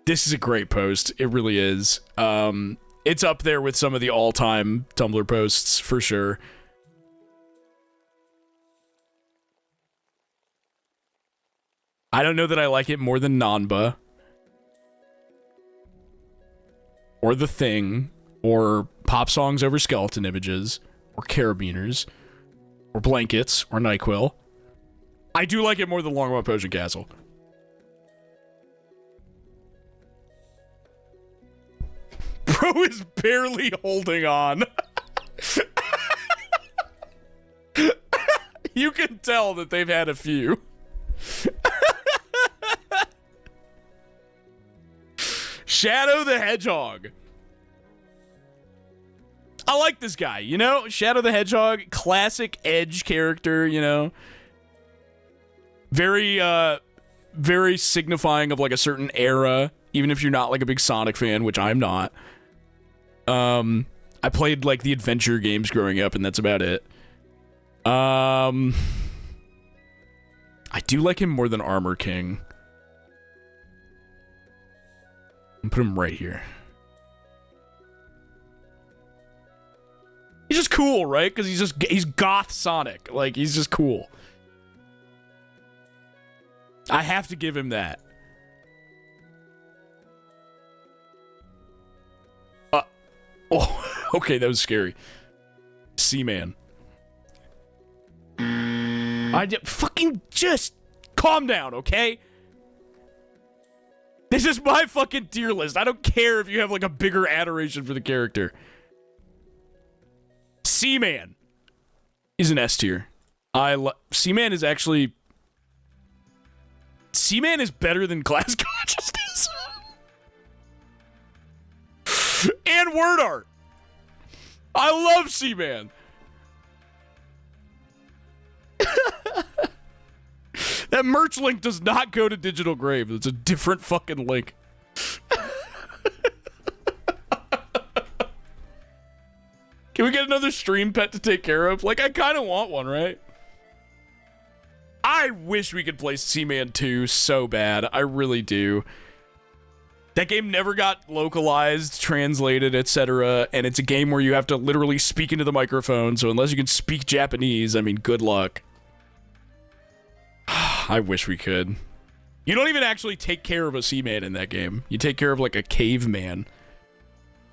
This is a great post. It really is. It's up there with some of the all-time Tumblr posts, for sure. I don't know that I like it more than Nanba. Or The Thing. Or pop songs over skeleton images. Or carabiners. Or blankets. Or NyQuil. I do like it more than Longbow Potion Castle. Bro is barely holding on. You can tell that they've had a few. Shadow the Hedgehog. I like this guy, you know? Shadow the Hedgehog, classic Edge character, you know? Very, very signifying of, like, a certain era, even if you're not, like, a big Sonic fan, which I'm not. I played, like, the adventure games growing up, and that's about it. I do like him more than Armor King. I'm put him right here. He's just cool, right? Because he's goth Sonic. Like, he's just cool. I have to give him that. Oh, okay, that was scary. Seaman. Fucking just calm down, okay? This is my fucking tier list. I don't care if you have, like, a bigger adoration for the character. Seaman is an S tier. Seaman is actually... Seaman is better than Class Consciousness. And word art. I love Seaman. That merch link does not go to Digital Grave. It's a different fucking link. Can we get another stream pet to take care of? Like, I kind of want one, right? I wish we could play Seaman 2 so bad. I really do. That game never got localized, translated, etc. And it's a game where you have to literally speak into the microphone. So unless you can speak Japanese, I mean, good luck. I wish we could. You don't even actually take care of a Seaman in that game. You take care of, like, a caveman.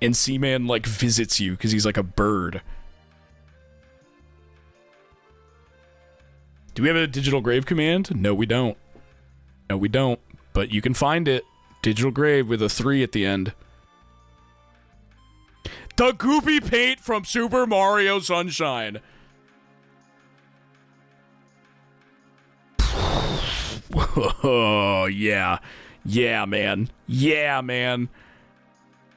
And Seaman, like, visits you because he's like a bird. Do we have a Digital Grave command? No, we don't. No, we don't. But you can find it. Digital Grave with a 3 at the end. The goopy paint from Super Mario Sunshine. Oh, yeah. Yeah, man. Yeah, man.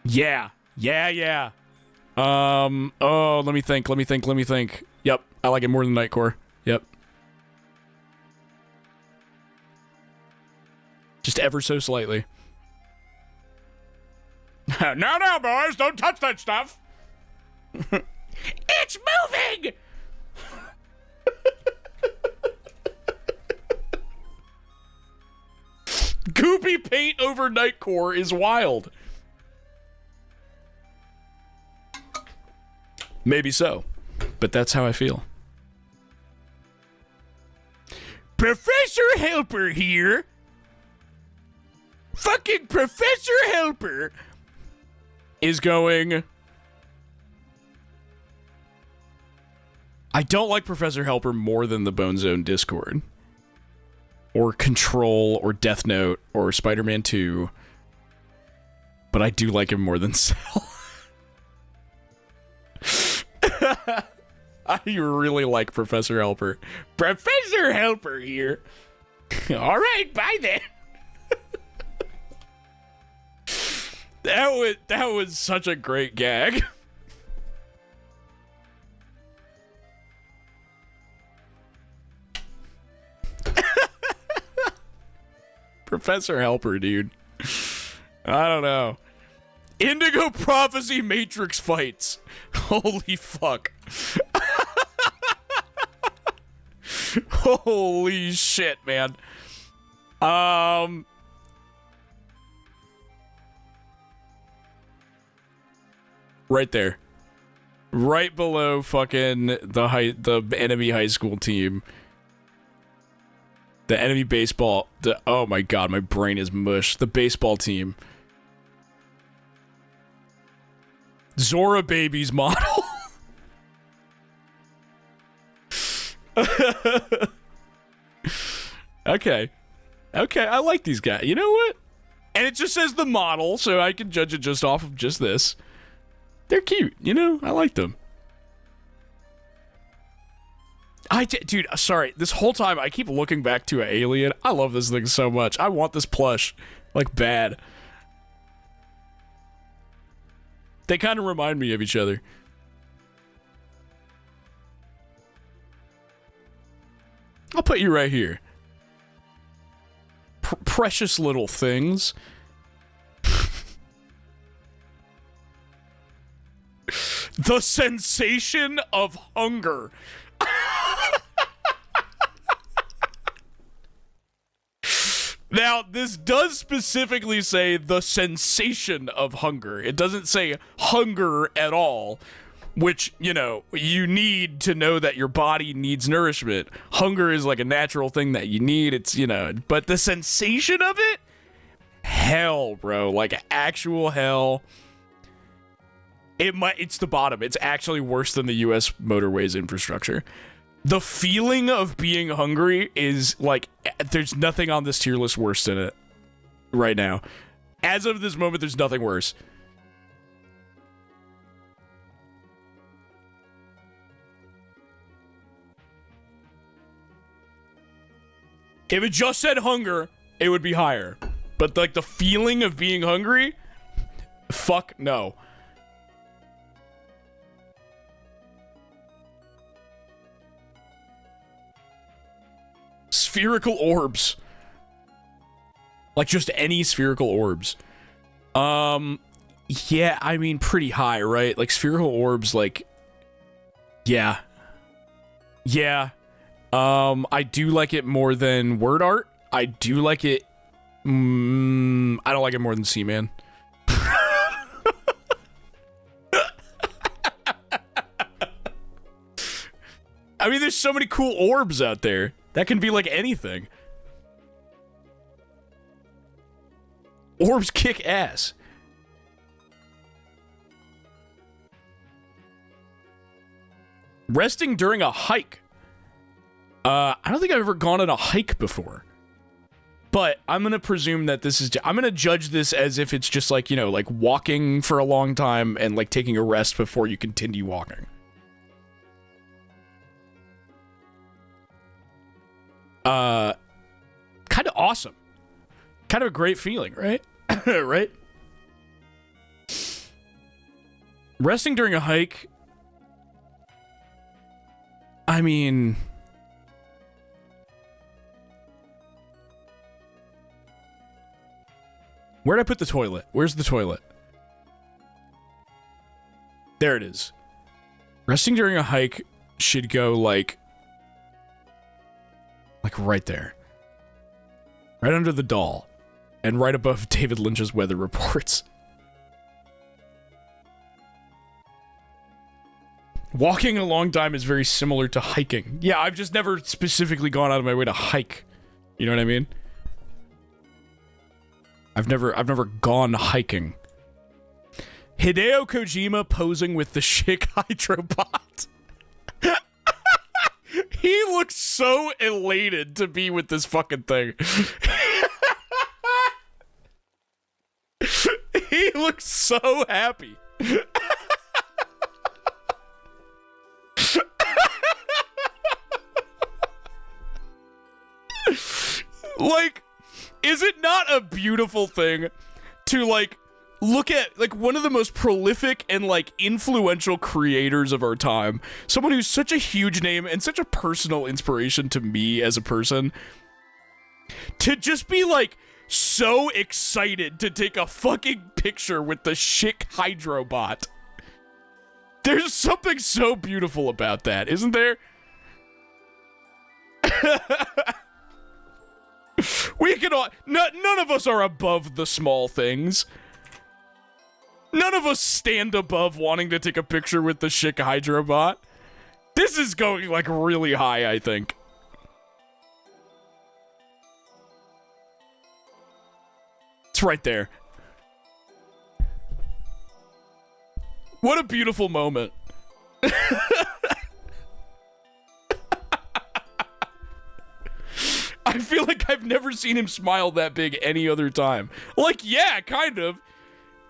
Yeah. Yeah. Oh, let me think. Yep, I like it more than Nightcore. Yep. Just ever so slightly. No, boys, don't touch that stuff. It's moving! Goopy paint over Nightcore is wild. Maybe so, but that's how I feel. Professor Helper here. Fucking Professor Helper is going... I don't like Professor Helper more than the Bone Zone Discord. Or Control, or Death Note, or Spider-Man 2. But I do like him more than Cell. I really like Professor Helper. Professor Helper here. All right, bye then. That was such a great gag. Professor Helper, dude. I don't know. Indigo Prophecy Matrix fights. Holy fuck. Holy shit, man. Right there. Right below fucking the enemy high school team. The enemy baseball. Oh my god, my brain is mush. The baseball team. Zora Baby's model. Okay. Okay, I like these guys. You know what? And it just says the model, so I can judge it just off of just this. They're cute, you know? I like them. Dude, sorry. This whole time, I keep looking back to an Alien. I love this thing so much. I want this plush. Like, bad. They kind of remind me of each other. I'll put you right here. Precious little things. The sensation of hunger. Now, this does specifically say the sensation of hunger. It doesn't say hunger at all, which, you know, you need to know that your body needs nourishment. Hunger is like a natural thing that you need. It's, you know, but the sensation of it? Hell, bro. Like, actual hell. It's the bottom. It's actually worse than the U.S. motorways infrastructure. The feeling of being hungry is, like, there's nothing on this tier list worse than it right now. As of this moment, there's nothing worse. If it just said hunger, it would be higher. But, like, the feeling of being hungry? Fuck no. Spherical orbs. Like, just any spherical orbs. Yeah, I mean, pretty high, right? Like, spherical orbs, like... Yeah. Yeah. I do like it more than word art. I do like it... I don't like it more than Seaman. I mean, there's so many cool orbs out there. That can be like anything. Orbs kick ass. Resting during a hike. I don't think I've ever gone on a hike before. But I'm going to presume that this is... I'm going to judge this as if it's just like, you know, like walking for a long time and like taking a rest before you continue walking. Kind of awesome. Kind of a great feeling, right? Right? Resting during a hike... I mean... Where'd I put the toilet? Where's the toilet? There it is. Resting during a hike should go like right there. Right under the doll. And right above David Lynch's weather reports. Walking a long time is very similar to hiking. Yeah, I've just never specifically gone out of my way to hike. You know what I mean? I've never gone hiking. Hideo Kojima posing with the Schick Hydrobot. He looks so elated to be with this fucking thing. He looks so happy. Like, is it not a beautiful thing to, like, look at, like, one of the most prolific and, like, influential creators of our time, someone who's such a huge name and such a personal inspiration to me as a person, to just be, like, so excited to take a fucking picture with the Schick Hydrobot. There's something so beautiful about that, isn't there? We can all... none of us are above the small things. None of us stand above wanting to take a picture with the Schick Hydra bot. This is going, like, really high, I think. It's right there. What a beautiful moment. I feel like I've never seen him smile that big any other time. Like, yeah, kind of.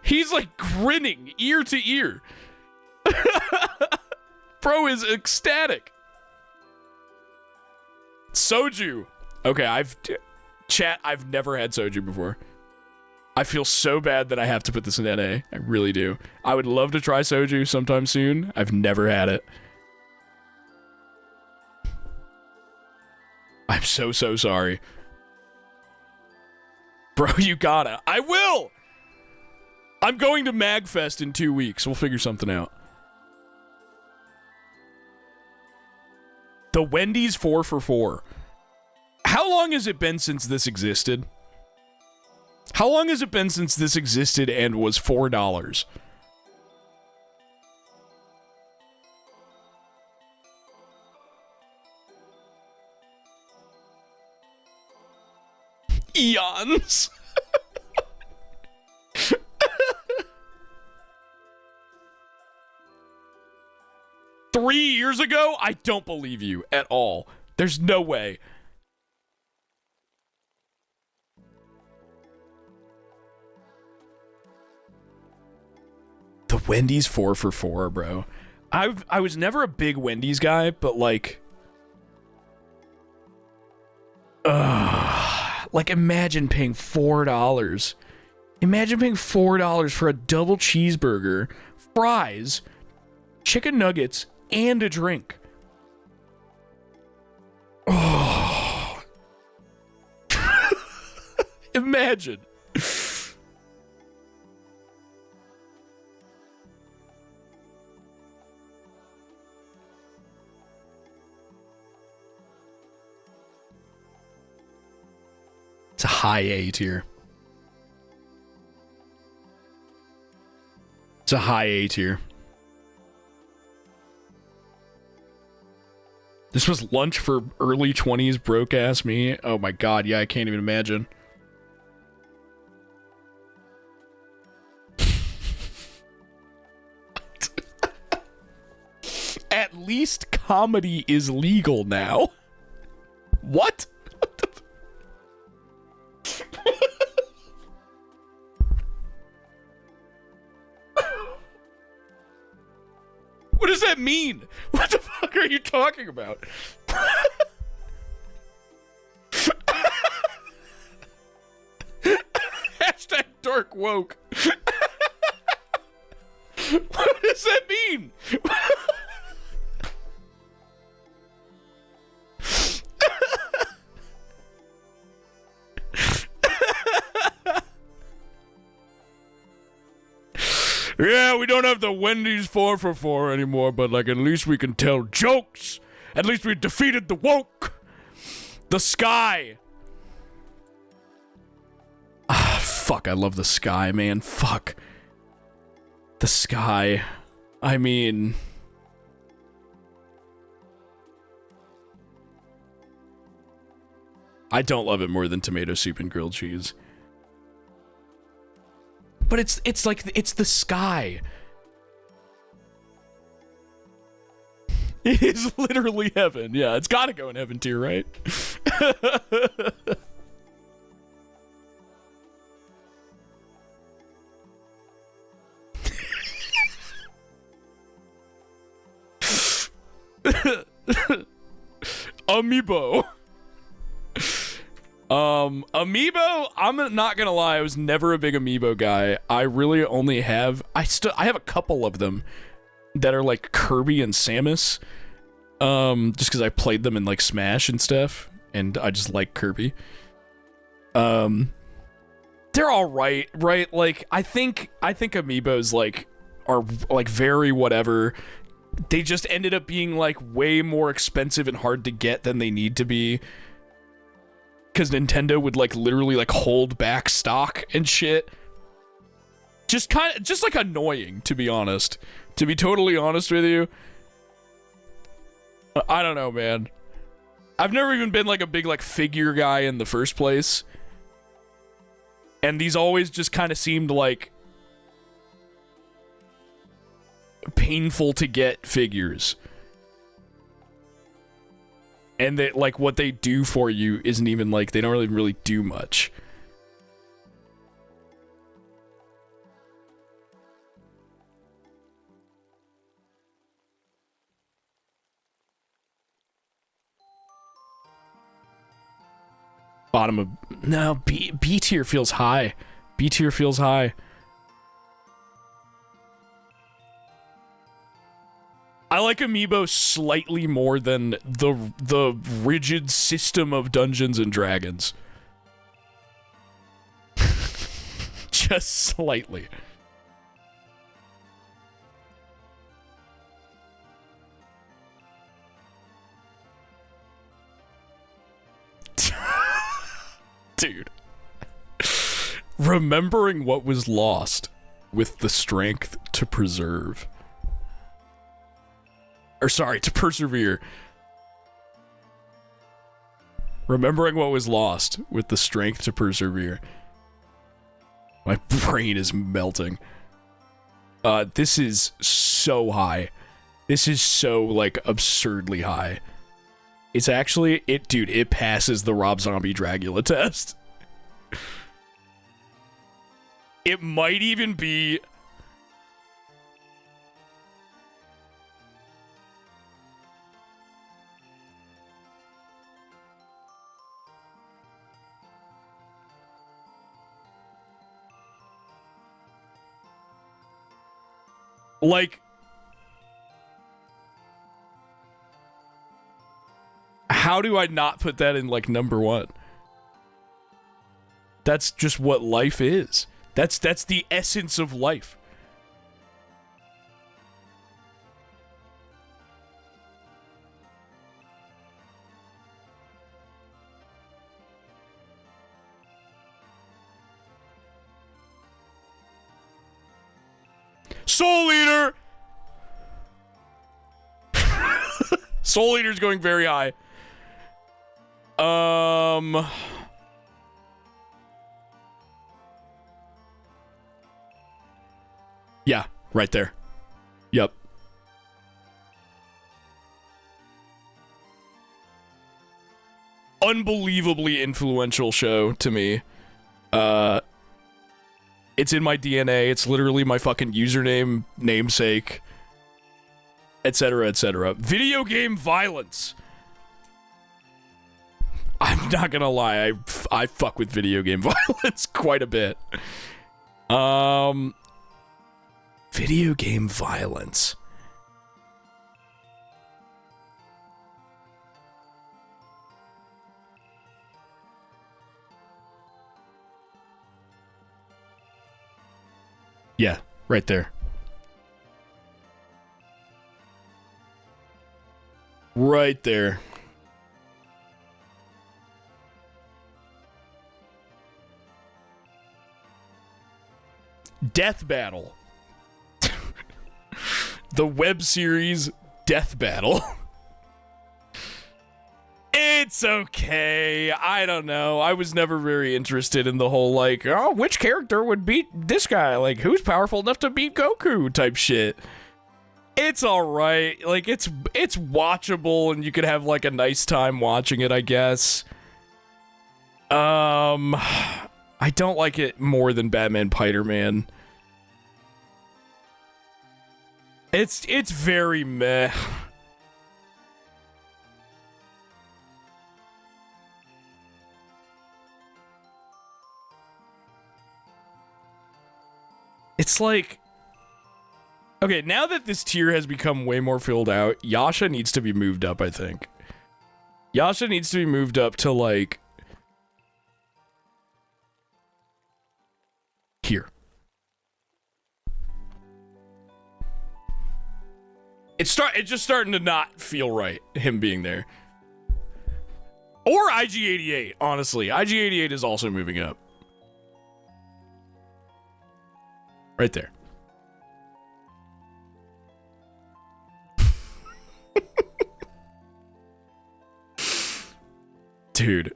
He's like grinning ear to ear. Bro is ecstatic. Soju. Okay, I've never had soju before. I feel so bad that I have to put this in NA. I really do. I would love to try soju sometime soon. I've never had it. I'm so sorry. Bro, you gotta. I will! I'm going to MagFest in 2 weeks. We'll figure something out. The Wendy's 4 for $4. How long has it been since this existed? How long has it been since this existed and was $4? Eons. 3 years ago? I don't believe you at all. There's no way. The Wendy's 4 for $4, bro. I was never a big Wendy's guy, but like, like imagine paying $4. Imagine paying $4 for a double cheeseburger, fries, chicken nuggets, and a drink. Oh. Imagine. It's a high A tier. It's a high A tier. This was lunch for early 20s broke ass me. Oh my god, yeah, I can't even imagine. At least comedy is legal now. What? What does that mean? What the fuck are you talking about? Hashtag dark woke. What does that mean? Yeah, we don't have the Wendy's 4 for $4 anymore, but like at least we can tell jokes. At least we defeated the woke. The sky. Ah, fuck, I love the sky, man. Fuck. The sky. I mean, I don't love it more than tomato soup and grilled cheese. But it's like, it's the sky. It is literally heaven. Yeah, it's gotta go in heaven tier, right? Amiibo. Amiibo, I'm not gonna lie, I was never a big Amiibo guy. I really only have, I have a couple of them that are like Kirby and Samus. Just because I played them in like Smash and stuff, and I just like Kirby. They're all right? Like, I think Amiibos like are like very whatever. They just ended up being like way more expensive and hard to get than they need to be. Because Nintendo would like literally like hold back stock and shit. just like annoying, to be honest. To be totally honest with you. I don't know, man. I've never even been like a big like figure guy in the first place. And these always just kind of seemed like painful to get figures. And that like what they do for you isn't even like, they don't really do much. Bottom of... No, B tier feels high. B tier feels high. I like Amiibo slightly more than the rigid system of Dungeons and Dragons. Just slightly. Dude. Remembering what was lost with the strength to preserve. Or sorry, to persevere. Remembering what was lost with the strength to persevere. My brain is melting. This is so high. This is so, like, absurdly high. It's actually, dude, it passes the Rob Zombie Dragula test. It might even be... like... How do I not put that in, like, number one? That's just what life is. That's the essence of life. Soul Eater! Soul Eater's going very high. Yeah, right there. Yep. Unbelievably influential show to me. It's in my DNA. It's literally my fucking username, namesake, etc., etc. Video game violence. I'm not gonna lie, I fuck with video game violence quite a bit. Video game violence. Yeah, right there. Right there. Death Battle. The web series Death Battle. It's okay. I don't know. I was never very interested in the whole, like, oh, which character would beat this guy? Like, who's powerful enough to beat Goku type shit. It's alright. Like, it's watchable, and you could have, like, a nice time watching it, I guess. I don't like it more than Batman Spiderman. It's very meh. It's like... Okay, now that this tier has become way more filled out, Yasha needs to be moved up, I think. Yasha needs to be moved up to, like... here. It's just starting to not feel right, him being there. Or IG-88, honestly. IG-88 is also moving up. Right there. Dude.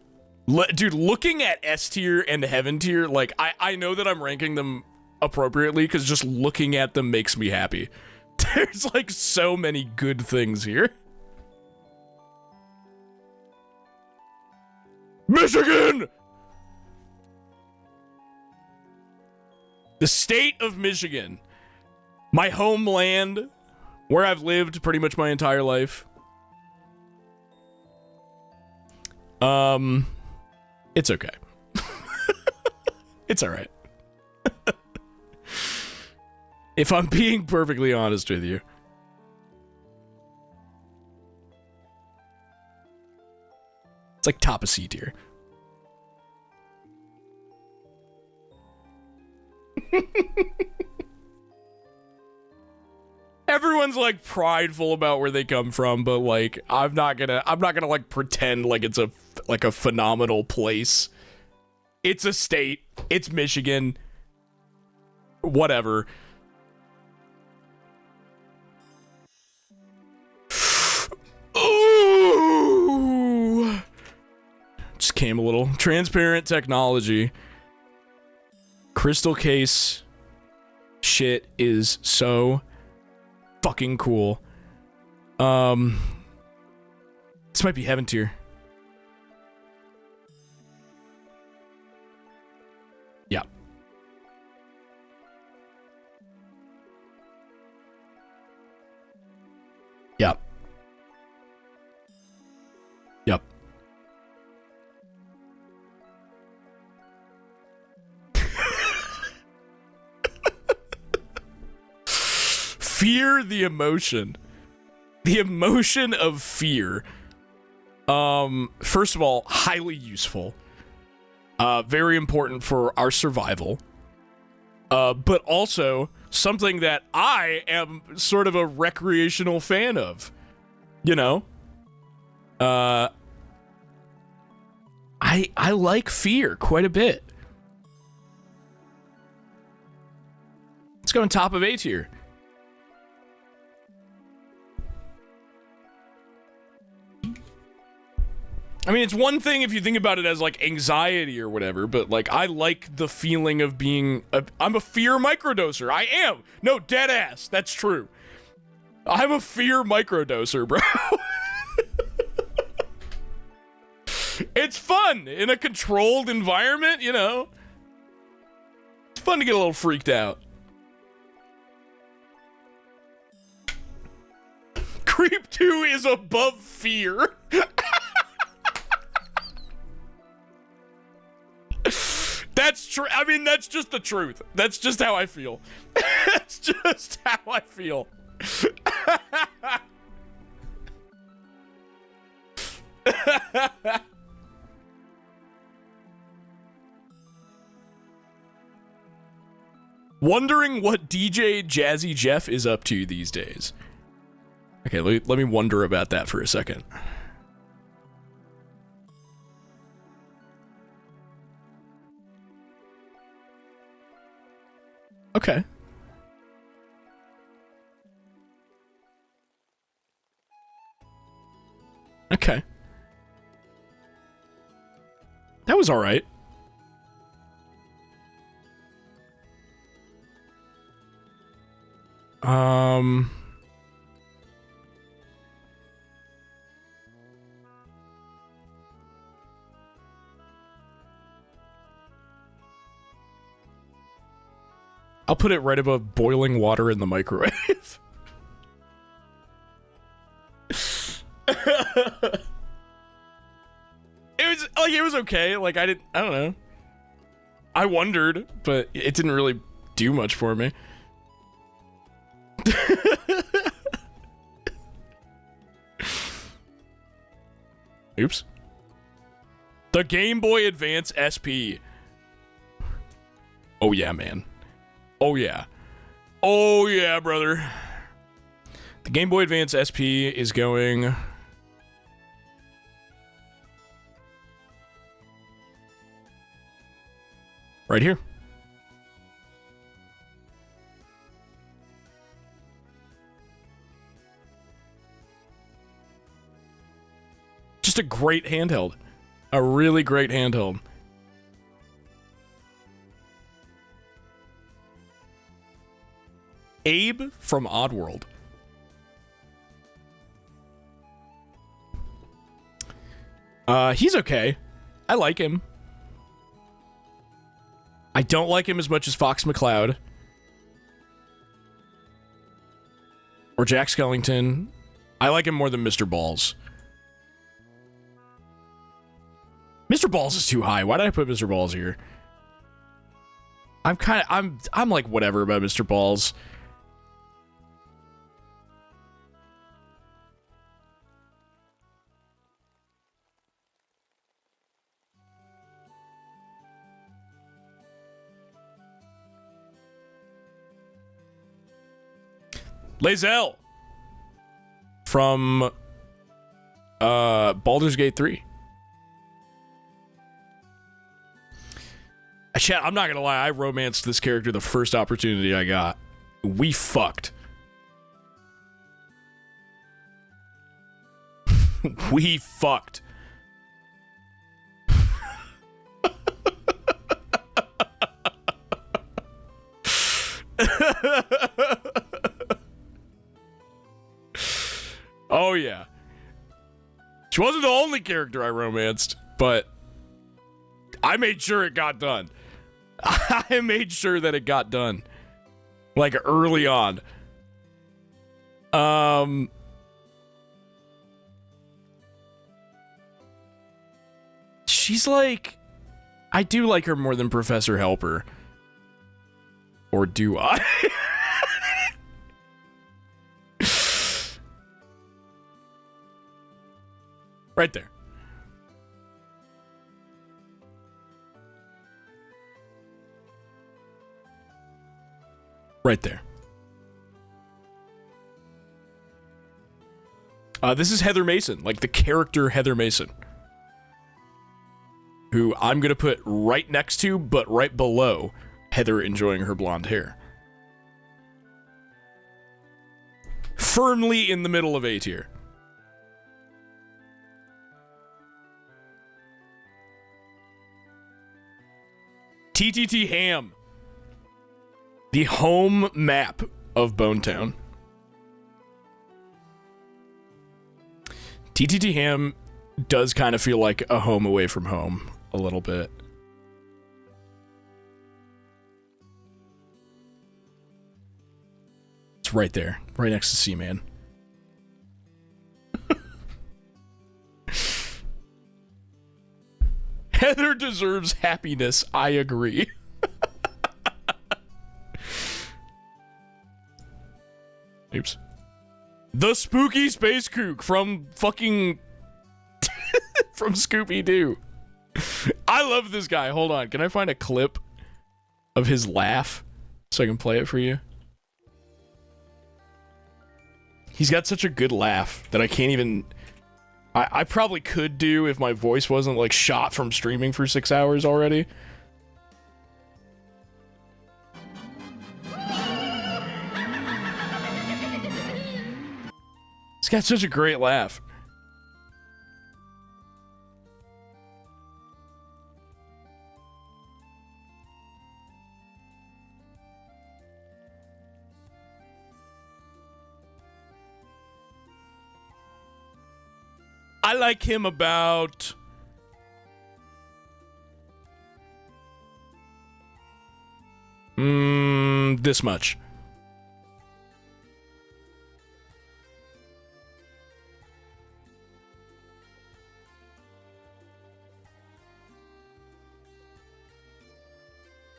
Dude, looking at S tier and Heaven tier, like, I know that I'm ranking them appropriately because just looking at them makes me happy. There's, like, so many good things here. Michigan! The state of Michigan. My homeland, where I've lived pretty much my entire life. It's okay. It's alright. If I'm being perfectly honest with you. It's like top of C tier. Everyone's like prideful about where they come from, but like I'm not gonna like pretend like it's a phenomenal place. It's a state. It's Michigan. Whatever. Ooh. Just came a little. Transparent technology. Crystal case. Shit is so fucking cool. This might be Heaven tier. Yeah. Yep. Yep. Fear the emotion. The emotion of fear. First of all, highly useful. Very important for our survival. But also something that I am sort of a recreational fan of. You know? I like fear quite a bit. Let's go on top of A tier. I mean, it's one thing if you think about it as, like, anxiety or whatever, but, like, I like the feeling of being... I'm a fear microdoser. I am. No, dead ass. That's true. I'm a fear microdoser, bro. It's fun. In a controlled environment, you know. It's fun to get a little freaked out. Creep 2 is above fear. That's true. I mean, that's just the truth. That's just how I feel. That's just how I feel. Wondering what DJ Jazzy Jeff is up to these days. Okay, let me wonder about that for a second. Okay. Okay. That was all right. I'll put it right above boiling water in the microwave. It was okay. Like, I don't know. I wondered, but it didn't really do much for me. Oops. The Game Boy Advance SP. Oh yeah, man. Oh yeah. Oh yeah, brother. The Game Boy Advance SP is going... right here. Just a great handheld. A really great handheld. Abe from Oddworld. He's okay. I like him. I don't like him as much as Fox McCloud. Or Jack Skellington. I like him more than Mr. Balls. Mr. Balls is too high. Why did I put Mr. Balls here? I'm like whatever about Mr. Balls. Lae'zel from Baldur's Gate 3. Chat, I'm not gonna lie, I romanced this character the first opportunity I got. We fucked. We fucked. Oh yeah. She wasn't the only character I romanced, but I made sure it got done. I made sure that it got done. Like early on. She's like, I do like her more than Professor Helper. Or do I? Right there. Right there. This is Heather Mason, like the character Heather Mason. Who I'm going to put right next to, but right below, Heather enjoying her blonde hair. Firmly in the middle of A tier. TTT Ham. The home map of Bonetown. TTT Ham does kind of feel like a home away from home, a little bit. It's right there, right next to Seaman. Heather deserves happiness, I agree. Oops. The spooky space kook from fucking... from Scooby-Doo. I love this guy. Hold on. Can I find a clip of his laugh so I can play it for you? He's got such a good laugh that I can't even... I probably could do if my voice wasn't, like, shot from streaming for 6 hours already. He's got such a great laugh. I like him about... this much.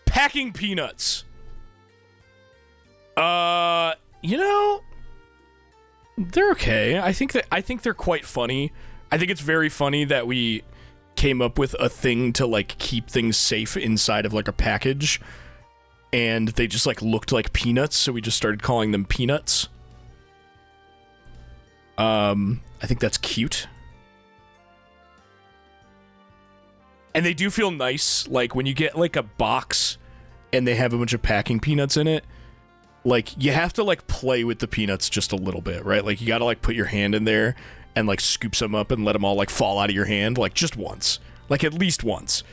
Packing peanuts. You know, they're okay. I think they're quite funny. I think it's very funny that we came up with a thing to like keep things safe inside of like a package, and they just like looked like peanuts, so we just started calling them peanuts. I think that's cute. And they do feel nice, like when you get like a box and they have a bunch of packing peanuts in it, like you have to like play with the peanuts just a little bit, right? Like you gotta like put your hand in there and like scoops them up and let them all like fall out of your hand, like just once, like at least once.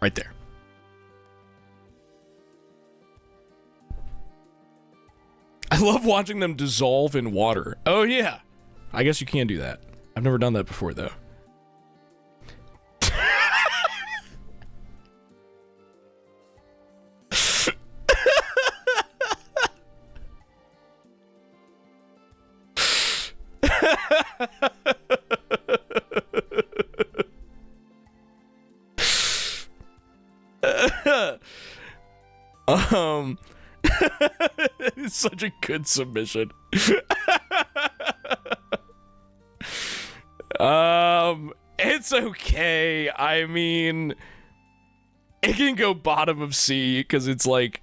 Right there. I love watching them dissolve in water. Oh yeah, I guess you can do that. I've never done that before though. It's such a good submission. It's okay. I mean, it can go bottom of C because it's like,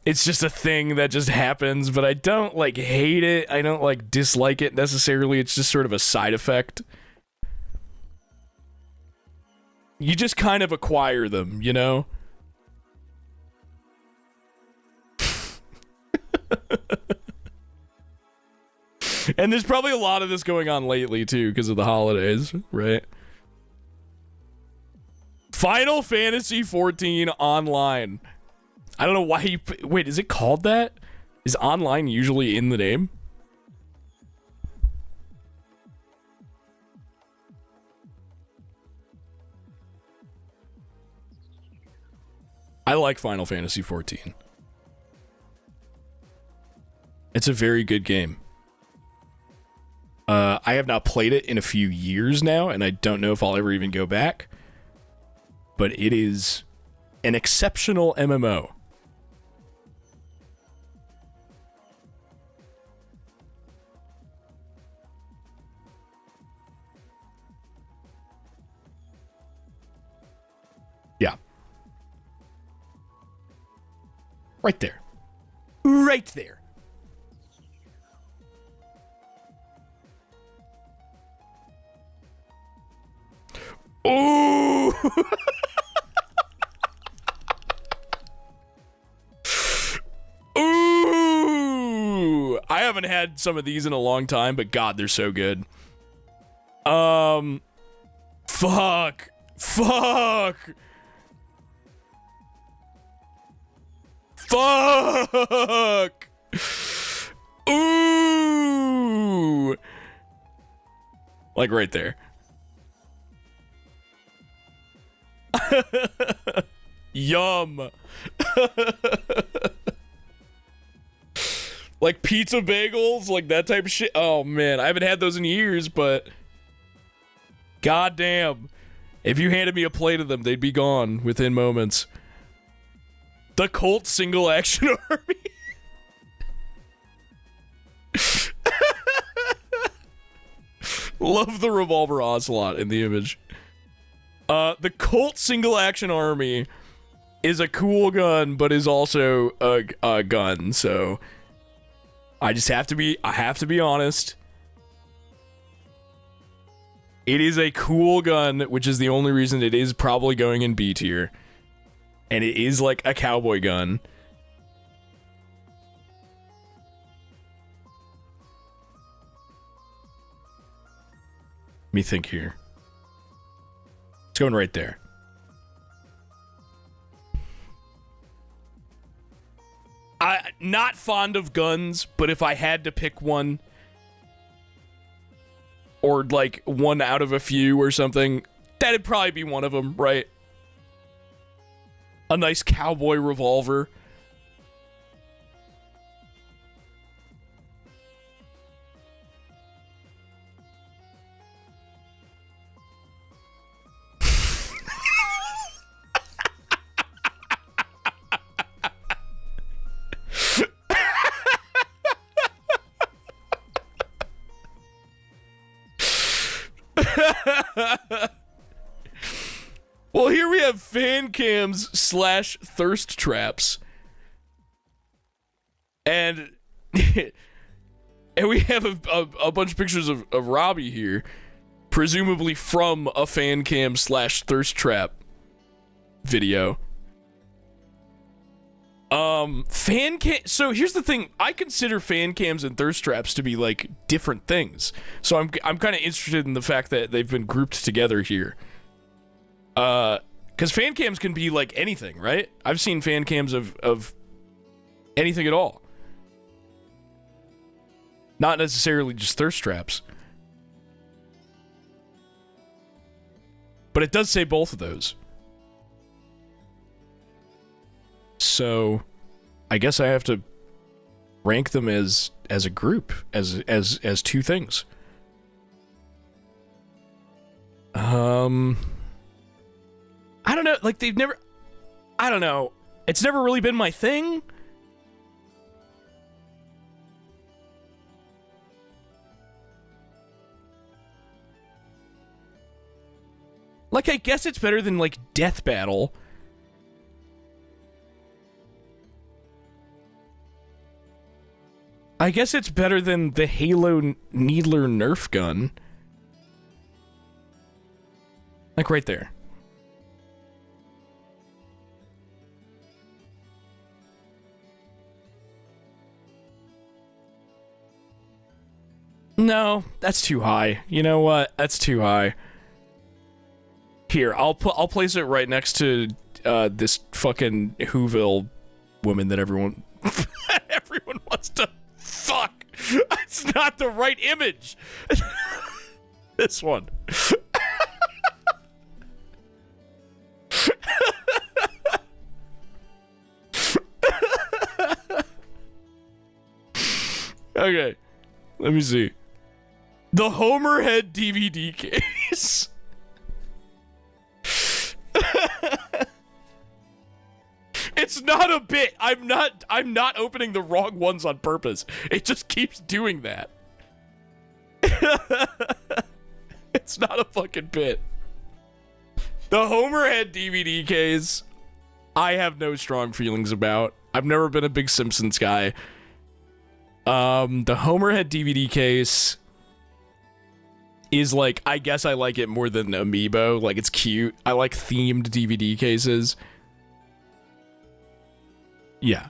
it's just a thing that just happens, but I don't like hate it. I don't like dislike it necessarily. It's just sort of a side effect. You just kind of acquire them, you know? And there's probably a lot of this going on lately too because of the holidays, right? Final Fantasy 14 Online. I don't know why you wait, is it called that? Is online usually in the name? I like Final Fantasy 14. It's a very good game. I have not played it in a few years now, and I don't know if I'll ever even go back. But it is an exceptional MMO. Yeah. Right there. Right there. Ooh! Ooh! I haven't had some of these in a long time, but God, they're so good. Fuck! Fuck! Fuck! Ooh! Like right there. Yum. Like pizza bagels, like that type of shit. Oh man, I haven't had those in years, but goddamn, if you handed me a plate of them, they'd be gone within moments. The Colt Single Action Army. Love the Revolver Ocelot in the image. The Colt Single Action Army is a cool gun, but is also a gun, so I have to be honest. It is a cool gun, which is the only reason it is probably going in B tier. And it is like a cowboy gun. Let me think here. It's going right there. I'm not fond of guns, but if I had to pick one, or like one out of a few or something, that'd probably be one of them, right? A nice cowboy revolver. Well, here we have fan cams / thirst traps. And and we have a bunch of pictures of Robbie here, presumably from a fan cam / thirst trap video. Fan cam. So here's the thing. I consider fan cams and thirst traps to be like different things. So I'm kind of interested in the fact that they've been grouped together here. Because fan cams can be like anything, right? I've seen fan cams of anything at all. Not necessarily just thirst traps. But it does say both of those. So, I guess I have to rank them as a group, as two things. I don't know, like I don't know. It's never really been my thing. Like, I guess it's better than, like, Death Battle. I guess it's better than the Halo Needler Nerf gun. Like, right there. No, that's too high. You know what? That's too high. Here, I'll place it right next to this fucking Whoville woman that everyone wants to fuck. It's not the right image. This one. Okay, let me see. The Homer Head DVD case. It's not a bit. I'm not opening the wrong ones on purpose. It just keeps doing that. It's not a fucking bit. The Homer Head DVD case, I have no strong feelings about. I've never been a big Simpsons guy. The Homer Head DVD case is like, I guess I like it more than Amiibo. Like, it's cute. I like themed DVD cases. Yeah.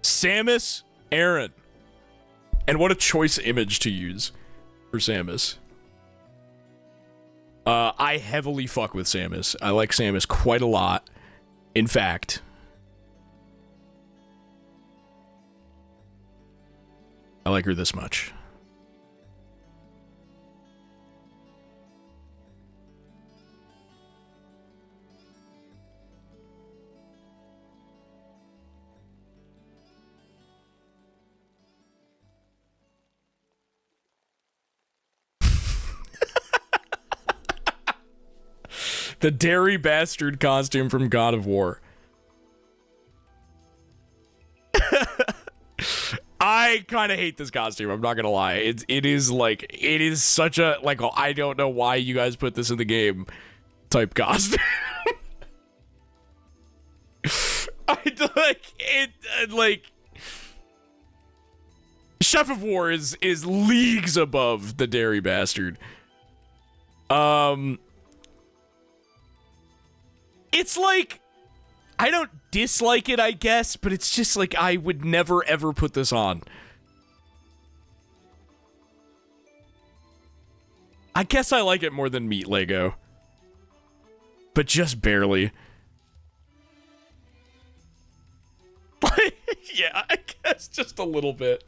Samus Aran. And what a choice image to use for Samus. I heavily fuck with Samus. I like Samus quite a lot. In fact, I like her this much. The Dairy Bastard costume from God of War. I kind of hate this costume, I'm not gonna lie. It is such a, like, I don't know why you guys put this in the game type costume. Chef of War is leagues above the Dairy Bastard. It's like, I don't dislike it, I guess, but it's just like, I would never ever put this on. I guess I like it more than Meat Lego. But just barely. Yeah, I guess just a little bit.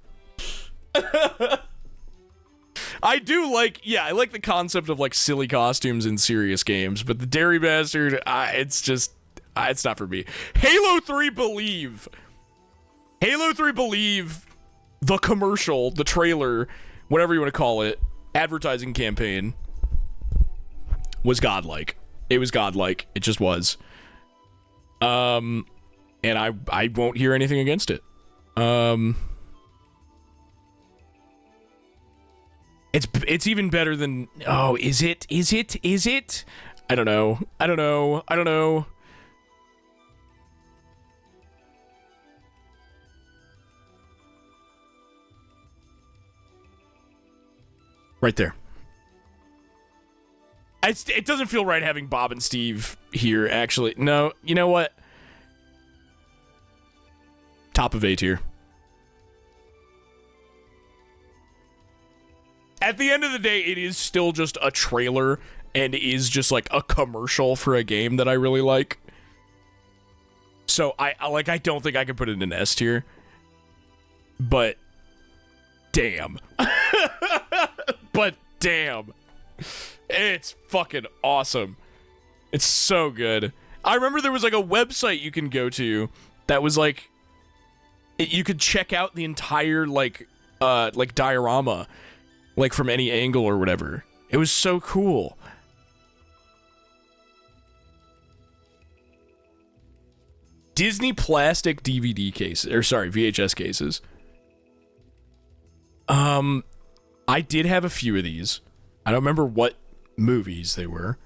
I do like, yeah, I like the concept of, like, silly costumes in serious games, but the Dairy Bastard, it's just, it's not for me. Halo 3 Believe. Halo 3 Believe, the commercial, the trailer, whatever you want to call it, advertising campaign, was godlike. It was godlike. It just was. And I won't hear anything against it. It's even better than, oh, is it? I don't know. Right there. It doesn't feel right having Bob and Steve here, actually. No, you know what? Top of A tier. At the end of the day, it is still just a trailer and is just like a commercial for a game that I really like. So I don't think I can put it in S tier. But damn. But damn. It's fucking awesome. It's so good. I remember there was like a website you can go to that was like you could check out the entire like diorama like from any angle or whatever. It was so cool. Disney plastic DVD cases, or sorry, VHS cases. I did have a few of these. I don't remember what movies they were.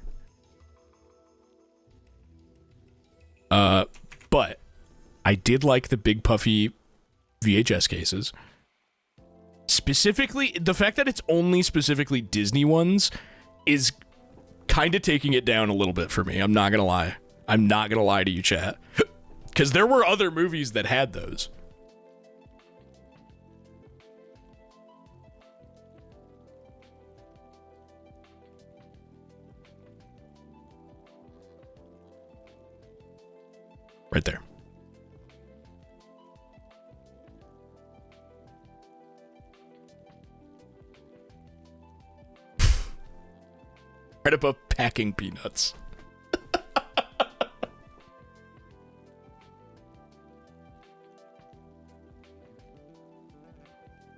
But I did like the big puffy VHS cases. Specifically, the fact that it's only specifically Disney ones is kind of taking it down a little bit for me. I'm not gonna lie. I'm not gonna lie to you, chat. Because there were other movies that had those. Right there. Right above packing peanuts.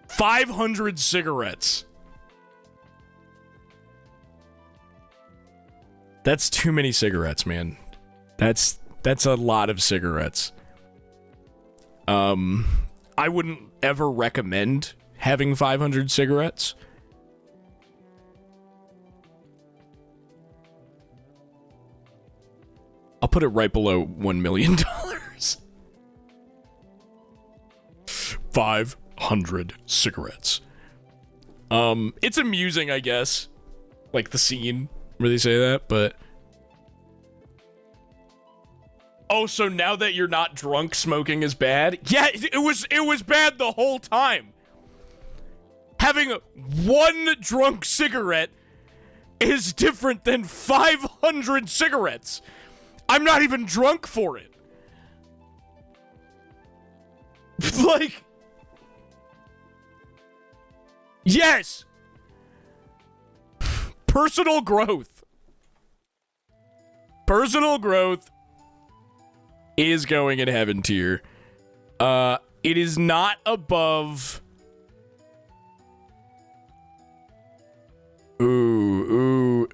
500 cigarettes. That's too many cigarettes, man. That's a lot of cigarettes. I wouldn't ever recommend having 500 cigarettes. I'll put it right below $1 million. 500 cigarettes. It's amusing, I guess. Like the scene where they say that, but... Oh, so now that you're not drunk, smoking is bad? Yeah, it was bad the whole time. Having one drunk cigarette is different than 500 cigarettes. I'm not even drunk for it. Like... Yes! Personal growth. Personal growth is going in heaven tier. It is not above... Ooh.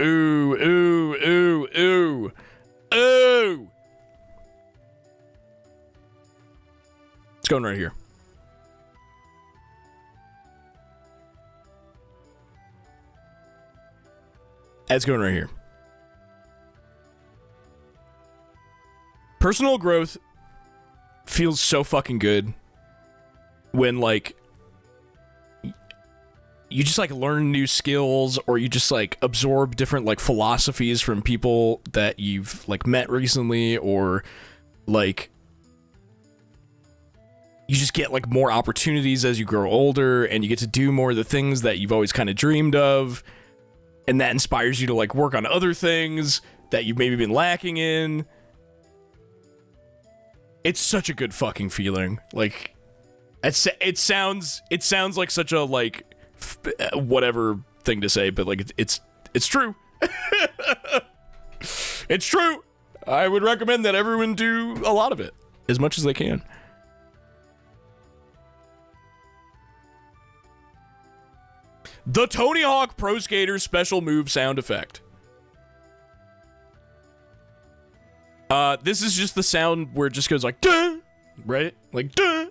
It's going right here. It's going right here. Personal growth feels so fucking good when, like, you just, like, learn new skills, or you just, like, absorb different, like, philosophies from people that you've, like, met recently, or, like, you just get, like, more opportunities as you grow older, and you get to do more of the things that you've always kind of dreamed of, and that inspires you to, like, work on other things that you've maybe been lacking in. It's such a good fucking feeling. Like, it sounds like such a, like, whatever thing to say, but, like, it's true. It's true. I would recommend that everyone do a lot of it, as much as they can. The Tony Hawk Pro Skater special move sound effect. This is just the sound where it just goes like, duh, right? Like, duh.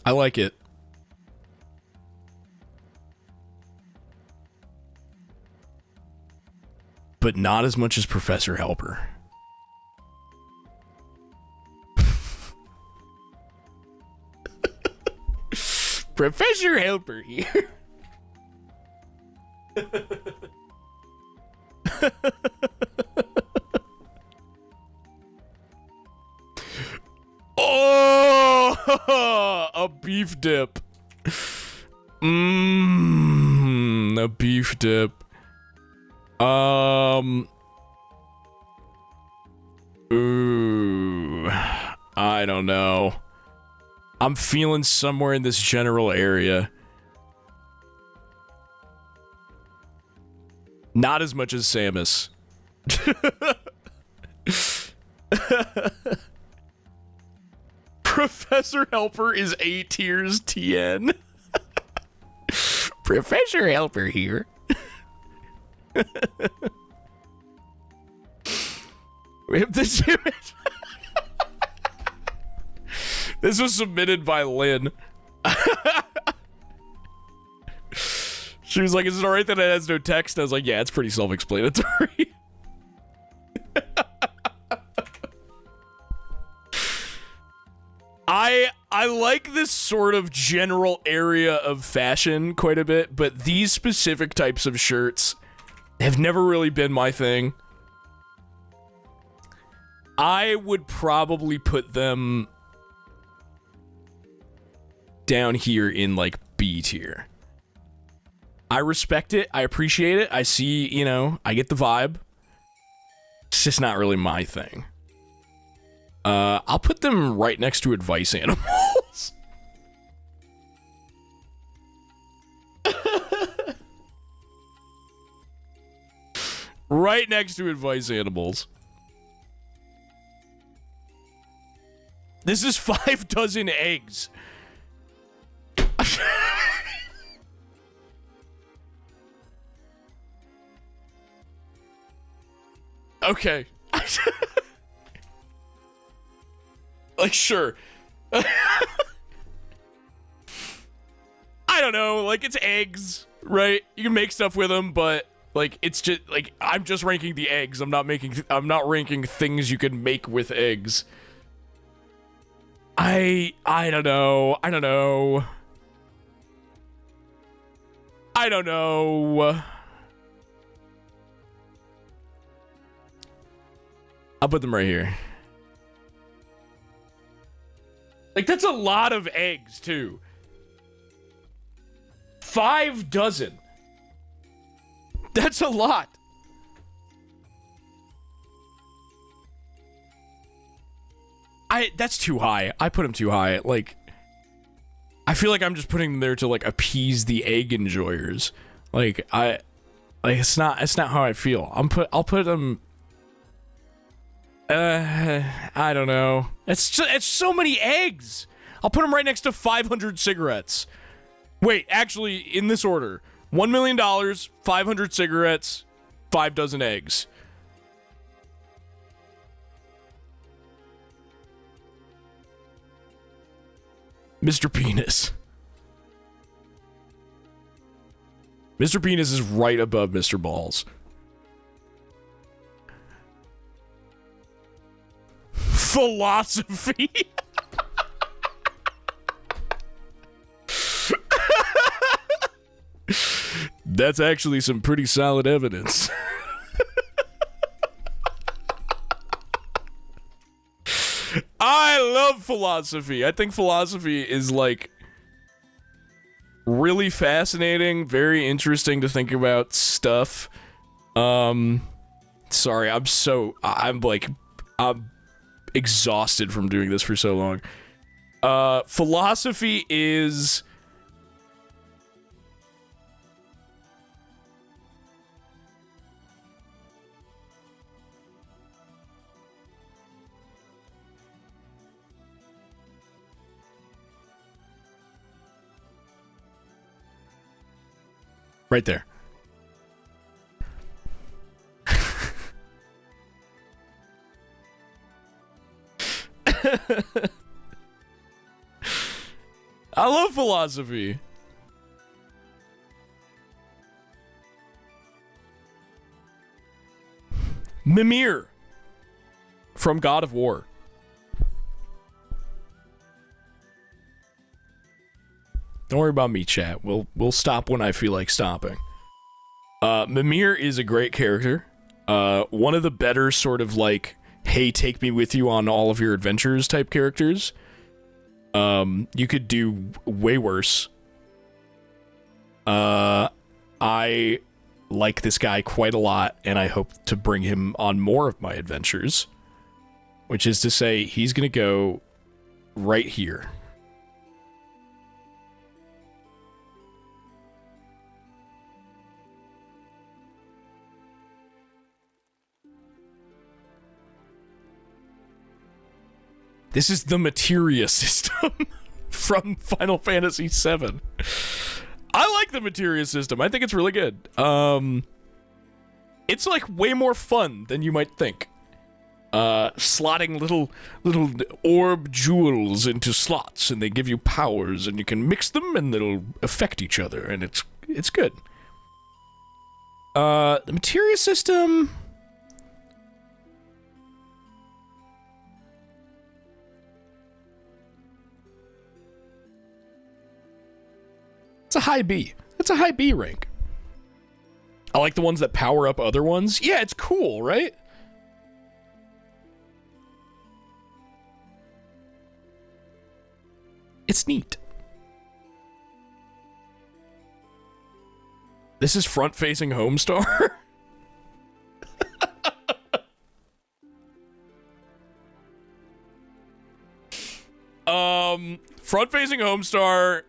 I like it. but not as much as Professor Helper. Professor Helper here. Oh, a beef dip. A beef dip. Ooh, I don't know. I'm feeling somewhere in this general area. Not as much as Samus. Professor Helper is A tiers TN. Professor Helper here. We have this image. This was submitted by Lynn. She was like, is it alright that it has no text? I was like, yeah, it's pretty self-explanatory. I like this sort of general area of fashion quite a bit, but these specific types of shirts have never really been my thing. I would probably put them down here in, like, B tier. I respect it. I appreciate it. I see, you know, I get the vibe. It's just not really my thing. I'll put them right next to Advice Animals. Right next to Advice Animals. This is 5 dozen eggs. Okay. Like, sure. I don't know, like, it's eggs, right? You can make stuff with them, but, like, it's just, like, I'm just ranking the eggs. I'm not ranking things you can make with eggs. I don't know. I don't know. I'll put them right here. Like, that's a lot of eggs, too. 5 dozen. That's a lot. That's too high. I put them too high. Like, I feel like I'm just putting them there to, like, appease the egg enjoyers. Like, it's not how I feel. I'll put them. I don't know. It's so many eggs. I'll put them right next to 500 cigarettes. Wait, actually, in this order: $1 million, 500 cigarettes, 5 dozen eggs. Mr. Penis. Mr. Penis is right above Mr. Balls. Philosophy. That's actually some pretty solid evidence. I love philosophy. I think philosophy is, like, really fascinating, very interesting to think about stuff. Sorry, I'm exhausted from doing this for so long. Philosophy is right there. I love philosophy. Mimir from God of War. Don't worry about me, chat. We'll stop when I feel like stopping. Mimir is a great character. One of the better sort of like, hey, take me with you on all of your adventures type characters. You could do way worse. I like this guy quite a lot, and I hope to bring him on more of my adventures. Which is to say, he's gonna go right here. This is the materia system from Final Fantasy VII. I like the materia system. I think it's really good. It's like way more fun than you might think. Slotting little orb jewels into slots, and they give you powers, and you can mix them, and they'll affect each other, and it's good. The materia system. It's a high B. It's a high B rank. I like the ones that power up other ones. Yeah, it's cool, right? It's neat. This is front-facing Homestar. Front-facing Homestar.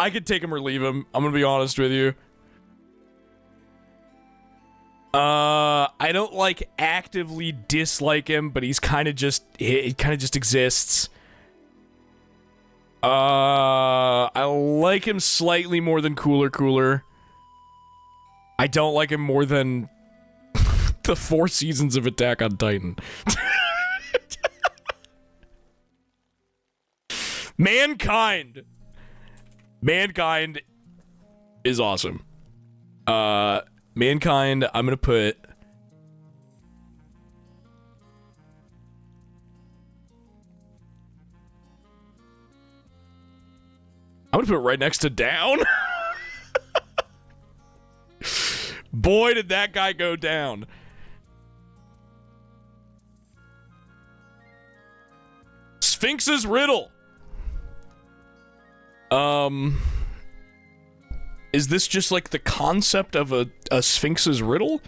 I could take him or leave him. I'm gonna be honest with you. I don't like actively dislike him, but he's kind of just, he kind of just exists. I like him slightly more than Cooler. I don't like him more than the 4 seasons of Attack on Titan. Mankind is awesome. Mankind, I'm gonna put... I'm gonna put it right next to Down. Boy, did that guy go down. Sphinx's Riddle. Is this just like the concept of a Sphinx's Riddle?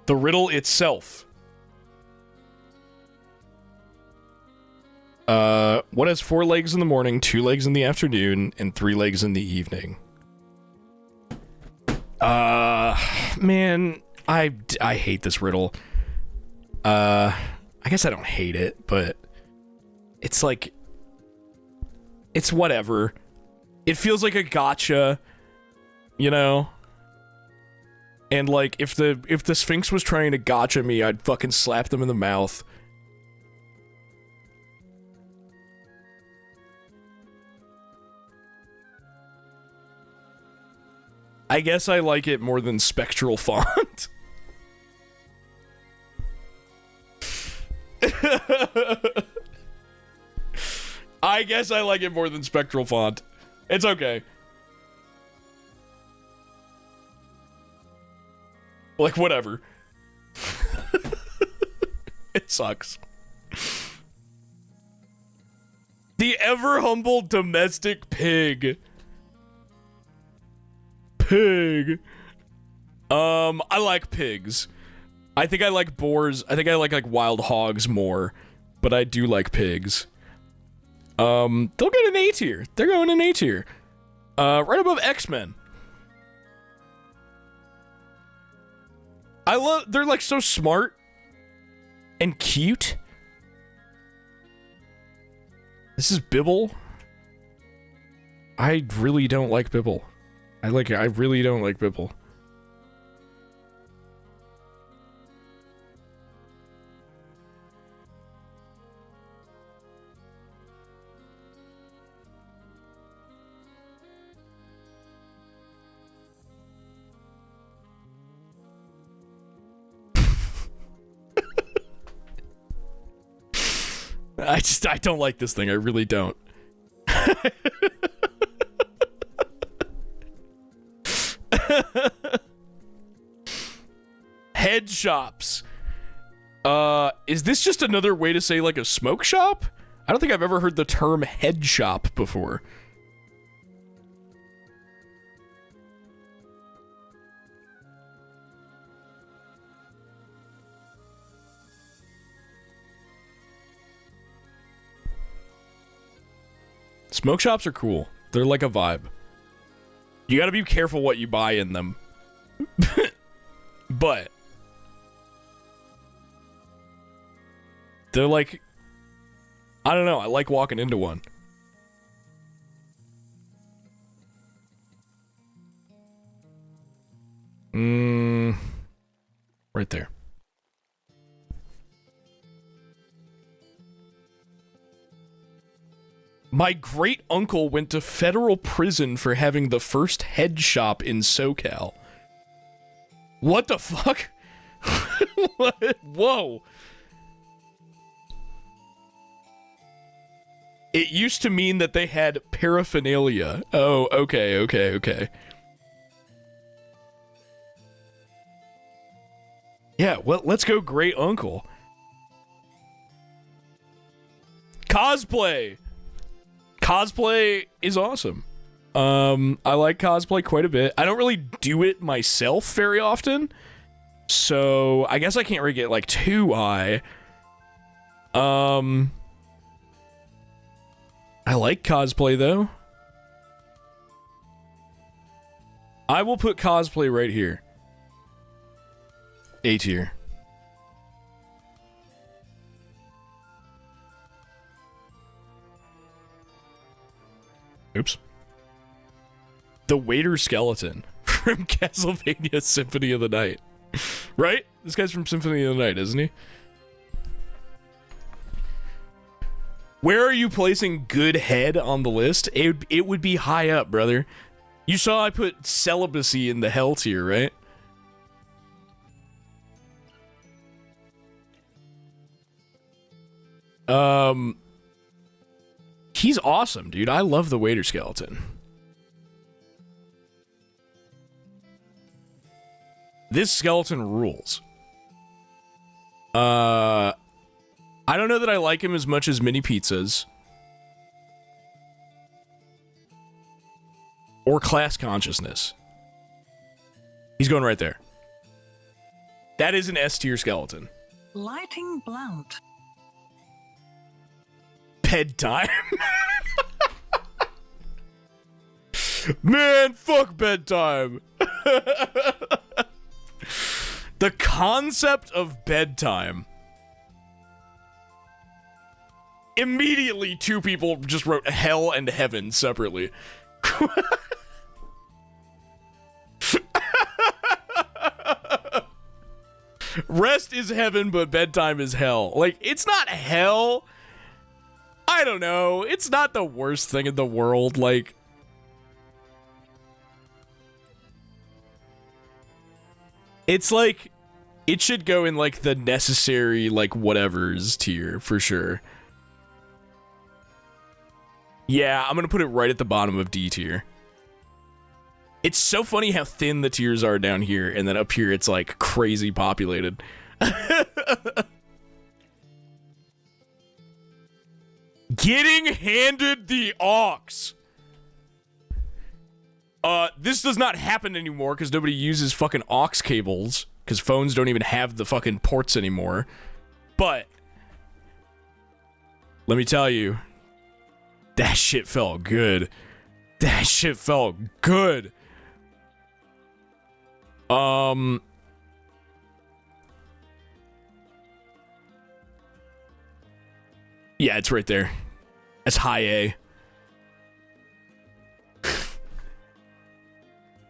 The riddle itself. What has 4 legs in the morning, 2 legs in the afternoon, and 3 legs in the evening? Man, I hate this riddle. I guess I don't hate it, but it's like, it's whatever. It feels like a gotcha, you know? And like, if the Sphinx was trying to gotcha me, I'd fucking slap them in the mouth. I guess I like it more than Spectral Font. I guess I like it more than Spectral Font. It's okay. Like, whatever. It sucks. The ever-humble domestic pig. Pig. I like pigs. I think I like boars. I think I like wild hogs more, but I do like pigs. They'll get an A tier. They're going in A tier. Right above X-Men. They're like so smart and cute. This is Bibble. I really don't like Bibble. I really don't like Bibble. I don't like this thing. I really don't. Head shops. Is this just another way to say like a smoke shop? I don't think I've ever heard the term head shop before. Smoke shops are cool. They're like a vibe. You gotta be careful what you buy in them. But they're like, I don't know, I like walking into one. Right there. My great uncle went to federal prison for having the first head shop in SoCal. What the fuck? What? Whoa. It used to mean that they had paraphernalia. Oh, okay. Yeah, well, let's go great uncle. Cosplay. Cosplay is awesome. I like cosplay quite a bit. I don't really do it myself very often, so I guess I can't really get like too high. I like cosplay though. I will put cosplay right here. A tier. Oops. The waiter skeleton from Castlevania Symphony of the Night. Right? This guy's from Symphony of the Night, isn't he? Where are you placing good head on the list? It would be high up, brother. You saw I put celibacy in the hell tier, right? He's awesome, dude. I love the waiter skeleton. This skeleton rules. I don't know that I like him as much as mini pizzas. Or class consciousness. He's going right there. That is an S tier skeleton. Lighting blunt. Bedtime. Man, fuck bedtime. The concept of bedtime. Immediately, two people just wrote hell and heaven separately. Rest is heaven, but bedtime is hell. Like, it's not hell. I don't know. It's not the worst thing in the world. Like, it's like, it should go in like the necessary, like, whatevers tier for sure. Yeah, I'm gonna put it right at the bottom of D tier. It's so funny how thin the tiers are down here, and then up here it's like crazy populated. Getting handed the aux. This does not happen anymore because nobody uses fucking aux cables because phones don't even have the fucking ports anymore. But let me tell you, that shit felt good. That shit felt good. Yeah, it's right there. That's high A.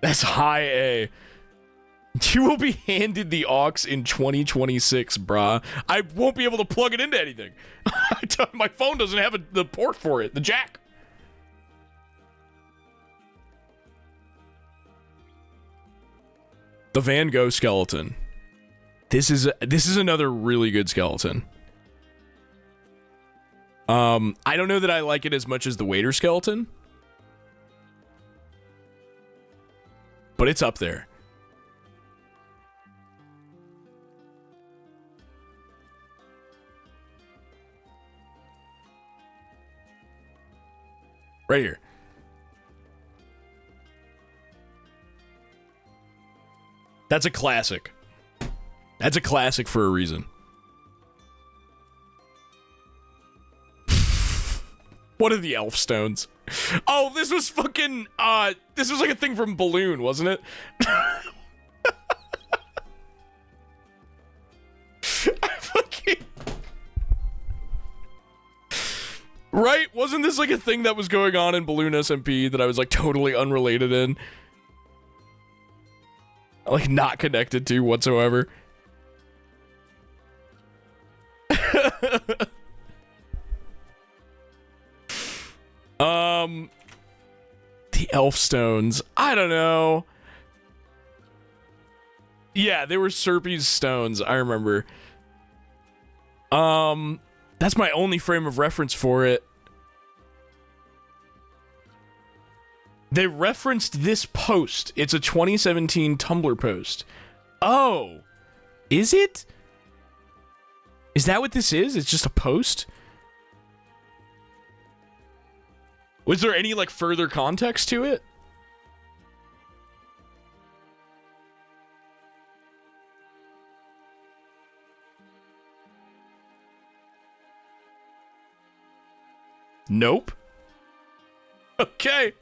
That's high A. You will be handed the aux in 2026, brah. I won't be able to plug it into anything. My phone doesn't have the port for it, the jack. The Van Gogh skeleton. This is another really good skeleton. I don't know that I like it as much as the waiter skeleton, but it's up there. Right here. That's a classic. That's a classic for a reason. What are the elf stones? Oh, this was fucking, this was like a thing from Balloon, wasn't it? Right? Wasn't this like a thing that was going on in Balloon SMP that I was like totally unrelated in? Like not connected to whatsoever. The elf stones. I don't know. Yeah, they were Serpy's stones, I remember. That's my only frame of reference for it. They referenced this post. It's a 2017 Tumblr post. Oh, is it? Is that what this is? It's just a post? Was there any, like, further context to it? Nope. Okay.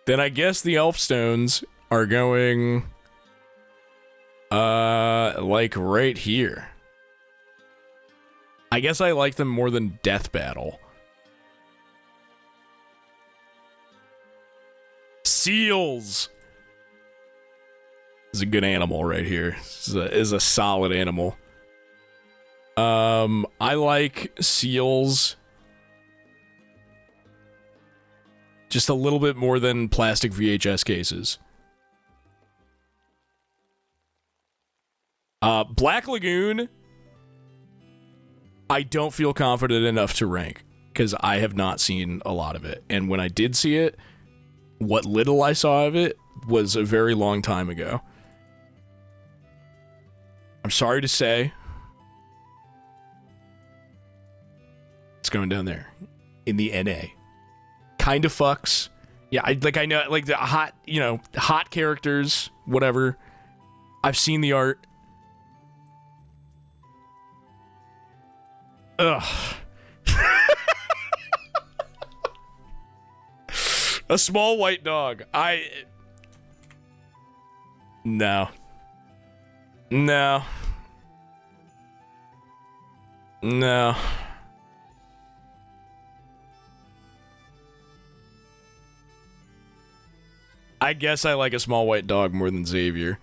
Then I guess the elf stones are going, like right here. I guess I like them more than Death Battle. Seals is a good animal right here. This is a solid animal. I like seals just a little bit more than plastic VHS cases. Black Lagoon, I don't feel confident enough to rank because I have not seen a lot of it. And when I did see it, what little I saw of it was a very long time ago. I'm sorry to say. It's going down there in the NA. Kind of fucks. Yeah, I know, like the hot, you know, hot characters, whatever. I've seen the art. Ugh. A small white dog. No. No. No. I guess I like a small white dog more than Xavier.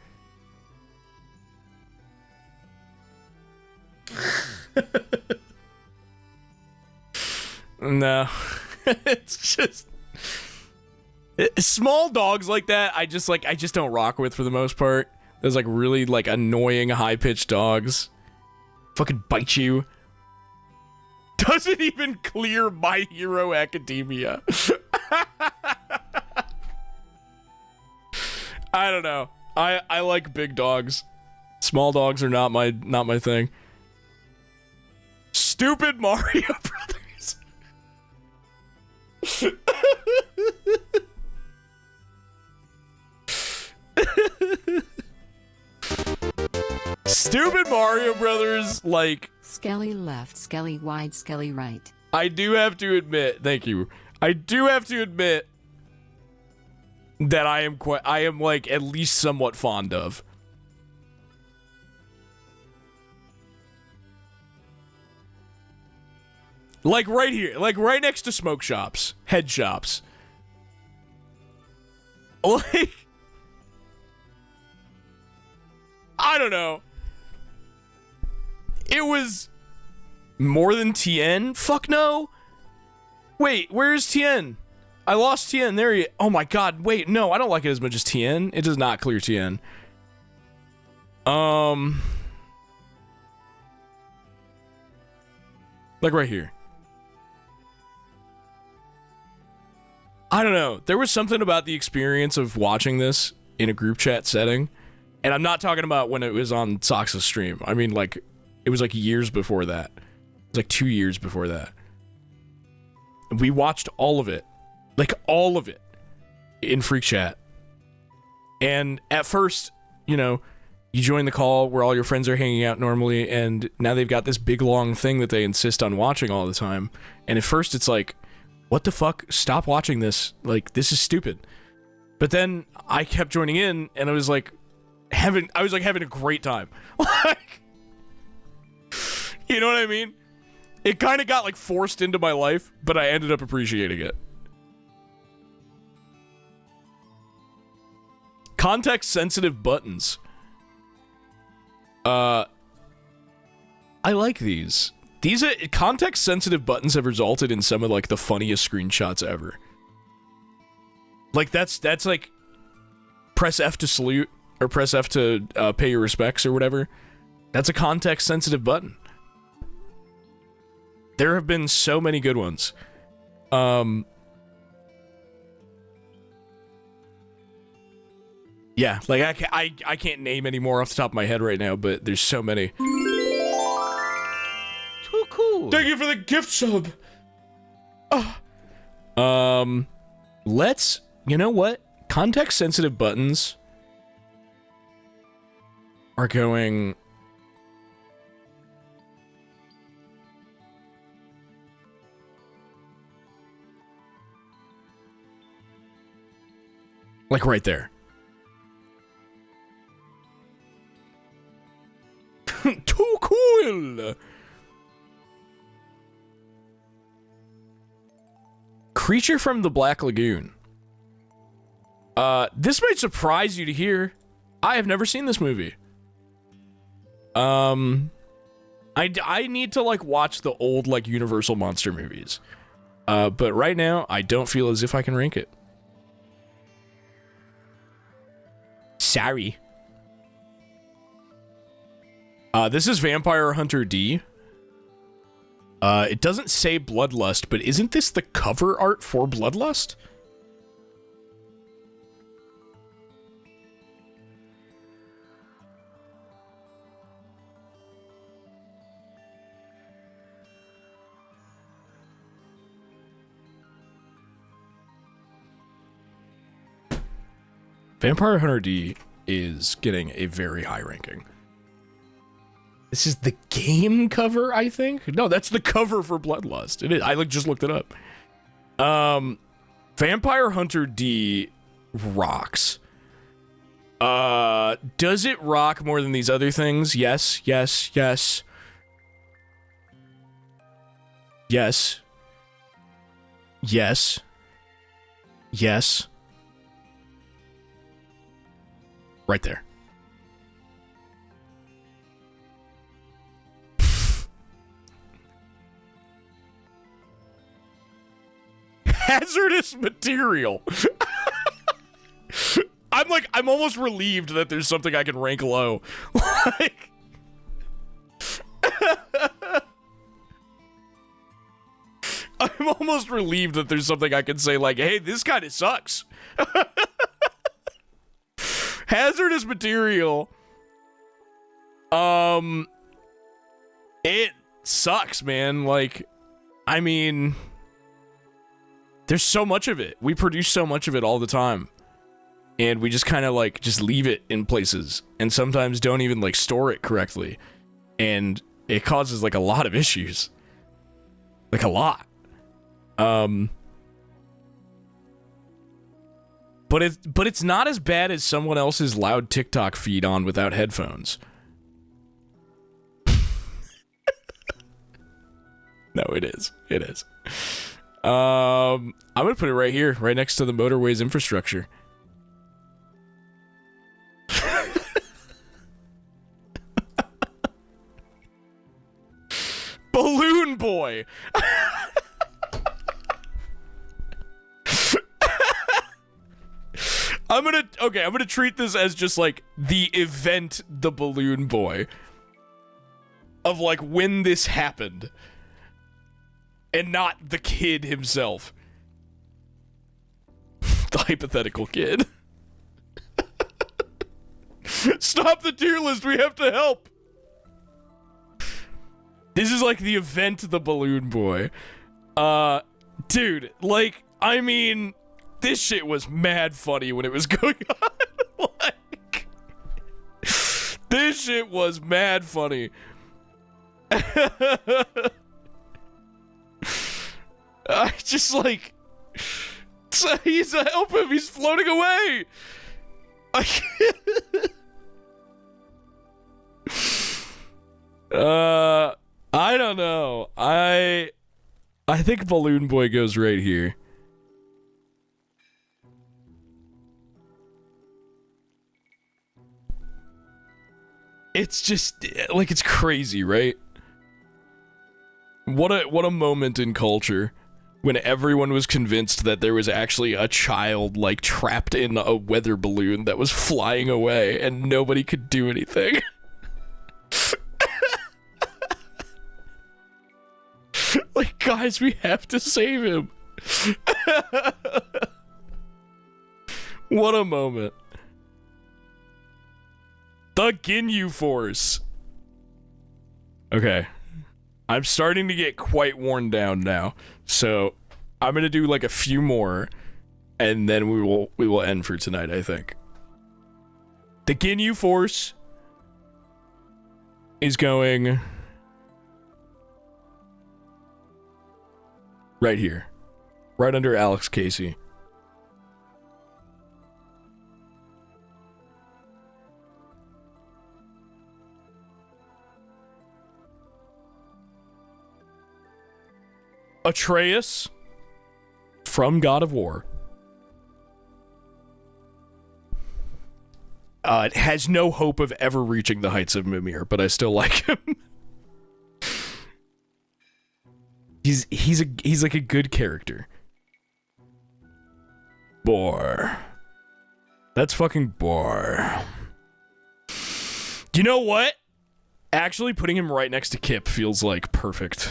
No. It's just small dogs like that, I just don't rock with for the most part. There's like really like annoying high-pitched dogs. Fucking bite you. Doesn't even clear My Hero Academia. I don't know. I like big dogs. Small dogs are not my thing. Stupid Mario Brothers. Stupid Mario Brothers, like... Skelly left, Skelly wide, Skelly right. I do have to admit, thank you. I do have to admit that I am like at least somewhat fond of. Like right here, like right next to smoke shops, head shops. Like, I don't know. It was more than TN? Fuck no. Wait, where's TN? I lost TN. There he... Oh my god, wait, no, I don't like it as much as TN. It does not clear TN. Like right here. I don't know. There was something about the experience of watching this in a group chat setting. And I'm not talking about when it was on Sox's stream. I mean, like, it was like years before that. It was like 2 years before that. We watched all of it. Like, all of it. In Freak Chat. And at first, you know, you join the call where all your friends are hanging out normally, and now they've got this big long thing that they insist on watching all the time. And at first it's like, what the fuck? Stop watching this. Like, this is stupid. But then I kept joining in, and I was like having a great time. Like, you know what I mean? It kind of got like forced into my life, but I ended up appreciating it. Context-sensitive buttons. I like these. These context-sensitive buttons have resulted in some of like the funniest screenshots ever. Like that's like press F to salute or press F to pay your respects or whatever. That's a context-sensitive button. There have been so many good ones. Yeah, like I can't name any more off the top of my head right now, but there's so many. Too cool. Thank you for the gift sub. Let's, you know what? Context sensitive buttons are going like right there. Too cool. Creature from the Black Lagoon. This might surprise you to hear. I have never seen this movie. I need to like watch the old like Universal monster movies. But right now I don't feel as if I can rank it. Sorry. This is Vampire Hunter D. It doesn't say Bloodlust, but isn't this the cover art for Bloodlust? Vampire Hunter D is getting a very high ranking. This is the game cover, I think? No, that's the cover for Bloodlust. It is. I just looked it up. Vampire Hunter D rocks. Does it rock more than these other things? Yes, yes, yes. Yes. Yes. Yes. Right there. Hazardous material. I'm almost relieved that there's something I can rank low. Like, I'm almost relieved that there's something I can say like, hey, this kind of sucks. Hazardous material. It sucks, man. Like, I mean, there's so much of it. We produce so much of it all the time. And we just kind of like just leave it in places and sometimes don't even like store it correctly. And it causes like a lot of issues. Like a lot. But it's not as bad as someone else's loud TikTok feed on without headphones. No, it is. It is. I'm gonna put it right here, right next to the motorway's infrastructure. Balloon Boy. I'm gonna treat this as just like the event, the Balloon Boy, of like when this happened, and not the kid himself. The hypothetical kid. Stop the tier list, we have to help! This is like the event The Balloon Boy. Dude, like, I mean, this shit was mad funny when it was going on. Like, this shit was mad funny. I just like, he's help him, he's floating away. I don't know. I think Balloon Boy goes right here. It's just like, it's crazy, right? What a moment in culture when everyone was convinced that there was actually a child like trapped in a weather balloon that was flying away and nobody could do anything. Like, guys, we have to save him. What a moment. The Ginyu Force. Okay. I'm starting to get quite worn down now. So, I'm going to do like a few more and then we will end for tonight, I think. The Ginyu Force is going right here. Right under Alex Casey. Atreus from God of War has no hope of ever reaching the heights of Mimir, but I still like him. He's like a good character. Boar. That's fucking Boar. You know what? Actually, putting him right next to Kip feels like perfect.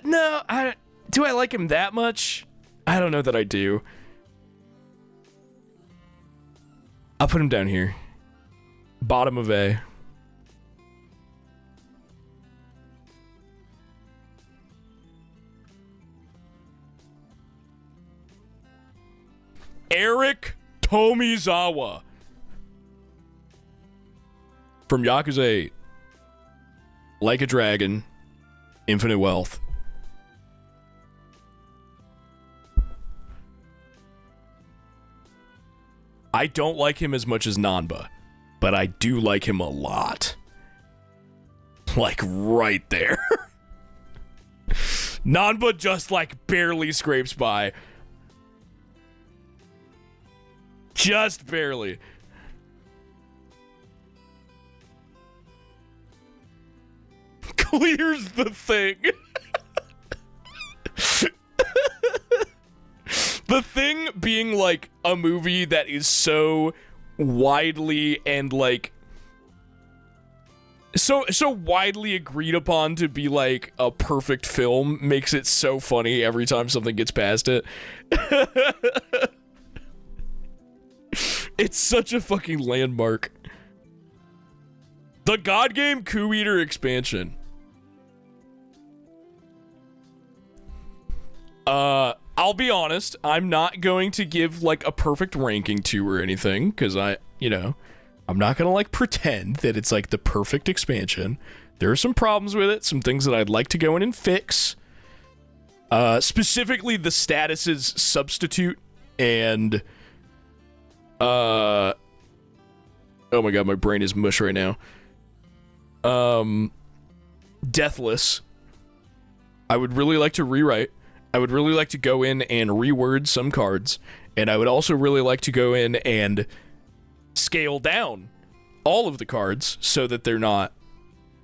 No, do I like him that much? I don't know that I do. I'll put him down here. Bottom of A. Eric Tomizawa. From Yakuza 8. Like a Dragon. Infinite Wealth. I don't like him as much as Nanba, but I do like him a lot. Like, right there. Nanba just, like, barely scrapes by. Just barely. Clears the thing. The Thing being, like, a movie that is so widely and, like, so widely agreed upon to be, like, a perfect film makes it so funny every time something gets past it. It's such a fucking landmark. The God Game Coup Eater expansion. I'll be honest, I'm not going to give, like, a perfect ranking to or anything, because I'm not gonna, like, pretend that it's, like, the perfect expansion. There are some problems with it, some things that I'd like to go in and fix. Specifically the statuses substitute and, oh my god, my brain is mush right now. Deathless. I would really like to rewrite. I would really like to go in and reword some cards, and I would also really like to go in and scale down all of the cards so that they're not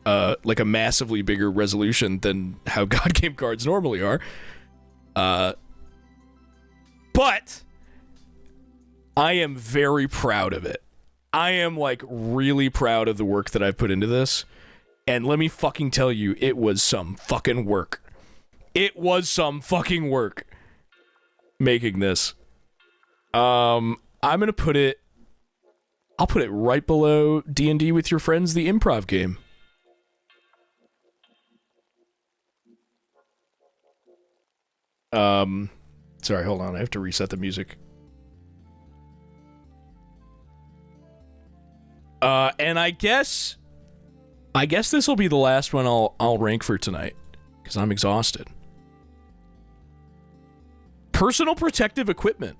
like a massively bigger resolution than how God Game cards normally are. But I am very proud of it. I am, like, really proud of the work that I've put into this, and let me fucking tell you, it was some fucking work. It was some fucking work. making this. I'm gonna put it. I'll put it right below D&D with your friends, the improv game. Sorry, hold on. I have to reset the music. And I guess this will be the last one I'll rank for tonight, because I'm exhausted. Personal protective equipment.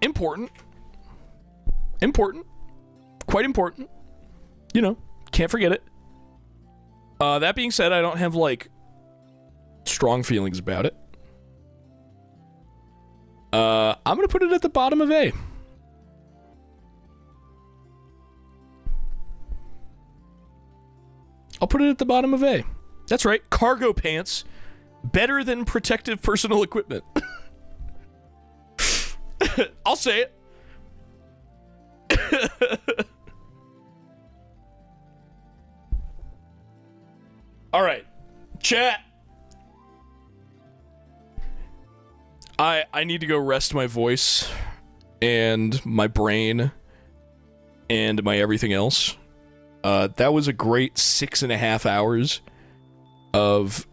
Important. Important. Quite important. You know, can't forget it. That being said, I don't have, like, strong feelings about it. I'm gonna put it at the bottom of A. I'll put it at the bottom of A. That's right, cargo pants. Better than protective personal equipment. I'll say it. All right, chat. I need to go rest my voice and my brain and my everything else. That was a great 6.5 hours of...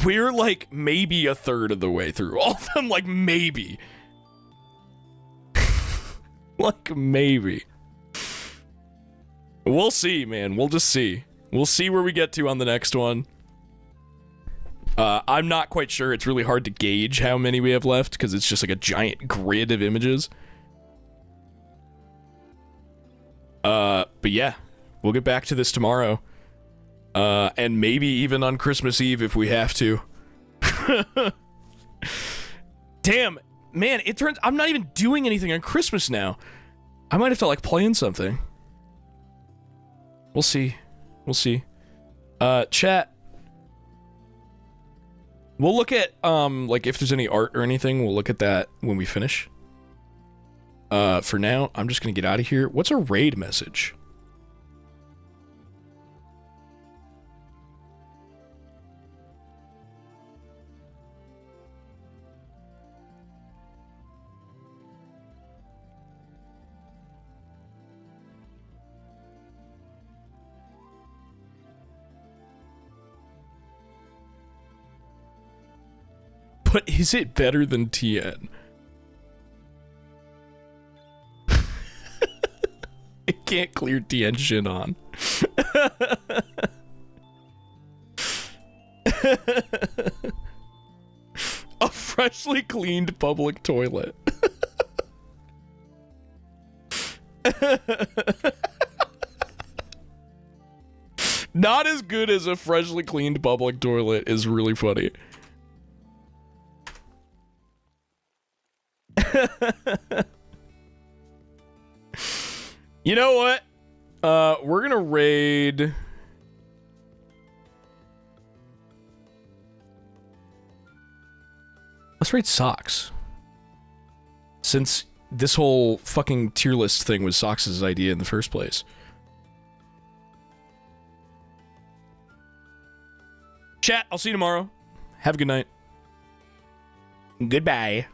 We're like maybe a third of the way through all of them, like maybe. Like maybe. We'll see, man. We'll just see. We'll see where we get to on the next one. I'm not quite sure. It's really hard to gauge how many we have left because it's just like a giant grid of images. But yeah, we'll get back to this tomorrow. And maybe even on Christmas Eve if we have to. Damn, man, it turns I'm not even doing anything on Christmas now. I might have to like plan something. We'll see. We'll see. Chat. We'll look at like if there's any art or anything, we'll look at that when we finish. For now, I'm just gonna get out of here. What's a raid message? But is it better than TN? It can't clear TN shit on. A freshly cleaned public toilet. Not as good as a freshly cleaned public toilet is really funny. You know what? We're gonna raid... Let's raid socks. Since this whole fucking tier list thing was Socks' idea in the first place. Chat, I'll see you tomorrow. Have a good night. Goodbye.